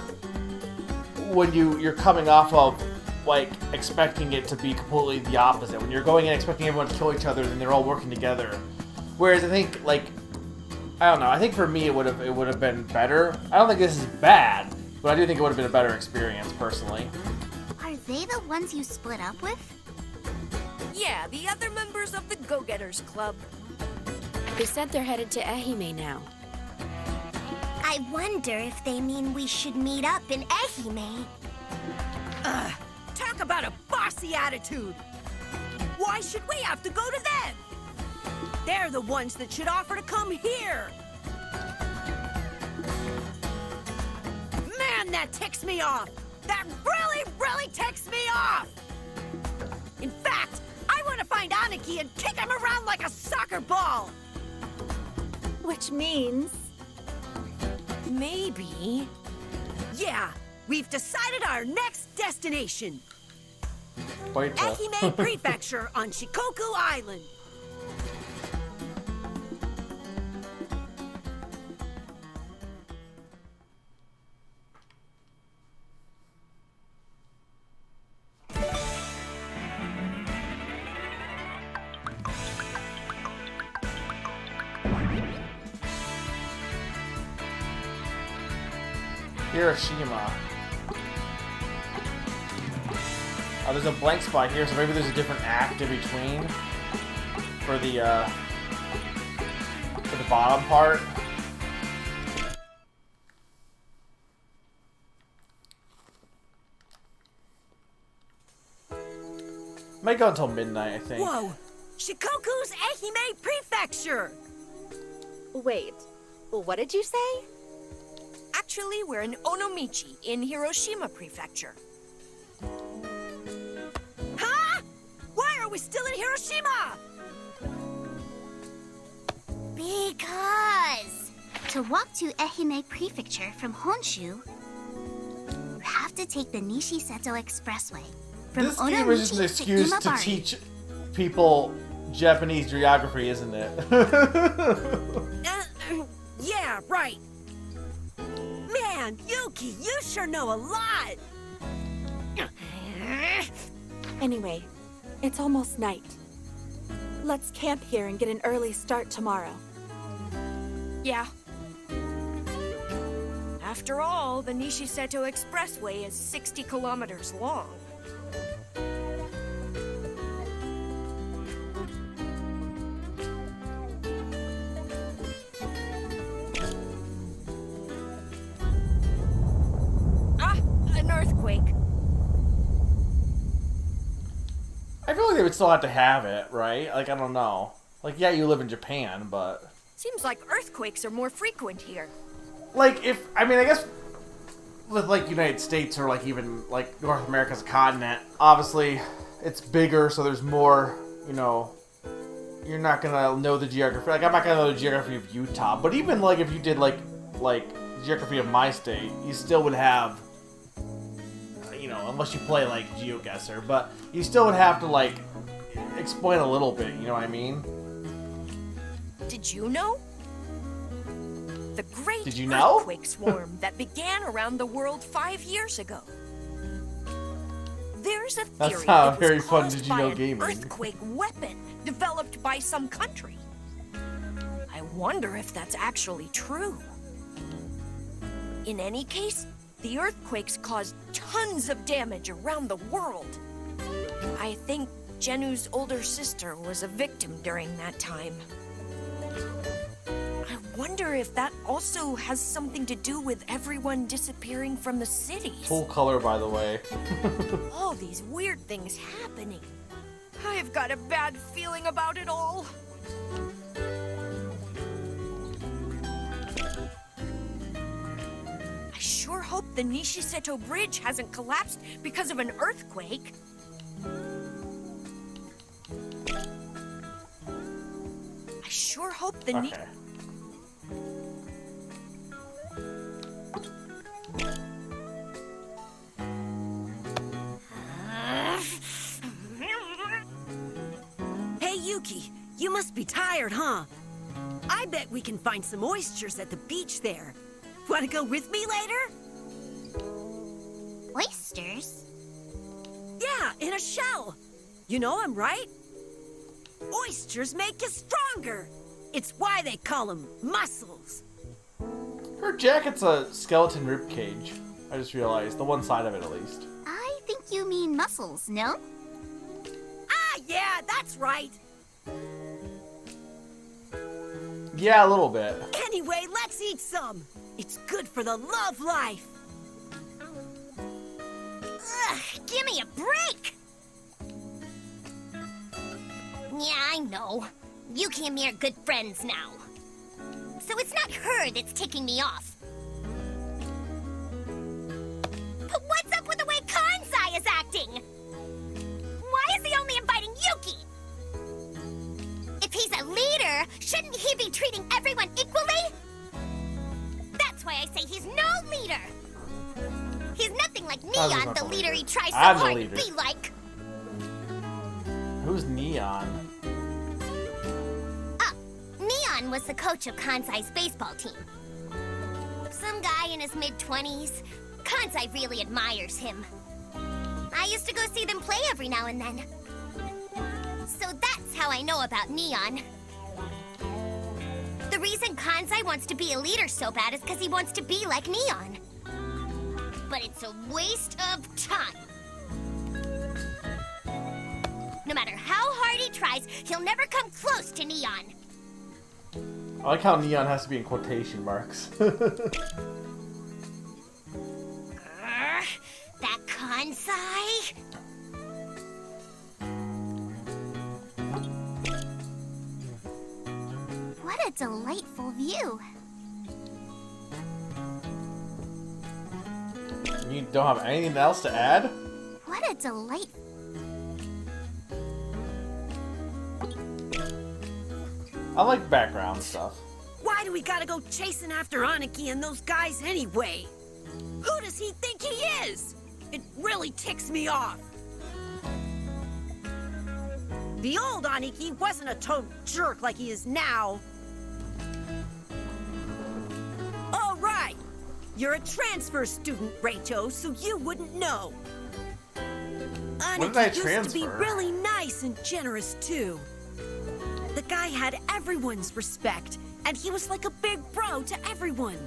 when you're coming off of, like, expecting it to be completely the opposite. When you're going in expecting everyone to kill each other, and they're all working together. Whereas I think, like, I don't know. I think for me, it would have been better. I don't think this is bad, but I do think it would have been a better experience, personally. Are they the ones you split up with? Yeah, the other members of the Go-Getters Club. They said they're headed to Ehime now. I wonder if they mean we should meet up in Ehime. Talk about a bossy attitude! Why should we have to go to them? They're the ones that should offer to come here! man, that ticks me off! That really, really ticks me off! In fact, I want to find Aniki and kick him around like a soccer ball! Which means... Maybe... Yeah, we've decided our next destination. Wait till. Ehime Prefecture on Shikoku Island. Hiroshima. Oh, there's a blank spot here, so maybe there's a different act in between for the bottom part. Might go until midnight, I think. Whoa! Shikoku's Ehime Prefecture! Wait, what did you say? Actually, we're in Onomichi in Hiroshima Prefecture. Huh? Why are we still in Hiroshima? Because to walk to Ehime Prefecture from Honshu, you have to take the Nishiseto Expressway from This game is just an excuse to Imabari. teach people Japanese geography, isn't it? Yeah, right. Man, Yuki, you sure know a lot! Anyway, it's almost night. Let's camp here and get an early start tomorrow. Yeah. After all, the Nishiseto Expressway is 60 kilometers long. An earthquake. I feel like they would still have to have it, right? Like, I don't know. Like, yeah, you live in Japan, but... Seems like earthquakes are more frequent here. Like, if... I mean, I guess with, like, United States or, like, even, like, North America as a continent, obviously, it's bigger, so there's more, you know... You're not gonna know the geography. Like, I'm not gonna know the geography of Utah. But even, like, if you did, like geography of my state, you still would have... You know, unless you play, like, GeoGuessr. But you still would have to, like, explain a little bit, you know what I mean? Did you know? The great Did you know? earthquake swarm that began around the world 5 years ago. There's a That's theory how it was very fun caused Did You by Know an gaming. earthquake weapon developed by some country. I wonder if that's actually true. In any case, the earthquakes caused tons of damage around the world. I think Jenu's older sister was a victim during that time. I wonder if that also has something to do with everyone disappearing from the cities. Full color, by the way. All these weird things happening. I've got a bad feeling about it all. I sure hope the Nishiseto Bridge hasn't collapsed because of an earthquake. I sure hope the Okay. Hey, Yuki, you must be tired, huh? I bet we can find some oysters at the beach there. Want to go with me later? Oysters? Yeah, in a shell. You know I'm right. Oysters make you stronger. It's why they call them mussels. Her jacket's a skeleton rib cage. I just realized. The one side of it, at least. I think you mean mussels, no? Ah, yeah, that's right. Yeah, a little bit. Anyway, let's eat some. It's good for the love life. Ugh, give me a break! Yeah, I know. Yuki and me are good friends now. So it's not her that's ticking me off. nothing like Kazu's Neon, not the the leader leader. he tries so I'm the hard to leader. be like. Who's Neon? Neon was the coach of Kansai's baseball team. Some guy in his mid-20s. Kansai really admires him. I used to go see them play every now and then. So that's how I know about Neon. The reason Kansai wants to be a leader so bad is because he wants to be like Neon. But it's a waste of time. No matter how hard he tries, he'll never come close to Neon. I like how Neon has to be in quotation marks. That Kansai? What a delightful view. You don't have anything else to add? What a delight. I like background stuff. Why do we gotta go chasing after Aniki and those guys anyway? Who does he think he is? It really ticks me off. The old Aniki wasn't a total jerk like he is now. All right. You're a transfer student, Rachel, so you wouldn't know. When did I Aniki used to be transfer? really nice and generous, too. The guy had everyone's respect, and he was like a big bro to everyone.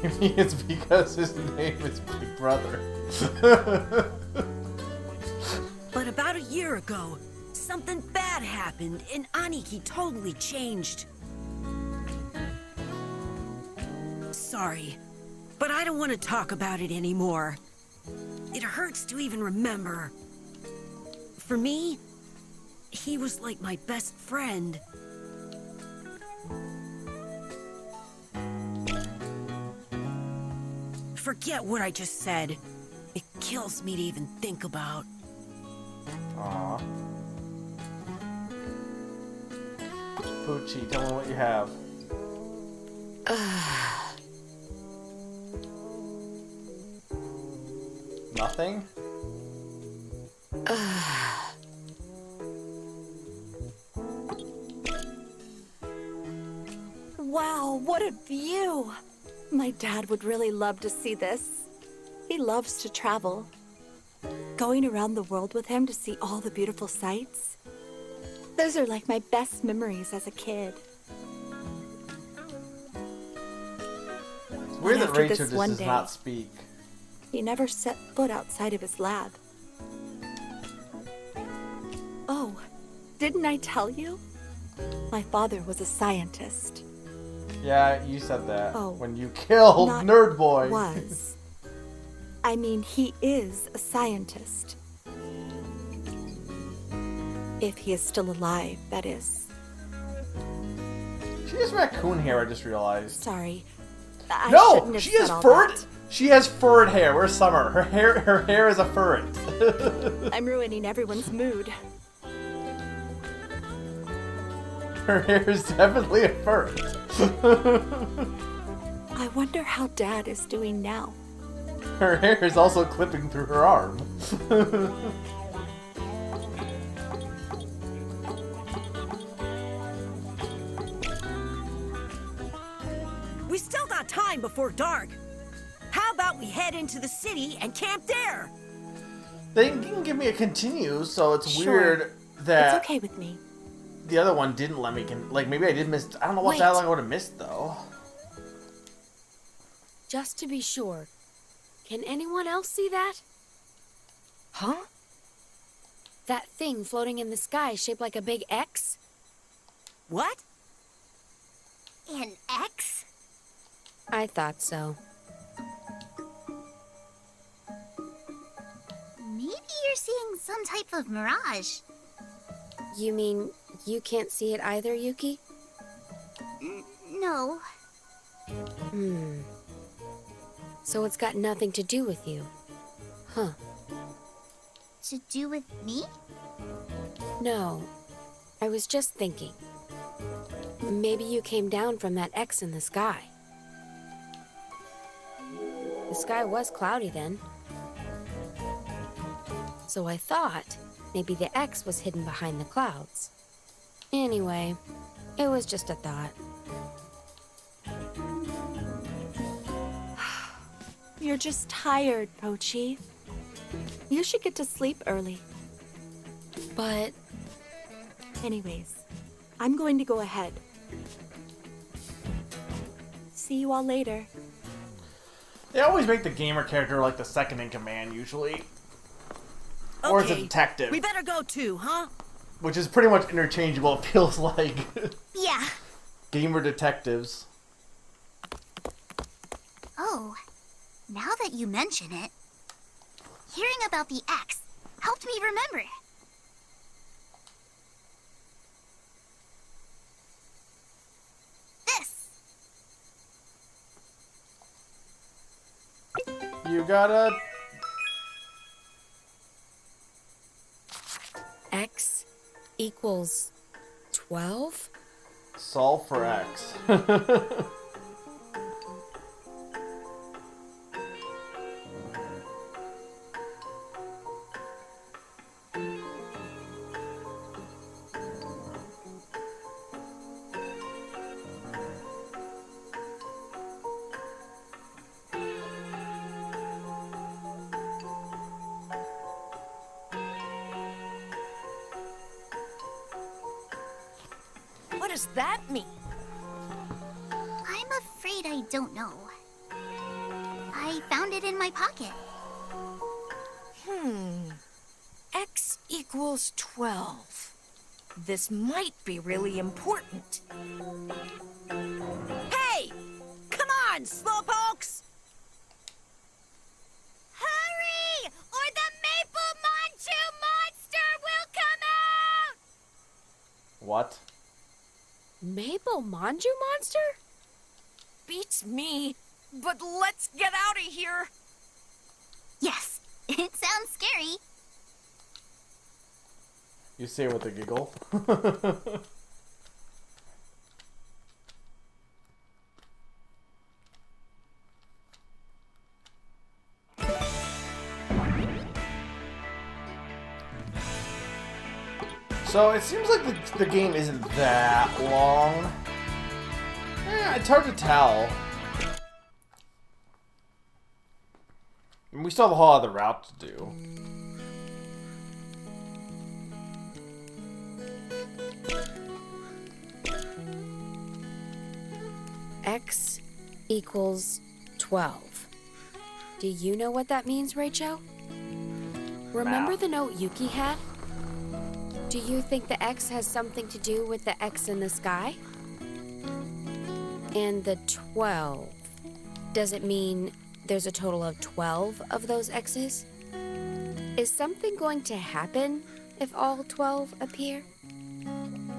Maybe it's because his name is Big Brother. But about a year ago, something bad happened, and Aniki totally changed. Sorry, but I don't want to talk about it anymore. It hurts to even remember. For me, he was like my best friend. Forget what I just said. It kills me to even think about. Aww. Poochie, tell me what you have. Nothing? Wow, what a view! My dad would really love to see this. He loves to travel. Going around the world with him to see all the beautiful sights. Those are like my best memories as a kid. It's weird that after Rachel this just one does day- not speak. He never set foot outside of his lab. Oh, didn't I tell you? My father was a scientist. Yeah, you said that. Oh, when you killed not Nerd Boy. Was. I mean, he is a scientist. If he is still alive, that is. She has raccoon hair, I just realized. Sorry. I No! shouldn't have She said has all furred that. She has furred hair. Where's Summer? Her hair is a furret. I'm ruining everyone's mood. Her hair is definitely a furret. I wonder how Dad is doing now. Her hair is also clipping through her arm. We still got time before dark. How about we head into the city and camp there? They can give me a continue, so it's Sure. weird that It's okay with me. the other one didn't let me. Like maybe I did miss. I don't know what Wait. dialogue I would have missed though. Just to be sure, can anyone else see that? Huh? That thing floating in the sky shaped like a big X? What? An X? I thought so. Maybe you're seeing some type of mirage. You mean you can't see it either, Yuki? No. So it's got nothing to do with you. Huh. To do with me? No. I was just thinking. Maybe you came down from that X in the sky. The sky was cloudy then. So I thought maybe the X was hidden behind the clouds. Anyway, it was just a thought. You're just tired, Pochi. You should get to sleep early. But... Anyways, I'm going to go ahead. See you all later. They always make the gamer character like the second in command, usually. Or as a detective. We better go too, huh? Which is pretty much interchangeable, it feels like. Yeah. Gamer detectives. Oh, now that you mention it, hearing about the X helped me remember. This. You gotta... X equals 12? Solve for X. What does that mean? I'm afraid I don't know. I found it in my pocket. X equals 12. This might be really important. Hey! Come on, slowpokes! Hurry! Or the Maple Manchu monster will come out! What? Maple Manju monster? Beats me, but let's get out of here. Yes, it sounds scary. You say it with a giggle. So it seems like the game isn't that long. It's hard to tell. And we still have a whole other route to do. X equals 12. Do you know what that means, Rachel? Remember the note Yuki had? Do you think the X has something to do with the X in the sky? And the 12, does it mean there's a total of 12 of those X's? Is something going to happen if all 12 appear?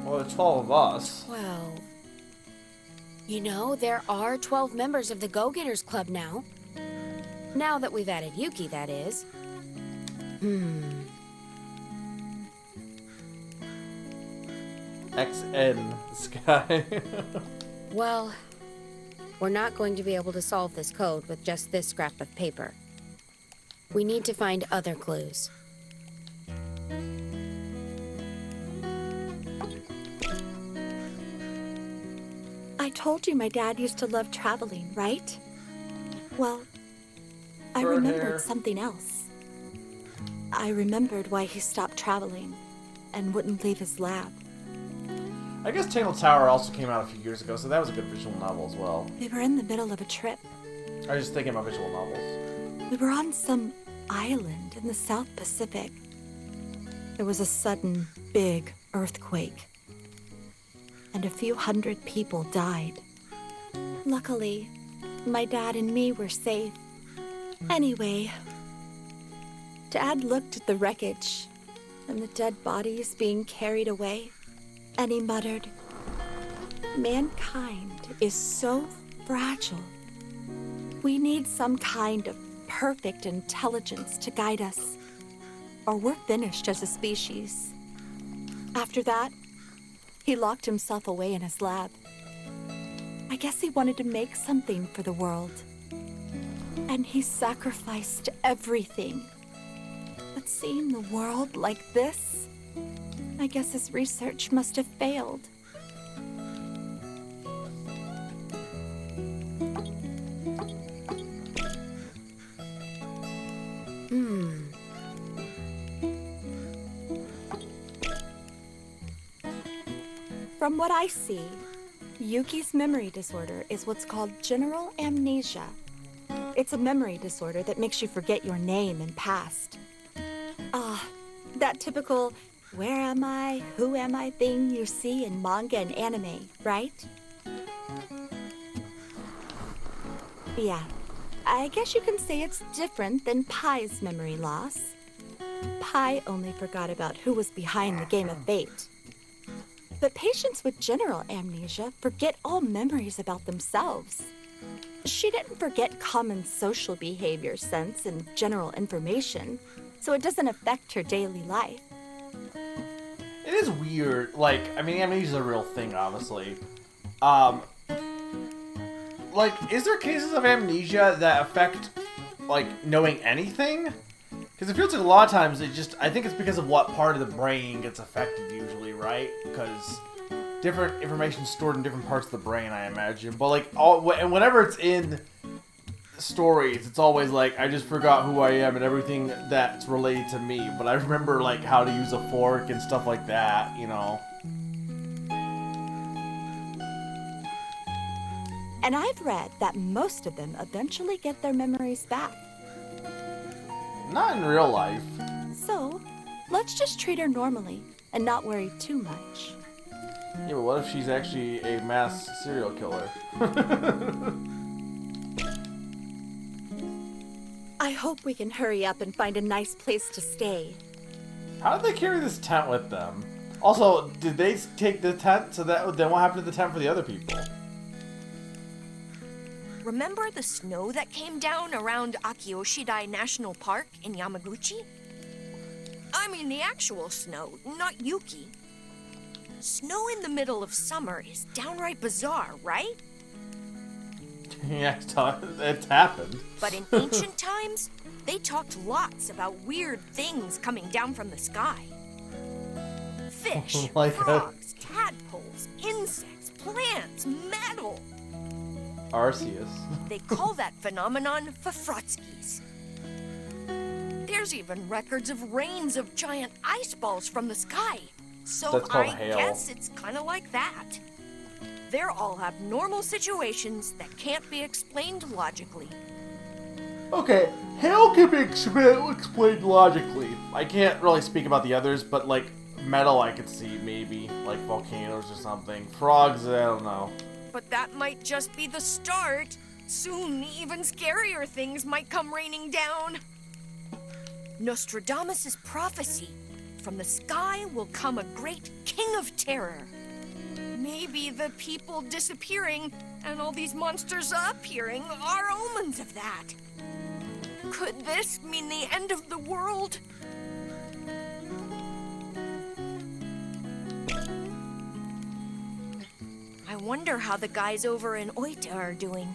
Well, there's 12 of us. 12. You know, there are 12 members of the Go-Getters Club now. Now that we've added Yuki, that is. XN sky. Well, we're not going to be able to solve this code with just this scrap of paper. We need to find other clues. I told you my dad used to love traveling, right? Well, I Bird remembered hair. something else. I remembered why he stopped traveling and wouldn't leave his lab. I guess Tangle Tower also came out a few years ago, so that was a good visual novel as well. We were in the middle of a trip. I was just thinking about visual novels. We were on some island in the South Pacific. There was a sudden, big earthquake, and a few hundred people died. Luckily, my dad and me were safe. Anyway, Dad looked at the wreckage and the dead bodies being carried away, and he muttered, "Mankind is so fragile. We need some kind of perfect intelligence to guide us, or we're finished as a species." After that, he locked himself away in his lab. I guess he wanted to make something for the world. And he sacrificed everything. But seeing the world like this, I guess his research must have failed. From what I see, Yuki's memory disorder is what's called general amnesia. It's a memory disorder that makes you forget your name and past. That typical where am I, who am I thing you see in manga and anime, right? Yeah, I guess you can say it's different than Pai's memory loss. Pai only forgot about who was behind the game of fate. But patients with general amnesia forget all memories about themselves. She didn't forget common social behavior sense and general information, so it doesn't affect her daily life. It is weird. Like, I mean, amnesia is a real thing, obviously. Like, is there cases of amnesia that affect, like, knowing anything? Because it feels like a lot of times I think it's because of what part of the brain gets affected usually, right? Because different information is stored in different parts of the brain, I imagine. But, like, and whenever it's in stories, it's always like, I just forgot who I am and everything that's related to me. But I remember, like, how to use a fork and stuff like that, you know? And I've read that most of them eventually get their memories back. Not in real life. So, let's just treat her normally and not worry too much. Yeah, but what if she's actually a mass serial killer? I hope we can hurry up and find a nice place to stay. How did they carry this tent with them? Also, did they take the tent so that then what happened to the tent for the other people? Remember the snow that came down around Akioshidai National Park in Yamaguchi? I mean the actual snow, not Yuki. Snow in the middle of summer is downright bizarre, right? Yeah, it's happened. But in ancient times, they talked lots about weird things coming down from the sky. Fish, Like frogs, tadpoles, insects, plants, metal. Arceus. They call that phenomenon Fafrotskis. There's even records of rains of giant ice balls from the sky. So That's called I hail. guess it's kind of like that. They all have normal situations that can't be explained logically. Okay, hail can be explained logically. I can't really speak about the others, but like metal I could see maybe, like volcanoes or something. Frogs, I don't know. But that might just be the start. Soon, even scarier things might come raining down. Nostradamus' prophecy. From the sky will come a great king of terror. Maybe the people disappearing and all these monsters appearing are omens of that. Could this mean the end of the world? I wonder how the guys over in Oita are doing.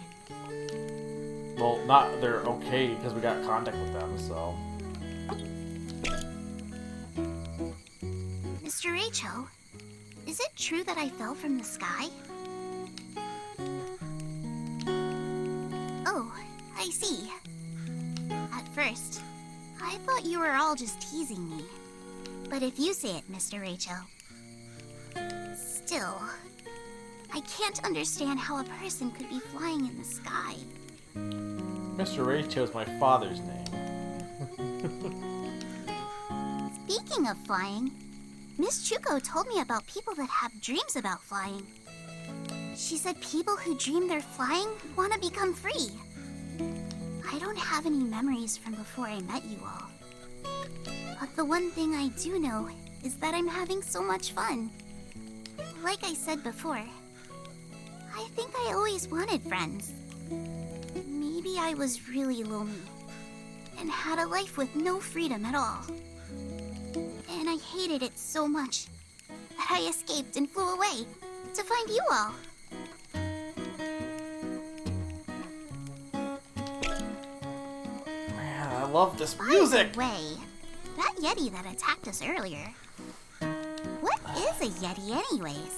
Well, they're okay because we got contact with them, so. Mr. Rachel, is it true that I fell from the sky? Oh, I see. At first, I thought you were all just teasing me. But if you say it, Mr. Rachel. Still, I can't understand how a person could be flying in the sky. Mr. Rachel is my father's name. Speaking of flying, Miss Chuko told me about people that have dreams about flying. She said people who dream they're flying want to become free. I don't have any memories from before I met you all. But the one thing I do know is that I'm having so much fun. Like I said before, I think I always wanted friends. Maybe I was really lonely and had a life with no freedom at all. And I hated it so much that I escaped and flew away to find you all. love this By music. the way, that Yeti that attacked us earlier. What is a Yeti, anyways?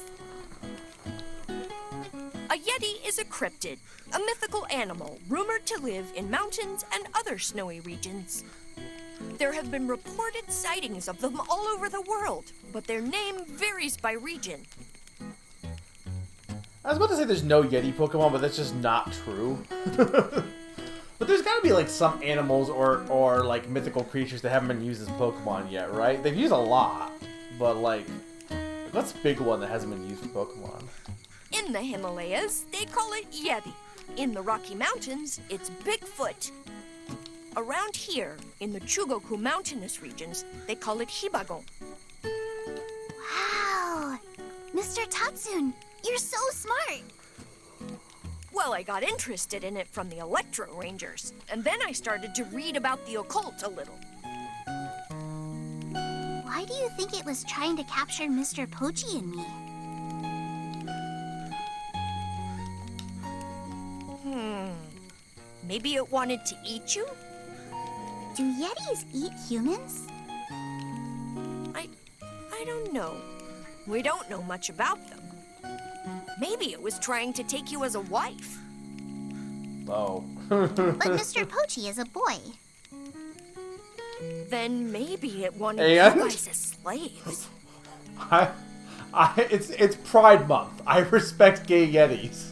A Yeti is a cryptid, a mythical animal rumored to live in mountains and other snowy regions. There have been reported sightings of them all over the world, but their name varies by region. I was about to say there's no Yeti Pokemon, but that's just not true. But there's gotta be like some animals or like mythical creatures that haven't been used as Pokemon yet, right? They've used a lot, but like, what's a big one that hasn't been used for Pokemon? In the Himalayas, they call it Yeti. In the Rocky Mountains, it's Bigfoot. Around here, in the Chugoku mountainous regions, they call it Hibagon. Wow! Mr. Tatsun, you're so smart! Well, I got interested in it from the Electro Rangers, and then I started to read about the occult a little. Why do you think it was trying to capture Mr. Pochi and me? Maybe it wanted to eat you? Do Yetis eat humans? I don't know. We don't know much about them. Maybe it was trying to take you as a wife. Oh. But Mr. Pochi is a boy. Then maybe it wanted And? you guys as slaves. It's Pride Month. I respect gay Yetis.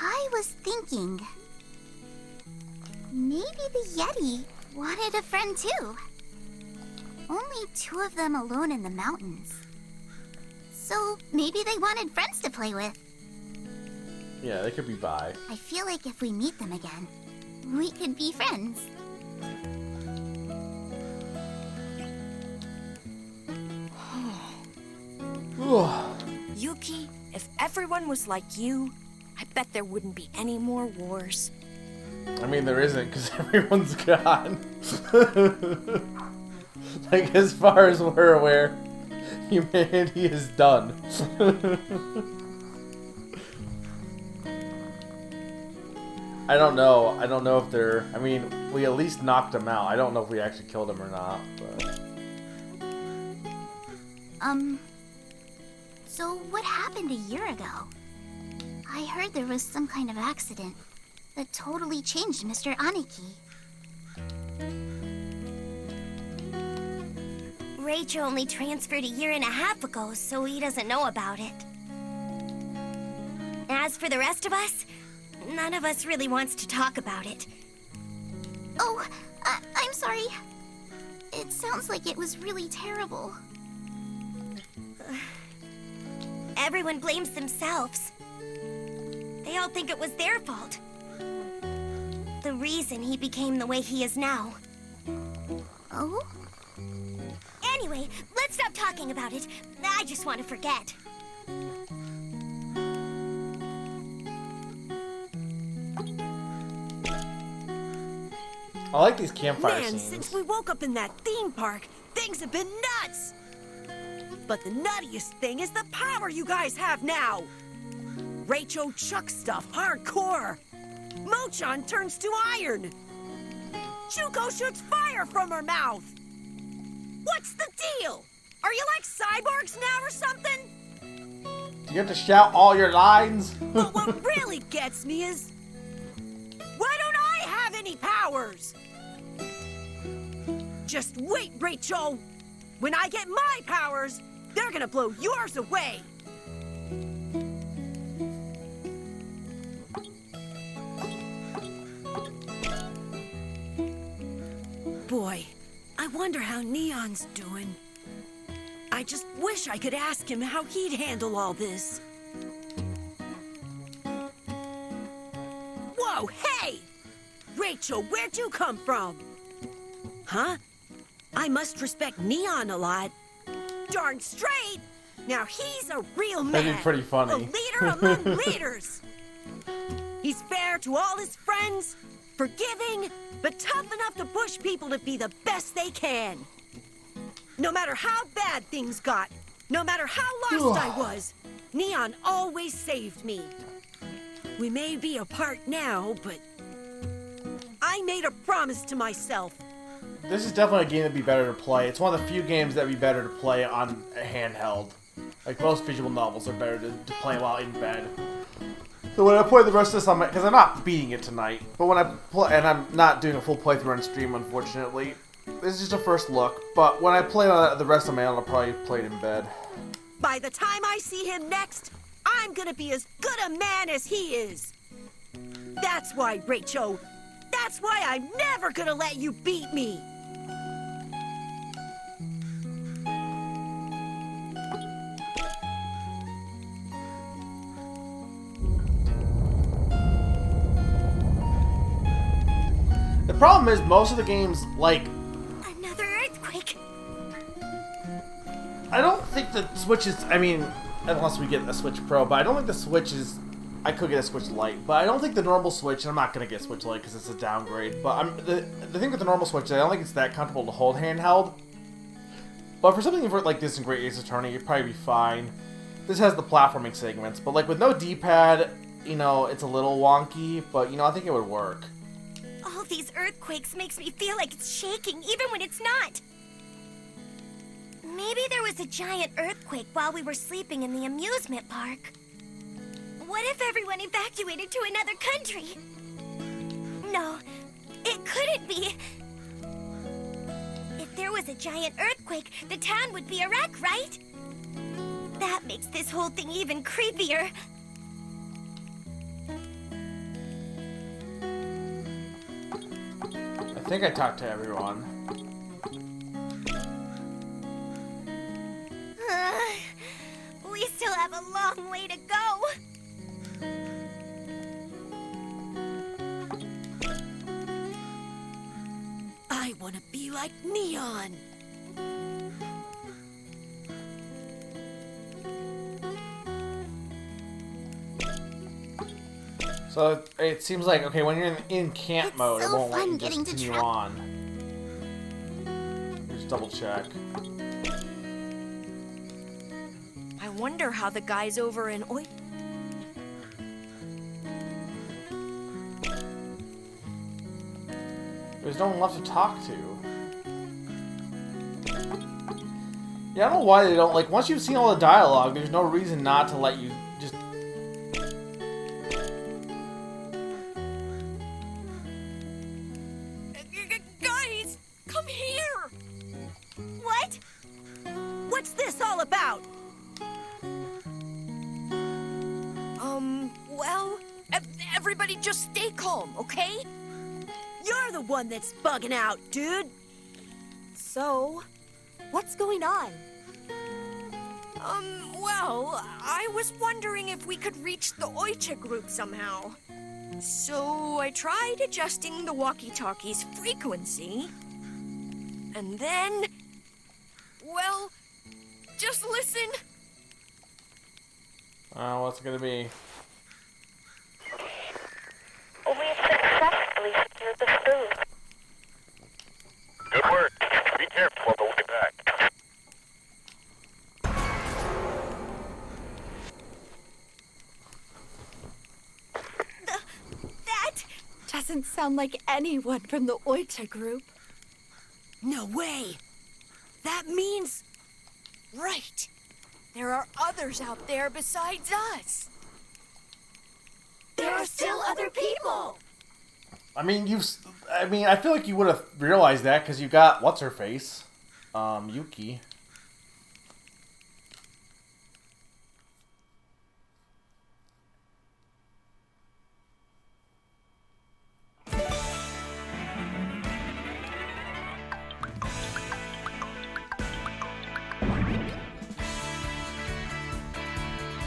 I was thinking, maybe the Yeti wanted a friend too. Only 2 of them alone in the mountains. So maybe they wanted friends to play with. Yeah, they could be bi. I feel like if we meet them again, we could be friends. Yuki, if everyone was like you, I bet there wouldn't be any more wars. I mean, there isn't, because everyone's gone. Like, as far as we're aware, humanity is done. I don't know. I don't know if they're... I mean, we at least knocked them out. I don't know if we actually killed them or not, but... So what happened a year ago? I heard there was some kind of accident that totally changed Mr. Aniki. Rachel only transferred a year and a half ago, so he doesn't know about it. As for the rest of us, none of us really wants to talk about it. Oh, I'm sorry. It sounds like it was really terrible. Everyone blames themselves. They all think it was their fault. The reason he became the way he is now. Oh? Anyway, let's stop talking about it. I just want to forget. I like these campfire Man, scenes. since we woke up in that theme park, things have been nuts! But the nuttiest thing is the power you guys have now! Rachel chucks stuff hardcore! Mochan turns to iron! Chuko shoots fire from her mouth! What's the deal? Are you like cyborgs now or something? You have to shout all your lines? But what really gets me is... why don't I have any powers? Just wait, Rachel! When I get my powers, they're gonna blow yours away! Boy, I wonder how Neon's doing. I just wish I could ask him how he'd handle all this. Whoa, hey! Rachel, where'd you come from? Huh? I must respect Neon a lot. Darn straight! Now he's a real man. That'd be pretty funny. A leader among leaders. He's fair to all his friends, forgiving, but tough enough to push people to be the best they can. No matter how bad things got, no matter how lost I was, Neon always saved me. We may be apart now, but I made a promise to myself. This is definitely a game that'd be better to play. It's one of the few games that'd be better to play on a handheld. Like, most visual novels are better to play while in bed. So when I play the rest of this on my... Because I'm not beating it tonight. But when I play... And I'm not doing a full playthrough on stream, unfortunately. This is just a first look. But when I play the rest of my own, I'll probably play it in bed. By the time I see him next, I'm gonna be as good a man as he is. That's why, Rachel. That's why I'm never gonna let you beat me. The problem is, most of the games, like... Another earthquake. I don't think the Switch is... I mean, unless we get a Switch Pro, but I don't think the Switch is... I could get a Switch Lite, but I don't think the normal Switch... And I'm not going to get a Switch Lite because it's a downgrade, but the thing with the normal Switch is I don't think it's that comfortable to hold handheld. But for something like this in Great Ace Attorney, you'd probably be fine. This has the platforming segments, but like with no D-pad, you know, it's a little wonky, but, you know, I think it would work. All these earthquakes makes me feel like it's shaking, even when it's not. Maybe there was a giant earthquake while we were sleeping in the amusement park. What if everyone evacuated to another country? No, it couldn't be. If there was a giant earthquake, the town would be a wreck, right? That makes this whole thing even creepier. I think I talked to everyone. We still have a long way to go. I want to be like Neon. So it seems like, okay, when you're in camp mode, it won't let you just continue on. Just double check. I wonder how the guys over in Oi... There's no one left to talk to. Yeah, I don't know why they don't, like, once you've seen all the dialogue, there's no reason not to let you just... Guys, come here! What? What's this all about? Well, everybody just stay calm, okay? You're the one that's bugging out, dude. So, what's going on? Well, I was wondering if we could reach the Oicha group somehow. So I tried adjusting the walkie-talkie's frequency. And then... well, just listen. What's it gonna be? We successfully secured the spoon. Good work. Be careful on the way back. That doesn't sound like anyone from the Oicha group. No way. That means... right. There are others out there besides us. There are still other people. I mean, I feel like you would have realized that because you got what's her face, Yuki.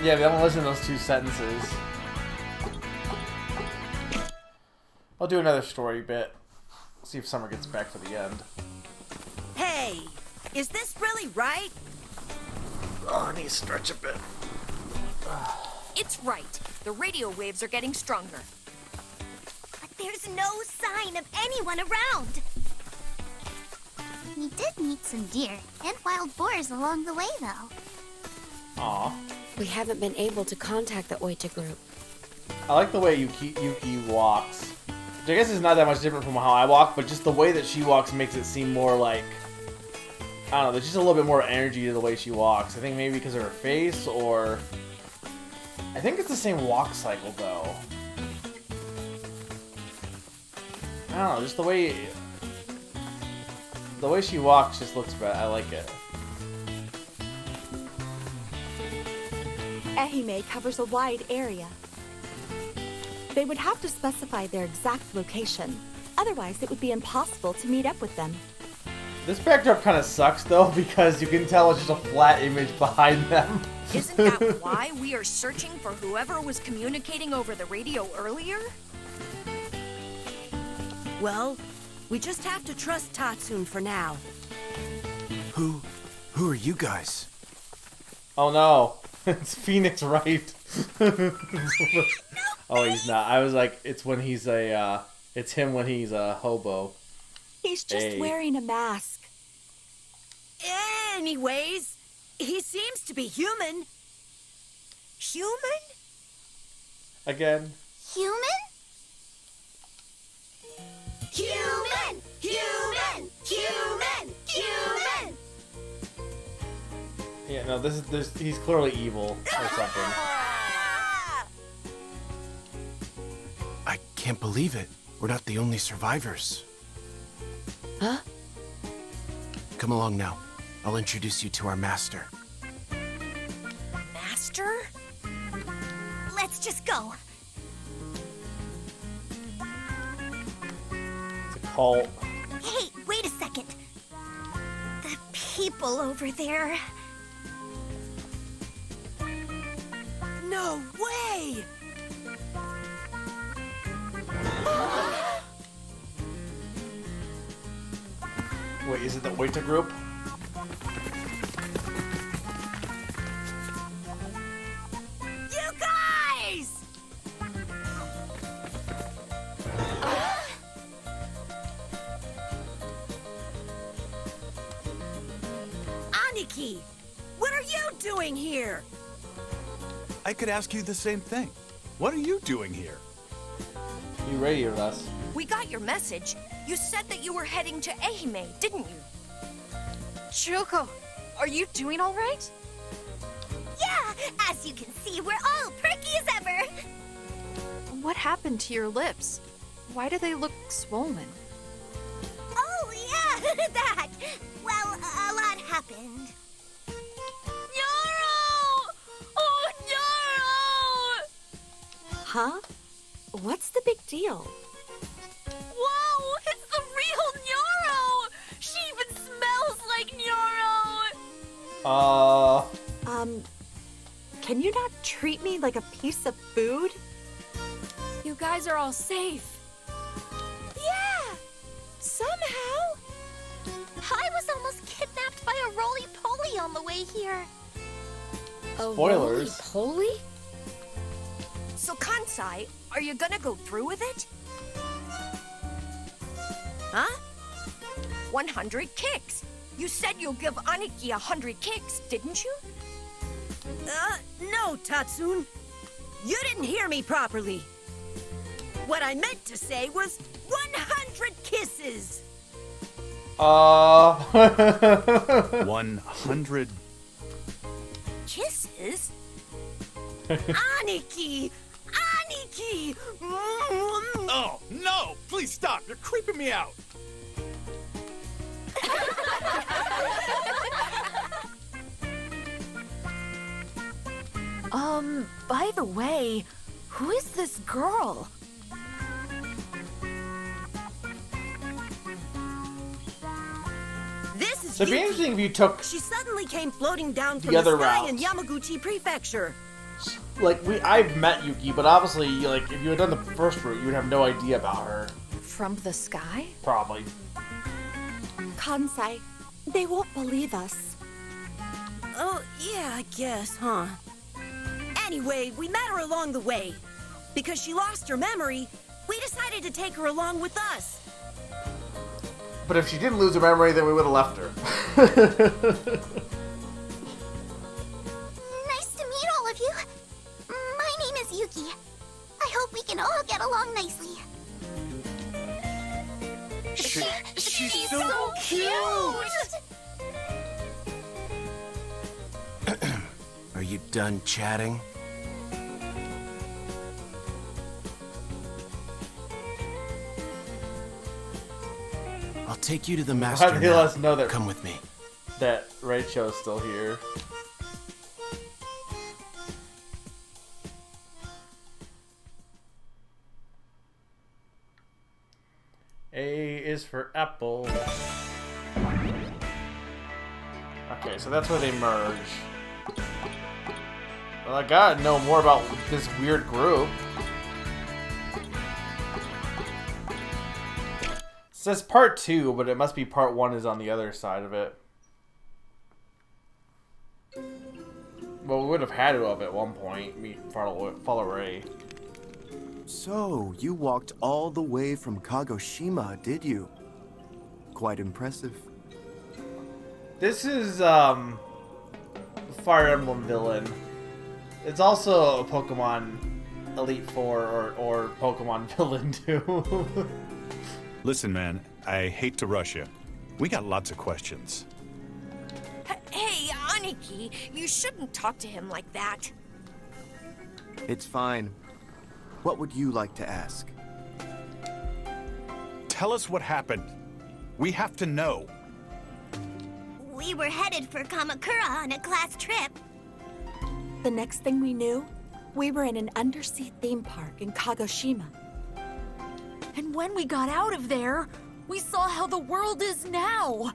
Yeah, they don't listen to those two sentences. I'll do another story bit. See if Summer gets back for the end. Hey, is this really right? Oh, I need to stretch a bit. It's right. The radio waves are getting stronger. But there's no sign of anyone around. We did meet some deer and wild boars along the way, though. Aw. We haven't been able to contact the Oicha group. I like the way Yuki walks. Which I guess is not that much different from how I walk, but just the way that she walks makes it seem more like, I don't know, there's just a little bit more energy to the way she walks. I think maybe because of her face, or I think it's the same walk cycle though. I don't know, just the way she walks just looks bad. I like it. Ehime covers a wide area. They would have to specify their exact location. Otherwise, it would be impossible to meet up with them. This backdrop kind of sucks though, because you can tell it's just a flat image behind them. Isn't that why we are searching for whoever was communicating over the radio earlier? Well, we just have to trust Tatsune for now. Who are you guys? Oh no, it's Phoenix Wright. Oh, he's not. I was like, it's when he's it's him when he's a hobo. He's just wearing a mask. Anyways, he seems to be human. Human? Again. Human? Human! Human! Human! Human! Yeah, no, he's clearly evil or something. I can't believe it. We're not the only survivors. Huh? Come along now. I'll introduce you to our master. Master? Let's just go. It's a cult. Hey, wait a second. The people over there. No way! Wait, is it the Weta group? You guys! Aniki, what are you doing here? I could ask you the same thing. What are you doing here? You radioed us. We got your message. You said that you were heading to Ehime, didn't you? Shoko, are you doing all right? Yeah, as you can see, we're all perky as ever. What happened to your lips? Why do they look swollen? Oh, yeah, that. Well, a lot happened. Nyoro! Oh, Nyoro! Huh? What's the big deal? Whoa, it's the real Nyoro! She even smells like Nyoro! Can you not treat me like a piece of food? You guys are all safe. Yeah, somehow. I was almost kidnapped by a roly-poly on the way here. Spoilers. Roly-poly? So, Kansai, are you gonna go through with it? Huh? 100 kicks. You said you'll give Aniki 100 kicks, didn't you? No, Tatsune. You didn't hear me properly. What I meant to say was 100 kisses. 100 Kisses? Aniki! Aniki! Oh, no! Please stop! You're creeping me out! By the way, who is this girl? This is So it'd be Yuki. interesting if you took, She suddenly came floating down from the the other sky route. in Yamaguchi Prefecture. like, I've met Yuki, but obviously, like, if you had done the first route, you would have no idea about her. From the sky? Probably. Kansai, they won't believe us. Oh, yeah, I guess, huh? Anyway, we met her along the way. Because she lost her memory, we decided to take her along with us. But if she didn't lose her memory, then we would have left her. Nice to meet all of you. My name is Yuki. I hope we can all get along nicely. She's so cute! Are you done chatting? I'll take you to the master Why did he now. let us know that? Come with me. That Rachel's still here. A is for apple. Okay, so that's where they merge. Well, I gotta know more about this weird group. It says part 2, but it must be part 1 is on the other side of it. Well, we would have had to have at one point meet follow Ray. So, you walked all the way from Kagoshima, did you? Quite impressive. This is, Fire Emblem villain. It's also a Pokemon Elite Four or Pokemon villain too. Listen, man, I hate to rush you. We got lots of questions. Hey, Aniki, you shouldn't talk to him like that. It's fine. What would you like to ask? Tell us what happened. We have to know. We were headed for Kamakura on a class trip. The next thing we knew, we were in an undersea theme park in Kagoshima. And when we got out of there, we saw how the world is now.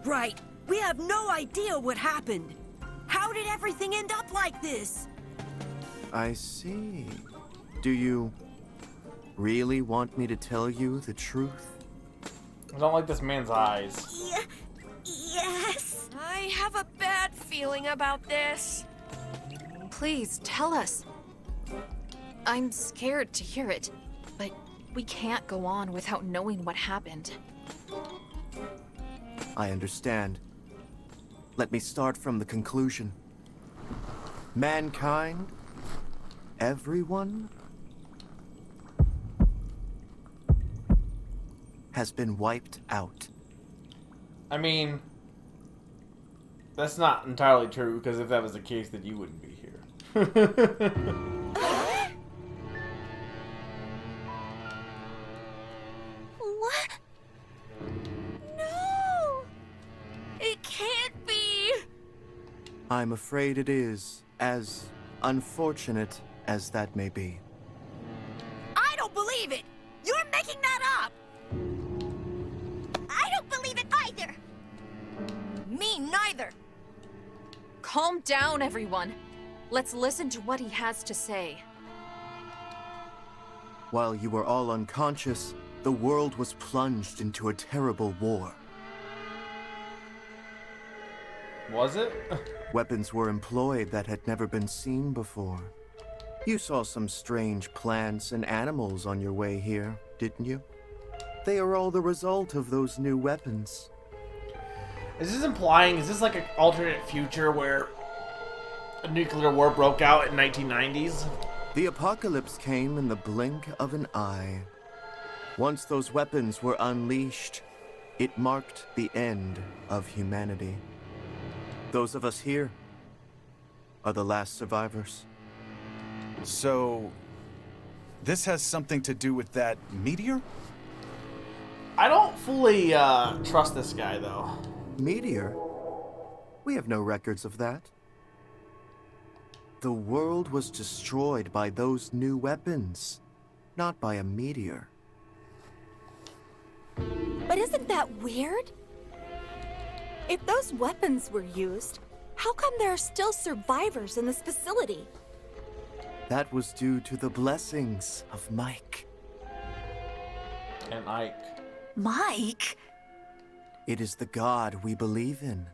Right. We have no idea what happened. How did everything end up like this? I see. Do you really want me to tell you the truth? I don't like this man's eyes. Yes. I have a bad feeling about this. Please, tell us. I'm scared to hear it, but we can't go on without knowing what happened. I understand. Let me start from the conclusion. Mankind, everyone, has been wiped out. I mean, that's not entirely true, because if that was the case, then you wouldn't be here. What? No! It can't be! I'm afraid it is, as unfortunate as that may be. I don't believe it! You're making that up! I don't believe it either. Me neither. Calm down, everyone. Let's listen to what he has to say. While you were all unconscious, the world was plunged into a terrible war. Was it? Weapons were employed that had never been seen before. You saw some strange plants and animals on your way here, didn't you? They are all the result of those new weapons. Is this implying, is this like an alternate future where a nuclear war broke out in 1990s? The apocalypse came in the blink of an eye. Once those weapons were unleashed, it marked the end of humanity. Those of us here are the last survivors. So, this has something to do with that meteor? I don't fully trust this guy, though. Meteor? We have no records of that. The world was destroyed by those new weapons, not by a meteor. But isn't that weird? If those weapons were used, how come there are still survivors in this facility? That was due to the blessings of Mike. And Ike. Mike? It is the God we believe in.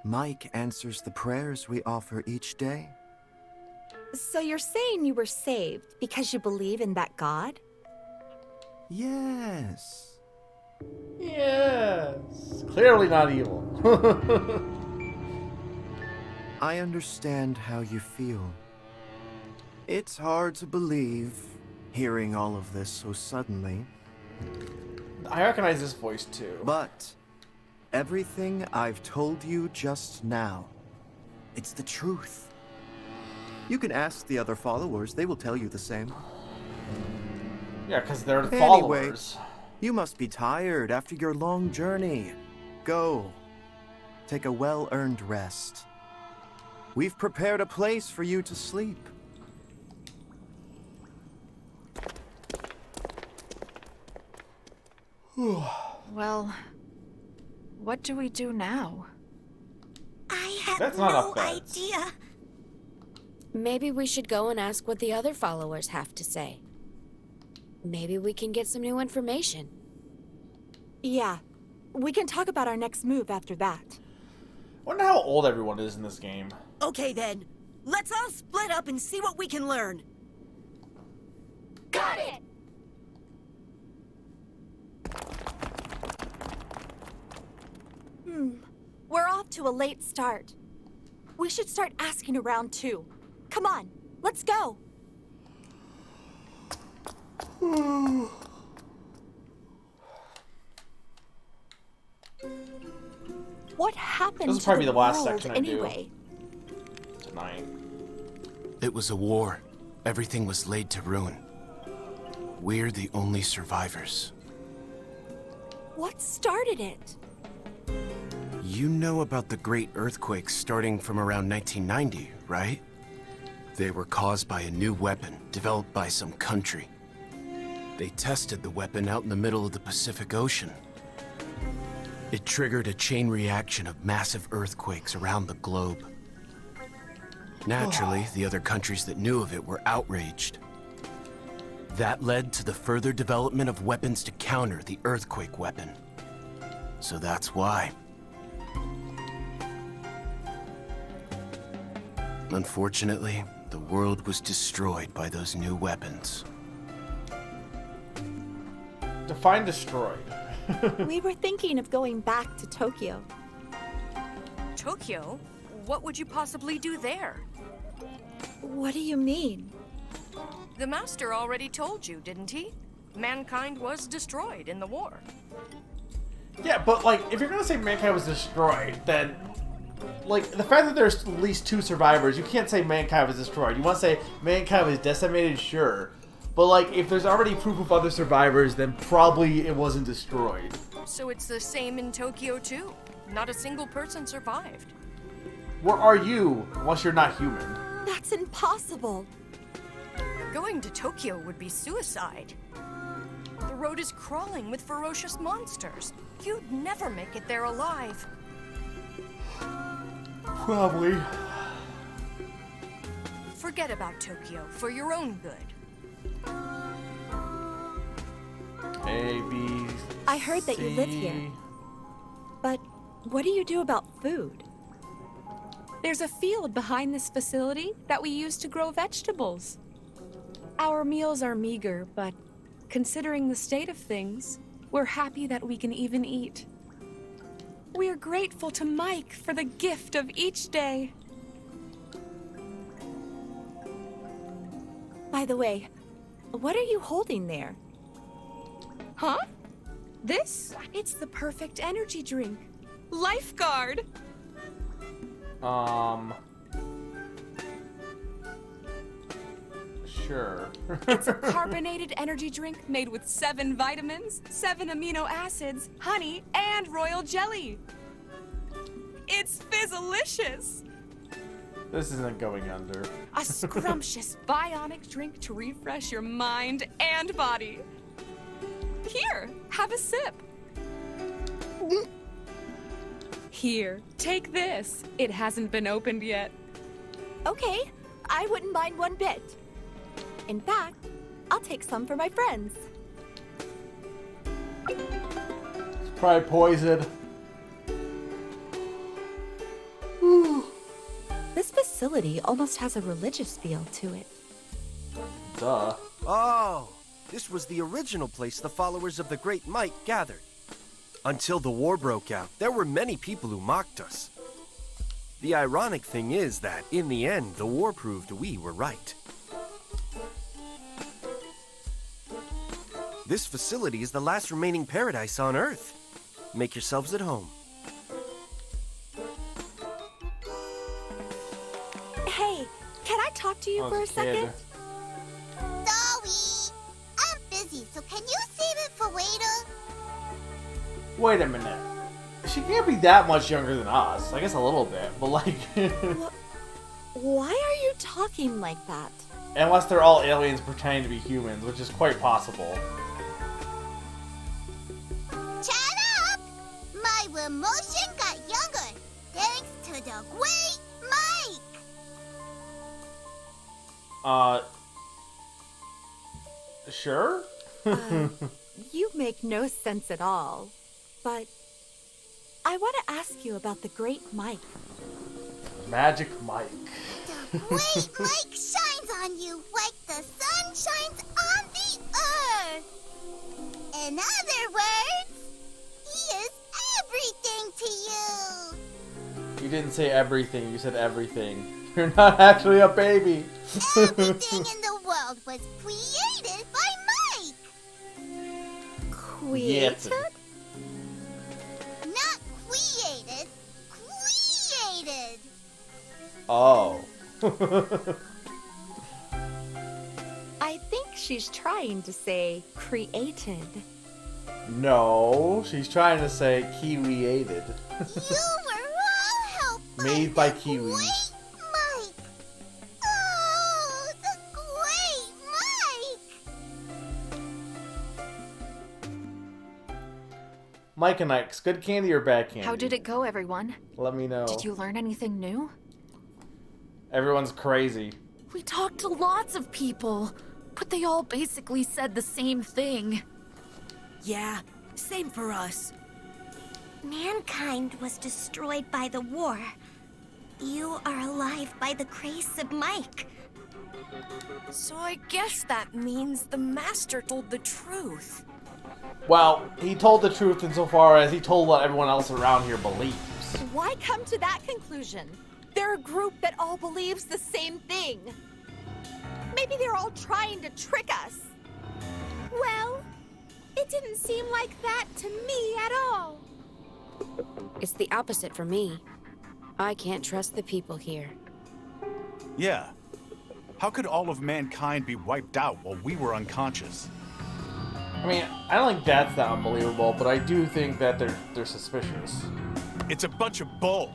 Mike answers the prayers we offer each day. So you're saying you were saved because you believe in that God? Yes. Yes. Clearly not evil. I understand how you feel. It's hard to believe, hearing all of this so suddenly. I recognize this voice too. But everything I've told you just now, it's the truth. You can ask the other followers, they will tell you the same. Yeah, because they're the Anyway, followers. you must be tired after your long journey. Go. Take a well-earned rest. We've prepared a place for you to sleep. Well, what do we do now? I have That's not no a bad. idea. Maybe we should go and ask what the other followers have to say. Maybe we can get some new information. Yeah. We can talk about our next move after that. Wonder how old everyone is in this game. Okay then, let's all split up and see what we can learn. Got it! We're off to a late start. We should start asking around too. Come on, let's go. What happened This will to probably be the last world section I anyway? do tonight. It was a war. Everything was laid to ruin. We're the only survivors. What started it? You know about the great earthquakes starting from around 1990, right? They were caused by a new weapon developed by some country. They tested the weapon out in the middle of the Pacific Ocean. It triggered a chain reaction of massive earthquakes around the globe. Naturally, the other countries that knew of it were outraged. That led to the further development of weapons to counter the earthquake weapon. So that's why. Unfortunately, the world was destroyed by those new weapons. Define destroyed. We were thinking of going back to Tokyo. Tokyo? What would you possibly do there? What do you mean? The Master already told you, didn't he? Mankind was destroyed in the war. Yeah, but like, if you're gonna say mankind was destroyed, then like the fact that there's at least 2 survivors, you can't say mankind was destroyed. You want to say mankind was decimated, sure, but like if there's already proof of other survivors, then probably it wasn't destroyed. So it's the same in Tokyo too. Not a single person survived. Where are you once you're not human? That's impossible. Going to Tokyo would be suicide. The road is crawling with ferocious monsters. You'd never make it there alive. Probably. Forget about Tokyo for your own good. A, B, I heard that you live here. But what do you do about food? There's a field behind this facility that we use to grow vegetables. Our meals are meager, but considering the state of things, we're happy that we can even eat. We're grateful to Mike for the gift of each day. By the way, what are you holding there? Huh? This? It's the perfect energy drink. Lifeguard! Sure. It's a carbonated energy drink made with 7 vitamins, 7 amino acids, honey, and royal jelly. It's fizzalicious! This isn't going under. A scrumptious bionic drink to refresh your mind and body. Here, have a sip. Here, take this. It hasn't been opened yet. Okay, I wouldn't mind one bit. In fact, I'll take some for my friends. It's probably poisoned. This facility almost has a religious feel to it. Duh. Oh, this was the original place the followers of the Great Mike gathered. Until the war broke out, there were many people who mocked us. The ironic thing is that, in the end, the war proved we were right. This facility is the last remaining paradise on Earth. Make yourselves at home. Hey, can I talk to you Oh, for a kid. second? Sorry. I'm busy, so can you save it for later? Wait a minute. She can't be that much younger than us. I guess a little bit, but like... Why are you talking like that? Unless they're all aliens pretending to be humans, which is quite possible. Chat up! My emotion got younger, thanks to the great Mike! Sure? You make no sense at all. But I want to ask you about the Great Mike. Magic Mike. The great Mike shines on you like the sun shines on the earth! In other words, he is everything to you! You didn't say everything, you said everything. You're not actually a baby. Everything in the world was created by Mike! Created? Not created, created! Oh. I think she's trying to say created. No, she's trying to say kiwi-ated. You were all helped Made by the kiwis. great Mike! Oh, the great Mike! Mike and Ike's, good candy or bad candy? How did it go, everyone? Let me know. Did you learn anything new? Everyone's crazy. We talked to lots of people, but they all basically said the same thing. Yeah, same for us. Mankind was destroyed by the war. You are alive by the grace of Mike. So I guess that means the Master told the truth. Well, he told the truth insofar as he told what everyone else around here believes. Why come to that conclusion? They're a group that all believes the same thing. Maybe they're all trying to trick us. Well, it didn't seem like that to me at all. It's the opposite for me. I can't trust the people here. Yeah. How could all of mankind be wiped out while we were unconscious? I mean, I don't think that's that unbelievable, but I do think that they're suspicious. It's a bunch of bull.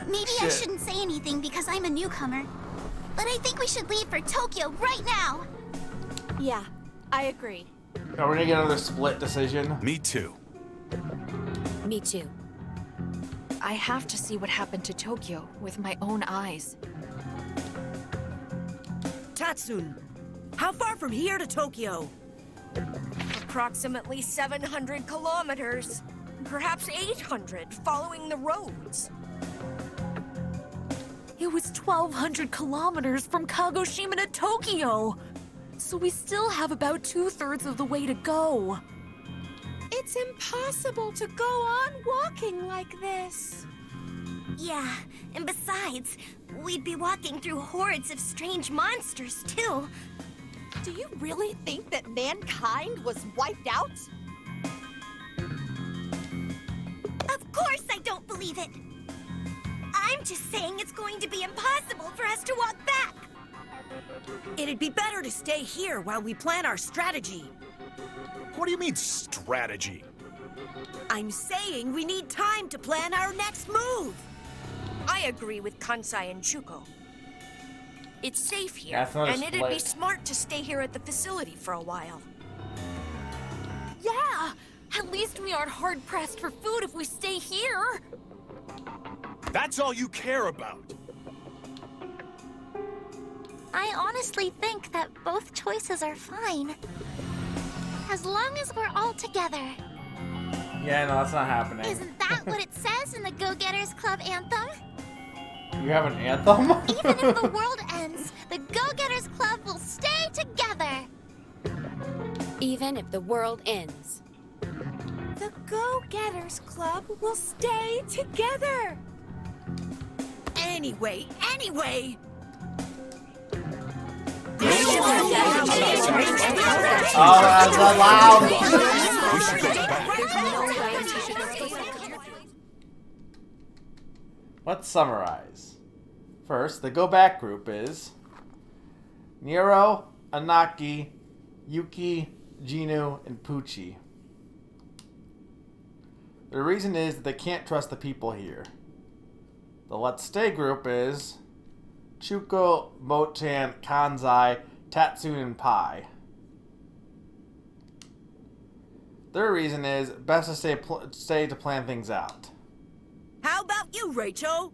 Maybe I shouldn't say anything because I'm a newcomer. But I think we should leave for Tokyo right now. Yeah, I agree. Are we gonna get another split decision? Me too. Me too. I have to see what happened to Tokyo with my own eyes. Tatsun, how far from here to Tokyo? Approximately 700 kilometers. Perhaps 800, following the roads. It was 1,200 kilometers from Kagoshima to Tokyo. So we still have about 2/3 of the way to go. It's impossible to go on walking like this. Yeah, and besides, we'd be walking through hordes of strange monsters, too. Do you really think that mankind was wiped out? Of course I don't believe it. I'm just saying it's going to be impossible for us to walk back. It'd be better to stay here while we plan our strategy. What do you mean, strategy? I'm saying we need time to plan our next move. I agree with Kansai and Shuko. It's safe here, That's not a and it'd be split. smart to stay here at the facility for a while. Yeah! At least we aren't hard-pressed for food if we stay here! That's all you care about. I honestly think that both choices are fine. As long as we're all together. Yeah, no, that's not happening. Isn't that what it says in the Go-Getters Club anthem? You have an anthem? Even if the world ends, the Go-Getters Club will stay together. Even if the world ends. The Go-Getters Club will stay together. Anyway. Go Oh, that's loud. Let's summarize. First, the Go Back group is Nero, Anaki, Yuki, Ginu, and Pucci. The reason is that they can't trust the people here. The Let's Stay group is Chuko, Motan, Kanzai, Tatsune, and Pai. Their reason is best to stay to plan things out. How about you, Rachel?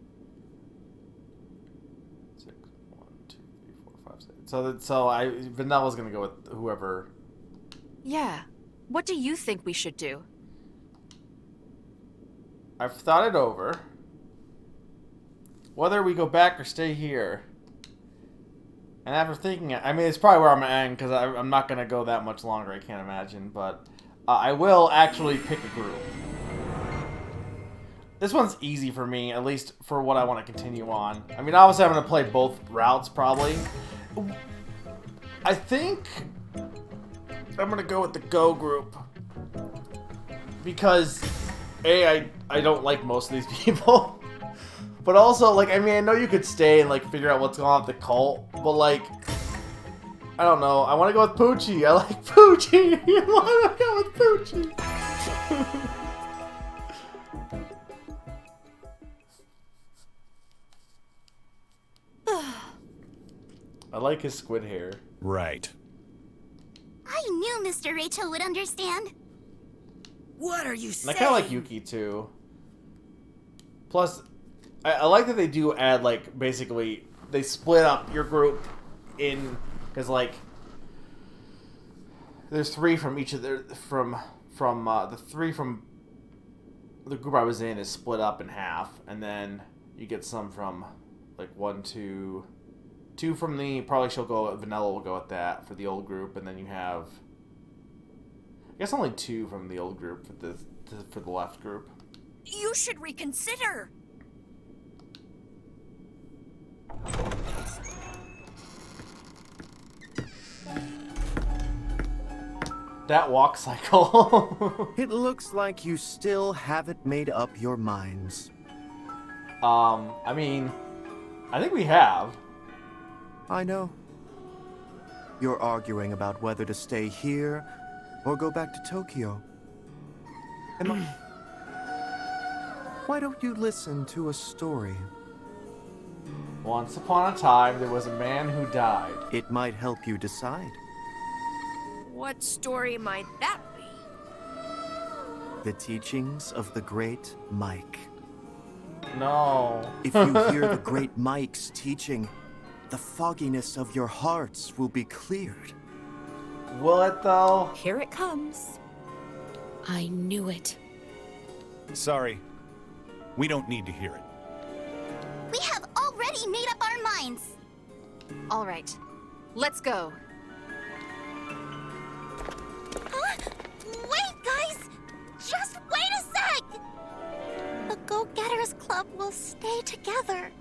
6, 1, 2, 3, 4, 5, 6. So Vanilla's gonna go with whoever. Yeah. What do you think we should do? I've thought it over. Whether we go back or stay here. And after thinking it, I mean, it's probably where I'm gonna end because I'm not gonna go that much longer. I can't imagine, but I will actually pick a group. This one's easy for me, at least for what I want to continue on. I mean, obviously I'm going to play both routes, probably. I think I'm going to go with the Go group. Because, A, I don't like most of these people. But also, like, I mean, I know you could stay and, like, figure out what's going on with the cult. But, like, I don't know. I want to go with Pucci. I like Pucci. Why do I go with Pucci? I like his squid hair. Right. I knew Mr. Rachel would understand. What are you And saying? I kind of like Yuki, too. Plus, I like that they do add, like, basically, they split up your group in, because, like, there's 3 from each of their, the 3 from the group I was in is split up in half, and then you get some from, like, 1, 2 from the, probably Vanilla will go with that for the old group, and then you have, I guess only 2 from the old group for the left group. You should reconsider. That walk cycle. It looks like you still haven't made up your minds. I mean, I think we have. I know. You're arguing about whether to stay here or go back to Tokyo. Why don't you listen to a story? Once upon a time, there was a man who died. It might help you decide. What story might that be? The teachings of the great Mike. No. If you hear the great Mike's teaching, the fogginess of your hearts will be cleared. Will it, though? Here it comes. I knew it. Sorry. We don't need to hear it. We have already made up our minds. All right. Let's go. Huh? Wait, guys! Just wait a sec! The Go-Getters Club will stay together.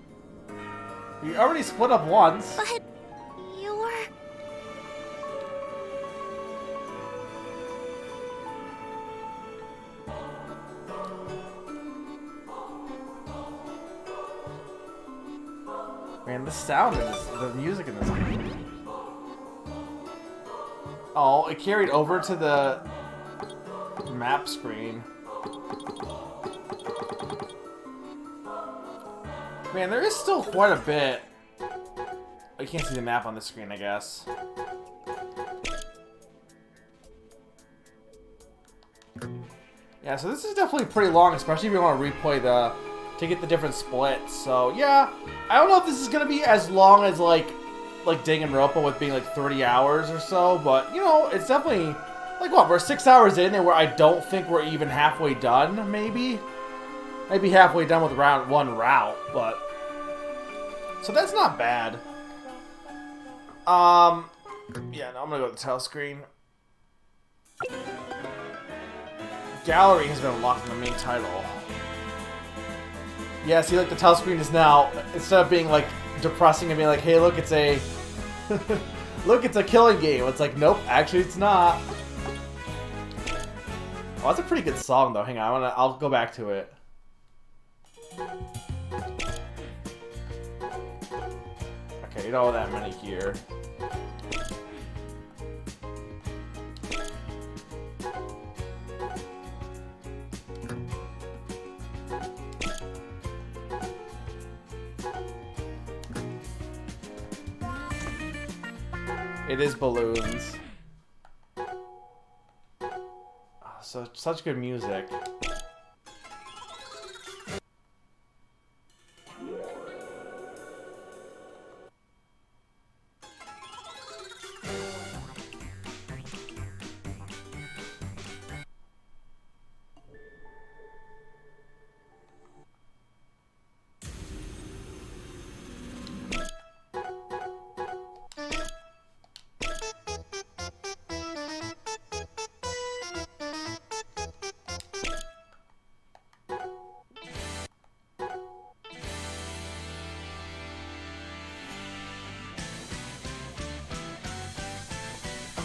We already split up once. But you're... Man, the sound in this, the music in this game. Oh, it carried over to the map screen. Man, there is still quite a bit. I can't see the map on the screen, I guess. Yeah, so this is definitely pretty long, especially if you want to replay to get the different splits. So yeah, I don't know if this is gonna be as long as like Danganronpa with being like 30 hours or so, but you know, it's definitely like what, we're 6 hours in and I don't think we're even halfway done. Maybe halfway done with round 1 route, but so that's not bad. Yeah, no, I'm gonna go to the title screen. Gallery has been unlocked in the main title. Yeah, see, like, the title screen is now, instead of being, like, depressing and being like, hey, look, it's a Look, it's a killing game. It's like, nope, actually it's not. Oh, that's a pretty good song though. Hang on, I'll go back to it. Okay, you don't have that many here. It is balloons. Oh, so such good music.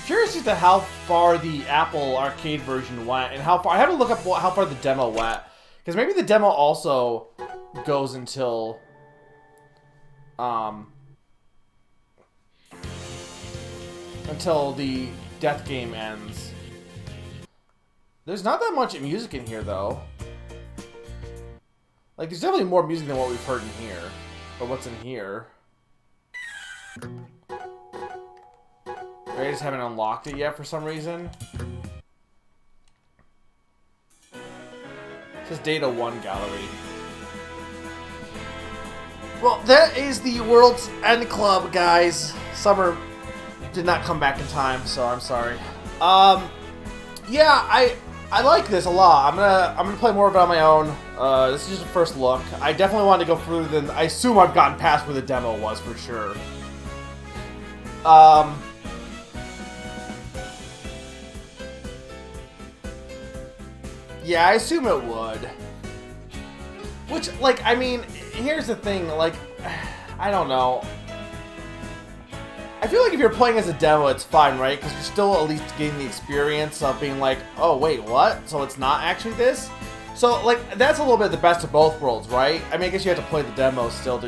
Curious as to how far the Apple Arcade version went, and how far. I have to look up how far the demo went, because maybe the demo also goes until the death game ends. There's not that much music in here though. Like, there's definitely more music than what we've heard in here, or what's in here. I just haven't unlocked it yet for some reason. It says Data 1 Gallery. Well, that is the World's End Club, guys. Summer did not come back in time, so I'm sorry. Yeah, I like this a lot. I'm gonna play more of it on my own. This is just a first look. I definitely wanted to go further than I assume I've gotten past where the demo was for sure. Yeah, I assume it would. Which, like, I mean, here's the thing, like, I don't know. I feel like if you're playing as a demo, it's fine, right? Because you're still at least getting the experience of being like, oh, wait, what? So it's not actually this? So, like, that's a little bit the best of both worlds, right? I mean, I guess you have to play the demo still to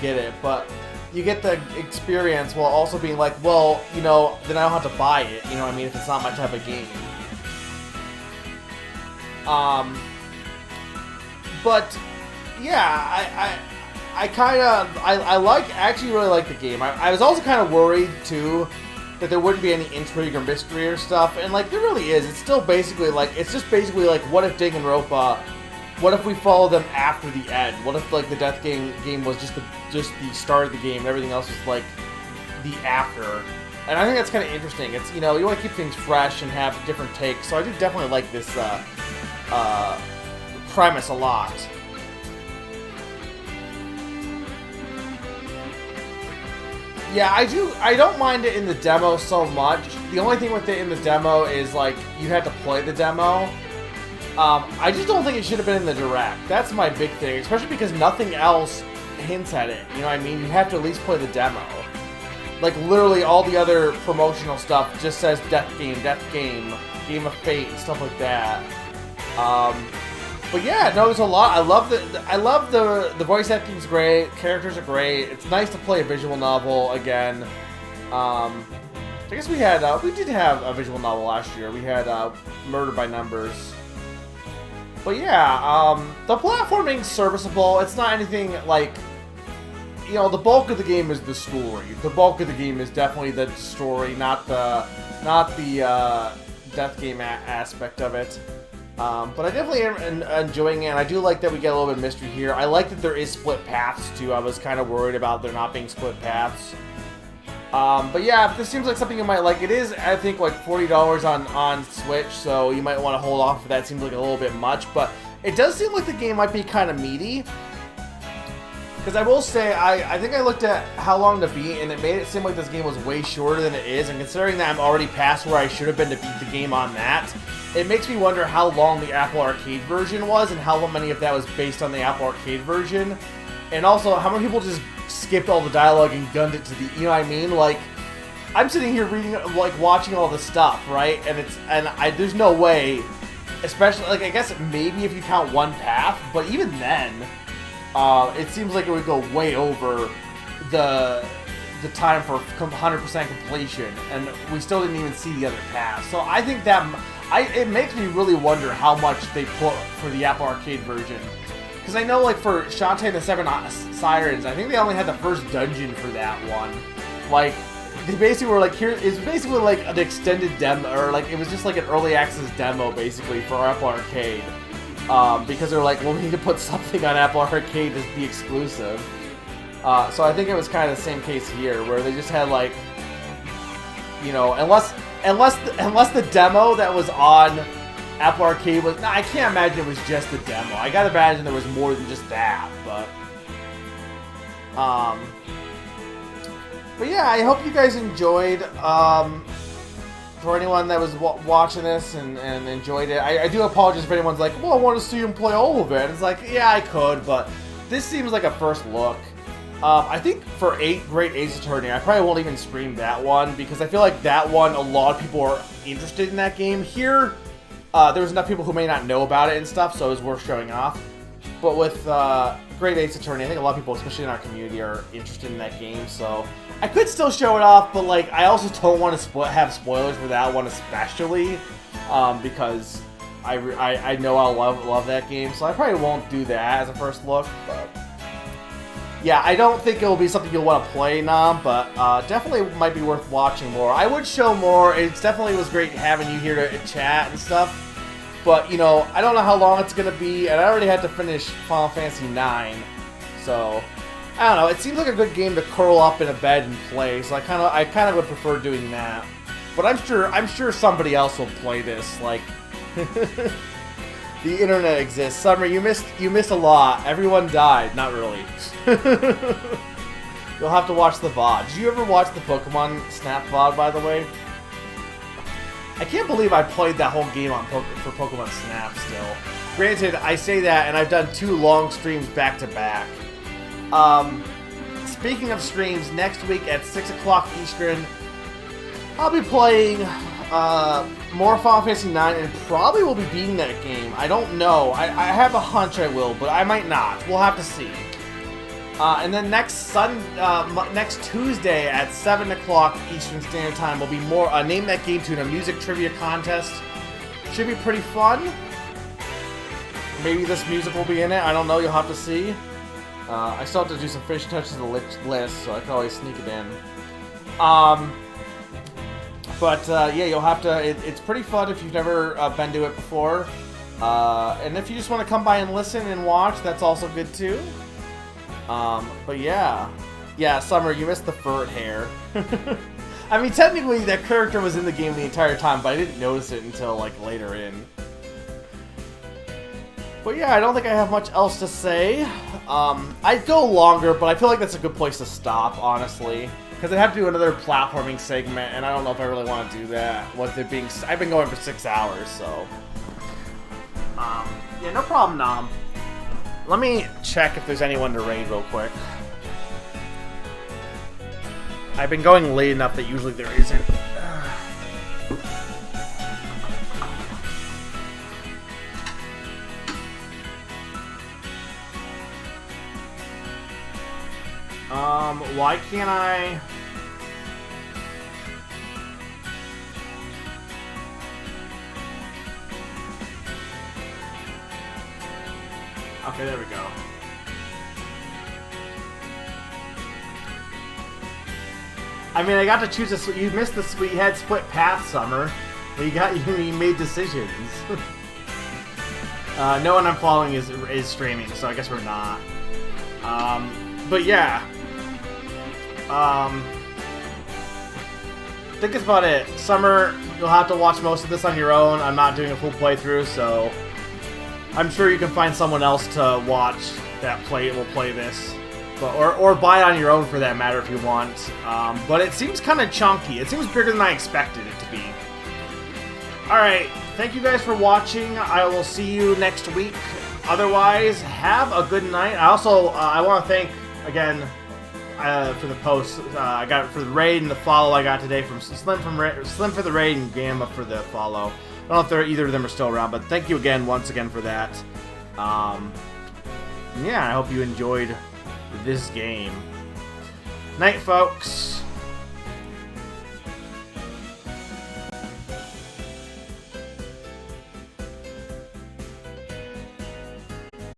get it, but you get the experience while also being like, well, you know, then I don't have to buy it, you know what I mean, if it's not my type of game. But yeah, I actually really like the game. I was also kind of worried too that there wouldn't be any intrigue or mystery or stuff, and like there really is. It's still basically like, it's just basically like, what if Danganronpa, what if we follow them after the end? What if like the death game was just the start of the game and everything else was like the after? And I think that's kind of interesting. It's, you know, you want to keep things fresh and have different takes. So I do definitely like this premise a lot. Yeah, I don't mind it in the demo so much. The only thing with it in the demo is, like, you had to play the demo. I just don't think it should have been in the direct. That's my big thing, especially because nothing else hints at it. You know what I mean? You have to at least play the demo. Like, literally all the other promotional stuff just says death game, game of fate, and stuff like that. But yeah, no, there's a lot. I love the voice acting's great. Characters are great. It's nice to play a visual novel again. I guess we did have a visual novel last year. We had Murder by Numbers. But yeah, the platforming's serviceable. It's not anything like, you know, the bulk of the game is the story. The bulk of the game is definitely the story, not the death game aspect of it. But I definitely am enjoying it, and I do like that we get a little bit of mystery here. I like that there is split paths, too. I was kind of worried about there not being split paths. But yeah, this seems like something you might like. It is, I think, like $40 on Switch, so you might want to hold off for that. It seems like a little bit much, but it does seem like the game might be kind of meaty. Because I will say, I think I looked at how long to beat, and it made it seem like this game was way shorter than it is, and considering that I'm already past where I should have been to beat the game on that, it makes me wonder how long the Apple Arcade version was, and how many of that was based on the Apple Arcade version, and also how many people just skipped all the dialogue and gunned it to the, you know what I mean? Like, I'm sitting here reading, like, watching all this stuff, right? And there's no way, especially, like, I guess maybe if you count one path, but even then, it seems like it would go way over the time for 100% completion, and we still didn't even see the other paths. So I think that it makes me really wonder how much they put for the Apple Arcade version. Because I know, like, for Shantae and the Seven Sirens, I think they only had the first dungeon for that one. Like, they basically were like, here, it's basically like an extended demo, or like, it was just like an early access demo, basically, for Apple Arcade. Because they're like, well, we need to put something on Apple Arcade to be exclusive. So I think it was kind of the same case here, where they just had, like, you know, unless the demo that was on Apple Arcade was... I can't imagine it was just the demo. I gotta imagine there was more than just that, but yeah, I hope you guys enjoyed. For anyone that was watching this and enjoyed it, I do apologize if anyone's like, well, I want to see him play all of it. And it's like, yeah, I could, but this seems like a first look. I think for Great Ace Attorney, I probably won't even stream that one, because I feel like that one, a lot of people are interested in that game. Here, there was enough people who may not know about it and stuff, so it was worth showing off. But with Great Ace Attorney, I think a lot of people, especially in our community, are interested in that game, so I could still show it off, but, like, I also don't want to have spoilers for that one especially, because I know I'll love that game, so I probably won't do that as a first look, but yeah, I don't think it will be something you'll want to play, Nam, but definitely might be worth watching more. I would show more. It definitely was great having you here to chat and stuff. But, you know, I don't know how long it's going to be, and I already had to finish Final Fantasy IX. So, I don't know. It seems like a good game to curl up in a bed and play, so I kind of would prefer doing that. But I'm sure somebody else will play this. Like, the internet exists. Summer, you missed a lot. Everyone died. Not really. You'll have to watch the VOD. Did you ever watch the Pokemon Snap VOD, by the way? I can't believe I played that whole game for Pokemon Snap still. Granted, I say that, and I've done 2 long streams back to back. Speaking of streams, next week at 6 o'clock Eastern, I'll be playing more Final Fantasy IX, and probably will be beating that game. I don't know. I have a hunch I will, but I might not. We'll have to see. And then next Tuesday at 7 o'clock Eastern Standard Time will be more Name That Game Tune, a music trivia contest. Should be pretty fun. Maybe this music will be in it. I don't know. You'll have to see. I still have to do some fish touches to the list, so I can always sneak it in. But yeah, you'll have to. It's pretty fun if you've never been to it before. And if you just want to come by and listen and watch, that's also good too. But yeah, Summer, you missed the fur hair. I mean, technically that character was in the game the entire time, but I didn't notice it until, like, later in. But yeah, I don't think I have much else to say. I'd go longer, but I feel like that's a good place to stop, honestly. Because I'd have to do another platforming segment, and I don't know if I really want to do that. With it being, I've been going for 6 hours, so. Yeah, no problem, Nam. Let me check if there's anyone to raid real quick. I've been going late enough that usually there isn't. Why can't I... Okay, there we go. I mean, I got to choose a... You missed the... You had split path, Summer. You made decisions. No one I'm following is streaming, so I guess we're not. But yeah. I think that's about it. Summer, you'll have to watch most of this on your own. I'm not doing a full playthrough, so I'm sure you can find someone else to watch that will play this. But, or buy it on your own for that matter if you want. But it seems kind of chunky. It seems bigger than I expected it to be. Alright, thank you guys for watching. I will see you next week. Otherwise, have a good night. I also, I want to thank, again, for the post. I got it for the raid and the follow I got today from Slim for the raid and Gamma for the follow. I don't know if either of them are still around, but thank you again, once again, for that. Yeah, I hope you enjoyed this game. Night, folks.